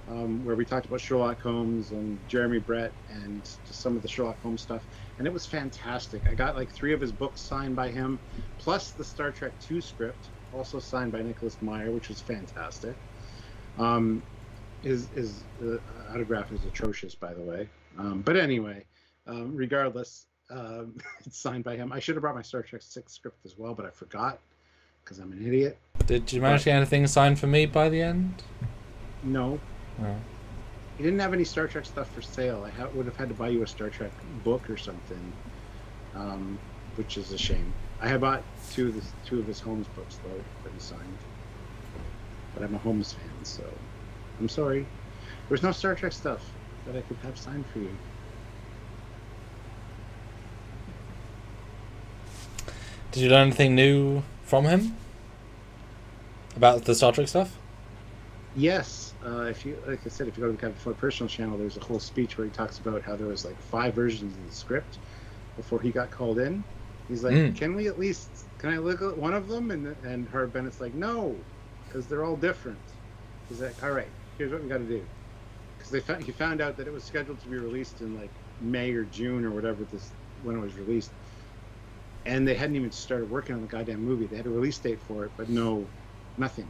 where we talked about Sherlock Holmes and Jeremy Brett and just some of the Sherlock Holmes stuff, and it was fantastic. I got like 3 of his books signed by him, plus the Star Trek II script, also signed by Nicholas Meyer, which was fantastic. His autograph is atrocious, by the way. But anyway, regardless, it's signed by him. I should have brought my Star Trek 6 script as well, but I forgot because I'm an idiot. Did you manage to get anything signed for me by the end? No. Oh. He didn't have any Star Trek stuff for sale. I would have had to buy you a Star Trek book or something, which is a shame. I had bought two of his Holmes books, though, that he signed. But I'm a Holmes fan, so I'm sorry. There's no Star Trek stuff that I could have signed for you. Did you learn anything new from him about the Star Trek stuff? Yes. If you, like I said, if you go to the Captain Foley personal channel, there's a whole speech where he talks about how there was like 5 versions of the script before he got called in. He's like, can I look at one of them? And Herb Bennett's like, no, because they're all different. He's like, all right, here's what we got to do. Because he found out that it was scheduled to be released in like May or June or whatever when it was released. And they hadn't even started working on the goddamn movie. They had a release date for it, but nothing.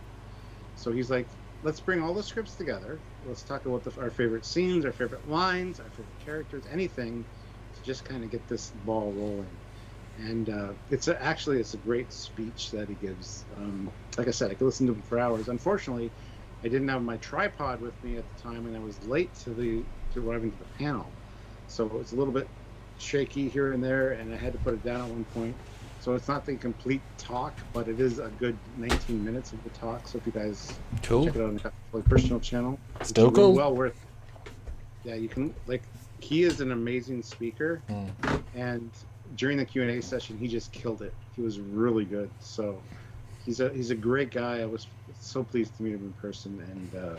So he's like, let's bring all the scripts together. Let's talk about our favorite scenes, our favorite lines, our favorite characters, anything to just kind of get this ball rolling. And it's a great speech that he gives. Like I said, I could listen to him for hours. Unfortunately, I didn't have my tripod with me at the time, and I was late to arriving to the panel. So it was a little bit shaky here and there, and I had to put it down at one point. So it's not the complete talk, but it is a good 19 minutes of the talk. So if you guys check it out on the personal channel, still cool. Well worth. Yeah, you can he is an amazing speaker, and during the Q&A session, he just killed it. He was really good. So he's a great guy. I was so pleased to meet him in person, and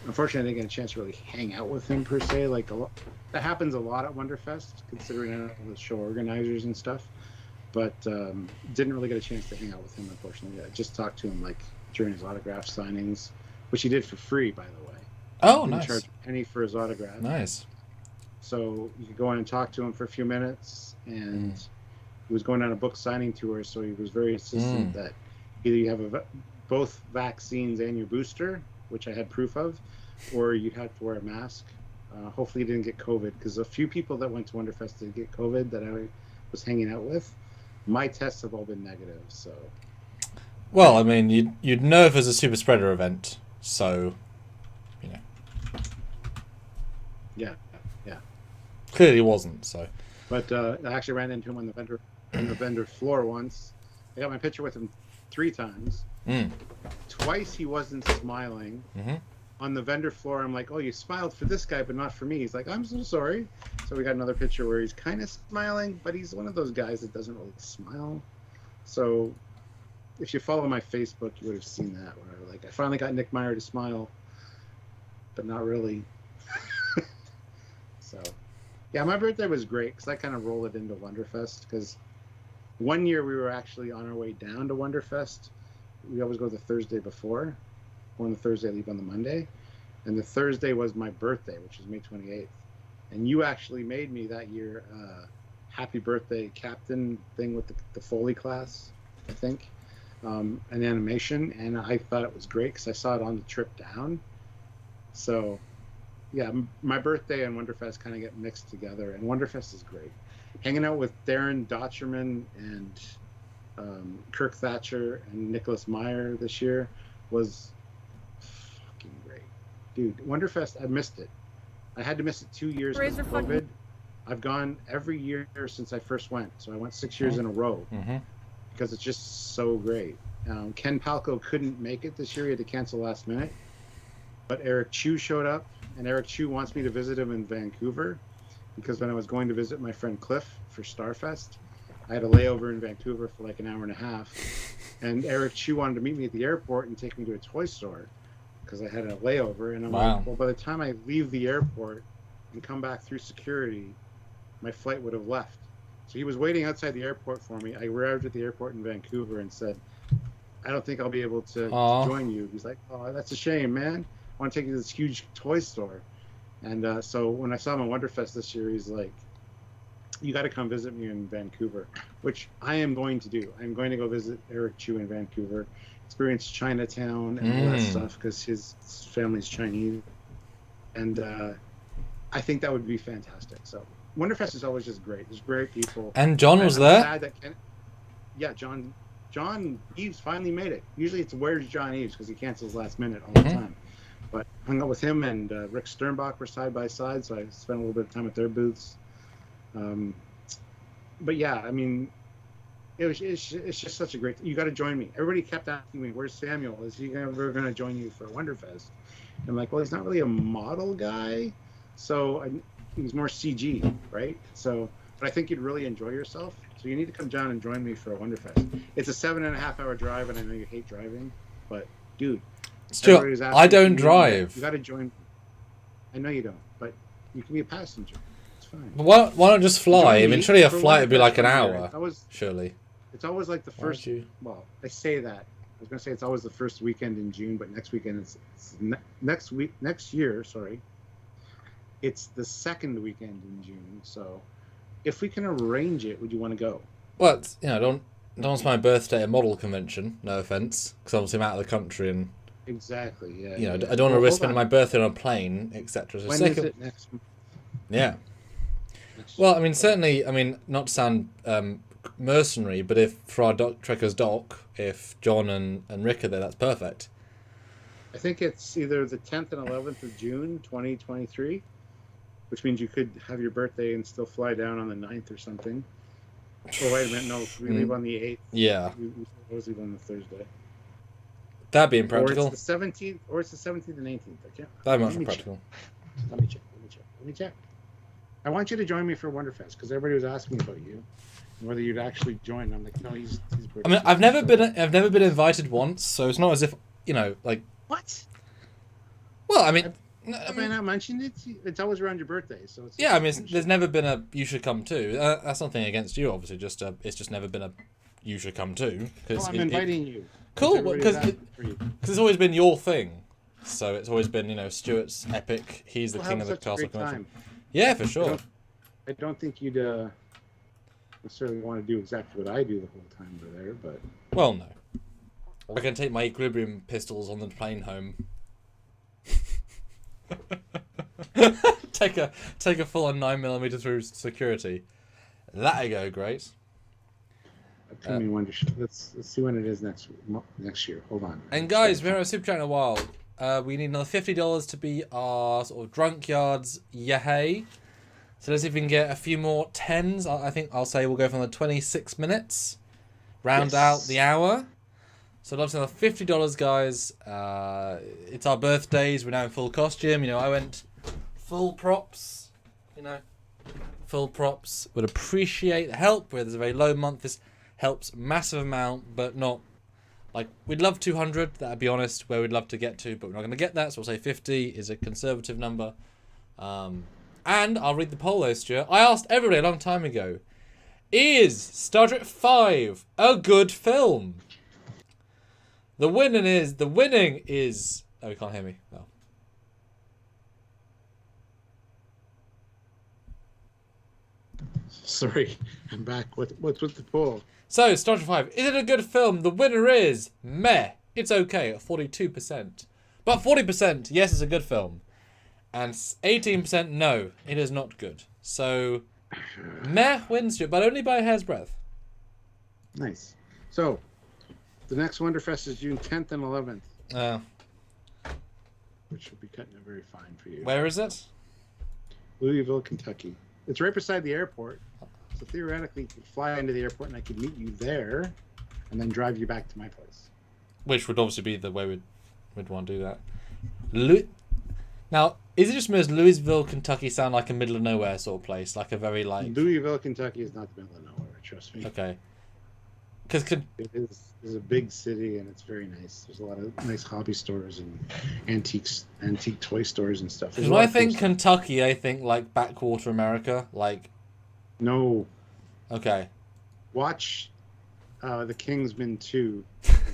unfortunately, I didn't get a chance to really hang out with him per se. That happens a lot at Wonderfest, considering I know the show organizers and stuff. But didn't really get a chance to hang out with him, unfortunately. I just talked to him during his autograph signings, which he did for free, by the way. Oh, he nice. didn't charge a penny for his autograph. Nice. So you could go in and talk to him for a few minutes, and he was going on a book signing tour, so he was very insistent that either you have both vaccines and your booster, which I had proof of, or you had to wear a mask. Hopefully you didn't get COVID, because a few people that went to Wonderfest did get COVID that I was hanging out with. My tests have all been negative, so. Well, I mean, you'd know if it was a super spreader event, so, you know. Yeah. Clearly wasn't, so. But I actually ran into him on the vendor floor once. I got my picture with him 3 times. Twice he wasn't smiling. On the vendor floor, I'm like, oh, you smiled for this guy, but not for me. He's like, I'm so sorry. So we got another picture where he's kind of smiling, but he's one of those guys that doesn't really smile. So if you follow my Facebook, you would have seen that, where I finally got Nick Meyer to smile, but not really. So, yeah, my birthday was great because I kind of rolled it into Wonderfest, because one year we were actually on our way down to Wonderfest. We always go the Thursday before. On the Thursday, leave on the Monday. And the Thursday was my birthday, which is May 28th. And you actually made me that year happy birthday captain thing with the Foley class, I think, an animation. And I thought it was great because I saw it on the trip down. So, yeah, my birthday and Wonderfest kind of get mixed together. And Wonderfest is great. Hanging out with Darren Docherman and Kirk Thatcher and Nicholas Meyer this year was fucking great. Dude, Wonderfest, I missed it. I had to miss it 2 years because of COVID. I've gone every year since I first went. So I went 6 years in a row because it's just so great. Ken Palco couldn't make it this year. He had to cancel last minute. But Eric Chu showed up, and Eric Chu wants me to visit him in Vancouver, because when I was going to visit my friend Cliff for Starfest, I had a layover in Vancouver for like an hour and a half, and Eric Chu wanted to meet me at the airport and take me to a toy store because I had a layover. And I'm like, well, by the time I leave the airport and come back through security, my flight would have left. So he was waiting outside the airport for me. I arrived at the airport in Vancouver and said, I don't think I'll be able to join you. He's like, oh, that's a shame, man. I want to take you to this huge toy store. And so when I saw him at Wonderfest this year, he's like, you got to come visit me in Vancouver, which I am going to do. I'm going to go visit Eric Chu in Vancouver, experience Chinatown and all that stuff because his family's Chinese. And I think that would be fantastic. So Wonderfest is always just great. There's great people. And John was there? Yeah, John Eves finally made it. Usually it's where's John Eves because he cancels last minute all the time. But hung out with him and Rick Sternbach were side by side, so I spent a little bit of time at their booths. But yeah, I mean, it's just such a great. You got to join me. Everybody kept asking me, "Where's Samuel? Is he ever going to join you for Wonderfest?" I'm like, well, he's not really a model guy, so he's more CG, right? So, but I think you'd really enjoy yourself. So you need to come down and join me for a Wonderfest. It's a 7.5-hour drive, and I know you hate driving, but dude, Stuart, I don't drive. You got to join. I know you don't, but you can be a passenger. It's fine. But why not just fly? I mean, surely a flight would be like an hour. Surely. It's always like the first. Well, I say that. I was gonna say it's always the first weekend in June, but next weekend it's next year. Sorry, it's the second weekend in June. So, if we can arrange it, would you want to go? Well, don't want my birthday at a model convention. No offense, because obviously I'm out of the country and. Exactly. Yeah. I don't want to risk spending my birthday on a plane, etc. So when is it next month? Yeah. Well, I mean, certainly. I mean, not to sound mercenary, but if for our Trekkers doc, if John and Rick are there, that's perfect. I think it's either the 10th and 11th of June, 2023, which means you could have your birthday and still fly down on the 9th or something. Oh, wait a minute, no, we leave on the 8th. Yeah. We always leave on the Thursday. That'd be impractical. Or it's the 17th, or it's the 17th and 18th. I can't. That'd be much more practical. Let me check. I want you to join me for Wonderfest because everybody was asking about you. Whether you'd actually join. I'm like, no, he's British. I mean, I've never been invited once, so it's not as if like. What? Well, I mean, have I not mentioned it? It's always around your birthday, so it's. Yeah, I mean, there's never been a you should come too. That's nothing against you, obviously. It's just never been a you should come too. Well, I'm inviting you. Cool, because it's always been your thing. So it's always been Stuart's epic. He's the king of the castle convention. Yeah, for sure. I don't think you'd necessarily want to do exactly what I do the whole time we're there, but. Well, no. I can take my equilibrium pistols on the plane home. take a full on 9mm through security. That'd go great. Let's see when it is next year. Hold on. And guys, we have a super chat in a while. We need another $50 to be our sort of Drunkyards yay. So let's see if we can get a few more 10s. I think I'll say we'll go from the 26 minutes. Round out the hour. So I'd love to know $50, guys. It's our birthdays. We're now in full costume. I went full props. Full props. Would appreciate the help. Where there's a very low month. This helps massive amount, but not like we'd love 200. That'd be honest, where we'd love to get to, but we're not going to get that. So we'll say 50 is a conservative number. And I'll read the poll though, Stuart. I asked everybody a long time ago, is Star Trek V a good film? The winning is. Oh, you can't hear me. No. Sorry, I'm back. What's with the poll? So, Star Trek V, is it a good film? The winner is meh. It's okay at 42%. But 40%, yes, it's a good film. And 18%, no, it is not good. So, meh wins you, but only by a hair's breadth. Nice. So, the next Wonderfest is June 10th and 11th. Which will be cutting it very fine for you. Where is it? Louisville, Kentucky. It's right beside the airport. So theoretically, you could fly into the airport and I could meet you there and then drive you back to my place. Which would obviously be the way we'd want to do that. Now, is it just me, does Louisville, Kentucky sound like a middle of nowhere sort of place? Like a very Louisville, Kentucky is not the middle of nowhere, trust me. Okay. Because it is a big city and it's very nice. There's a lot of nice hobby stores and antique toy stores and stuff. Because when I think Kentucky, I think like backwater America, like. No. Okay. Watch The Kingsman 2.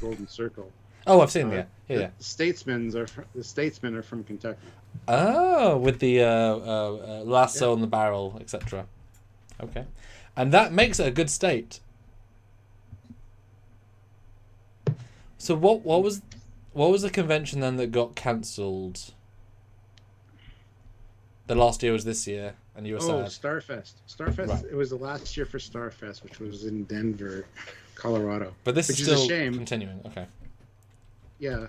Golden Circle. Oh, I've seen that. Yeah. The Statesmen are from Kentucky. Oh, with the lasso on the barrel, etc. Okay, and that makes it a good state. So what was the convention then that got cancelled? The last year was this year, and you were sad. Starfest. Right. It was the last year for Starfest, which was in Denver, Colorado. But this is still continuing. Okay. Yeah.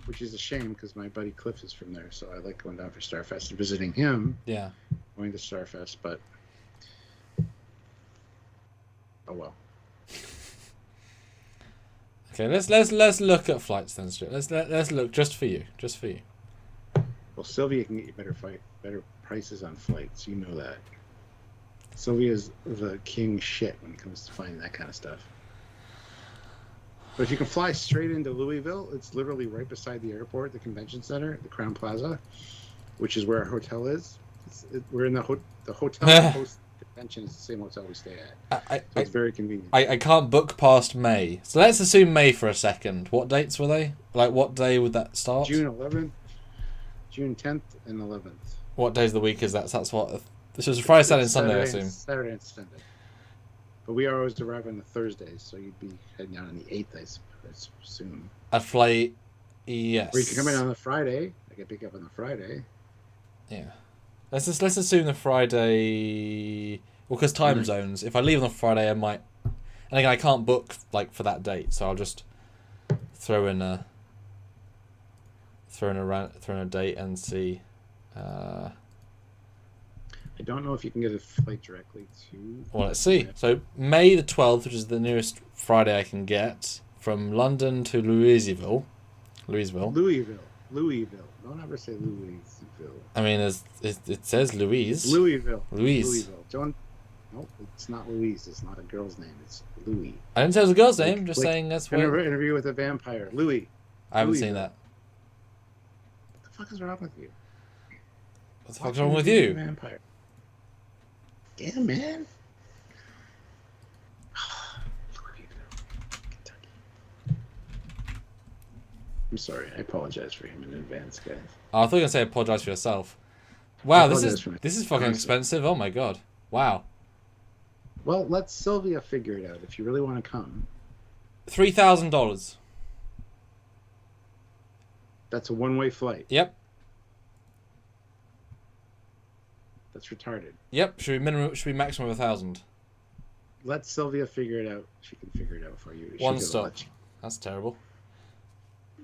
Which is a shame because my buddy Cliff is from there, so I like going down for Starfest and visiting him. Yeah. Going to Starfest, but oh well. Okay, let's look at flights then, Stuart. Let's look just for you. Well, Sylvia can get you better prices on flights. You know that. Sylvia's the king shit when it comes to finding that kind of stuff. But if you can fly straight into Louisville, it's literally right beside the airport, the convention center, the Crown Plaza, which is where our hotel is. We're in the hotel that hosts the convention. Is the same hotel we stay at. So it's very convenient. I can't book past May. So let's assume May for a second. What dates were they? Like, what day would that start? June 11th, June 10th, and 11th. What days of the week is that? So that's what... This was a Friday, Saturday, and Sunday, I assume. Saturday and Sunday. But we always arrive on the Thursdays, so you'd be heading out on the 8th, I assume. I'd fly, yes. Or you can come in on the Friday. I can pick up on the Friday. Yeah. Let's assume the Friday... Well, because time zones. If I leave on the Friday, I might... And again, I can't book, like, for that date, so I'll just throw in a date and see... I don't know if you can get a flight directly to... Well, let's see. So, May the 12th, which is the nearest Friday I can get, from London to Louisville. Louisville. Don't ever say Louisville. I mean, it says Louise. Louisville. Louise. Don't... Nope, it's not Louise. It's not a girl's name. It's Louis. I didn't say it was a girl's name. Just saying that's weird. Interview with a Vampire. Louis. I haven't seen that. What the fuck is wrong with you? What the fuck's wrong with you? Vampire. Yeah, man. I'm sorry. I apologize for him in advance, guys. Oh, I thought you were gonna say apologize for yourself. Wow, this is fucking expensive. Oh my god. Wow. Well, let Sylvia figure it out if you really want to come. $3,000. That's a one-way flight. Yep. That's retarded. Yep. Should be maximum of 1,000. Let Sylvia figure it out. She can figure it out for you. One stop. That's terrible.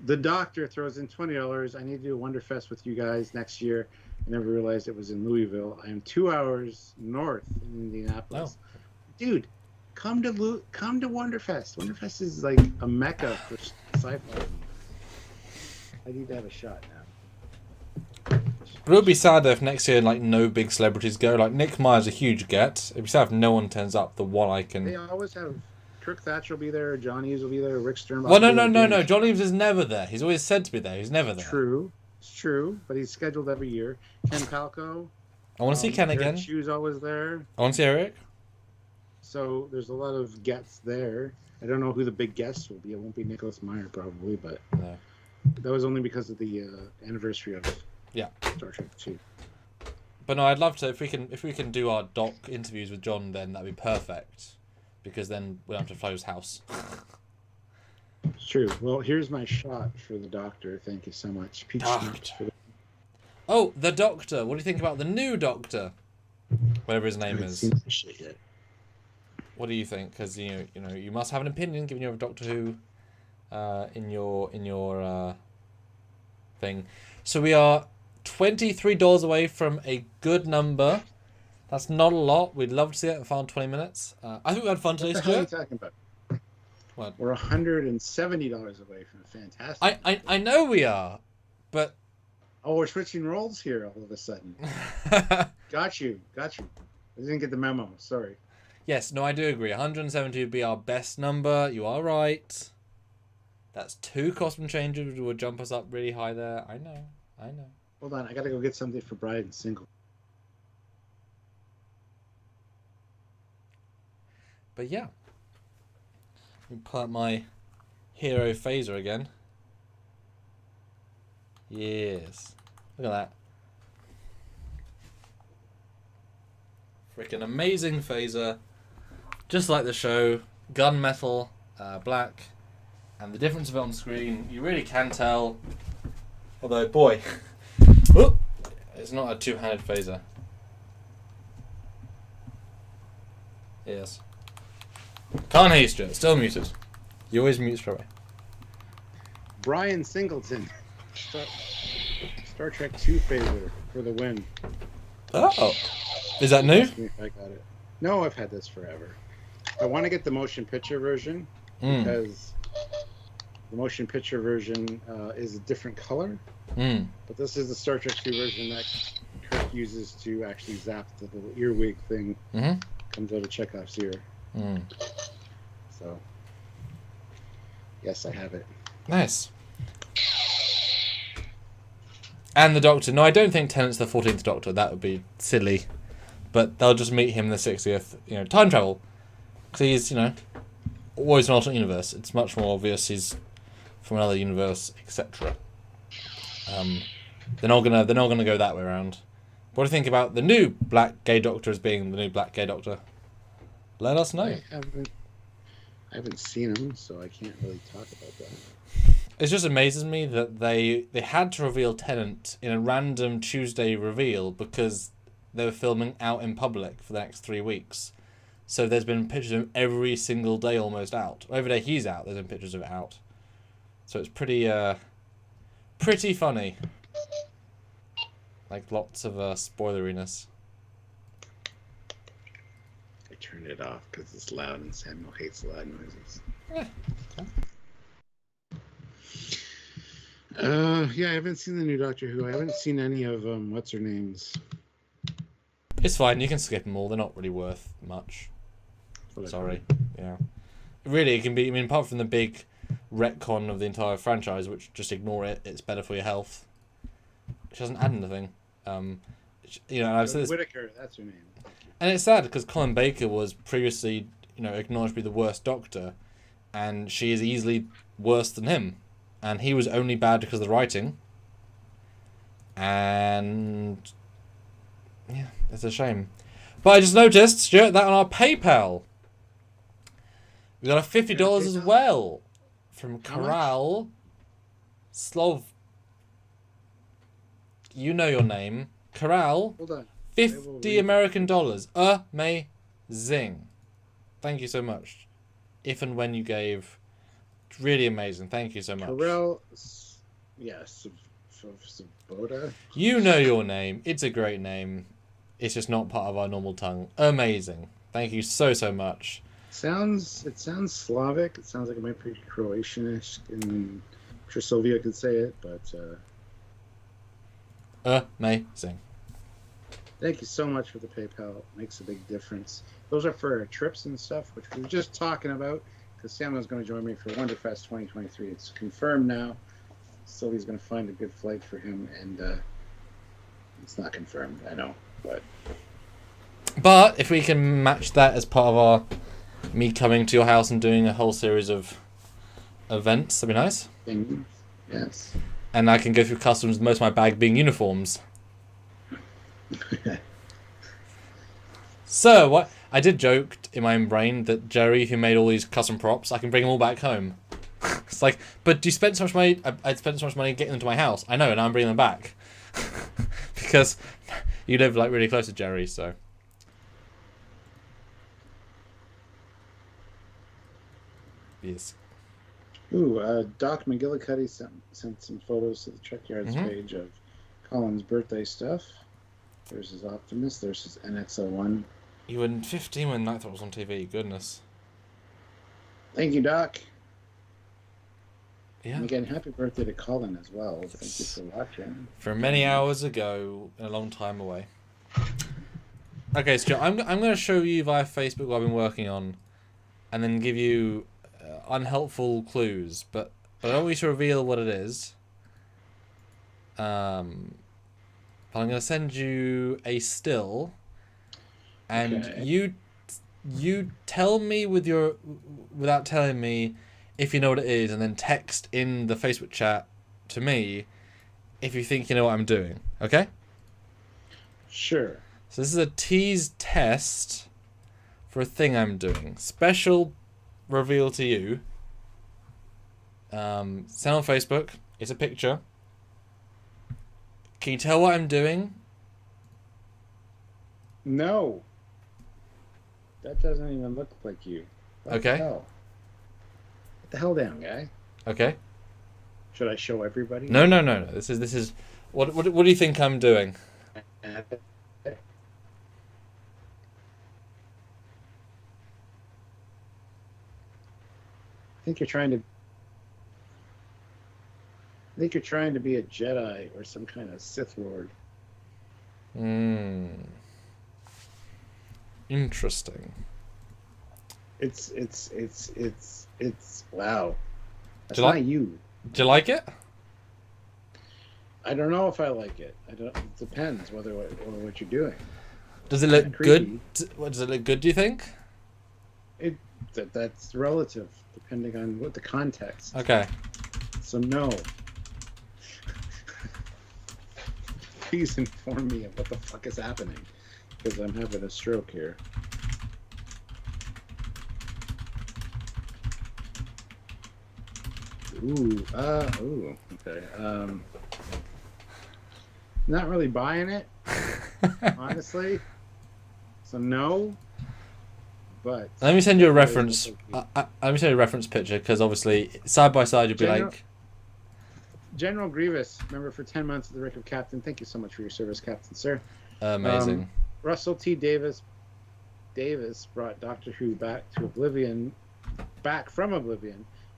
The doctor throws in $20. I need to do a Wonderfest with you guys next year. I never realized it was in Louisville. I am 2 hours north in Indianapolis. Oh. Dude, come to Wonderfest. Wonderfest is like a mecca for sci-fi. I need to have a shot now. But it would be sad though if next year like no big celebrities go. Like Nick Meyer's a huge get. It'd be sad if no one turns up. The one I can. They always have. Kirk Thatcher will be there. John Eves will be there. Rick Sternbach. Well, no. John Eves is never there. He's always said to be there. He's never there. True, it's true. But he's scheduled every year. Ken Palco. I want to see Ken again. Shoe's always there. I want to see Eric. So there's a lot of gets there. I don't know who the big guests will be. It won't be Nicholas Meyer probably, but no. That was only because of the anniversary of Star Trek 2. But no, I'd love to if we can do our doc interviews with John, then that'd be perfect, because then we don't have to fly his house. It's true. Well, here's my shot for the Doctor. Thank you so much. Oh, the Doctor. What do you think about the new Doctor? Whatever his name is. Seen this shit yet. What do you think? Because you know you must have an opinion, given you have Doctor Who in your thing. So we are $23 away from a good number. That's not a lot. We'd love to see it in the final 20 minutes. I think we had fun today, Stuart. What are you talking about? What? We're $170 away from a fantastic. I know we are, but we're switching roles here all of a sudden. Got you. I didn't get the memo. Sorry. Yes, no, I do agree. 170 would be our best number. You are right. That's 2 costume changes, which would jump us up really high there. I know. Hold on, I gotta go get something for Bride and Single. But yeah. Let me pull out my hero phaser again. Yes. Look at that. Freaking amazing phaser. Just like the show. Gunmetal, black. And the difference of it on screen, you really can tell. Although, boy. Whoop, it's not a two-handed phaser. Yes. Can't hear you, Stuart. Still muted. You always mute straight away. Brian Singleton. Star Trek 2 phaser for the win. Oh. Is that new? Ask me if I got it. No, I've had this forever. I want to get the motion picture version because the motion picture version is a different color. But this is the Star Trek 2 version that Kirk uses to actually zap the little earwig thing. Comes out of Chekhov's ear. So, yes, I have it. Nice. And the Doctor. No, I don't think Tennant's the 14th Doctor. That would be silly. But they'll just meet him in the 60th. Time travel. Because he's, always an alternate universe. It's much more obvious he's from another universe, etc. They're not gonna go that way around. What do you think about the new black gay Doctor as being the new black gay Doctor? Let us know. I haven't seen him, so I can't really talk about that. It just amazes me that they had to reveal Tennant in a random Tuesday reveal because they were filming out in public for the next 3 weeks. So there's been pictures of him every single day almost out. Every day he's out, there's been pictures of it out. So it's pretty funny. Like lots of spoileriness. I turned it off because it's loud and Samuel hates loud noises. Yeah, I haven't seen the new Doctor Who. I haven't seen any of what's her names. It's fine. You can skip them all. They're not really worth much. Sorry. Yeah. Really, it can be. I mean, apart from the big retcon of the entire franchise, which just ignore it. It's better for your health. Which doesn't add anything. I've said this. Whittaker, that's her name. And it's sad because Colin Baker was previously, acknowledged to be the worst Doctor, and she is easily worse than him. And he was only bad because of the writing. And yeah, it's a shame. But I just noticed, Stuart, that on our PayPal, we got a $50 as well from Corral Slov. You know your name, Corral. Hold on. $50 American. Amazing. Thank you so much. If and when you gave. Really amazing. Thank you so much. Corral, yes, Svoboda. You know your name. It's a great name. It's just not part of our normal tongue. Amazing. Thank you so much. It sounds Slavic. It sounds like it might be Croatianish. And I'm sure Sylvia could say it, but amazing. Thank you so much for the PayPal. It makes a big difference. Those are for our trips and stuff, which we were just talking about. Because Samuel's going to join me for Wonderfest 2023. It's confirmed now. Sylvie's going to find a good flight for him, and it's not confirmed, I know. But if we can match that as part of me coming to your house and doing a whole series of events, that'd be nice. Yes. And I can go through customs with most of my bag being uniforms. So, what? I did joke in my own brain that Jerry, who made all these custom props, I can bring them all back home. It's like, but you spent so much money. I spent so much money getting them to my house. I know, and I'm bringing them back because you live like really close to Jerry. So, yes. Ooh, Doc McGillicuddy sent some photos to the Trekyards page of Colin's birthday stuff. There's his Optimus. There's his NX-01. You were 15 when Night Thought was on TV. Goodness. Thank you, Doc. Yeah. And again, happy birthday to Colin as well. Yes. Thank you for watching. From many hours ago, a long time away. Okay, Stuart, I'm going to show you via Facebook what I've been working on, and then give you unhelpful clues. But I don't want you to reveal what it is. But I'm going to send you a still. And you tell me without telling me if you know what it is, and then text in the Facebook chat to me if you think you know what I'm doing. Okay? Sure. So this is a tease test for a thing I'm doing. Special reveal to you. Send on Facebook. It's a picture. Can you tell what I'm doing? No. That doesn't even look like you. What Okay. The hell? Put the hell down, guy. Okay. Should I show everybody? No. This is. What do you think I'm doing? I think you're trying to. I think you're trying to be a Jedi or some kind of Sith Lord. Interesting. It's wow. That's Do you not like- you. Do you like it? I don't know if I like it. It depends whether or what you're doing. Does it look Kinda good? What does it look good? Do you think? That's relative depending on what the context. Okay. So no. Please inform me of what the fuck is happening, because I'm having a stroke here. Ooh, okay. Not really buying it, honestly. So no. But Let me send you a reference. Let me send you a reference picture because obviously side by side you'll be like. General Grievous, member for 10 months of the rank of captain. Thank you so much for your service, Captain, sir. Amazing. Russell T. Davis brought Doctor Who back from Oblivion.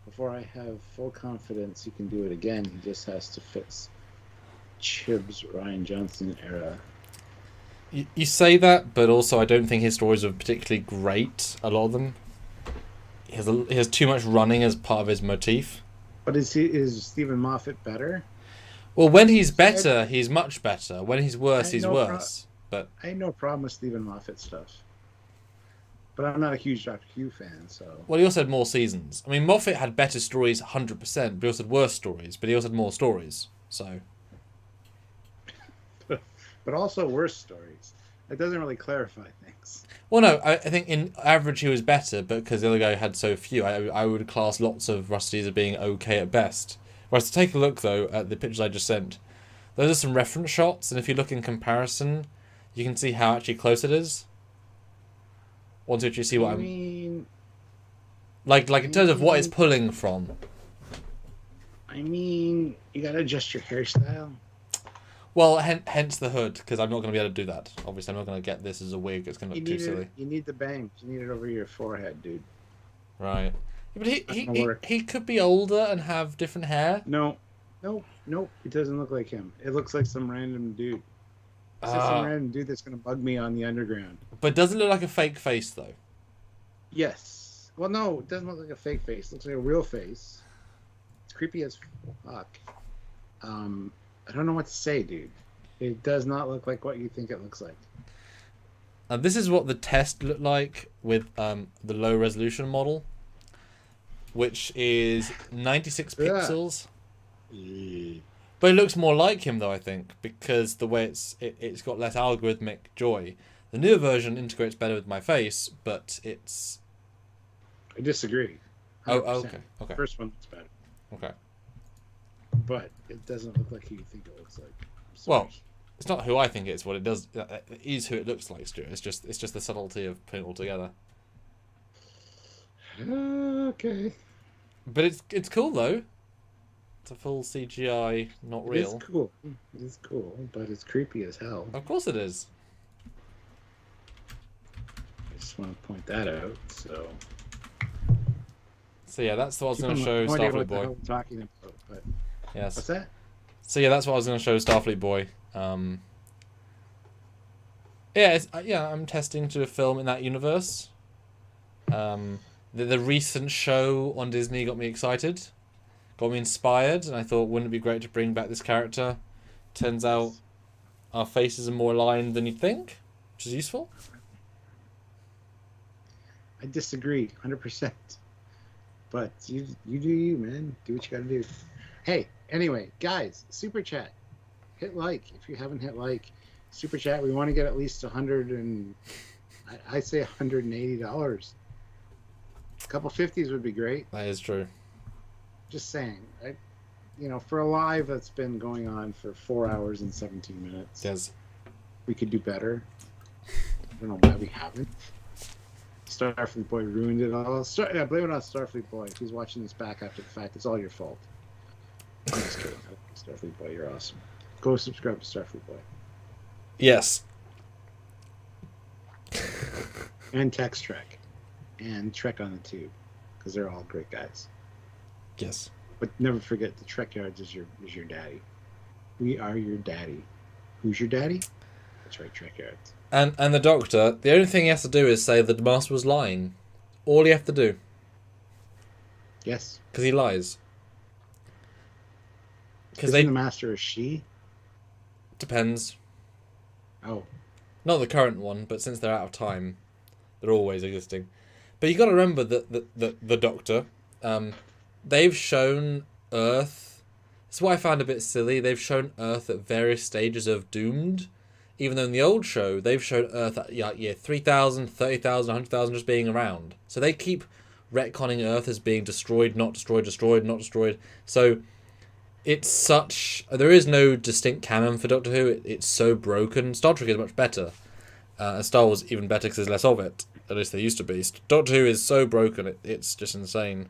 Before I have full confidence he can do it again, he just has to fix Chib's Ryan Johnson era. You say that, but also I don't think his stories are particularly great. A lot of them. He has too much running as part of his motif. But is Stephen Moffat better? Well, when he's better, he's much better. When he's worse, he's no worse. But I had no problem with Stephen Moffat stuff. But I'm not a huge Doctor Who fan, so. well, he also had more seasons. I mean, Moffat had better stories, 100%, but he also had worse stories. But he also had more stories. So. But also worse stories. It doesn't really clarify things. Well, no, I think in average he was better, but because the other guy had so few, I would class lots of Rusties as being okay at best. Whereas to take a look, though, at the pictures I just sent, those are some reference shots, and if you look in comparison, you can see how actually close it is. Once you actually see what like in terms of what it's pulling from. I mean, you gotta adjust your hairstyle. Well, hence the hood, because I'm not going to be able to do that. Obviously, I'm not going to get this as a wig. It's going to look too silly. You need the bangs. You need it over your forehead, dude. Right. But he could be older and have different hair. No. It doesn't look like him. It looks like some random dude. It's like some random dude that's going to bug me on the underground. But does it look like a fake face, though? Yes. Well, no, it doesn't look like a fake face. It looks like a real face. It's creepy as fuck. I don't know what to say, dude. It does not look like what you think it looks like. This is what the test looked like with the low resolution model, which is 96 pixels. But it looks more like him, though, I think, because the way it's got less algorithmic joy. The newer version integrates better with my face, but it's... I disagree. 100%. Oh, okay. The first one looks better. Okay. But it doesn't look like who you think it looks like. Well, it's not who I think it is. What it does it is who it looks like, Stuart. It's just the subtlety of putting it all together. Okay. But it's cool though. It's a full CGI, not real. It's cool. It's cool, but it's creepy as hell. Of course it is. I just want to point that out. So yeah, that's what I was going to show Starfleet Boy. What talking about, but yes. What's that? So yeah, that's what I was going to show Starfleet Boy. Yeah, I'm testing to film in that universe. The recent show on Disney got me excited, got me inspired, and I thought, wouldn't it be great to bring back this character? Turns out our faces are more aligned than you'd think, which is useful. I disagree, 100%. But you do you, man. Do what you gotta do. Hey, anyway, guys, super chat. Hit like if you haven't hit like. Super chat. We want to get at least I say $180. A couple 50s would be great. That is true. Just saying. For a live that's been going on for 4 hours and 17 minutes. Yes. We could do better. I don't know why we haven't. Starfleet Boy ruined it all. Blame it on Starfleet Boy. If he's watching this back after the fact, it's all your fault. I'm just kidding. Starfleet Boy, you're awesome. Go subscribe to Starfleet Boy. Yes. And Text Trek. And Trek on the Tube. Because they're all great guys. Yes. But never forget the Trekyards is your daddy. We are your daddy. Who's your daddy? That's right, Trekyards. And the Doctor, the only thing he has to do is say that the Master was lying. All you have to do. Yes. Because he lies. Because the Master is she? Depends. Oh. Not the current one, but since they're out of time, they're always existing. But you got to remember that the Doctor, they've shown Earth. It's what I found a bit silly. They've shown Earth at various stages of doomed. Even though in the old show, they've shown Earth at 3,000, 30,000, 100,000 just being around. So they keep retconning Earth as being destroyed, not destroyed, destroyed, not destroyed. So it's such... There is no distinct canon for Doctor Who. It's so broken. Star Trek is much better. And Star Wars even better because there's less of it. At least there used to be. Doctor Who is so broken, it's just insane.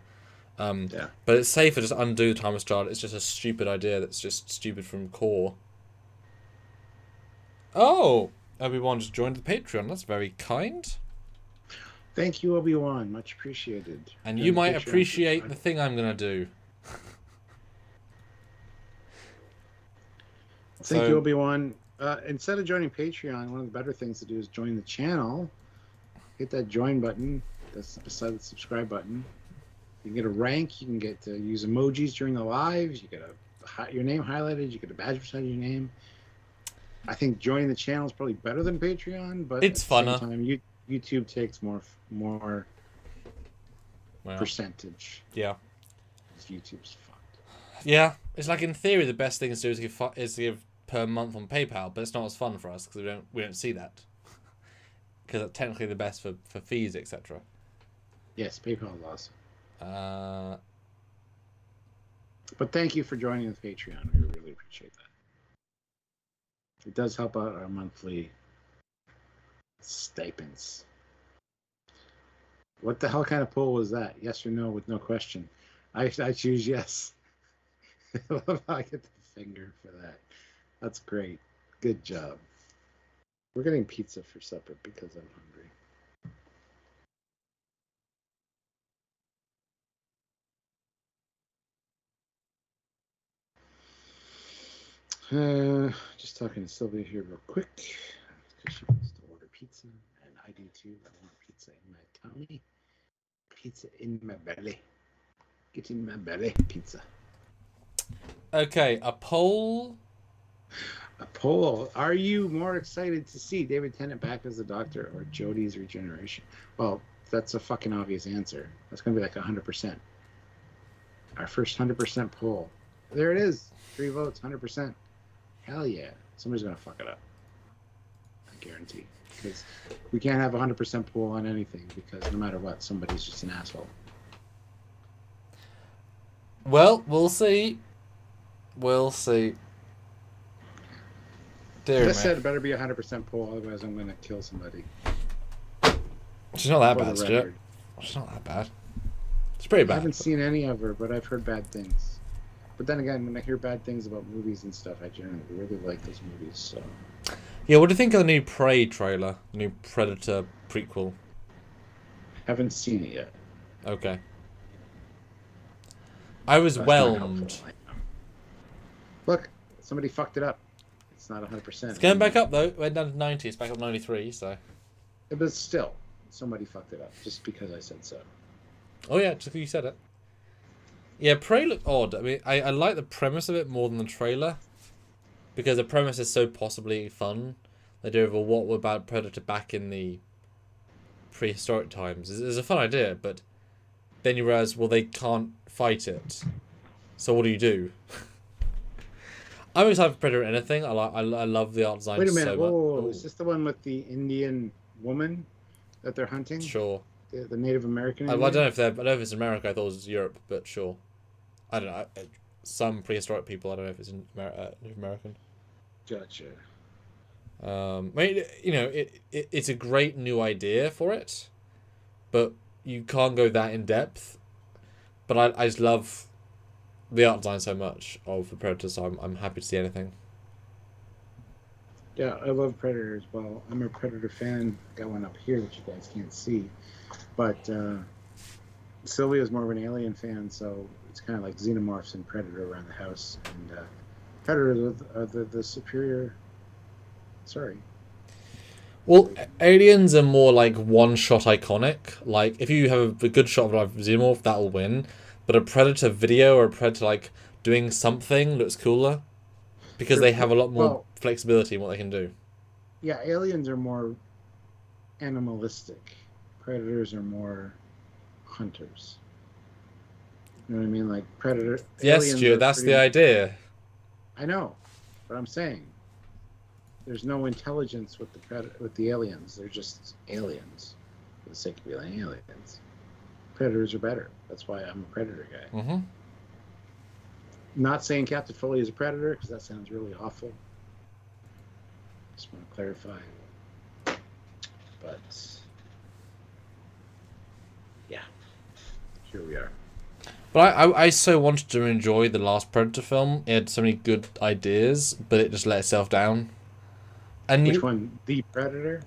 Yeah. But it's safer to just undo the Timeless Child. It's just a stupid idea that's just stupid from core. Oh! Obi-Wan just joined the Patreon. That's very kind. Thank you, Obi-Wan. Much appreciated. And you might appreciate the thing I'm going to do. Thank you, Obi-Wan. Instead of joining Patreon, one of the better things to do is join the channel. Hit that join button. That's beside the subscribe button. You can get a rank. You can get to use emojis during the lives. You get your name highlighted. You get a badge beside your name. I think joining the channel is probably better than Patreon, but it's funner. Time, YouTube takes more percentage. Yeah. YouTube's fucked. Yeah, it's like in theory the best thing to do is to give per month on PayPal, but it's not as fun for us because we don't see that. Because it's technically the best for fees, etc. Yes, PayPal is awesome. Uh, But thank you for joining the Patreon. We really appreciate that. It does help out our monthly stipends. What the hell kind of poll was that? Yes or no with no question? I choose yes. I love how I get the finger for that. That's great. Good job. We're getting pizza for supper because I'm hungry. Just talking to Sylvia here real quick because she wants to order pizza, and I do too. I want pizza in my tummy, pizza in my belly. Get in my belly, pizza. Okay, a poll. A poll. Are you more excited to see David Tennant back as the Doctor or Jodie's regeneration? Well, that's a fucking obvious answer. That's going to be like 100%. Our first 100% poll. There it is. 3 votes, 100%. Hell yeah. Somebody's going to fuck it up. I guarantee. Because we can't have a 100% poll on anything because no matter what, somebody's just an asshole. Well, we'll see. We'll see. I said it better be 100% poll, otherwise I'm going to kill somebody. She's not that bad, Stuart. She's not that bad. It's pretty bad. I haven't seen any of her, but I've heard bad things. But then again, when I hear bad things about movies and stuff, I generally really like those movies. So. Yeah, what do you think of the new Prey trailer? The new Predator prequel? Haven't seen it yet. Okay. I was whelmed. Look, somebody fucked it up. It's not 100%. It's going back up though. It went down to 90. It's back up 93. So. But still, somebody fucked it up just because I said so. Oh yeah, just because you said it. Yeah, Prey looked odd. I mean, I like the premise of it more than the trailer, because the premise is so possibly fun. The idea of what about Predator back in the prehistoric times is a fun idea, but then you realize, well, they can't fight it. So what do? I'm excited for Predator anything. I love the art design. Wait a minute. So Whoa, much. is this the one with the Indian woman that they're hunting? Sure. The Native American. I don't know if it's America. I thought it was Europe, but sure. I don't know. Some prehistoric people. I don't know if it's in Native American. Gotcha. I mean, it's a great new idea for it, but you can't go that in depth. But I just love the art design so much of the Predator, so I'm happy to see anything. Yeah, I love Predator as well. I'm a Predator fan. Got one up here that you guys can't see. But Sylvia's more of an Alien fan, so it's kind of like Xenomorphs and Predator around the house. And Predator are the superior... Sorry. Well, aliens are more like one-shot iconic. Like, if you have a good shot of a Xenomorph, that'll win. But a Predator video or a Predator, like, doing something looks cooler. Because they have a lot more flexibility in what they can do. Yeah, aliens are more animalistic. Predators are more hunters. You know what I mean? Like, Predator... Yes, Stuart, that's the idea. I know. But I'm saying... There's no intelligence with the aliens. They're just aliens for the sake of being aliens. Predators are better. That's why I'm a Predator guy. Mm-hmm. Not saying Captain Foley is a Predator, because that sounds really awful. Just want to clarify. But, yeah. Here we are. But I so wanted to enjoy the last Predator film. It had so many good ideas, but it just let itself down. And Which one? The Predator?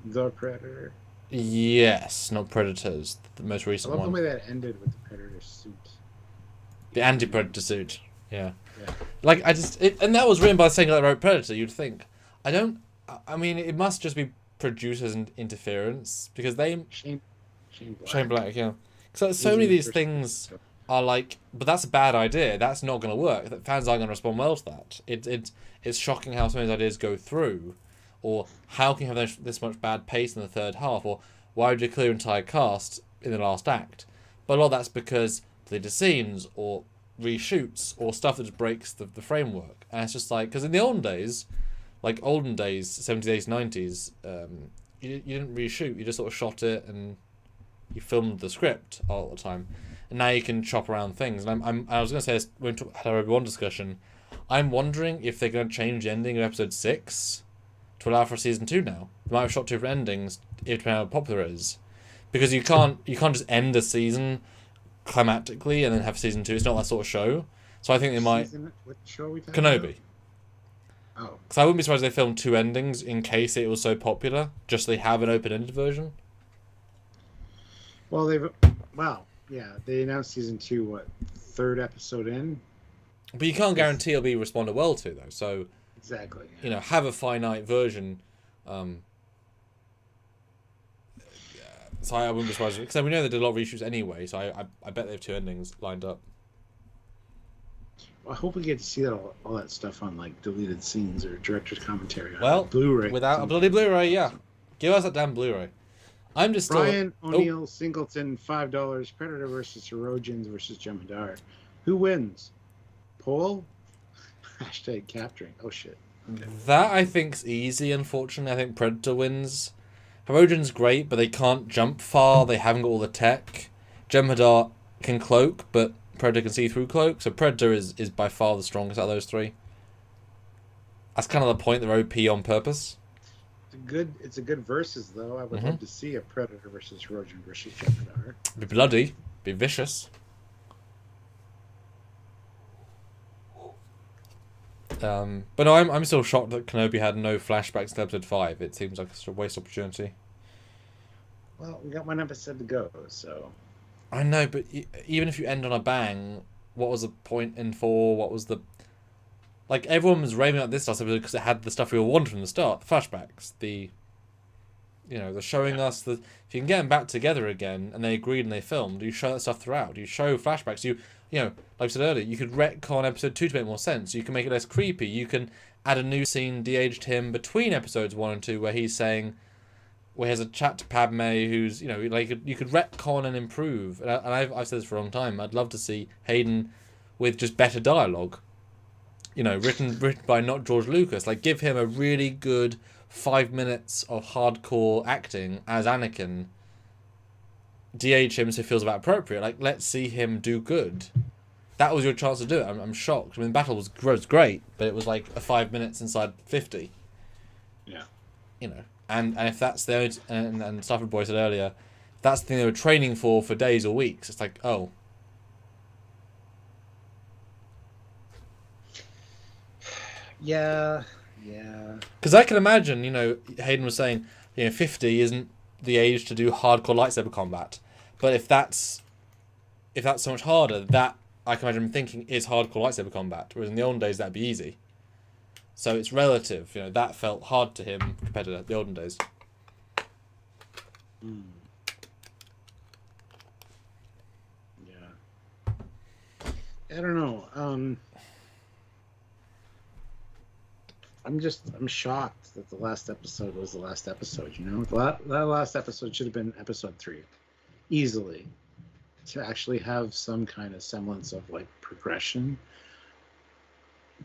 The Predator? Yes, not Predators. The most recent one. I love one. the way that ended with the Predator suit. The anti-Predator suit. Yeah. Yeah. Like, and that was written by the same guy that wrote Predator, you'd think. I mean, it must just be producers and interference, because they... Shane Black, yeah. So many of these things are like, but that's a bad idea. That's not going to work. Fans aren't going to respond well to that. It's shocking how some of these ideas go through. Or how can you have this much bad pace in the third half? Or why would you clear entire cast in the last act? But a lot of that's because deleted scenes or reshoots or stuff that just breaks the framework. And it's just like, because in the olden days, 70s, 80s, 90s, you didn't reshoot. You just sort of shot it and you filmed the script all the time. And now you can chop around things. And I was going to say this when we had our Obi-Wan discussion, I'm wondering if they're going to change the ending of episode 6 to allow for season 2 now. They might have shot 2 different endings, depending on how popular it is. Because you can't just end a season climactically and then have season 2. It's not that sort of show. So I think they might... What show are we talking Kenobi. about? Oh. Because I wouldn't be surprised if they filmed 2 endings in case it was so popular. Just so they have an open-ended version. Well, they announced season 2, 3rd episode in? But you can't guarantee it'll be responded well to, though. So... Exactly. Yeah. Have a finite version. So I wouldn't be surprised, because we know they did a lot of reshoots anyway. So I bet they have 2 endings lined up. Well, I hope we get to see all that stuff on deleted scenes or director's commentary on Blu-ray. Without a bloody Blu-ray, yeah. Give us that damn Blu-ray. I'm just Brian O'Neill Singleton, $5. Predator versus Herodians versus Jem'Hadar. Who wins? Poll? Hashtag capturing. Oh shit. Okay. That I think's easy, unfortunately. I think Predator wins. Herodian's great, but they can't jump far. They haven't got all the tech. Jem'Hadar can cloak, but Predator can see through cloak. So Predator is by far the strongest out of those 3. That's kind of the point. They're OP on purpose. It's a good versus though. I would love to see a Predator versus Herodian versus Jem'Hadar. Be bloody. Be vicious. But no, I'm still shocked that Kenobi had no flashbacks to episode 5. It seems like a waste opportunity. Well, we got 1 episode to go, so... I know, but even if you end on a bang, what was the point in 4? What was the... everyone was raving about this last episode because it had the stuff we all wanted from the start. The flashbacks, the showing us that if you can get them back together again, and they agreed and they filmed, you show that stuff throughout. You show flashbacks. Like I said earlier, you could retcon episode 2 to make more sense. You can make it less creepy. You can add a new scene, de-aged him between episodes 1 and 2, where he's saying, where he has a chat to Padme, who's, you know, like, you could retcon and improve. And I've said this for a long time. I'd love to see Hayden with just better dialogue. You know, written by not George Lucas. Like, give him a really good 5 minutes of hardcore acting as Anakin. DH him so it feels about appropriate. Like, let's see him do good. That was your chance to do it. I'm shocked. I mean, Battle was great, but it was like a 5 minutes inside 50. Yeah. You know, and if that's the and Starfleet Boy said earlier, that's the thing they were training for days or weeks. It's like, oh. Yeah. Because I can imagine, you know, Hayden was saying, you know, 50 isn't the age to do hardcore lightsaber combat, but if that's so much harder, that I can imagine him thinking is hardcore lightsaber combat, whereas in the olden days that'd be easy. So it's relative, you know, that felt hard to him compared to the olden days. Yeah. I don't know. I'm shocked that the last episode was the last episode, you know? That last episode should have been episode 3. Easily. To actually have some kind of semblance of, like, progression.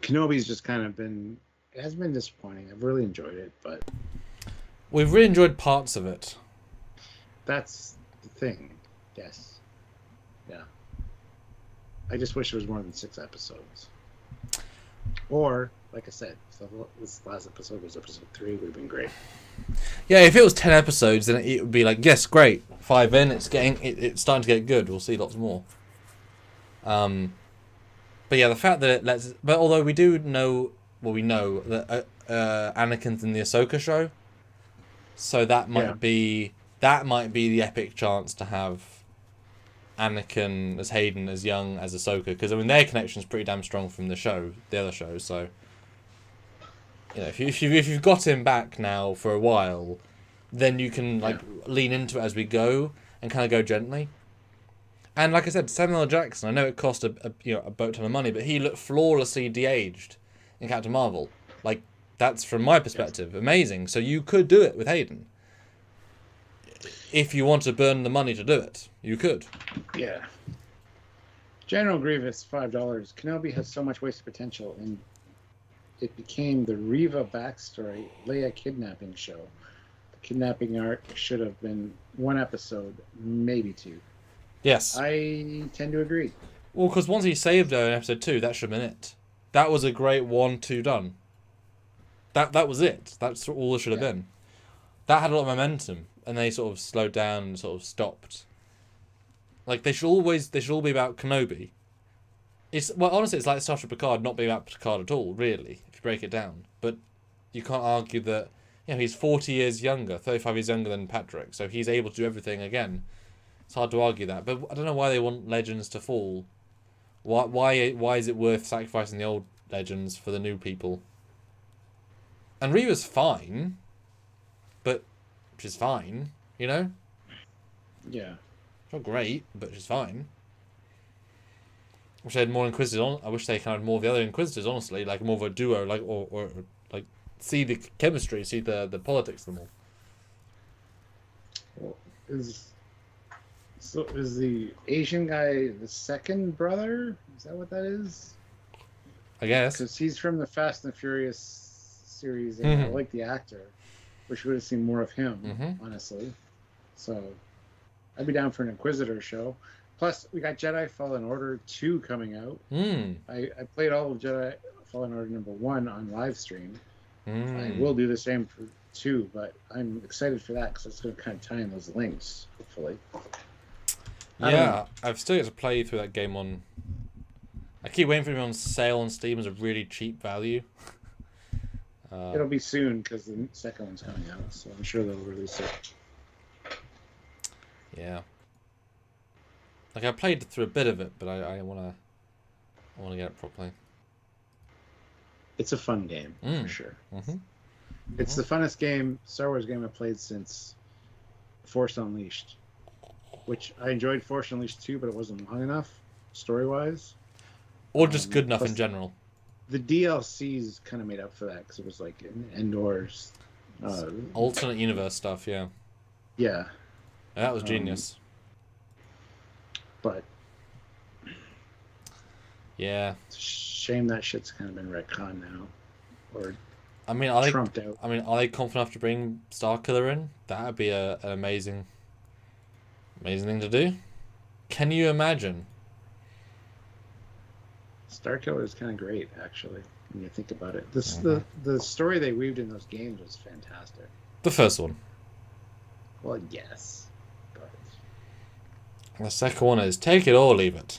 Kenobi's just kind of been... It has been disappointing. I've really enjoyed it, but... We've really enjoyed parts of it. That's the thing. Yes. Yeah. I just wish it was more than 6 episodes. Or, like I said, if this last episode was episode 3, it would have been great. Yeah, if it was 10 episodes, then it would be like, yes, great. 5 in, it's starting to get good. We'll see lots more. But yeah, the fact that it lets... But although we do know... Well, we know that Anakin's in the Ahsoka show. So that might be... That might be the epic chance to have Anakin as Hayden as young as Ahsoka. Because, I mean, their connection's pretty damn strong from the show. The other show, so... You know, if you've got him back now for a while, then you can lean into it as we go and kind of go gently. And like I said, Samuel L. Jackson, I know it cost a boat ton of money, but he looked flawlessly de-aged in Captain Marvel. Like, that's from my perspective amazing. So you could do it with Hayden. If you want to burn the money to do it, you could. Yeah. General Grievous, $5. Kenobi has so much wasted potential, and it became the Reva backstory Leia kidnapping show. The kidnapping arc should have been 1 episode, maybe 2. Yes. I tend to agree. Well, because once he saved her in episode 2, that should have been it. That was a great 1-2 done. That was it. That's all it should have been. That had a lot of momentum, and they sort of slowed down and sort of stopped. Like, they should all be about Kenobi. Honestly, it's like Star Trek Picard not being about Picard at all, really, if you break it down. But you can't argue that, you know, he's 40 years younger, 35 years younger than Patrick, so he's able to do everything again. It's hard to argue that, but I don't know why they want Legends to fall. Why is it worth sacrificing the old Legends for the new people? And Reva's fine, but she's fine, you know? Yeah. Not great, but she's fine. I wish they had more Inquisitors. I wish they kind of more of the other Inquisitors, honestly, like more of a duo, like or like see the chemistry, see the politics of them all. Well, is the Asian guy the second brother? Is that what that is? I guess. Because he's from the Fast and the Furious series, and I like the actor. Wish we would have seen more of him, honestly. So, I'd be down for an Inquisitor show. Plus, we got Jedi Fallen Order 2 coming out. I played all of Jedi Fallen Order number 1 on live stream. I will do the same for 2, but I'm excited for that because it's going to kind of tie in those links, hopefully. Yeah, I've still got to play through that game on... I keep waiting for it on sale on Steam as a really cheap value. It'll be soon because the second one's coming out, so I'm sure they'll release it. Yeah. Like, I played through a bit of it, but I want to get it properly. It's a fun game, for sure. It's the funnest Star Wars game I've played since Force Unleashed, which I enjoyed Force Unleashed 2, but it wasn't long enough, story-wise. Or just good enough in general. The DLCs kind of made up for that, because it was like an Endor's Alternate universe stuff, yeah. Yeah. That was genius. But yeah, it's a shame that shit's kind of been retconned now, or I mean, are trumped out. I mean, are they confident enough to bring Starkiller in? That would be an amazing thing to do. Can you imagine? Starkiller is kind of great, actually, when you think about it. The story they weaved in those games was fantastic. The first one. Well, yes, but the second one is take it or leave it.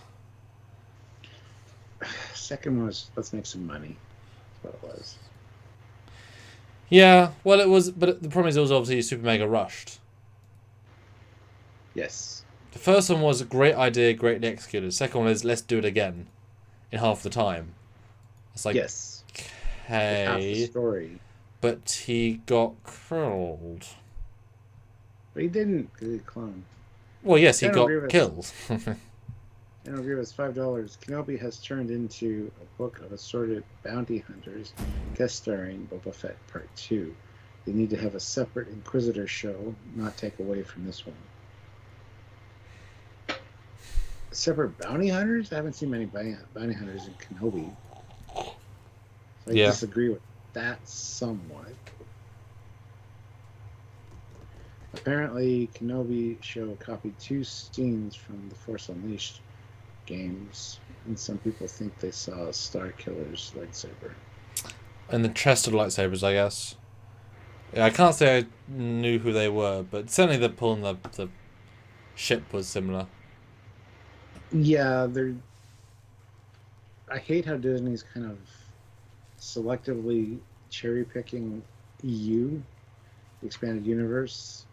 Second one was let's make some money. That's what it was. Yeah, well, it was, but the problem is it was obviously super mega rushed. Yes. The first one was a great idea, greatly executed. The second one is let's do it again in half the time. It's like, yes, okay, half the story. But he got killed. But he didn't, because he cloned. Well, yes, he got killed. And review is $5. Kenobi has turned into a book of assorted bounty hunters, guest starring Boba Fett Part 2. They need to have a separate Inquisitor show, not take away from this one. Separate bounty hunters? I haven't seen many bounty hunters in Kenobi. So I disagree with that somewhat. Apparently, Kenobi show copied 2 scenes from the Force Unleashed games, and some people think they saw Star Killer's lightsaber. And the chest of lightsabers, I guess. Yeah, I can't say I knew who they were, but certainly the pulling the ship was similar. Yeah, I hate how Disney's kind of selectively cherry picking EU, the expanded universe,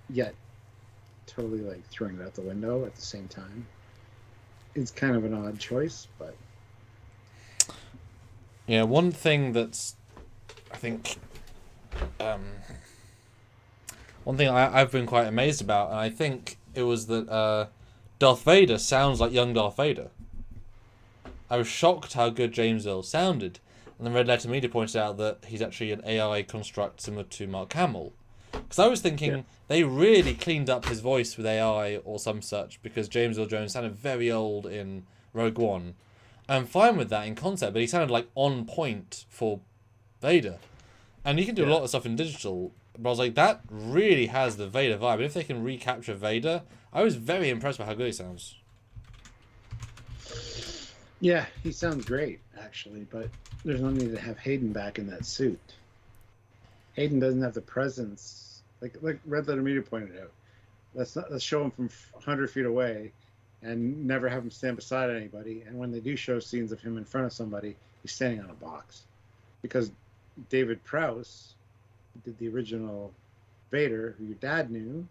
yet totally like throwing it out the window at the same time. It's kind of an odd choice, but yeah, one thing that's, I think, one thing I've been quite amazed about, and I think it was that Darth Vader sounds like young Darth Vader. I was shocked how good James Earl sounded, and then Red Letter Media pointed out that he's actually an AI construct similar to Mark Hamill. Because I was thinking they really cleaned up his voice with AI or some such, because James Earl Jones sounded very old in Rogue One. I'm fine with that in concept, but he sounded like on point for Vader. And you can do a lot of stuff in digital, but I was like, that really has the Vader vibe. And if they can recapture Vader, I was very impressed by how good he sounds. Yeah, he sounds great, actually, but there's no need to have Hayden back in that suit. Hayden doesn't have the presence, like Red Letter Media pointed out. Let's show him from 100 feet away and never have him stand beside anybody. And when they do show scenes of him in front of somebody, he's standing on a box. Because David Prowse, who did the original Vader, who your dad knew,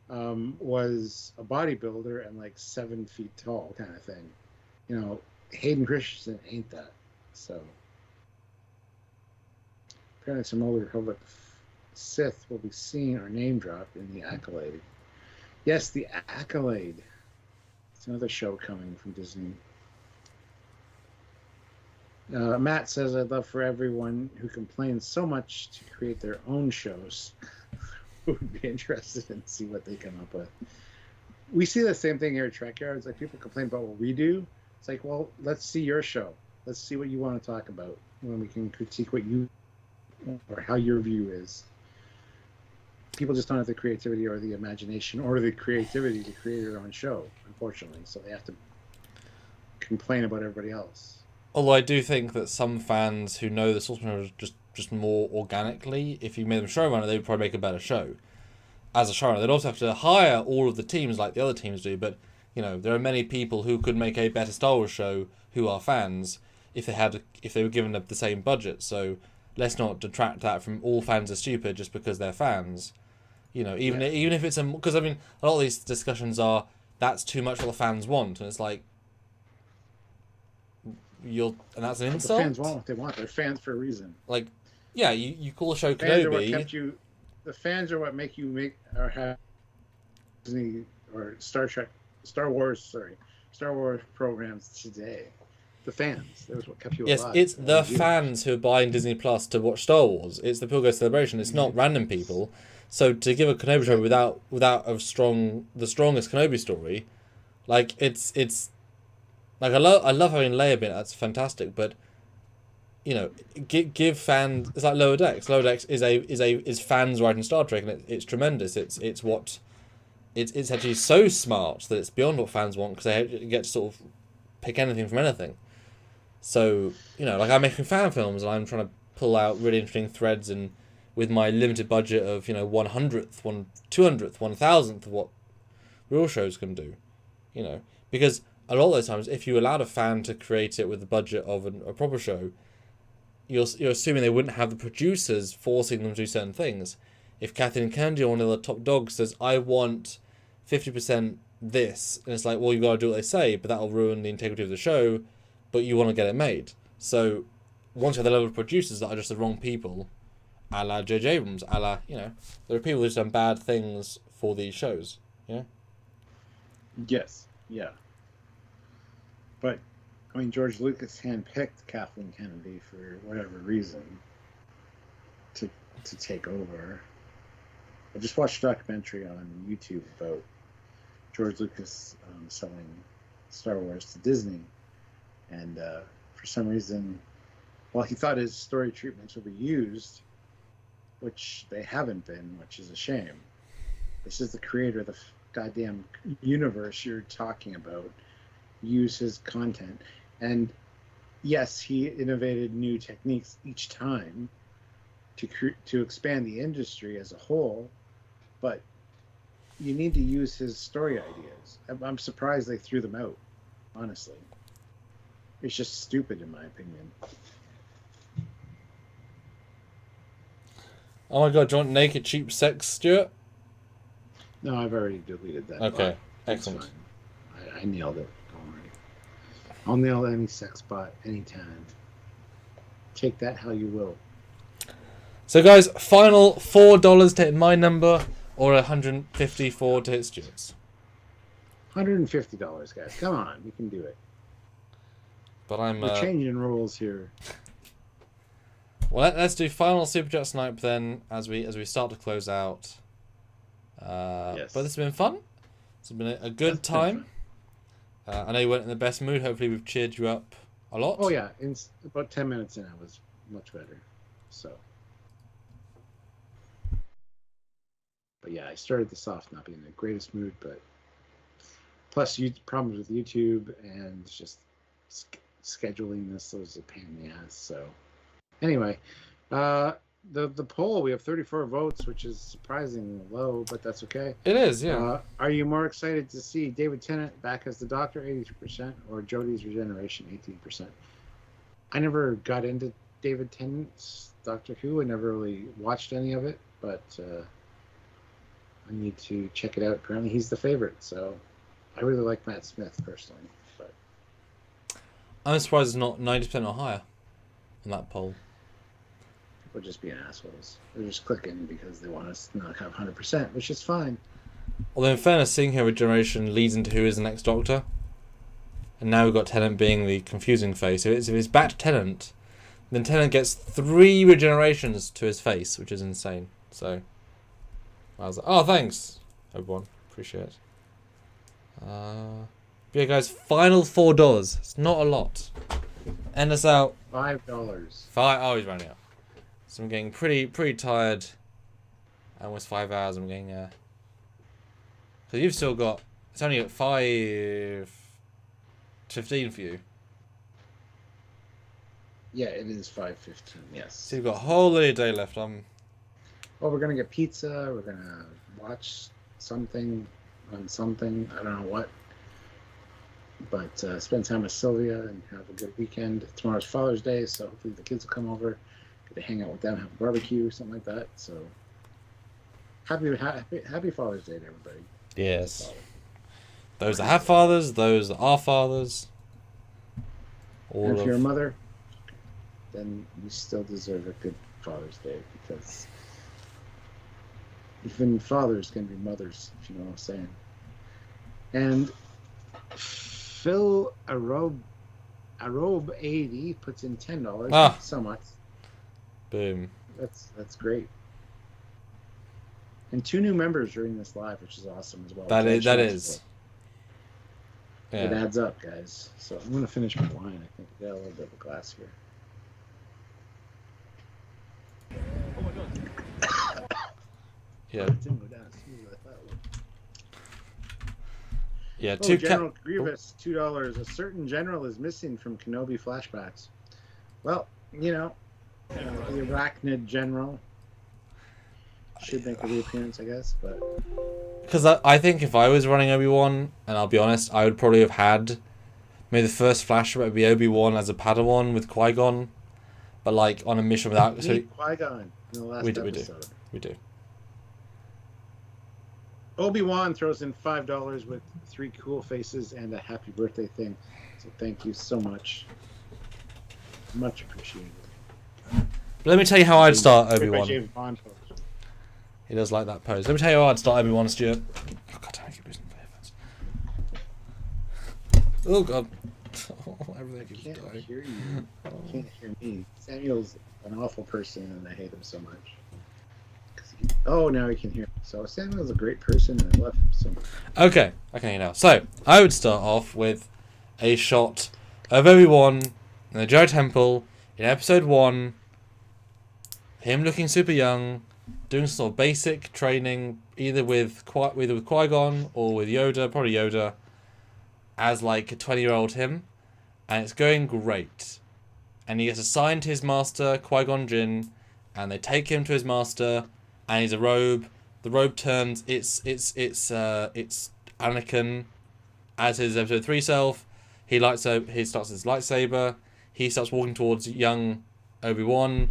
was a bodybuilder and like 7 feet tall kind of thing. You know, Hayden Christensen ain't that. So apparently some Old Republic Sith will be seen or name dropped in The Accolade. Yes, The Accolade. It's another show coming from Disney. Matt says, I'd love for everyone who complains so much to create their own shows. Who would be interested in see what they come up with. We see the same thing here at Trekyards. Like, people complain about what we do. It's like, well, let's see your show. Let's see what you want to talk about when we can critique what you or how your view is. People just don't have the creativity or the imagination or the creativity to create their own show, unfortunately. So they have to complain about everybody else. Although I do think that some fans who know the source material just more organically, if you made them showrunner, they would probably make a better show. As a showrunner, they'd also have to hire all of the teams like the other teams do, but you know, there are many people who could make a better Star Wars show who are fans if they were given the same budget. So let's not detract that from all fans are stupid just because they're fans. You know, even if it's because I mean, a lot of these discussions are that's too much what the fans want, and it's like and that's an insult. The fans want what they want. They're fans for a reason. Like, yeah, you call a show Kenobi. The fans are what make you make or have Disney or Star Wars programs today. the fans. That was what kept you yes, alive. it's the fans who are buying Disney Plus to watch Star Wars. It's the people who go to Celebration. It's not random people. So to give a Kenobi show without the strongest Kenobi story, like it's like I love having Leia in it. That's fantastic. But you know, give fans. It's like Lower Decks. Lower Decks is fans writing Star Trek, and it's tremendous. It's actually so smart that it's beyond what fans want, because they get to sort of pick anything from anything. So, you know, like I'm making fan films and I'm trying to pull out really interesting threads, and with my limited budget of, you know, 1/200th, 1,000th of what real shows can do, you know, because a lot of those times, if you allowed a fan to create it with the budget of a proper show, you're assuming they wouldn't have the producers forcing them to do certain things. If Kathleen Kennedy or one of the top dogs says, I want 50% this, and it's like, well, you've got to do what they say, but that'll ruin the integrity of the show, but you want to get it made. So once you have the level of producers that are just the wrong people, a la J.J. Abrams, a la, you know, there are people who've done bad things for these shows, yeah? Yes, yeah. But, I mean, George Lucas handpicked Kathleen Kennedy for whatever reason to take over. I just watched a documentary on YouTube about George Lucas selling Star Wars to Disney, and for some reason, well, he thought his story treatments would be used, which they haven't been, which is a shame. This is the creator of the goddamn universe you're talking about. Use his content, and yes, he innovated new techniques each time to expand the industry as a whole, but you need to use his story ideas. I'm surprised they threw them out, honestly. It's just stupid, in my opinion. Oh my god, do you want naked cheap sex, Stuart? No, I've already deleted that. Okay, excellent. I nailed it. Don't worry. I'll nail any sex bot anytime. Take that how you will. So guys, final $4 to hit my number, or $154 to hit Stuart's. $150, guys. Come on, we can do it. But we're changing rules here. Well, let's do final Super Chat Snipe then, as we start to close out. Yes. But this has been fun. It's been a good time. I know you weren't in the best mood. Hopefully we've cheered you up a lot. Oh yeah, in about 10 minutes in, I was much better. So. But yeah, I started this off not being in the greatest mood, but plus problems with YouTube and just scheduling this was a pain in the ass. So anyway, the poll, we have 34 votes, which is surprisingly low, but that's okay. It is, yeah. Are you more excited to see David Tennant back as the Doctor, 82%, or Jodie's regeneration, 18%? I never got into David Tennant's Doctor Who. I never really watched any of it, but I need to check it out. Apparently he's the favorite, so I really like Matt Smith personally. But I'm surprised it's not 90% or higher on that poll. People just being assholes. They're just clicking because they want us to not have 100%, which is fine. Although in fairness, seeing her regeneration leads into who is the next Doctor. And now we've got Tennant being the confusing face. If it's back to Tennant, then Tennant gets 3 regenerations to his face, which is insane. So I was like, oh, thanks, everyone. Appreciate it. But yeah, guys, final $4. It's not a lot. End us out. $5. Oh, he's running out. So I'm getting pretty tired. Almost 5 hours. I'm getting because you've still got. It's only at 5:15 for you. Yeah, it is 5:15. Yes. So you've got a whole day left. Well, we're gonna get pizza. We're gonna watch something on something. I don't know what. But spend time with Sylvia and have a good weekend. Tomorrow's Father's Day, so hopefully the kids will come over, get to hang out with them, have a barbecue, something like that. So happy Father's Day to everybody. Yes. Those that have fathers, those that are fathers. And if you're a mother, then you still deserve a good Father's Day, because even fathers can be mothers, if you know what I'm saying. And Phil Arobe 80 puts in $10. Ah. So much. Boom. That's great. And 2 new members during this live, which is awesome as well. That is. Yeah. It adds up, guys. So I'm gonna finish my wine. I think I got a little bit of a glass here. Oh my god. Yeah. It didn't go down as smooth as I thought it would. Yeah. General Grievous, $2. A certain general is missing from Kenobi flashbacks. Well, you know, the Arachnid general should make a reappearance, I guess, but because I think if I was running Obi-Wan, and I'll be honest, I would probably have had maybe the first flashback would be Obi-Wan as a Padawan with Qui-Gon, but like on a mission without. So Qui-Gon in the last episode. We do. Obi-Wan throws in $5 with 3 cool faces and a happy birthday thing. So thank you so much. Much appreciated. But let me tell you how I'd start Obi-Wan. He does like that pose. Let me tell you how I'd start Obi-Wan, Stuart. Oh god, I keep losing my headphones. Oh god. Everything keeps dying. I can't hear you. I can't hear me. Samuel's an awful person and I hate him so much. Oh, now he can hear me. So Samuel's a great person and I love him so much. Okay, I can hear you now. So, I would start off with a shot of Obi-Wan in the Jedi Temple in Episode 1. Him looking super young, doing sort of basic training, either with Qui-Gon or with Yoda, probably Yoda, as like a 20-year-old him. And it's going great. And he gets assigned to his master, Qui-Gon Jinn, and they take him to his master, and he's a robe. The robe turns. It's Anakin as his Episode 3 self. He starts his lightsaber. He starts walking towards young Obi-Wan.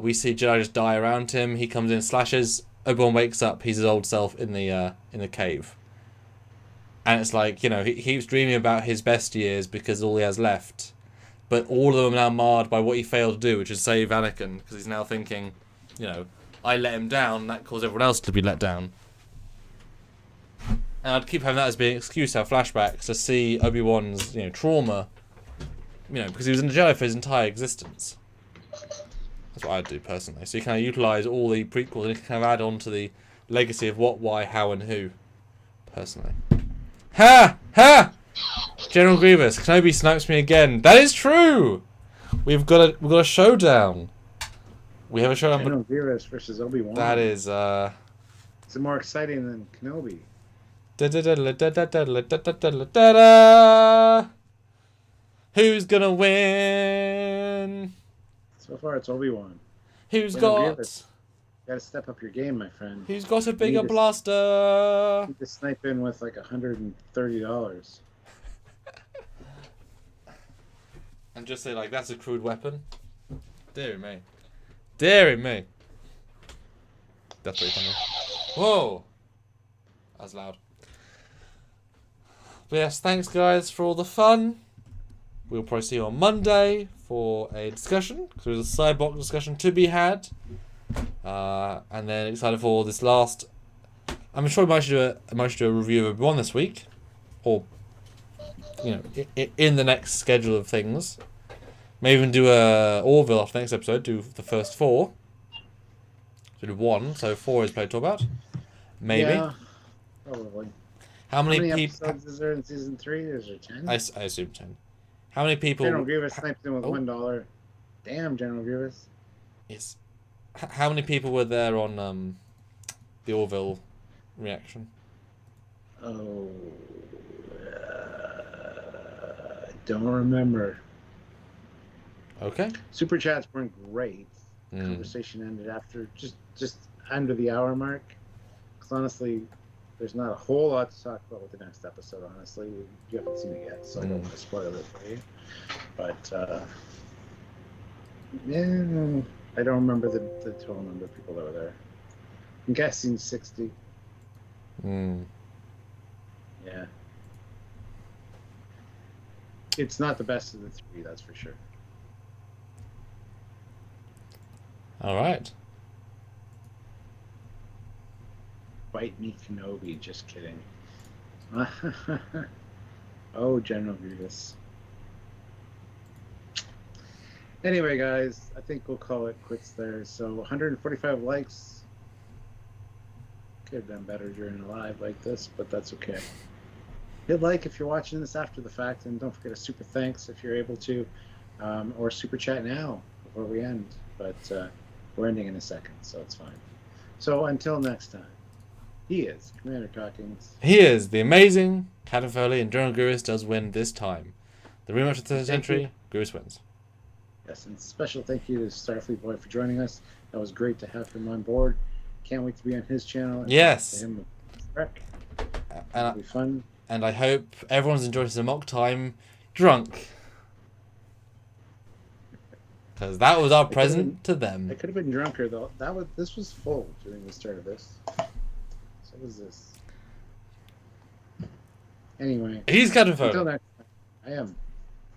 We see Jedi just die around him. He comes in, slashes. Obi-Wan wakes up. He's his old self in the cave. And it's like, you know, he keeps dreaming about his best years because all he has left. But all of them are now marred by what he failed to do, which is save Anakin, because he's now thinking, you know, I let him down, that caused everyone else to be let down. And I'd keep having that as being an excuse to have flashbacks to see Obi-Wan's, you know, trauma, you know, because he was in the Jedi for his entire existence. That's what I'd do personally. So you kind of utilise all the prequels and you kind of add on to the legacy of what, why, how, and who. Personally. Ha! Ha! General Grievous, Kenobi snipes me again. That is true! We've got a showdown. We have a showdown. General Grievous versus Obi-Wan. That is It's more exciting than Kenobi. Who's gonna win? So far, it's Obi-Wan. Who's got? Gotta step up your game, my friend. Who's got a bigger blaster? Need to snipe in with like $130. And just say like that's a crude weapon. Dear me. Dear me. That's pretty funny. Whoa. That's loud. But yes, thanks guys for all the fun. We'll probably see you on Monday for a discussion, because there's a sidebox discussion to be had. And then excited for this last. I'm sure we might do a review of Obi-Wan this week, or you know, in the next schedule of things. Maybe even do a Orville after the next episode. Do the first 4. So do 1, so 4 is played to talk about. Maybe. Yeah, probably. How many episodes is there in season 3? Is there 10? I assume 10. How many people? General Grievous sniped in with $1. Damn, General Grievous. Yes. How many people were there on the Orville reaction? Oh, I don't remember. Okay. Super chats weren't great. Conversation ended after just under the hour mark. Because honestly, there's not a whole lot to talk about with the next episode. Honestly, you haven't seen it yet, so I don't want to spoil it for you. But yeah, I don't remember the total number of people that were there. I'm guessing 60. Yeah. It's not the best of the 3, that's for sure. All right. Bite me, Kenobi. Just kidding. Oh, General Grievous. Anyway, guys, I think we'll call it quits there. So 145 likes. Could have done better during a live like this, but that's okay. Hit like if you're watching this after the fact, and don't forget a super thanks if you're able to, or super chat now before we end. But we're ending in a second, so it's fine. So until next time, he is Commander Talkings. He is the amazing Captain Foley, and General Gurus does win this time. The rematch of the 3rd century, Gurus wins. Yes, and special thank you to Starfleet Boy for joining us. That was great to have him on board. Can't wait to be on his channel. And yes. him Trek. And It'll be fun. And I hope everyone's enjoying his mock time drunk. Because that was our present to them. I could have been drunker though. This was full during the start of this. So was this. Anyway. He's Captain Foley. Until next time. I am.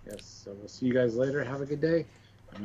Yes. So we'll see you guys later. Have a good day.